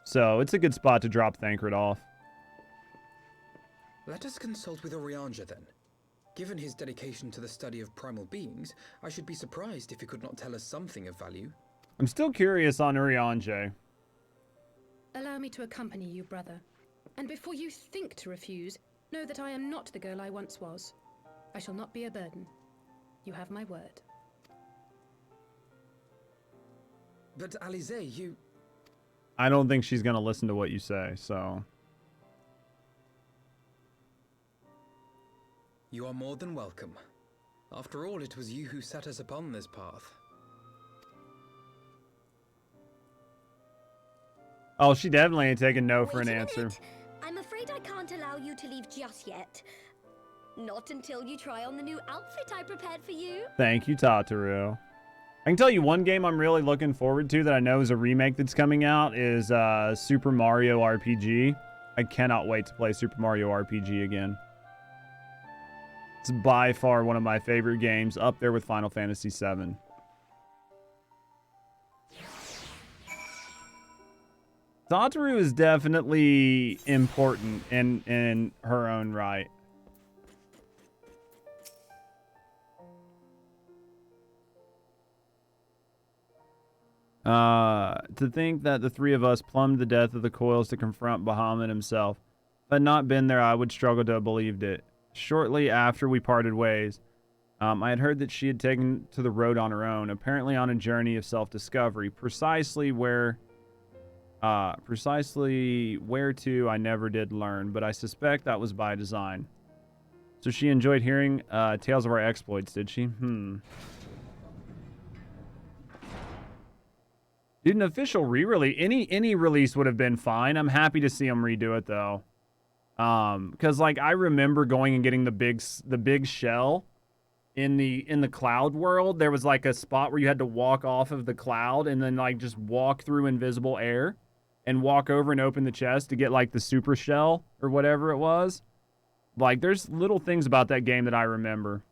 So it's a good spot to drop Thancred off. Let us consult with Eorzea then. Given his dedication to the study of primal beings, I should be surprised if he could not tell us something of value. I'm still curious on Eorzea. Allow me to accompany you, brother. And before you think to refuse, know that I am not the girl I once was. I shall not be a burden. You have my word. But Eorzea, you... I don't think she's going to listen to what you say, so... You are more than welcome. After all, it was you who set us upon this path. Oh, she definitely ain't taking no for an answer. I'm afraid I can't allow you to leave just yet. Not until you try on the new outfit I prepared for you. Thank you, Tataru. I can tell you one game I'm really looking forward to that I know is a remake that's coming out is Super Mario RPG. I cannot wait to play Super Mario RPG again. It's by far one of my favorite games, up there with Final Fantasy XIV. Tataru is definitely important in her own right. To think that the three of us plumbed the death of the coils to confront Bahamut himself. If I had not been there, I would struggle to have believed it. Shortly after we parted ways, I had heard that she had taken to the road on her own, apparently on a journey of self-discovery. Precisely where to, I never did learn, but I suspect that was by design. So she enjoyed hearing tales of our exploits, did she? Dude, an official re-release, any release would have been fine. I'm happy to see them redo it, though. Because like I remember going and getting the big shell in the cloud world. There was like a spot where you had to walk off of the cloud and then like just walk through invisible air and walk over and open the chest to get like the super shell or whatever it was. Like there's little things about that game that I remember.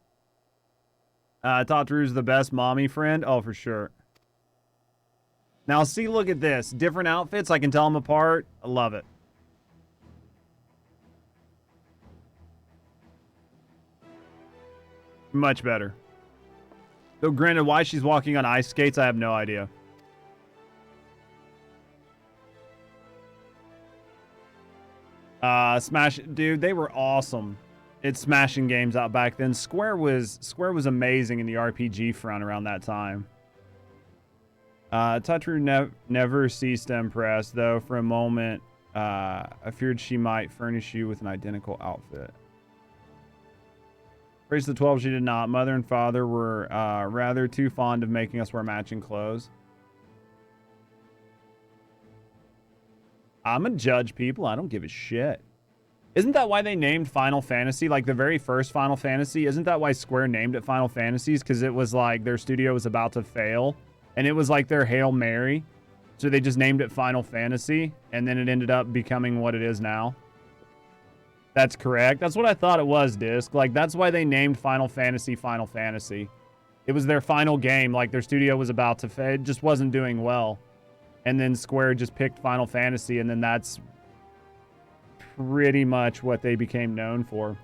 Tataru's the best mommy friend. Oh, for sure. Now see, look at this. Different outfits. I can tell them apart. I love it. Much better. Though granted, why she's walking on ice skates, I have no idea. Smash, dude, they were awesome. It's smashing games out back then. Square was amazing in the RPG front around that time. Tataru never ceased to impress, though. For a moment, I feared she might furnish you with an identical outfit. Praise the 12, she did not. Mother and father were rather too fond of making us wear matching clothes. I'm a judge, people. I don't give a shit. Isn't that why they named Final Fantasy, like the very first Final Fantasy? Isn't that why Square named it Final Fantasies? Because it was like their studio was about to fail. And it was like their Hail Mary. So they just named it Final Fantasy. And then it ended up becoming what it is now. That's correct. That's what I thought it was, Disc. Like, that's why they named Final Fantasy Final Fantasy. It was their final game. Like, their studio was about to fail. It just wasn't doing well. And then Square just picked Final Fantasy. And then that's pretty much what they became known for.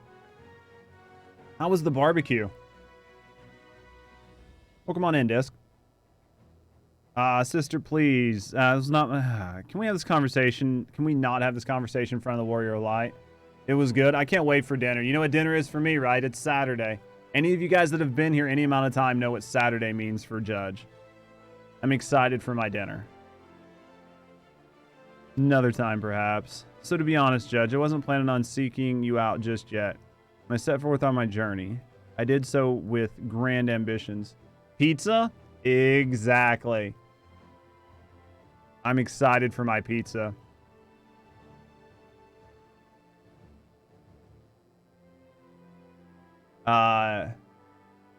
How was the barbecue? Welcome on in, Disc. Sister, please. It's not. Can we have this conversation? Can we not have this conversation in front of the Warrior of Light? It was good. I can't wait for dinner. You know what dinner is for me, right? It's Saturday. Any of you guys that have been here any amount of time know what Saturday means for Judge. I'm excited for my dinner. Another time, perhaps. So to be honest, Judge, I wasn't planning on seeking you out just yet. When I set forth on my journey, I did so with grand ambitions. Pizza? Exactly. I'm excited for my pizza.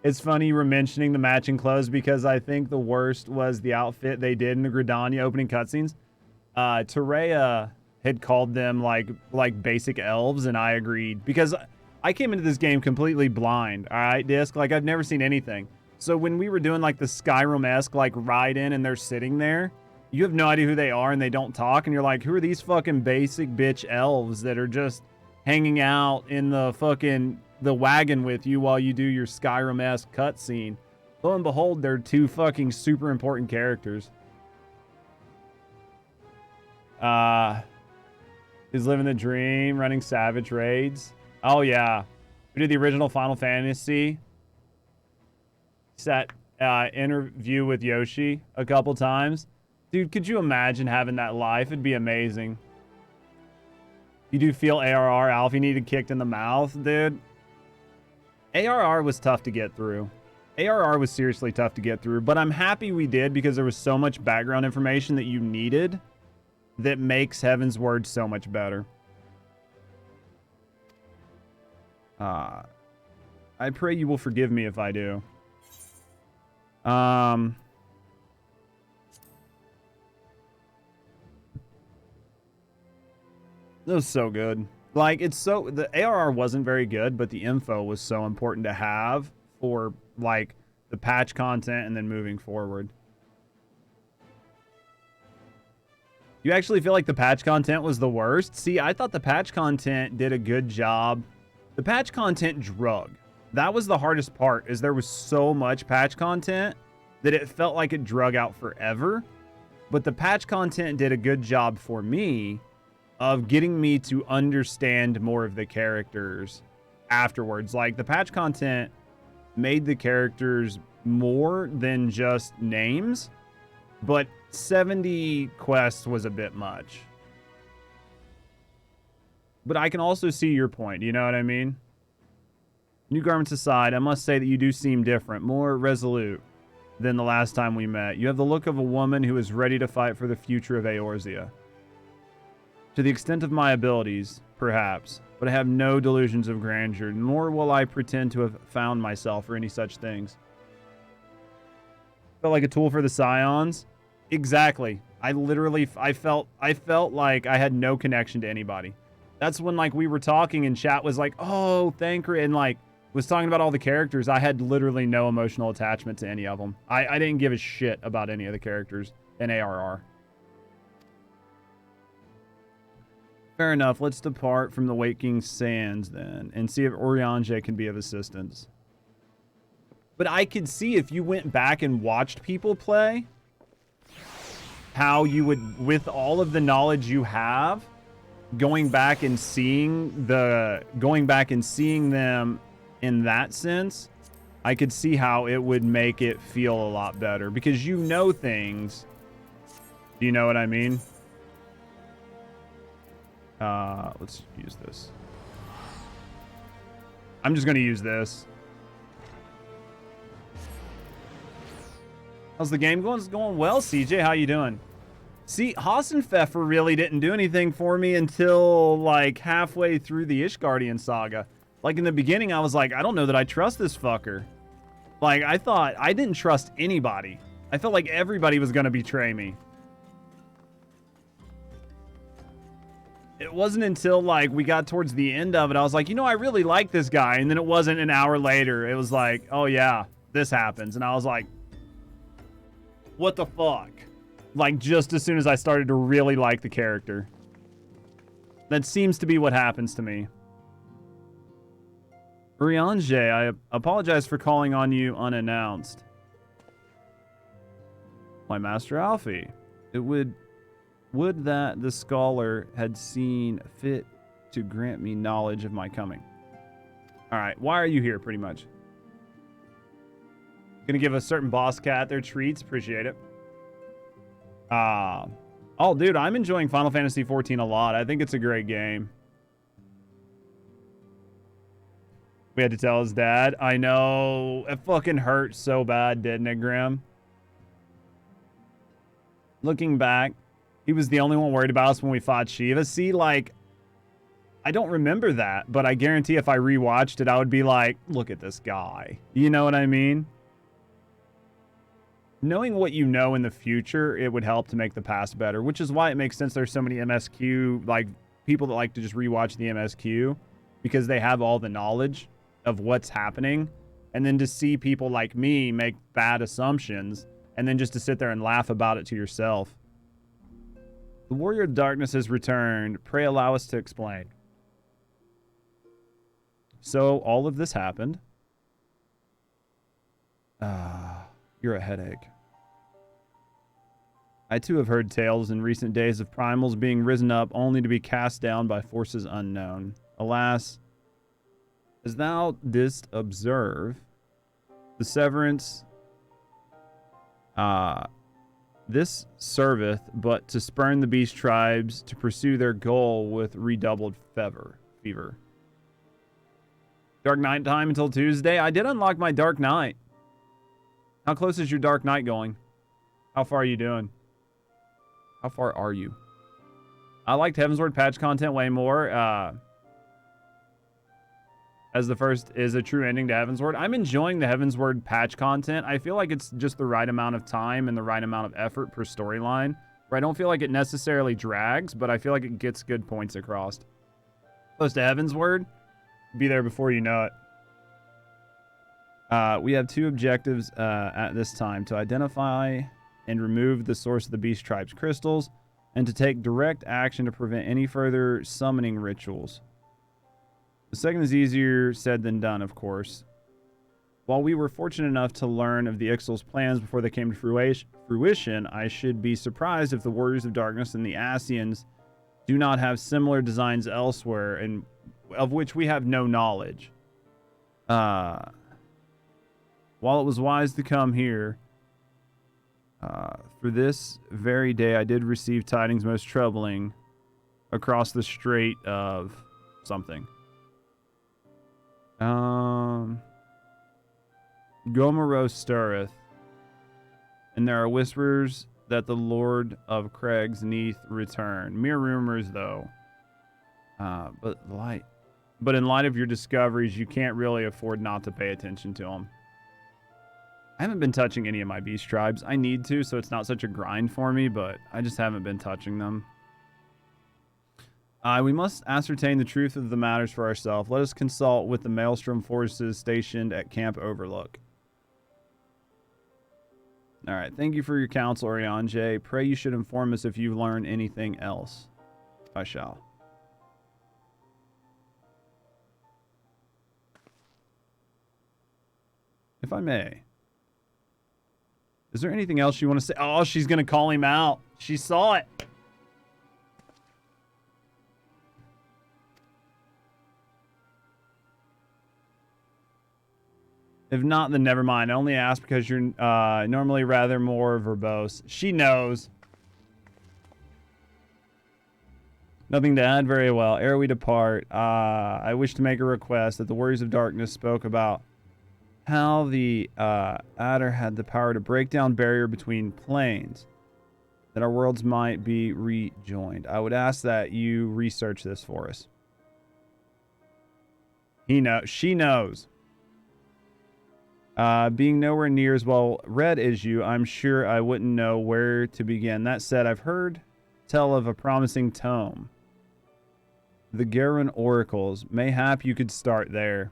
It's funny you were mentioning the matching clothes because I think the worst was the outfit they did in the Gridania opening cutscenes. Terea had called them like basic elves, and I agreed because I came into this game completely blind. All right, Disc, like I've never seen anything. So when we were doing like the Skyrim-esque like ride in and they're sitting there, you have no idea who they are and they don't talk, and you're like, who are these fucking basic bitch elves that are just hanging out in the wagon with you while you do your Skyrim-esque cutscene? Lo and behold, they're two fucking super important characters. He's living the dream, running savage raids. Oh yeah, we did the original Final Fantasy. Sat interview with Yoshi a couple times. Dude, could you imagine having that life? It'd be amazing. You do feel ARR, Alfie needed kicked in the mouth, dude. ARR was tough to get through. ARR was seriously tough to get through, but I'm happy we did because there was so much background information that you needed that makes Heavensward so much better. I pray you will forgive me if I do. That was so good. Like, the ARR wasn't very good, but the info was so important to have for, like, the patch content and then moving forward. You actually feel like the patch content was the worst? See, I thought the patch content did a good job. The patch content drug. That was the hardest part, is there was so much patch content that it felt like it drug out forever. But the patch content did a good job for me of getting me to understand more of the characters afterwards. Like, the patch content made the characters more than just names, but 70 quests was a bit much. But I can also see your point, you know what I mean? New garments aside, I must say that you do seem different, more resolute than the last time we met. You have the look of a woman who is ready to fight for the future of Eorzea. To the extent of my abilities, perhaps, but I have no delusions of grandeur, nor will I pretend to have found myself or any such things. Felt like a tool for the Scions? Exactly. I felt like I had no connection to anybody. That's when, like, we were talking and chat was like, oh, Thancred, and, like, was talking about all the characters. I had literally no emotional attachment to any of them. I didn't give a shit about any of the characters in ARR. Fair enough. Let's depart from the Waking Sands then and see if Eorzea can be of assistance. But I could see if you went back and watched people play, how you would, with all of the knowledge you have, going back and seeing them in that sense, I could see how it would make it feel a lot better because you know things. Do you know what I mean? Let's use this. I'm just going to use this. How's the game going? It's going well, CJ. How you doing? See, Hassenpfeffer really didn't do anything for me until, like, halfway through the Ishgardian saga. Like, in the beginning, I was like, I don't know that I trust this fucker. Like, I thought I didn't trust anybody. I felt like everybody was going to betray me. It wasn't until, like, we got towards the end of it, I was like, you know, I really like this guy. And then it wasn't an hour later. It was like, oh, yeah, this happens. And I was like, what the fuck? Like, just as soon as I started to really like the character. That seems to be what happens to me. Eorzea, I apologize for calling on you unannounced. My Master Alfie, it would that the scholar had seen fit to grant me knowledge of my coming. All right, why are you here, pretty much? Gonna give a certain boss cat their treats. Appreciate it. Oh, dude, I'm enjoying Final Fantasy XIV a lot. I think it's a great game. We had to tell his dad. I know. It fucking hurt so bad, didn't it, Graham? Looking back, he was the only one worried about us when we fought Shiva. See, like, I don't remember that, but I guarantee if I rewatched it, I would be like, look at this guy. You know what I mean? Knowing what you know in the future, it would help to make the past better, which is why it makes sense there's so many MSQ, like, people that like to just rewatch the MSQ because they have all the knowledge of what's happening. And then to see people like me make bad assumptions and then just to sit there and laugh about it to yourself. The Warrior of Darkness has returned. Pray allow us to explain. So all of this happened. You're a headache. I too have heard tales in recent days of primals being risen up only to be cast down by forces unknown. Alas, as thou didst observe, the severance, this serveth but to spurn the beast tribes to pursue their goal with redoubled fever. Dark Night time until Tuesday. I did unlock my Dark Night. How close is your Dark Night going? How far are you doing? How far are you? I liked Heavensward patch content way more. As the first is a true ending to Heavensward. I'm enjoying the Heavensward patch content. I feel like it's just the right amount of time and the right amount of effort per storyline. Where I don't feel like it necessarily drags, but I feel like it gets good points across. Close to Heavensward. Be there before you know it. We have two objectives at this time: to identify and remove the source of the Beast Tribe's crystals, and to take direct action to prevent any further summoning rituals. The second is easier said than done, of course. While we were fortunate enough to learn of the Ixal's plans before they came to fruition, I should be surprised if the Warriors of Darkness and the Ascians do not have similar designs elsewhere, and of which we have no knowledge. While it was wise to come here, for this very day I did receive tidings most troubling across the strait of something. Gomero stirreth, and there are whispers that the Lord of Craig's Neath return. Mere rumors, though. But in light of your discoveries, you can't really afford not to pay attention to them. I haven't been touching any of my beast tribes. I need to, so it's not such a grind for me, but I just haven't been touching them. We must ascertain the truth of the matters for ourselves. Let us consult with the Maelstrom forces stationed at Camp Overlook. All right, thank you for your counsel, Eorzea. Pray you should inform us if you learn anything else. I shall. If I may. Is there anything else you want to say? Oh, she's going to call him out. She saw it. If not, then never mind. I only ask because you're normally rather more verbose. She knows. Nothing to add. Very well. Ere we depart, I wish to make a request that the Warriors of Darkness spoke about how the Adder had the power to break down barrier between planes, that our worlds might be rejoined. I would ask that you research this for us. He knows. She knows. Being nowhere near as well read as you, I'm sure I wouldn't know where to begin. That said, I've heard tell of a promising tome. The Garin Oracles. Mayhap you could start there.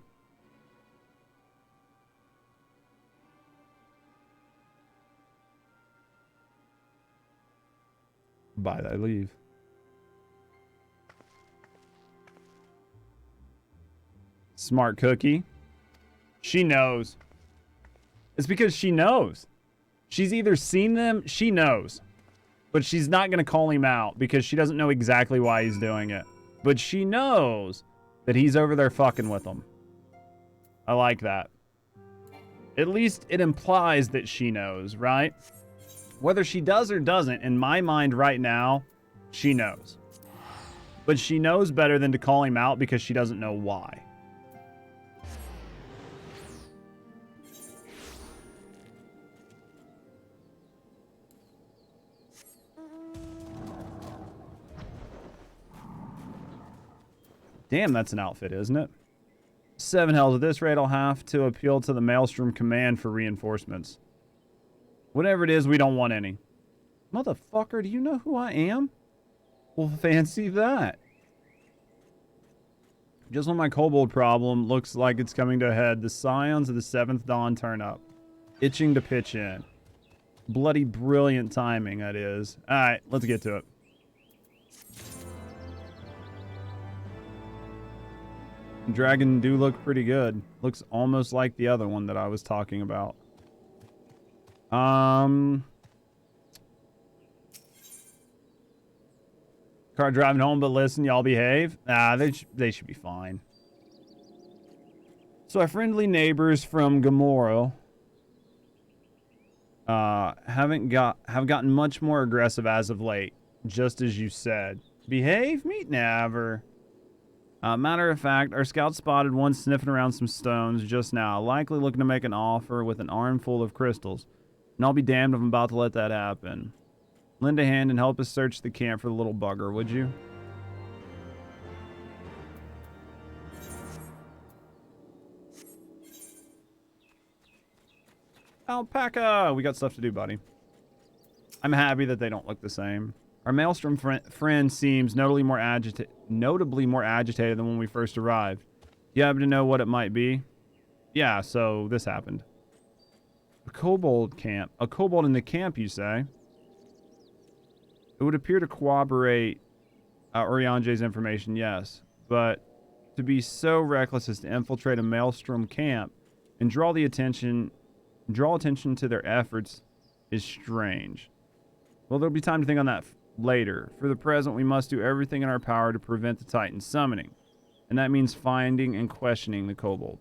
By thy leave. Smart cookie. She knows. It's because she knows. She's either seen them, she knows. But she's not going to call him out because she doesn't know exactly why he's doing it. But she knows that he's over there fucking with them. I like that. At least it implies that she knows, right? Whether she does or doesn't, in my mind right now, she knows. But she knows better than to call him out because she doesn't know why. Damn, that's an outfit, isn't it? 7 hells. At this rate, I'll have to appeal to the Maelstrom Command for reinforcements. Whatever it is, we don't want any. Motherfucker, do you know who I am? Well, fancy that. Just when my kobold problem looks like it's coming to a head, the Scions of the 7th Dawn turn up. Itching to pitch in. Bloody brilliant timing, that is. Alright, let's get to it. Dragon do look pretty good. Looks almost like the other one that I was talking about. Car driving home, but listen, y'all behave. They should be fine. So our friendly neighbors from Gamoro have gotten much more aggressive as of late, just as you said. Behave? Meet never. Matter of fact, our scout spotted one sniffing around some stones just now, likely looking to make an offer with an armful of crystals. And I'll be damned if I'm about to let that happen. Lend a hand and help us search the camp for the little bugger, would you? Alpaca! We got stuff to do, buddy. I'm happy that they don't look the same. Our Maelstrom friend seems notably more agitated than when we first arrived. You happen to know what it might be? Yeah, so this happened. A kobold camp. A kobold in the camp, you say? It would appear to corroborate Eorzea's information, yes. But to be so reckless as to infiltrate a Maelstrom camp and draw attention to their efforts is strange. Well, there'll be time to think on that later. For the present, we must do everything in our power to prevent the Titan summoning. And that means finding and questioning the kobold.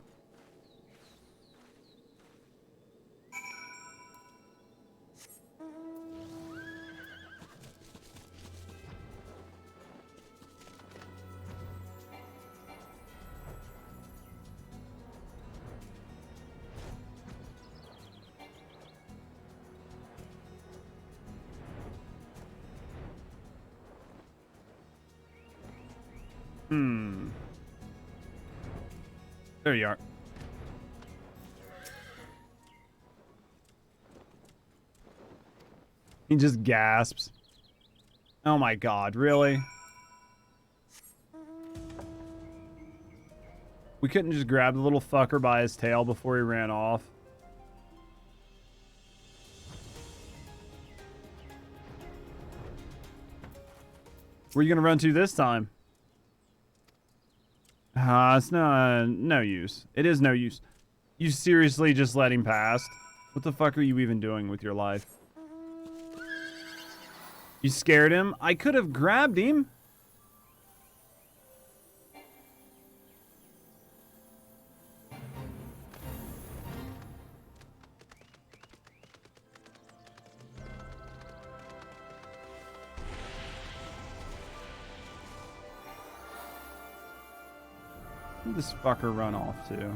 There you are. He just gasps. Oh my god, really? We couldn't just grab the little fucker by his tail before he ran off. Where are you gonna run to this time? It's no use. It is no use. You seriously just let him pass? What the fuck are you even doing with your life? You scared him? I could have grabbed him. Where'd this fucker run off to?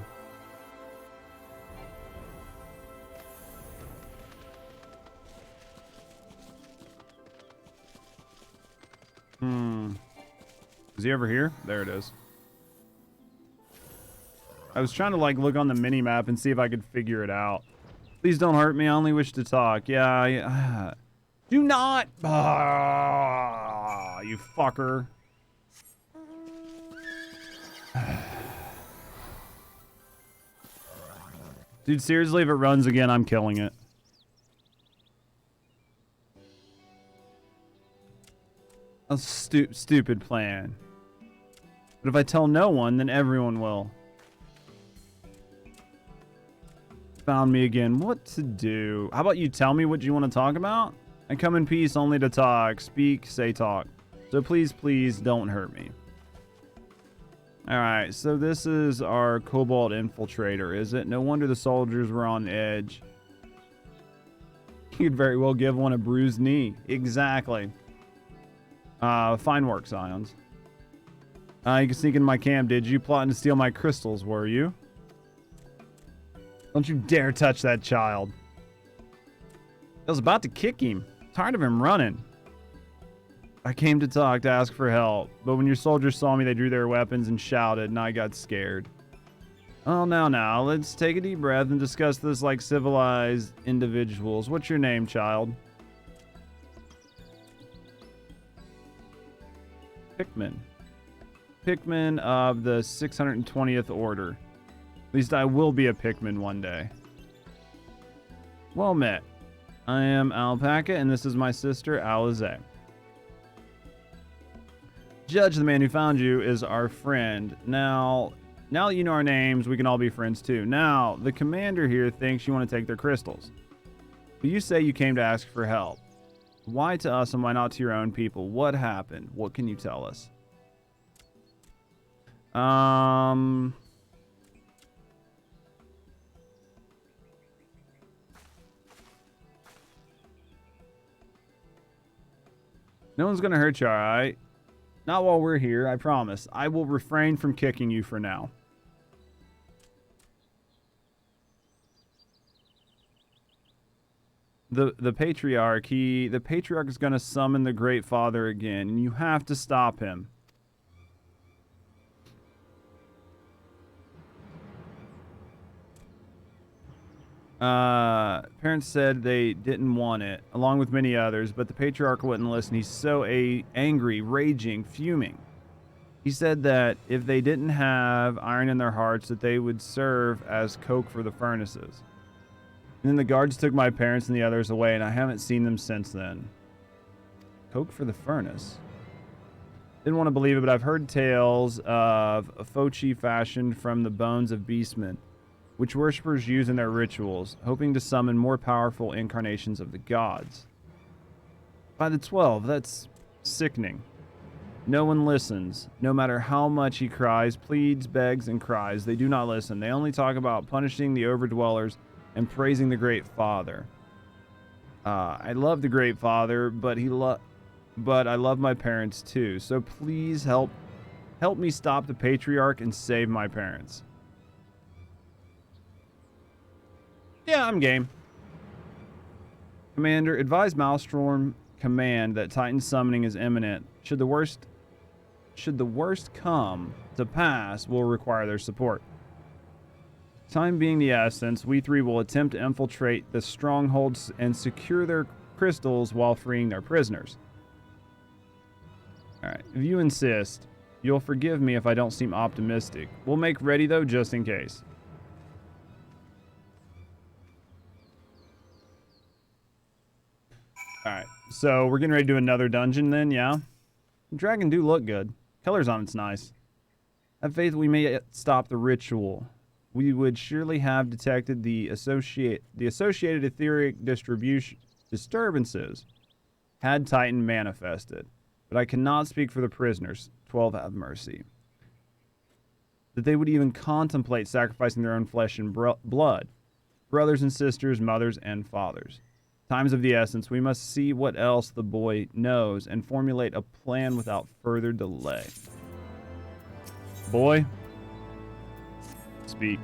Is he over here? There it is. I was trying to like look on the mini map and see if I could figure it out. Please don't hurt me. I only wish to talk. Yeah, do not. You fucker. Dude, seriously, if it runs again, I'm killing it. A stupid plan. But if I tell no one, then everyone will. Found me again. What to do? How about you tell me what you want to talk about? I come in peace only to talk. Speak, say talk. So please, please don't hurt me. Alright, so this is our Cobalt Infiltrator, is it? No wonder the soldiers were on edge. You could very well give one a bruised knee. Exactly. Fine work, Scions. You can sneak in my camp, did you? Plotting to steal my crystals, were you? Don't you dare touch that child. I was about to kick him. Tired of him running. I came to talk, to ask for help. But when your soldiers saw me, they drew their weapons and shouted, and I got scared. Oh, now, let's take a deep breath and discuss this like civilized individuals. What's your name, child? Pikmin. Pikmin of the 620th Order. At least I will be a Pikmin one day. Well met. I am Alpaca, and this is my sister, Alize. Judge, the man who found you, is our friend. Now that you know our names, we can all be friends too. Now, the commander here thinks you want to take their crystals. But you say you came to ask for help. Why to us and why not to your own people? What happened? What can you tell us? No one's gonna hurt you, alright? Not while we're here, I promise. I will refrain from kicking you for now. The Patriarch, the Patriarch is gonna summon the Great Father again, and you have to stop him. Parents said they didn't want it, along with many others, but the Patriarch wouldn't listen. He's so angry, raging, fuming. He said that if they didn't have iron in their hearts, that they would serve as coke for the furnaces. And then the guards took my parents and the others away, and I haven't seen them since then. Coke for the furnace? Didn't want to believe it, but I've heard tales of a Fochi fashioned from the bones of beastmen, which worshippers use in their rituals, hoping to summon more powerful incarnations of the gods. By the 12, that's sickening. No one listens. No matter how much he cries, pleads, begs, and cries, they do not listen. They only talk about punishing the overdwellers and praising the Great Father. I love the Great Father, but I love my parents too. So please help me stop the Patriarch and save my parents. Yeah, I'm game. Commander, advise Maelstrom Command that Titan summoning is imminent. Should the worst should the worst come to pass, will require their support. Time being the essence, we three will attempt to infiltrate the strongholds and secure their crystals while freeing their prisoners. Alright, if you insist, you'll forgive me if I don't seem optimistic. We'll make ready, though, just in case. Alright, so we're getting ready to do another dungeon then, yeah? The dragon do look good. Colors on it's nice. Have faith we may stop the ritual. We would surely have detected the associated etheric disturbances had Titan manifested. But I cannot speak for the prisoners. 12 have mercy. That they would even contemplate sacrificing their own flesh and blood. Brothers and sisters, mothers and fathers. Times of the essence, we must see what else the boy knows and formulate a plan without further delay. Boy, speak.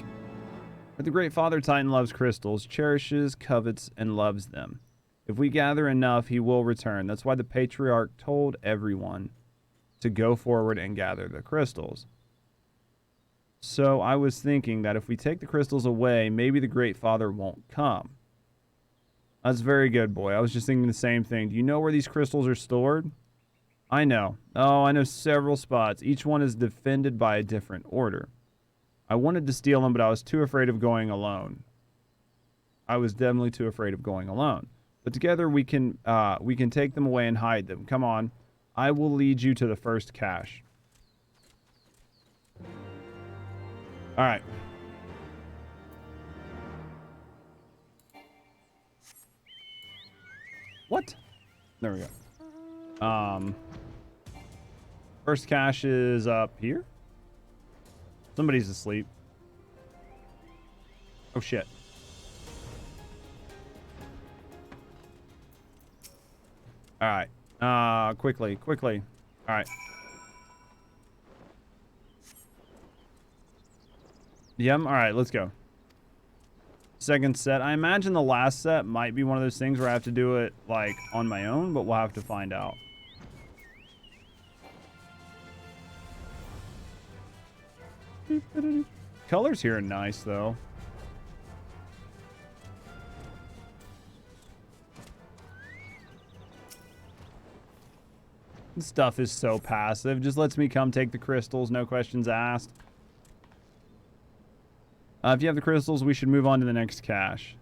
But the great Father Titan loves crystals, cherishes, covets, and loves them. If we gather enough, he will return. That's why the patriarch told everyone to go forward and gather the crystals. So I was thinking that if we take the crystals away, maybe the great Father won't come. That's very good, boy. I was just thinking the same thing. Do you know where these crystals are stored? I know. Oh, I know several spots. Each one is defended by a different order. I wanted to steal them, but I was too afraid of going alone. I was definitely too afraid of going alone. But together we can take them away and hide them. Come on. I will lead you to the first cache. All right. What? There we go. First cache is up here. Somebody's asleep. Oh shit. All right. Quickly. All right. Yep. All right, let's go. Second set. I imagine the last set might be one of those things where I have to do it like on my own, but we'll have to find out. Colors here are nice though. This stuff is so passive. Just lets me come take the crystals, no questions asked. If you have the crystals, we should move on to the next cache.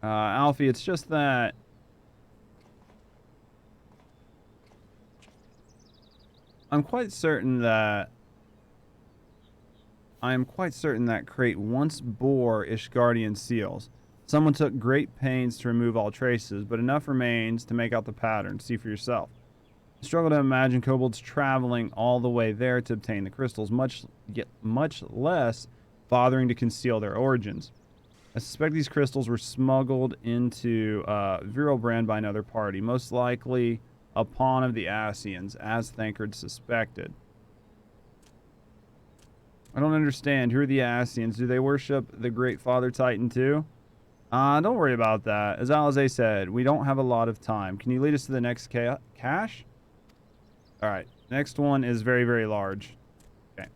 Alfie, it's just that I'm quite certain that crate once bore Ishgardian seals. Someone took great pains to remove all traces, but enough remains to make out the pattern. See for yourself. I struggle to imagine kobolds traveling all the way there to obtain the crystals, much less bothering to conceal their origins. I suspect these crystals were smuggled into Viralbrand by another party, most likely a pawn of the Asians, as Thancred suspected. I don't understand. Who are the Asians? Do they worship the Great Father Titan too? Don't worry about that. As Alize said, we don't have a lot of time. Can you lead us to the next cache? All right. Next one is very, very large. Okay.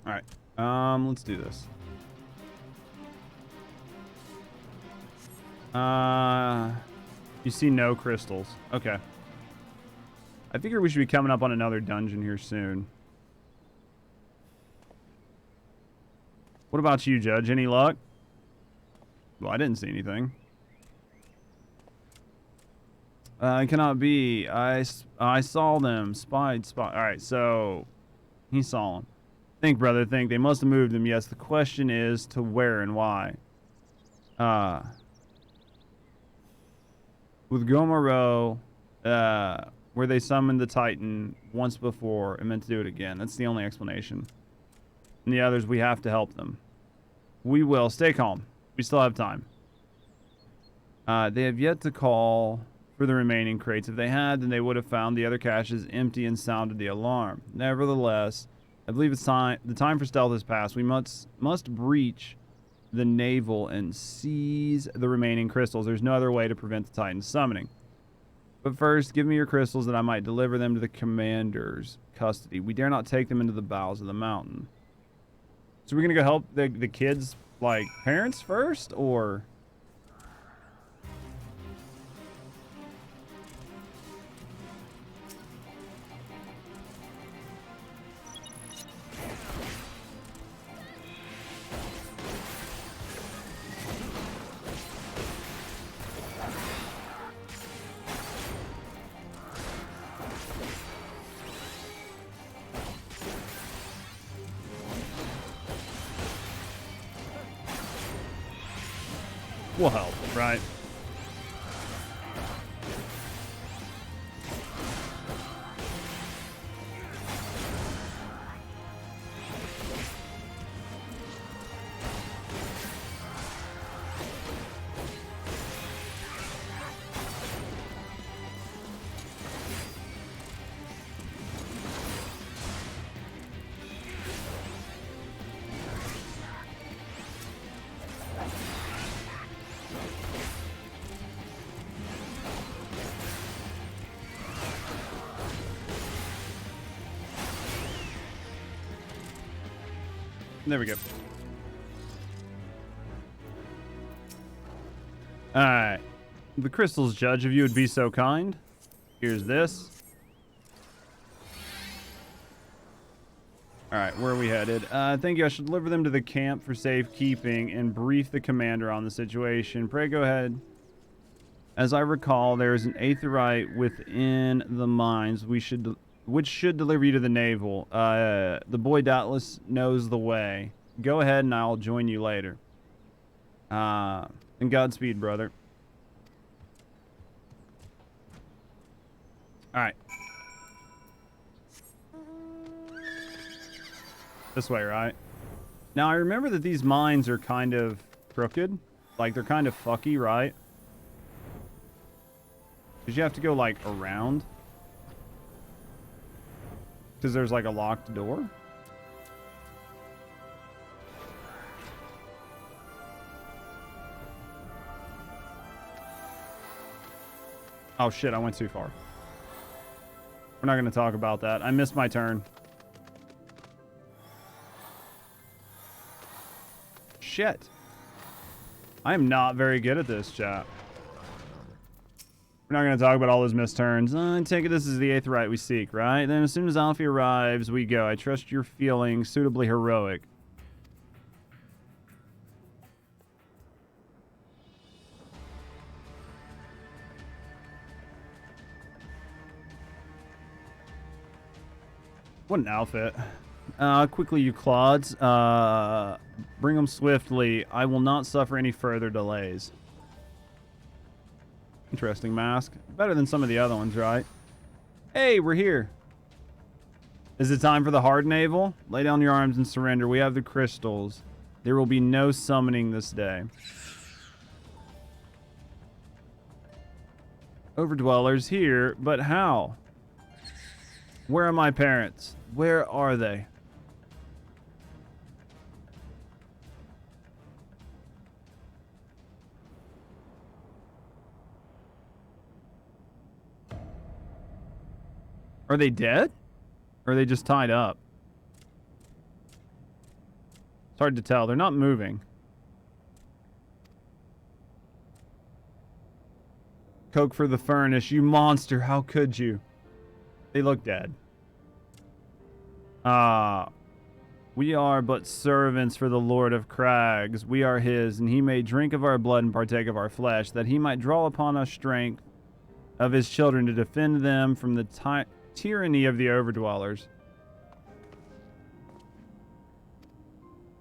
All right. Let's do this. You see no crystals. Okay. I figure we should be coming up on another dungeon here soon. What about you, Judge? Any luck? Well, I didn't see anything. It cannot be. I saw them. Spy. Alright, so he saw them. Think, brother, think. They must have moved them. Yes, the question is to where and why. With Gomaro, where they summoned the Titan once before and meant to do it again. That's the only explanation. And the others, we have to help them. We will. Stay calm. We still have time. They have yet to call for the remaining crates. If they had, then they would have found the other caches empty and sounded the alarm. Nevertheless, I believe it's time. The time for stealth has passed. We must breach the navel and seize the remaining crystals. There's no other way to prevent the Titan summoning. But first, give me your crystals that I might deliver them to the commander's custody. We dare not take them into the bowels of the mountain. So we're gonna go help the kids, like, parents first, or? Will help, right? There we go. Alright. The crystals, Judge, if you would be so kind. Here's this. Alright, where are we headed? Thank you. I should deliver them to the camp for safekeeping and brief the commander on the situation. Pray go ahead. As I recall, there is an aetheryte within the mines. Which should deliver you to the navel. The boy doubtless knows the way. Go ahead and I'll join you later. And Godspeed, brother. Alright. This way, right? Now, I remember that these mines are kind of crooked. Like, they're kind of fucky, right? Because you have to go, like, around. Because there's like a locked door. Oh shit, I went too far. We're not going to talk about that. I missed my turn. Shit. I am not very good at this, chat. We're not going to talk about all those missed turns. I take it this is the aetheryte we seek, right? Then as soon as Alfie arrives, we go. I trust you're feeling suitably heroic. What an outfit. Quickly, you clods. Bring them swiftly. I will not suffer any further delays. Interesting mask. Better than some of the other ones, right? Hey, we're here. Is it time for the hard navel? Lay down your arms and surrender. We have the crystals. There will be no summoning this day. Overdwellers here, but how? Where are my parents? Where are they? Are they dead? Or are they just tied up? It's hard to tell. They're not moving. Coke for the furnace. You monster. How could you? They look dead. We are but servants for the Lord of Crags. We are his, and he may drink of our blood and partake of our flesh, that he might draw upon us strength of his children to defend them from the tyranny of the overdwellers.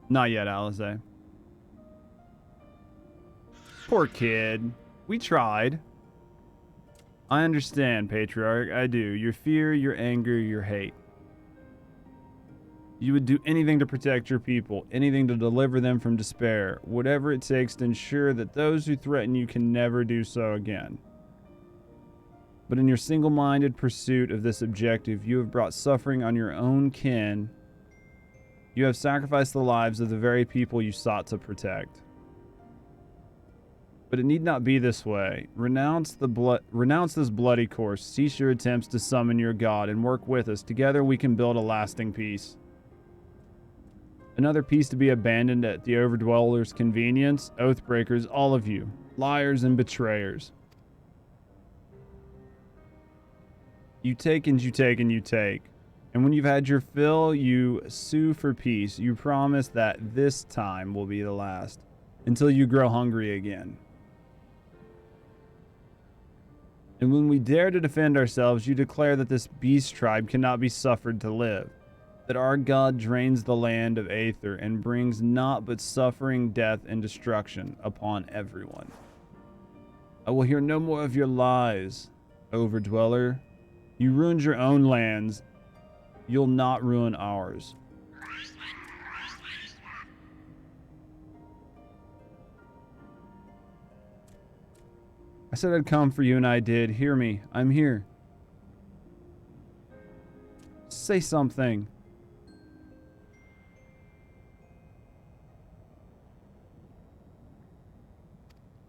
Not yet, Alize. Poor kid. We tried. I understand, Patriarch. I do. Your fear, your anger, your hate. You would do anything to protect your people, anything to deliver them from despair, whatever it takes to ensure that those who threaten you can never do so again. But in your single-minded pursuit of this objective, you have brought suffering on your own kin. You have sacrificed the lives of the very people you sought to protect. But it need not be this way. Renounce this bloody course. Cease your attempts to summon your god and work with us. Together we can build a lasting peace. Another peace to be abandoned at the Overdweller's convenience. Oathbreakers, all of you. Liars and betrayers. You take and you take and you take. And when you've had your fill, you sue for peace. You promise that this time will be the last. Until you grow hungry again. And when we dare to defend ourselves, you declare that this beast tribe cannot be suffered to live. That our God drains the land of Aether and brings naught but suffering, death, and destruction upon everyone. I will hear no more of your lies, Overdweller. You ruined your own lands. You'll not ruin ours. I said I'd come for you, and I did. Hear me. I'm here. Say something.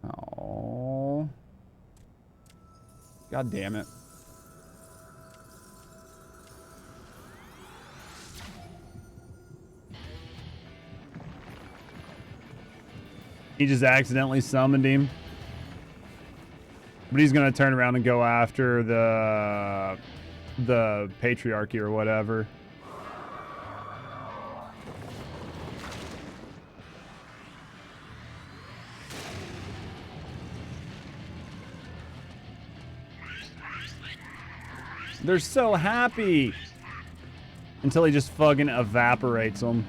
Oh. God damn it. He just accidentally summoned him. But he's going to turn around and go after the patriarchy or whatever. They're so happy until he just fucking evaporates them.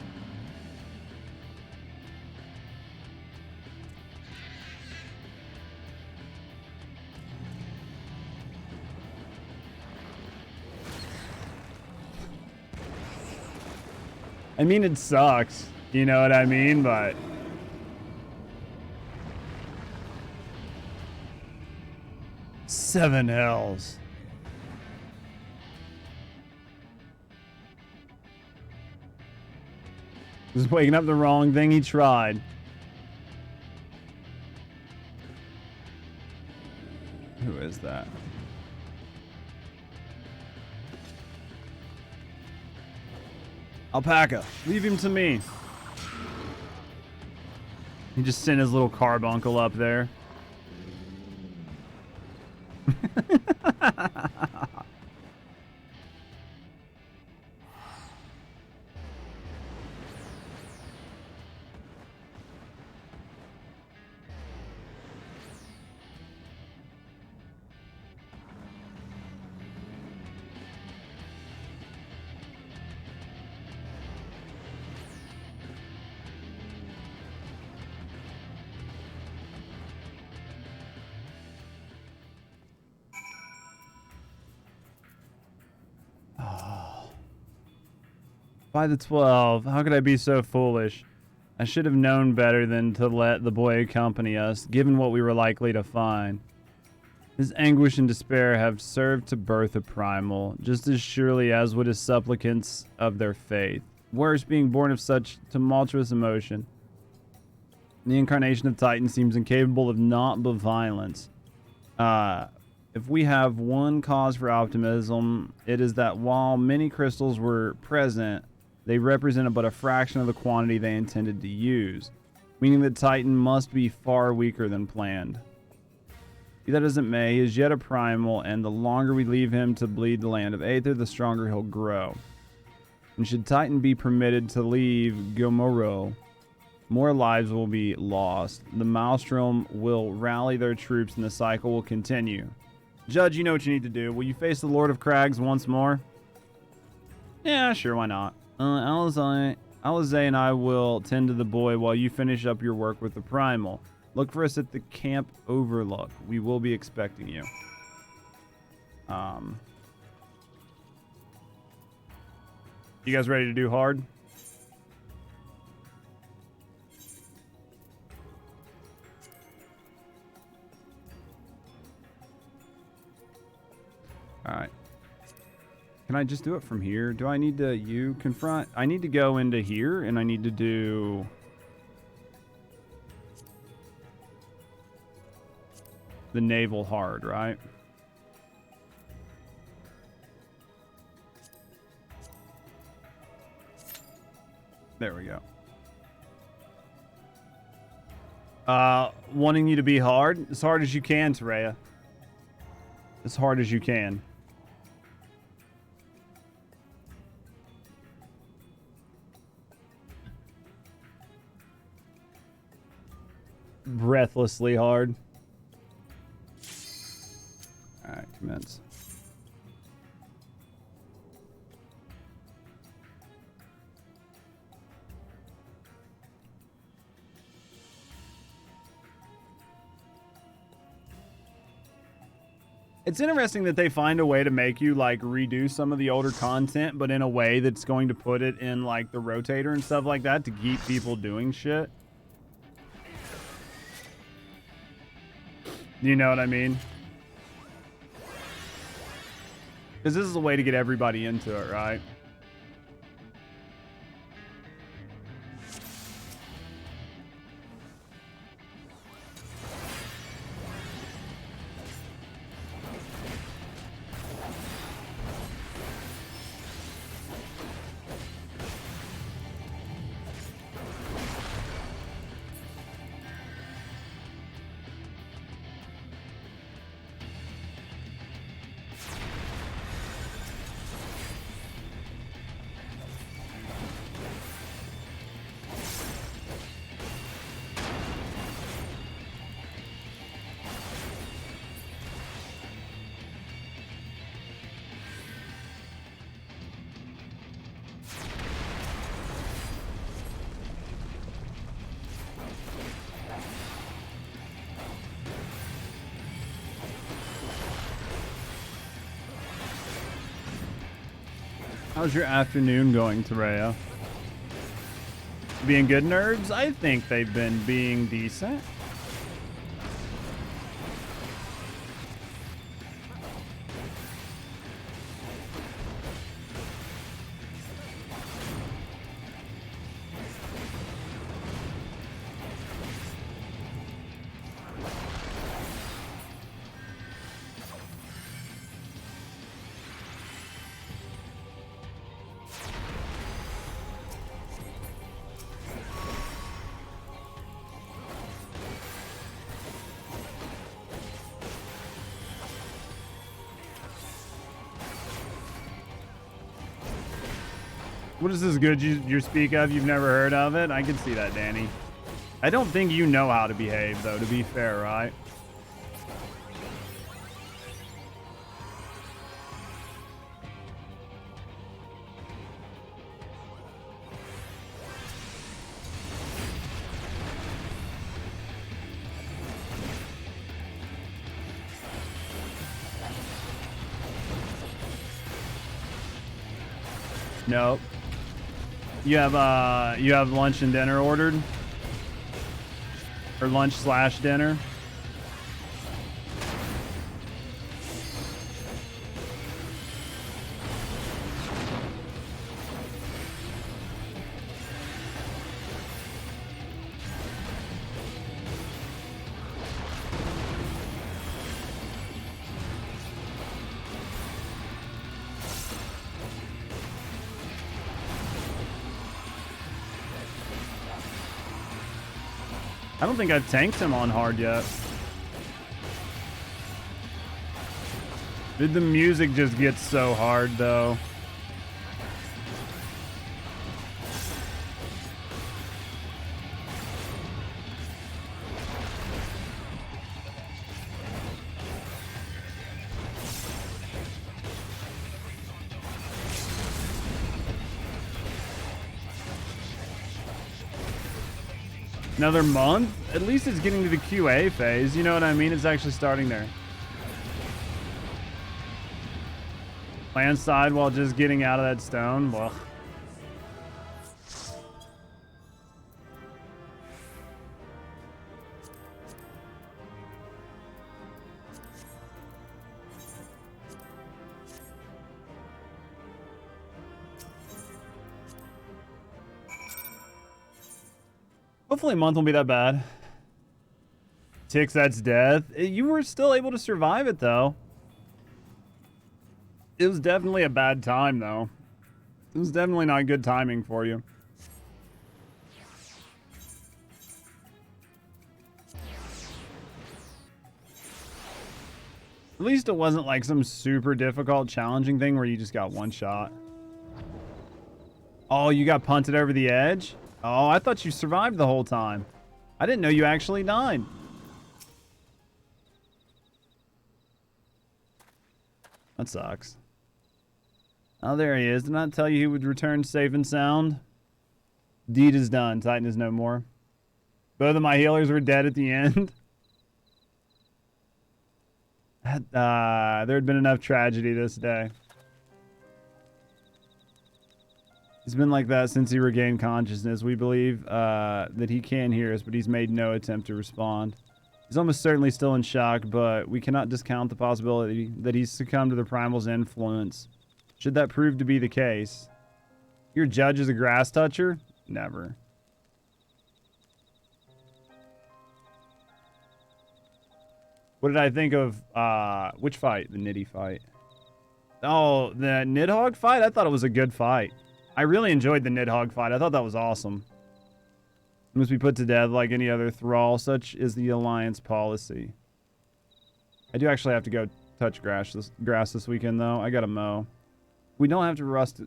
I mean, it sucks. You know what I mean? But seven hells. Just waking up the wrong thing he tried. Who is that? Alpaca, leave him to me. He just sent his little carbuncle up there. By the 12, how could I be so foolish? I should have known better than to let the boy accompany us, given what we were likely to find. His anguish and despair have served to birth a primal, just as surely as would his supplicants of their faith. Worse, being born of such tumultuous emotion. The incarnation of Titan seems incapable of naught but violence. If we have one cause for optimism, it is that while many crystals were present, they represented but a fraction of the quantity they intended to use, meaning that Titan must be far weaker than planned. Be that as it may, he is yet a primal, and the longer we leave him to bleed the land of Aether, the stronger he'll grow. And should Titan be permitted to leave Gomorrah, more lives will be lost. The Maelstrom will rally their troops, and the cycle will continue. Judge, you know what you need to do. Will you face the Lord of Crags once more? Yeah, sure, why not? Alizé and I will tend to the boy while you finish up your work with the primal. Look for us at the Camp Overlook. We will be expecting you. You guys ready to do hard? Alright. Can I just do it from here? Do I need to confront? I need to go into here and I need to do... the naval hard, right? There we go. Wanting you to be hard? As hard as you can, Terrea. As hard as you can. Breathlessly hard. Alright, commence. It's interesting that they find a way to make you like redo some of the older content, but in a way that's going to put it in like the rotator and stuff like that to keep people doing shit. You know what I mean? Because this is a way to get everybody into it, right? How's your afternoon going, Terrea? Being good, nerds? I think they've been being decent. What is this good you speak of? You've never heard of it? I can see that, Danny. I don't think you know how to behave, though, to be fair, right? Nope. You have lunch and dinner ordered? Or lunch/dinner? I don't think I've tanked him on hard yet. Did the music just get so hard, though? Another month? At least it's getting to the QA phase. You know what I mean? It's actually starting there. Land side while just getting out of that stone. Well. Hopefully a month won't be that bad. Tix, that's death. You were still able to survive it, though. It was definitely a bad time, though. It was definitely not good timing for you. At least it wasn't like some super difficult, challenging thing where you just got one shot. Oh, you got punted over the edge? Oh, I thought you survived the whole time. I didn't know you actually died. That sucks. Oh, there he is. Did not tell you he would return safe and sound? Deed is done. Titan is no more. Both of my healers were dead at the end. There had been enough tragedy this day. He's been like that since he regained consciousness. We believe that he can hear us, but he's made no attempt to respond. He's almost certainly still in shock, but we cannot discount the possibility that he's succumbed to the Primal's influence. Should that prove to be the case, your judge is a grass toucher? Never. What did I think of, which fight? The Niddy fight. Oh, the Nidhogg fight? I thought it was a good fight. I really enjoyed the Nidhogg fight. I thought that was awesome. Must be put to death like any other thrall. Such is the Alliance policy. I do actually have to go touch grass this weekend, though. I gotta mow. We don't have to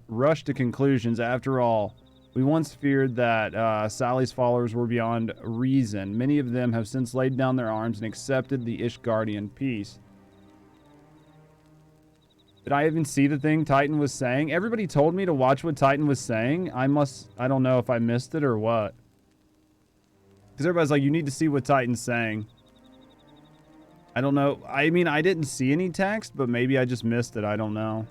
rush to conclusions. After all, we once feared that Sally's followers were beyond reason. Many of them have since laid down their arms and accepted the Ishgardian peace. Did I even see the thing Titan was saying? Everybody told me to watch what Titan was saying. I don't know if I missed it or what. Because everybody's like, you need to see what Titan's saying. I don't know. I mean, I didn't see any text, but maybe I just missed it. I don't know.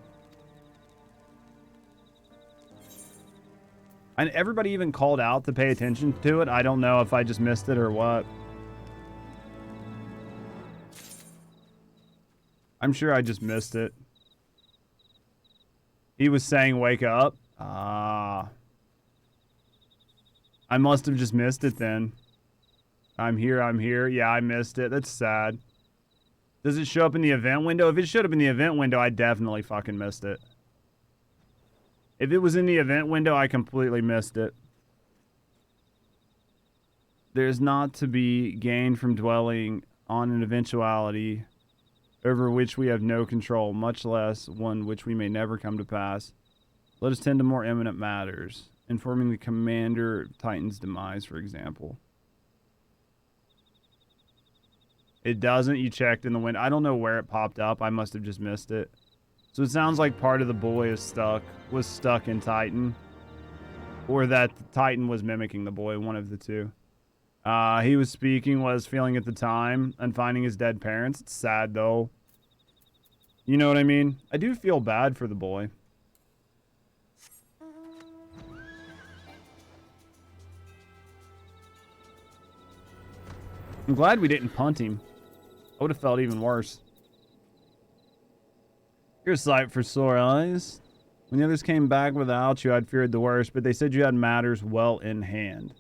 And everybody even called out to pay attention to it. I don't know if I just missed it or what. I'm sure I just missed it. He was saying, wake up. Ah. I must have just missed it then. I'm here, I'm here. Yeah, I missed it. That's sad. Does it show up in the event window? If it showed up in the event window, I definitely fucking missed it. If it was in the event window, I completely missed it. There's not to be gained from dwelling on an eventuality over which we have no control, much less one which we may never come to pass. Let us tend to more imminent matters, informing the commander of Titan's demise, for example. It doesn't? You checked in the window. I don't know where it popped up. I must have just missed it. So it sounds like part of the boy was stuck in Titan. Or that the Titan was mimicking the boy, one of the two. He was speaking what I was feeling at the time and finding his dead parents. It's sad, though. You know what I mean? I do feel bad for the boy. I'm glad we didn't punt him. I would have felt even worse. You're a sight for sore eyes. When the others came back without you, I'd feared the worst, but they said you had matters well in hand.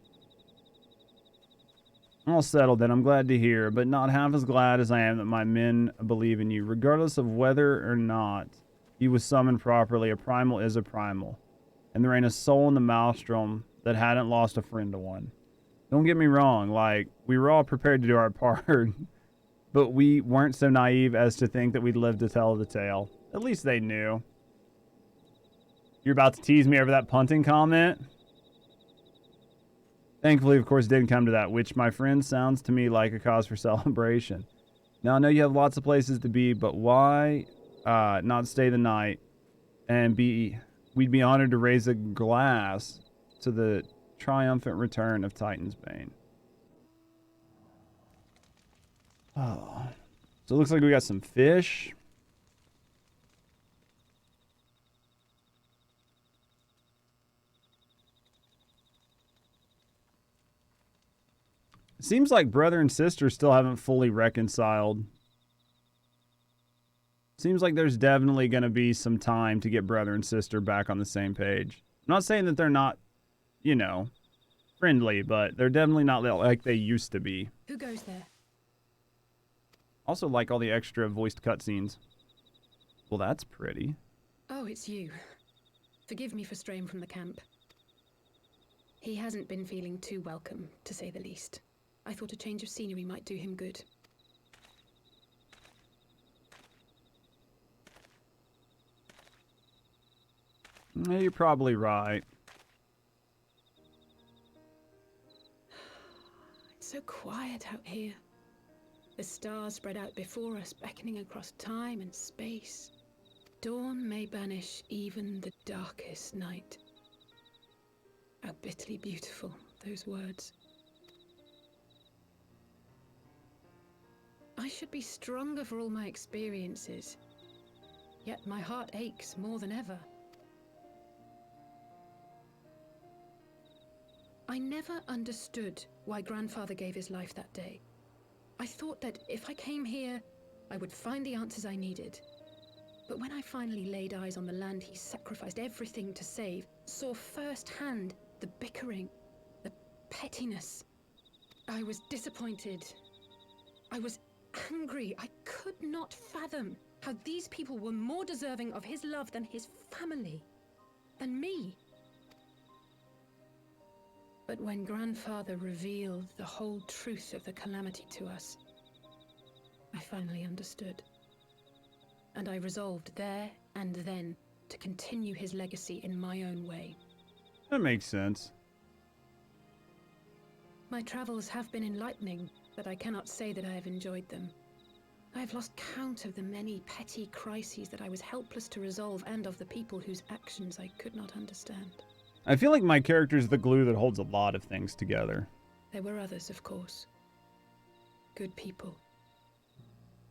All settled then, I'm glad to hear, but not half as glad as I am that my men believe in you. Regardless of whether or not he was summoned properly, a primal is a primal. And there ain't a soul in the maelstrom that hadn't lost a friend to one. Don't get me wrong, like, we were all prepared to do our part, but we weren't so naive as to think that we'd live to tell the tale. At least they knew. You're about to tease me over that punting comment? Thankfully, of course, it didn't come to that, which, my friend, sounds to me like a cause for celebration. Now, I know you have lots of places to be, but why not stay the night and we'd be honored to raise a glass to the triumphant return of Titan's Bane. Oh. So it looks like we got some fish. It seems like brother and sister still haven't fully reconciled. Seems like there's definitely going to be some time to get brother and sister back on the same page. I'm not saying that they're not, you know, friendly, but they're definitely not like they used to be. Who goes there? Also like all the extra voiced cutscenes. Well, that's pretty. Oh, it's you. Forgive me for straying from the camp. He hasn't been feeling too welcome, to say the least. I thought a change of scenery might do him good. You're probably right. It's so quiet out here. The stars spread out before us, beckoning across time and space. Dawn may banish even the darkest night. How bitterly beautiful, those words. I should be stronger for all my experiences, yet my heart aches more than ever. I never understood why Grandfather gave his life that day. I thought that if I came here, I would find the answers I needed. But when I finally laid eyes on the land he sacrificed everything to save, saw firsthand the bickering, the pettiness, I was disappointed. I was angry. I could not fathom how these people were more deserving of his love than his family, than me. But when Grandfather revealed the whole truth of the calamity to us, I finally understood. And I resolved there and then to continue his legacy in my own way. That makes sense. My travels have been enlightening, but I cannot say that I have enjoyed them. I have lost count of the many petty crises that I was helpless to resolve and of the people whose actions I could not understand. I feel like my character is the glue that holds a lot of things together. There were others, of course. Good people.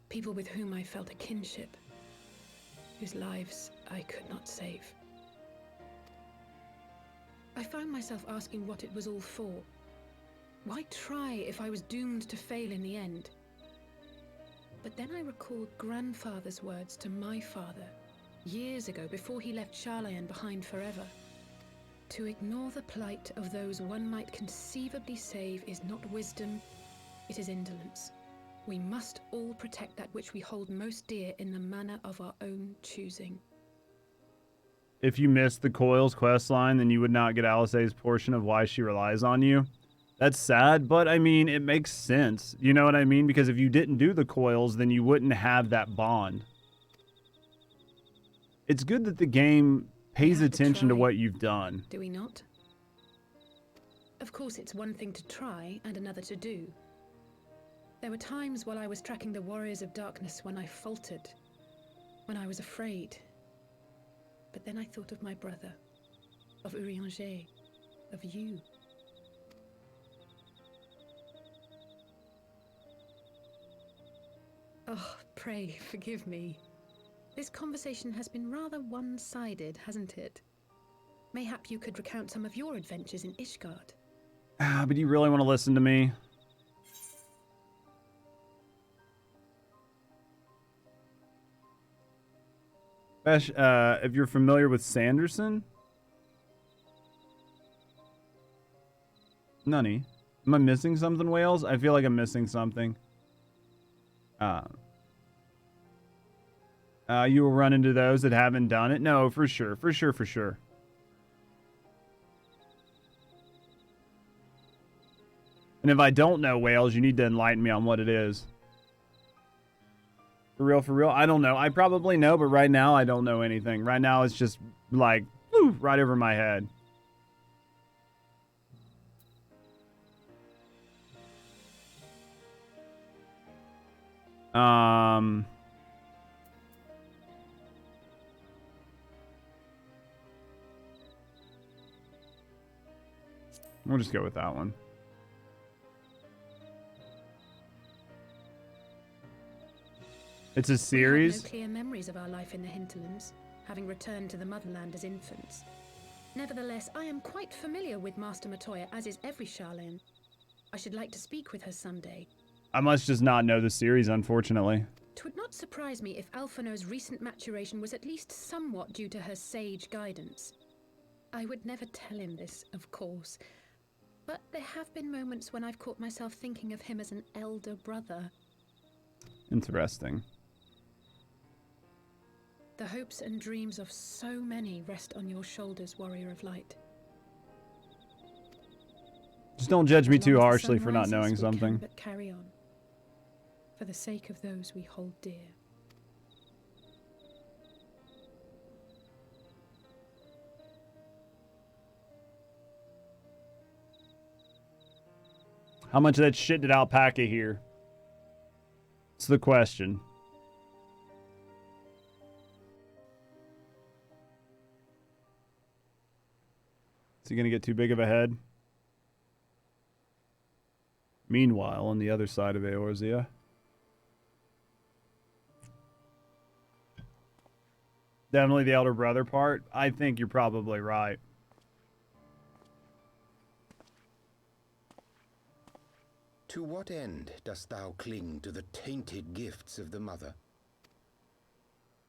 People with whom I felt a kinship, whose lives I could not save. I found myself asking what it was all for. Why try if I was doomed to fail in the end? But then I recalled Grandfather's words to my father, years ago, before he left Charlayan behind forever. To ignore the plight of those one might conceivably save is not wisdom, it is indolence. We must all protect that which we hold most dear in the manner of our own choosing. If you missed the Coils questline, then you would not get Alisaie's portion of why she relies on you. That's sad, but I mean, it makes sense. You know what I mean? Because if you didn't do the Coils, then you wouldn't have that bond. It's good that the game pays attention to what you've done. Do we not? Of course, it's one thing to try and another to do. There were times while I was tracking the Warriors of Darkness when I faltered, when I was afraid. But then I thought of my brother, of Eorzea, of you. Oh, pray forgive me. This conversation has been rather one-sided, hasn't it? Mayhap you could recount some of your adventures in Ishgard. Ah, but you really want to listen to me? If you're familiar with Sanderson? Nunny. Am I missing something, Wales? I feel like I'm missing something. You will run into those that haven't done it? No, for sure, for sure, for sure. And if I don't know, Wales, you need to enlighten me on what it is. For real, I don't know. I probably know, but right now I don't know anything. Right now it's just like, woo, right over my head. We'll just go with that one. It's a series. We have no clear memories of our life in the hinterlands, having returned to the motherland as infants. Nevertheless, I am quite familiar with Master Matoya, as is every Charlayan. I should like to speak with her someday. I must just not know the series, unfortunately. 'Twould not surprise me if Alphino's recent maturation was at least somewhat due to her sage guidance. I would never tell him this, of course, but there have been moments when I've caught myself thinking of him as an elder brother. Interesting. The hopes and dreams of so many rest on your shoulders, Warrior of Light. Just don't judge me As long too as the harshly sun for not rises, knowing we can something. but carry on, for the sake of those we hold dear. How much of that shit did Alpaca hear? It's the question. Is he going to get too big of a head? Meanwhile, on the other side of Eorzea. Definitely the elder brother part. I think you're probably right. To what end dost thou cling to the tainted gifts of the Mother?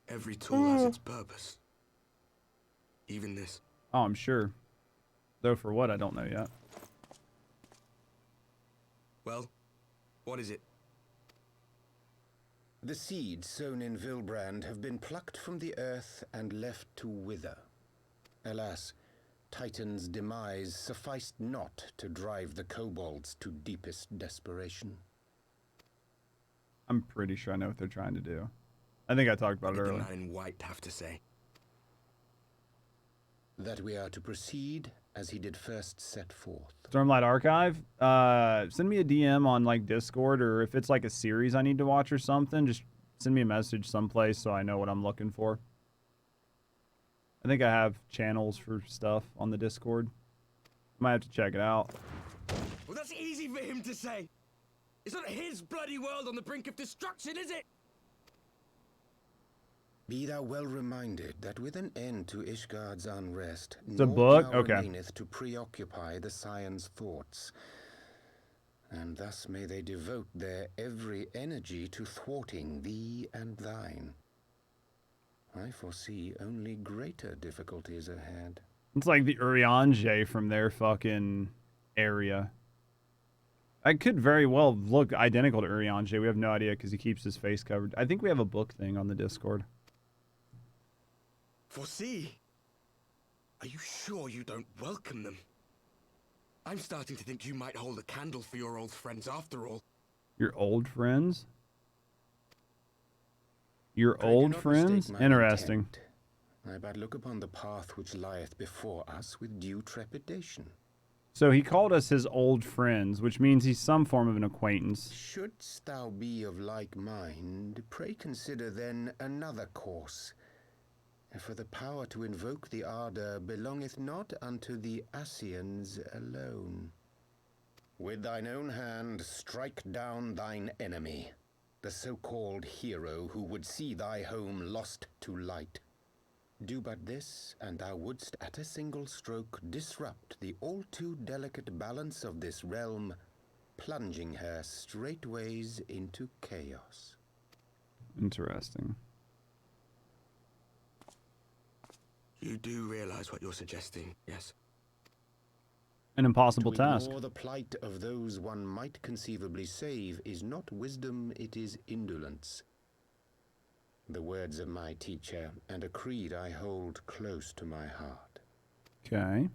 Every tool has its purpose. Even this. Oh, I'm sure. Though for what, I don't know yet. Well, what is it? The seeds sown in Vilbrand have been plucked from the earth and left to wither. Alas, Titan's demise sufficed not to drive the kobolds to deepest desperation. I'm pretty sure I know what they're trying to do. I think I talked about it What did earlier. the man in white have to say? That we are to proceed as he did first set forth. Stormlight Archive, send me a DM on like Discord, or if it's like a series I need to watch or something, just send me a message someplace so I know what I'm looking for. I think I have channels for stuff on the Discord. Might have to check it out. Well, that's easy for him to say. It's not his bloody world on the brink of destruction, is it? Be thou well reminded that with an end to Ishgard's unrest, It's a naught book? now Okay. remaineth to preoccupy the Scion's thoughts. And thus may they devote their every energy to thwarting thee and thine. I foresee only greater difficulties ahead. It's like the Urianger from their fucking area. I could very well look identical to Urianger. We have no idea because he keeps his face covered. I think we have a book thing on the Discord. Foresee? Are you sure you don't welcome them? I'm starting to think you might hold a candle for your old friends after all. Your old friends? Your Pray do old not friends? mistake my Interesting. intent. I but look upon the path which lieth before us with due trepidation. So he called us his old friends, which means he's some form of an acquaintance. Shouldst thou be of like mind, pray consider then another course. For the power to invoke the ardor belongeth not unto the Ascians alone. With thine own hand strike down thine enemy, the so-called hero who would see thy home lost to light. Do but this, and thou wouldst at a single stroke disrupt the all-too delicate balance of this realm, plunging her straightways into chaos. Interesting. You do realize what you're suggesting, yes? An impossible To task. ignore the plight of those one might conceivably save is not wisdom, it is indolence. The words of my teacher, and a creed I hold close to my heart. Okay.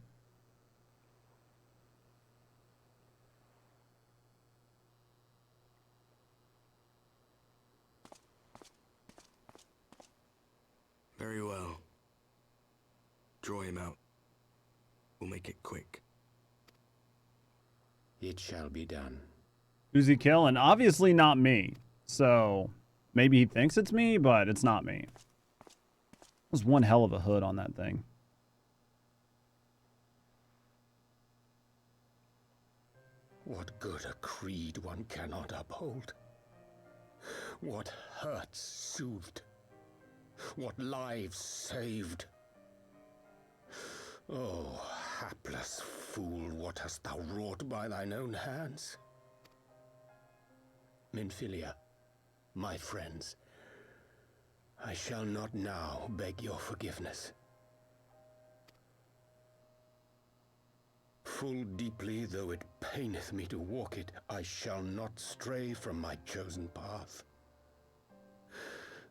Very well. Draw him out. We'll make it quick. It shall be done. Who's he killing? Obviously not me. So maybe he thinks it's me, but it's not me. There's one hell of a hood on that thing. What good a creed one cannot uphold? What hurts soothed? What lives saved? Oh, hapless fool, what hast thou wrought by thine own hands? Minfilia, my friends, I shall not now beg your forgiveness. Full deeply though it paineth me to walk it, I shall not stray from my chosen path.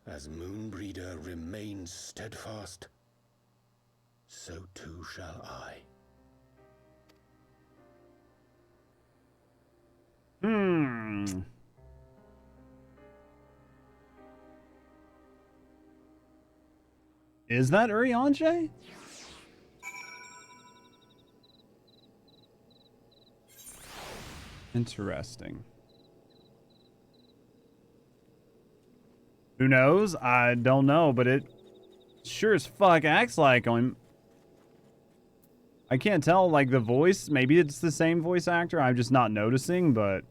As Moonbreeder remains steadfast, so too shall I. Is that Urianger? Interesting. Who knows? I don't know, but it sure as fuck acts like him. I can't tell, like, the voice. Maybe it's the same voice actor. I'm just not noticing, but...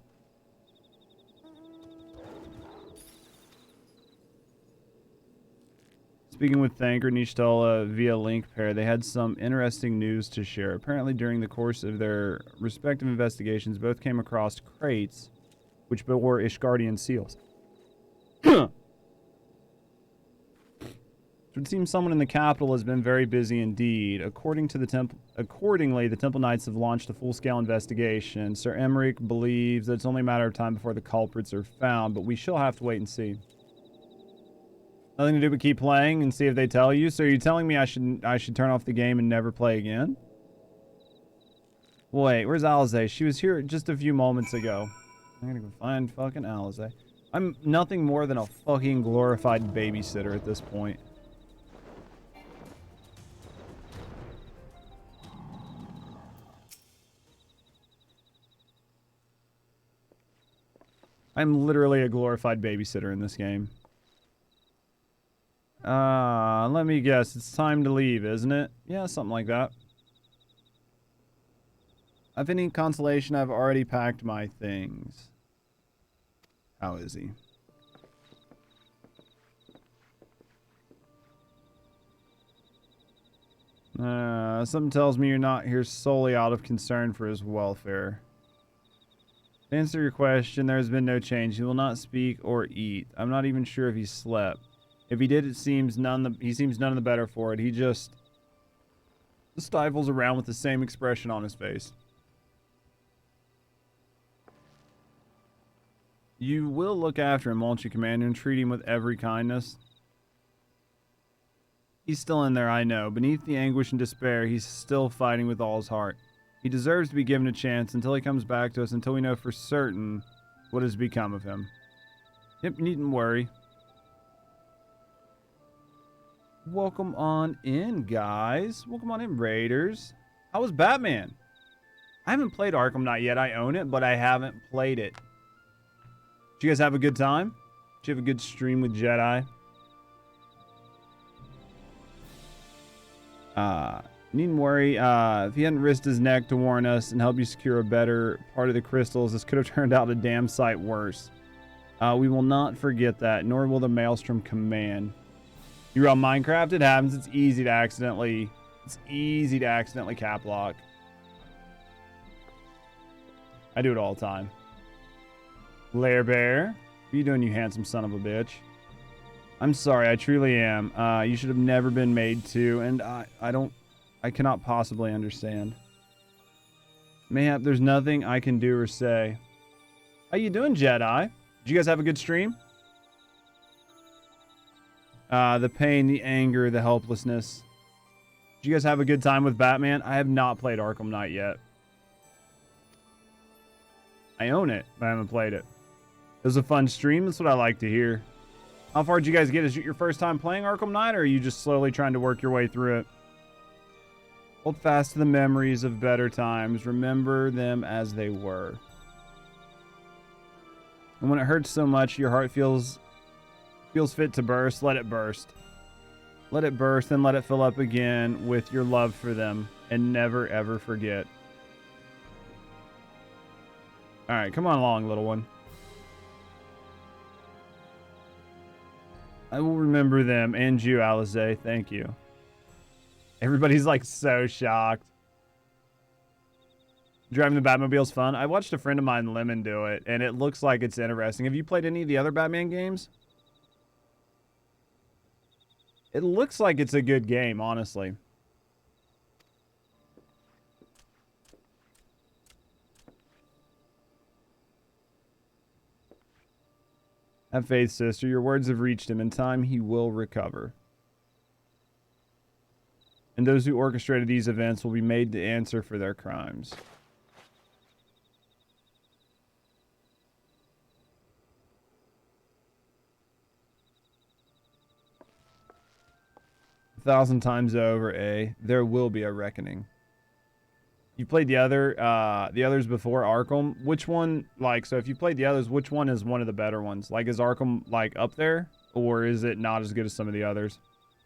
Speaking with Thanker Nishtala via link pair, they had some interesting news to share. Apparently, during the course of their respective investigations, both came across crates which bore Ishgardian seals. It seems someone in the capital has been very busy indeed. Accordingly, the Temple Knights have launched a full-scale investigation. Sir Emmerich believes that it's only a matter of time before the culprits are found, but we shall have to wait and see. Nothing to do but keep playing and see if they tell you. So you're telling me I should turn off the game and never play again? Wait, where's Eorzea? She was here just a few moments ago. I'm gonna go find fucking Eorzea. I'm nothing more than a fucking glorified babysitter at this point. I'm literally a glorified babysitter in this game. Let me guess. It's time to leave, isn't it? Yeah, something like that. If any consolation, I've already packed my things. How is he? Something tells me you're not here solely out of concern for his welfare. To answer your question, there has been no change. He will not speak or eat. I'm not even sure if he slept. If he did, he seems none of the better for it. He just stifles around with the same expression on his face. You will look after him, won't you, Commander, and treat him with every kindness? He's still in there, I know. Beneath the anguish and despair, he's still fighting with all his heart. He deserves to be given a chance until he comes back to us, until we know for certain what has become of him. Yep, you needn't worry. Welcome on in, guys. Welcome on in, Raiders. How was Batman? I haven't played Arkham Knight yet. I own it, but I haven't played it. Did you guys have a good time? Did you have a good stream with Jedi? Needn't worry. If he hadn't risked his neck to warn us and help you secure a better part of the crystals, this could have turned out a damn sight worse. We will not forget that, nor will the Maelstrom Command. You're on Minecraft, it happens. It's easy to accidentally cap lock. I do it all the time. Lair Bear, what are you doing, you handsome son of a bitch? I'm sorry, I truly am. You should have never been made to, and I cannot possibly understand. Mayhap there's nothing I can do or say. How you doing, Jedi? Did you guys have a good stream? The pain, the anger, the helplessness. Did you guys have a good time with Batman? I have not played Arkham Knight yet. I own it, but I haven't played it. It was a fun stream. That's what I like to hear. How far did you guys get? Is it your first time playing Arkham Knight, or are you just slowly trying to work your way through it? Hold fast to the memories of better times. Remember them as they were. And when it hurts so much, your heart feels fit to burst, let it burst. Let it burst and let it fill up again with your love for them, and never ever forget. Alright, come on along, little one. I will remember them, and you, Eorzea. Thank you. Everybody's like so shocked. Driving the Batmobile's fun. I watched a friend of mine, Lemon, do it, and it looks like it's interesting. Have you played any of the other Batman games? It looks like it's a good game, honestly. Have faith, sister. Your words have reached him. In time, he will recover. And those who orchestrated these events will be made to answer for their crimes. A 1,000 times over, there will be a reckoning. You played the others before Arkham. Which one, like, so if you played the others, which one is one of the better ones? Like, is Arkham, like, up there? Or is it not as good as some of the others?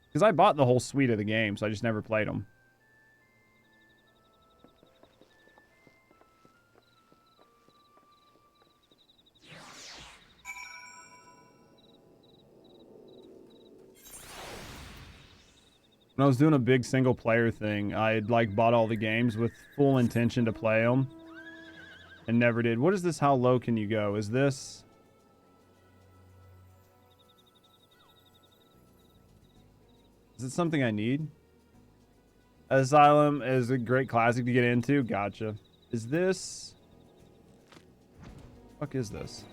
Because I bought the whole suite of the game, so I just never played them. When I was doing a big single player thing, I had like bought all the games with full intention to play them and never did. What is this? How low can you go? Is this... Is it something I need? Asylum is a great classic to get into. Gotcha. Is this... What the fuck is this?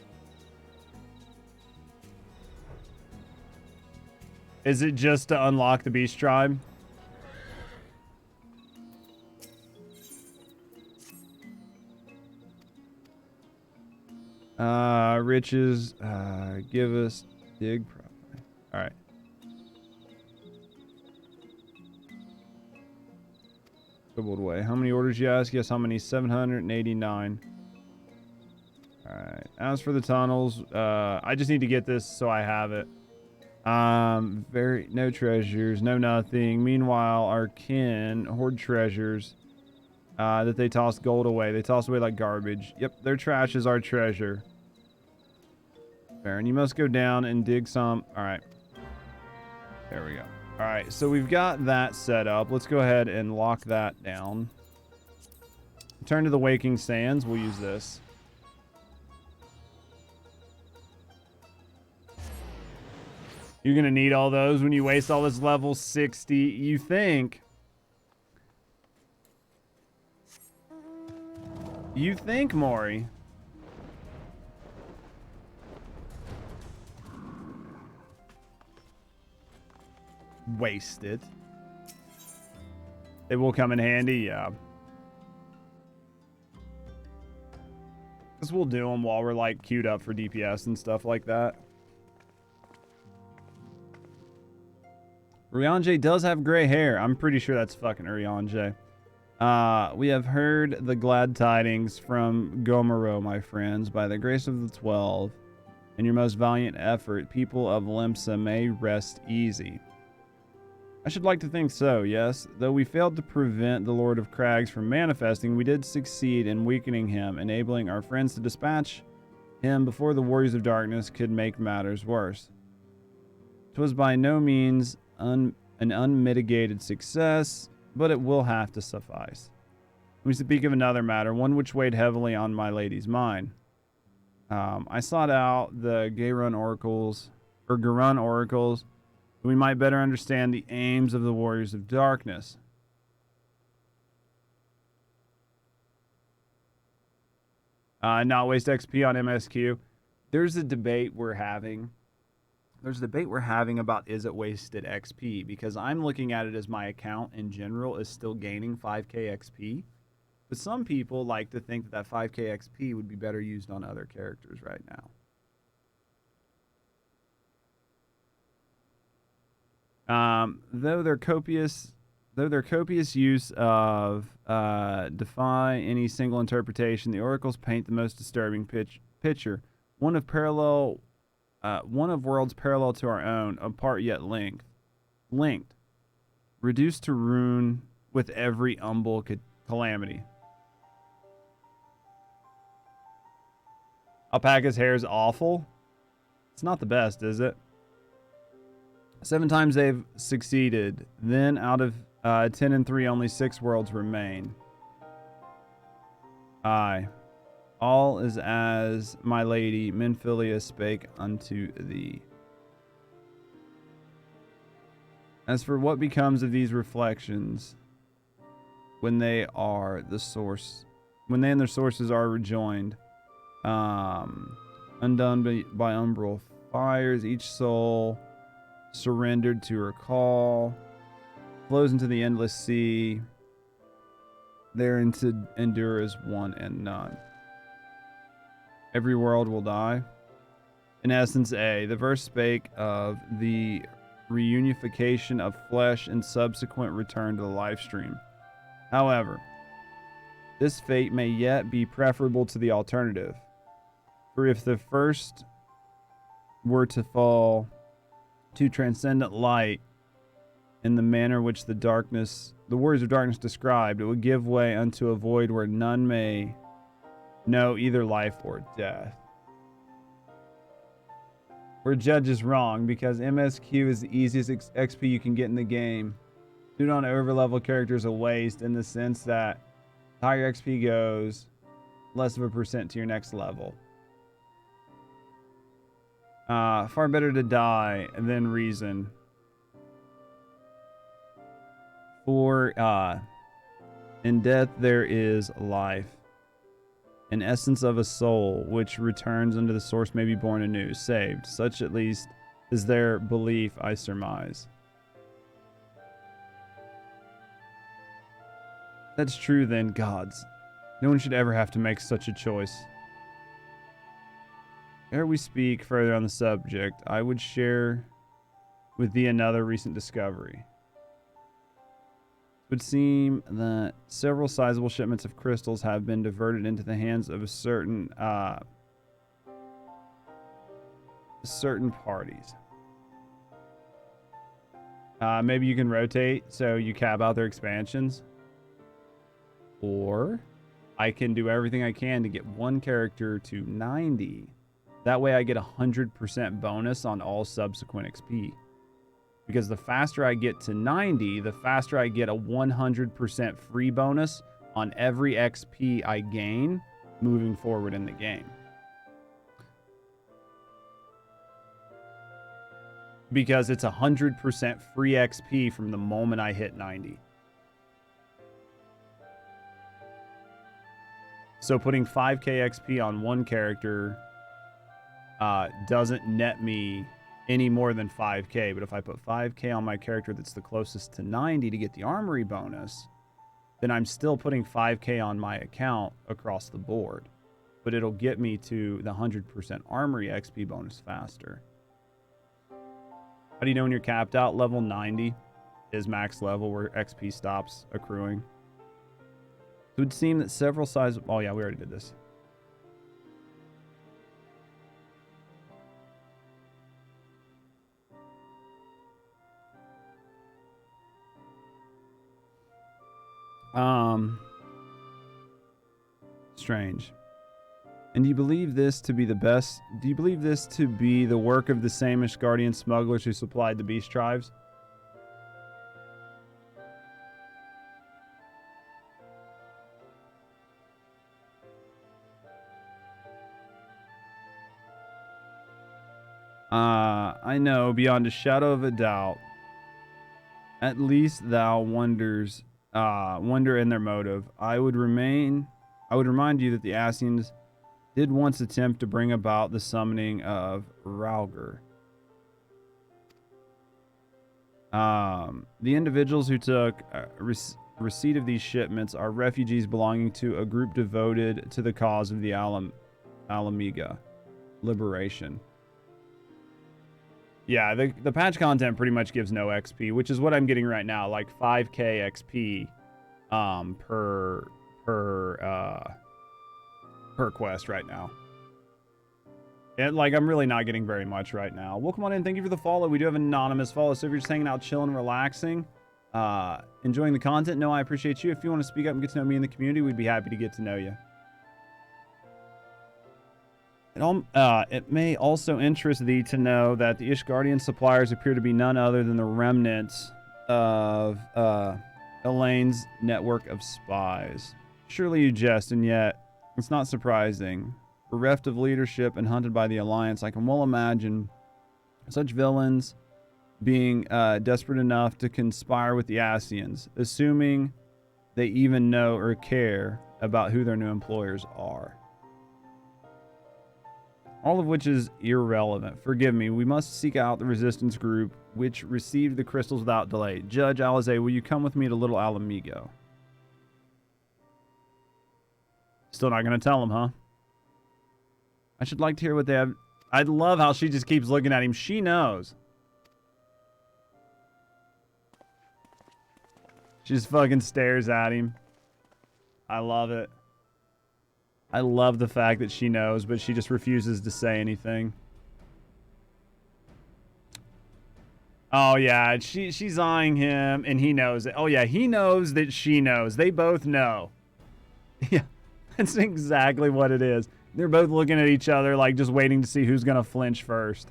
Is it just to unlock the Beast Tribe? Riches, give us dig properly. All right. Doubled way. How many orders you ask? Yes, how many? 789. All right. As for the tunnels, I just need to get this so I have it. No treasures, no nothing. Meanwhile, our kin hoard treasures that they toss gold away. They toss away like garbage. Yep, their trash is our treasure. Baron, you must go down and dig some. All right. There we go. All right, so we've got that set up. Let's go ahead and lock that down. Turn to the Waking Sands. We'll use this. You're going to need all those when you waste all this level 60. You think. You think, Maury. Waste it. It will come in handy, yeah. Because we'll do them while we're like queued up for DPS and stuff like that. Urianger does have gray hair. I'm pretty sure that's fucking Urianger. We have heard the glad tidings from Gomorrah, my friends. By the grace of the 12 and your most valiant effort, people of Limsa may rest easy. I should like to think so, yes. Though we failed to prevent the Lord of Crags from manifesting, we did succeed in weakening him, enabling our friends to dispatch him before the Warriors of Darkness could make matters worse. 'Twas by no means an unmitigated success, but it will have to suffice. We speak of another matter, one which weighed heavily on my lady's mind. I sought out the Garun oracles, we might better understand the aims of the Warriors of Darkness. Not waste XP on MSQ. There's a debate we're having. About is it wasted XP, because I'm looking at it as my account in general is still gaining 5k XP. But some people like to think that 5k XP would be better used on other characters right now. Though their copious use of defy any single interpretation, the oracles paint the most disturbing picture. One of worlds parallel to our own, apart yet linked, reduced to ruin with every humble calamity. Alpaca's hair is awful. It's not the best, is it? 7 times they've succeeded. Then out of 10 and 3, only 6 worlds remain. Aye. All is as my lady Menphilia spake unto thee. As for what becomes of these reflections when they are the source, when they and their sources are rejoined, undone by umbral expires. Each soul surrendered to her call flows into the endless sea. Therein to endure as one and none. Every world will die. In essence, the verse spake of the reunification of flesh and subsequent return to the life stream. However, this fate may yet be preferable to the alternative. For if the first were to fall to transcendent light in the manner which the words of darkness described, it would give way unto a void where none may know either life or death. Where Judge is wrong, because MSQ is the easiest XP you can get in the game. Do not overlevel characters a waste in the sense that the higher XP goes, less of a percent to your next level. Far better to die than reason. For in death there is life. An essence of a soul which returns unto the source may be born anew, saved. Such at least is their belief, I surmise. That's true then, gods. No one should ever have to make such a choice. Ere we speak further on the subject, I would share with thee another recent discovery. It would seem that several sizable shipments of crystals have been diverted into the hands of certain parties. Maybe you can rotate so you cap out their expansions. Or I can do everything I can to get one character to 90. That way I get 100% bonus on all subsequent XP. Because the faster I get to 90, the faster I get a 100% free bonus on every XP I gain moving forward in the game. Because it's 100% free XP from the moment I hit 90. So putting 5k XP on one character doesn't net me any more than 5k, but if I put 5k on my character that's the closest to 90 to get the armory bonus, then I'm still putting 5k on my account across the board, but it'll get me to the 100% armory XP bonus faster. How do you know when you're capped out? Level 90 is max level where XP stops accruing. It would seem that several sizes... Oh yeah, we already did this. Strange. And do you believe this to be the best? Do you believe this to be the work of the same Ishgardian smugglers who supplied the beast tribes? I know beyond a shadow of a doubt. At least thou wonder in their motive. I would remind you that the Ascians did once attempt to bring about the summoning of Rauger. The individuals who took receipt of these shipments are refugees belonging to a group devoted to the cause of the Alamiga liberation. Yeah, the patch content pretty much gives no XP, which is what I'm getting right now, like 5k XP per quest right now. And like I'm really not getting very much right now. Welcome on in, thank you for the follow. We do have an anonymous follow, so if you're just hanging out, chilling, relaxing, enjoying the content, no, I appreciate you. If you want to speak up and get to know me in the community, we'd be happy to get to know you. It may also interest thee to know that the Ishgardian suppliers appear to be none other than the remnants of Elaine's network of spies. Surely you jest, and yet it's not surprising. Bereft of leadership and hunted by the Alliance, I can well imagine such villains being desperate enough to conspire with the Ascians, assuming they even know or care about who their new employers are. All of which is irrelevant. Forgive me. We must seek out the resistance group which received the crystals without delay. Judge Alizé, will you come with me to Little Alamigo? Still not going to tell him, huh? I should like to hear what they have. I love how she just keeps looking at him. She knows. She just fucking stares at him. I love it. I love the fact that she knows, but she just refuses to say anything. Oh, yeah. She's eyeing him, and he knows it. Oh, yeah. He knows that she knows. They both know. Yeah. That's exactly what it is. They're both looking at each other, like, just waiting to see who's going to flinch first.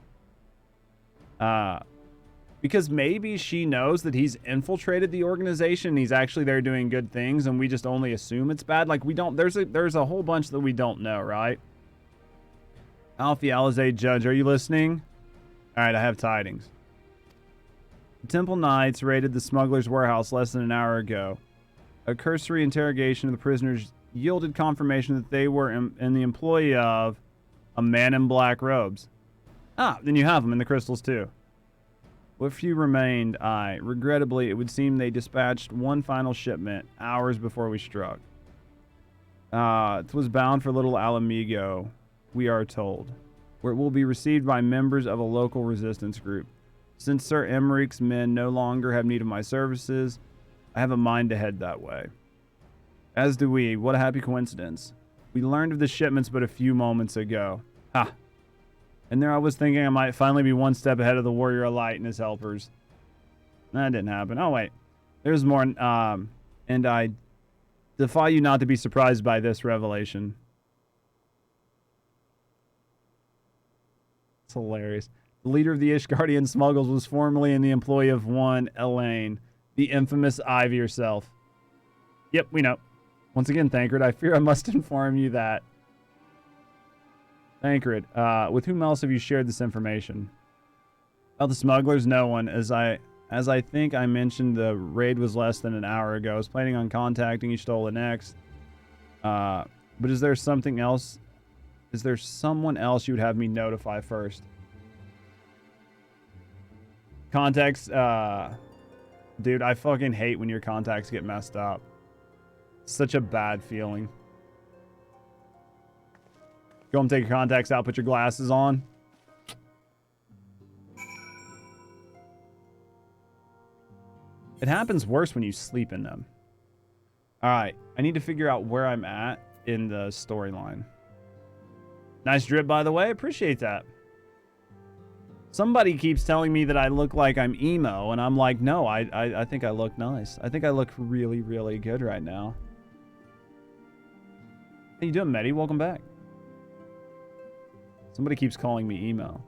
Because maybe she knows that he's infiltrated the organization and he's actually there doing good things, and we just only assume it's bad. Like, we don't... There's a whole bunch that we don't know, right? Alfie Alizé, Judge, are you listening? All right, I have tidings. The Temple Knights raided the smuggler's warehouse less than an hour ago. A cursory interrogation of the prisoners yielded confirmation that they were in the employ of a man in black robes. Ah, then you have them in the crystals too. What few remained, regrettably, it would seem they dispatched one final shipment hours before we struck. It was bound for Little Alamigo, we are told, where it will be received by members of a local resistance group. Since Sir Emmerich's men no longer have need of my services, I have a mind to head that way. As do we. What a happy coincidence. We learned of the shipments but a few moments ago. Ha! And there I was thinking I might finally be one step ahead of the Warrior of Light and his helpers. That didn't happen. Oh, wait. There's more. And I defy you not to be surprised by this revelation. It's hilarious. The leader of the Ishgardian smuggles was formerly in the employ of one Elaine, the infamous Ivy herself. Yep, we know. Once again, Thancred, I fear I must inform you that. Thancred, with whom else have you shared this information? About the smugglers, no one. As I think I mentioned, the raid was less than an hour ago. I was planning on contacting Y'shtola next. But is there something else? Is there someone else you would have me notify first? Contacts, dude, I fucking hate when your contacts get messed up. Such a bad feeling. Go home, take your contacts out, put your glasses on. It happens worse when you sleep in them. Alright, I need to figure out where I'm at in the storyline. Nice drip, by the way. Appreciate that. Somebody keeps telling me that I look like I'm emo, and I'm like, no, I think I look nice. I think I look really, really good right now. How you doing, Medi? Welcome back. Somebody keeps calling me emo.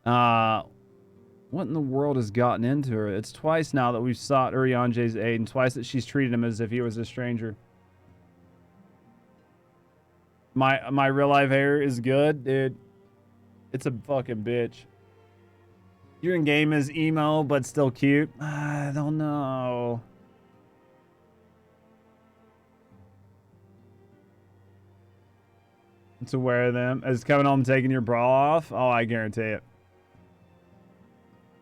What in the world has gotten into her? It's twice now that we've sought Urianger's aid, and twice that she's treated him as if he was a stranger. My real life hair is good, dude. It's a fucking bitch. You're in game as emo, but still cute. I don't know. To wear them. Is coming home taking your bra off? Oh, I guarantee it.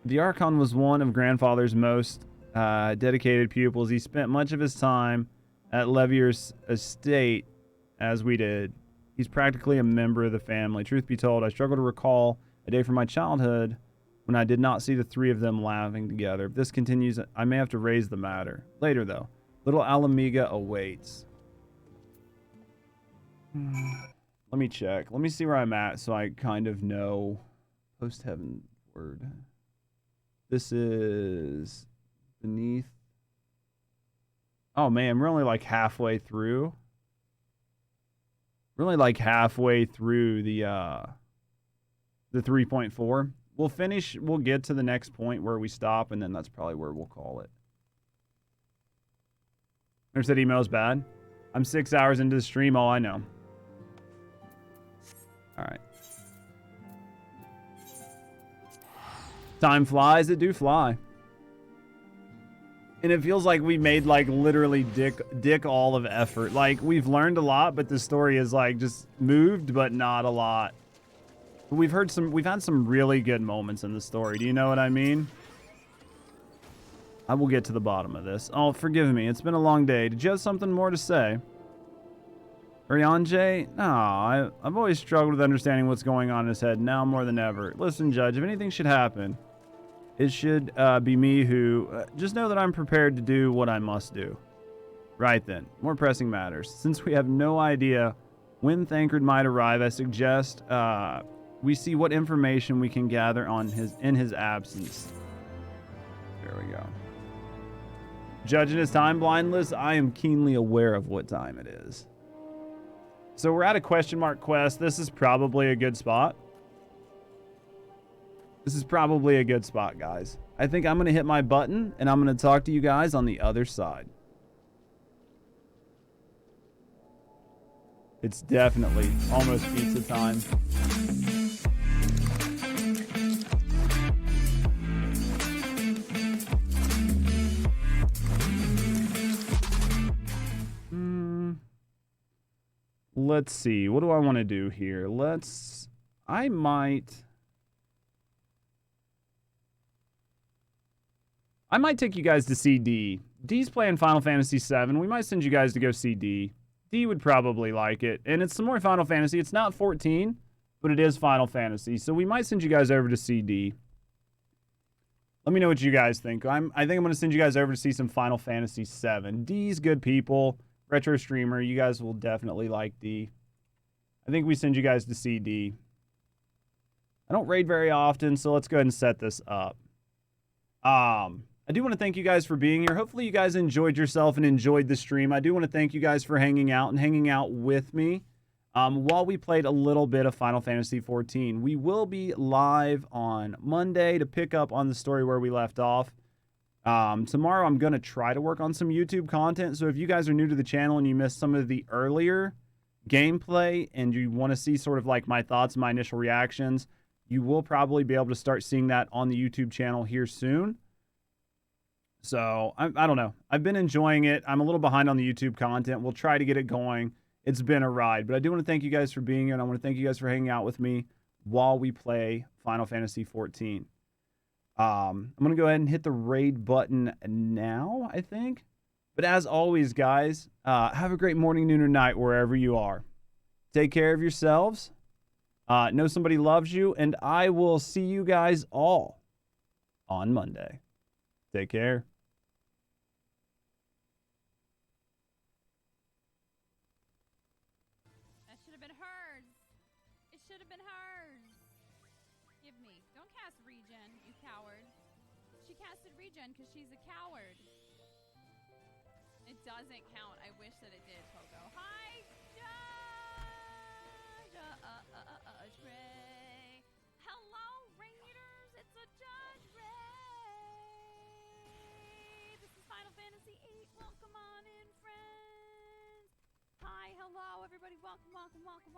The Archon was one of Grandfather's most dedicated pupils. He spent much of his time at Levier's estate, as we did. He's practically a member of the family. Truth be told, I struggle to recall a day from my childhood when I did not see the three of them laughing together. If this continues, I may have to raise the matter. Later, though. Little Alamiga awaits. Let me check. Let me see where I'm at so I kind of know. Post Heavensward. This is beneath. Oh man, we're only like halfway through. We're only like halfway through the 3.4. We'll finish. We'll get to the next point where we stop, and then that's probably where we'll call it. There's that email's bad. I'm 6 hours into the stream. Oh, I know. All right. Time flies, it do fly. And it feels like we made like literally dick all of effort. Like we've learned a lot, but the story is like just moved, but not a lot. We've had some really good moments in the story. Do you know what I mean? I will get to the bottom of this. Oh, forgive me. It's been a long day. Did you have something more to say? Urianger? No, I've always struggled with understanding what's going on in his head now more than ever. Listen, Judge, if anything should happen, it should be me who... just know that I'm prepared to do what I must do. Right then. More pressing matters. Since we have no idea when Thancred might arrive, I suggest we see what information we can gather in his absence. There we go. Judging his time blindness, I am keenly aware of what time it is. So we're at a question mark quest. This is probably a good spot. This is probably a good spot, guys. I think I'm going to hit my button, and I'm going to talk to you guys on the other side. It's definitely almost pizza time. Let's see. What do I want to do here? I might take you guys to see D. D's playing Final Fantasy VII. We might send you guys to go see D. D would probably like it. And it's some more Final Fantasy. It's not 14, but it is Final Fantasy. So we might send you guys over to see D. Let me know what you guys think. I think I'm going to send you guys over to see some Final Fantasy VII. D's good people. Retro streamer. You guys will definitely like D. I think we send you guys to see D. I don't raid very often, so let's go ahead and set this up. I do want to thank you guys for being here. Hopefully you guys enjoyed yourself and enjoyed the stream. I do want to thank you guys for hanging out with me while we played a little bit of Final Fantasy XIV. We will be live on Monday to pick up on the story where we left off. Tomorrow I'm going to try to work on some YouTube content. So if you guys are new to the channel and you missed some of the earlier gameplay and you want to see sort of like my thoughts, my initial reactions, you will probably be able to start seeing that on the YouTube channel here soon. So I don't know. I've been enjoying it. I'm a little behind on the YouTube content. We'll try to get it going. It's been a ride, but I do want to thank you guys for being here, and I want to thank you guys for hanging out with me while we play Final Fantasy XIV. I'm going to go ahead and hit the raid button now, I think. But as always, guys, have a great morning, noon, or night wherever you are. Take care of yourselves. Know somebody loves you, and I will see you guys all on Monday. Take care. That should have been hers. It should have been hers. Give me. Don't cast regen, you coward. She casted regen because she's a coward. It doesn't count. I wish that it did, Pogo. Hi, JudgeGray. Hello, Raiders. It's a JudgeGray. This is Final Fantasy VIII. Welcome on in, friends. Hi, hello, everybody. Welcome, welcome, welcome.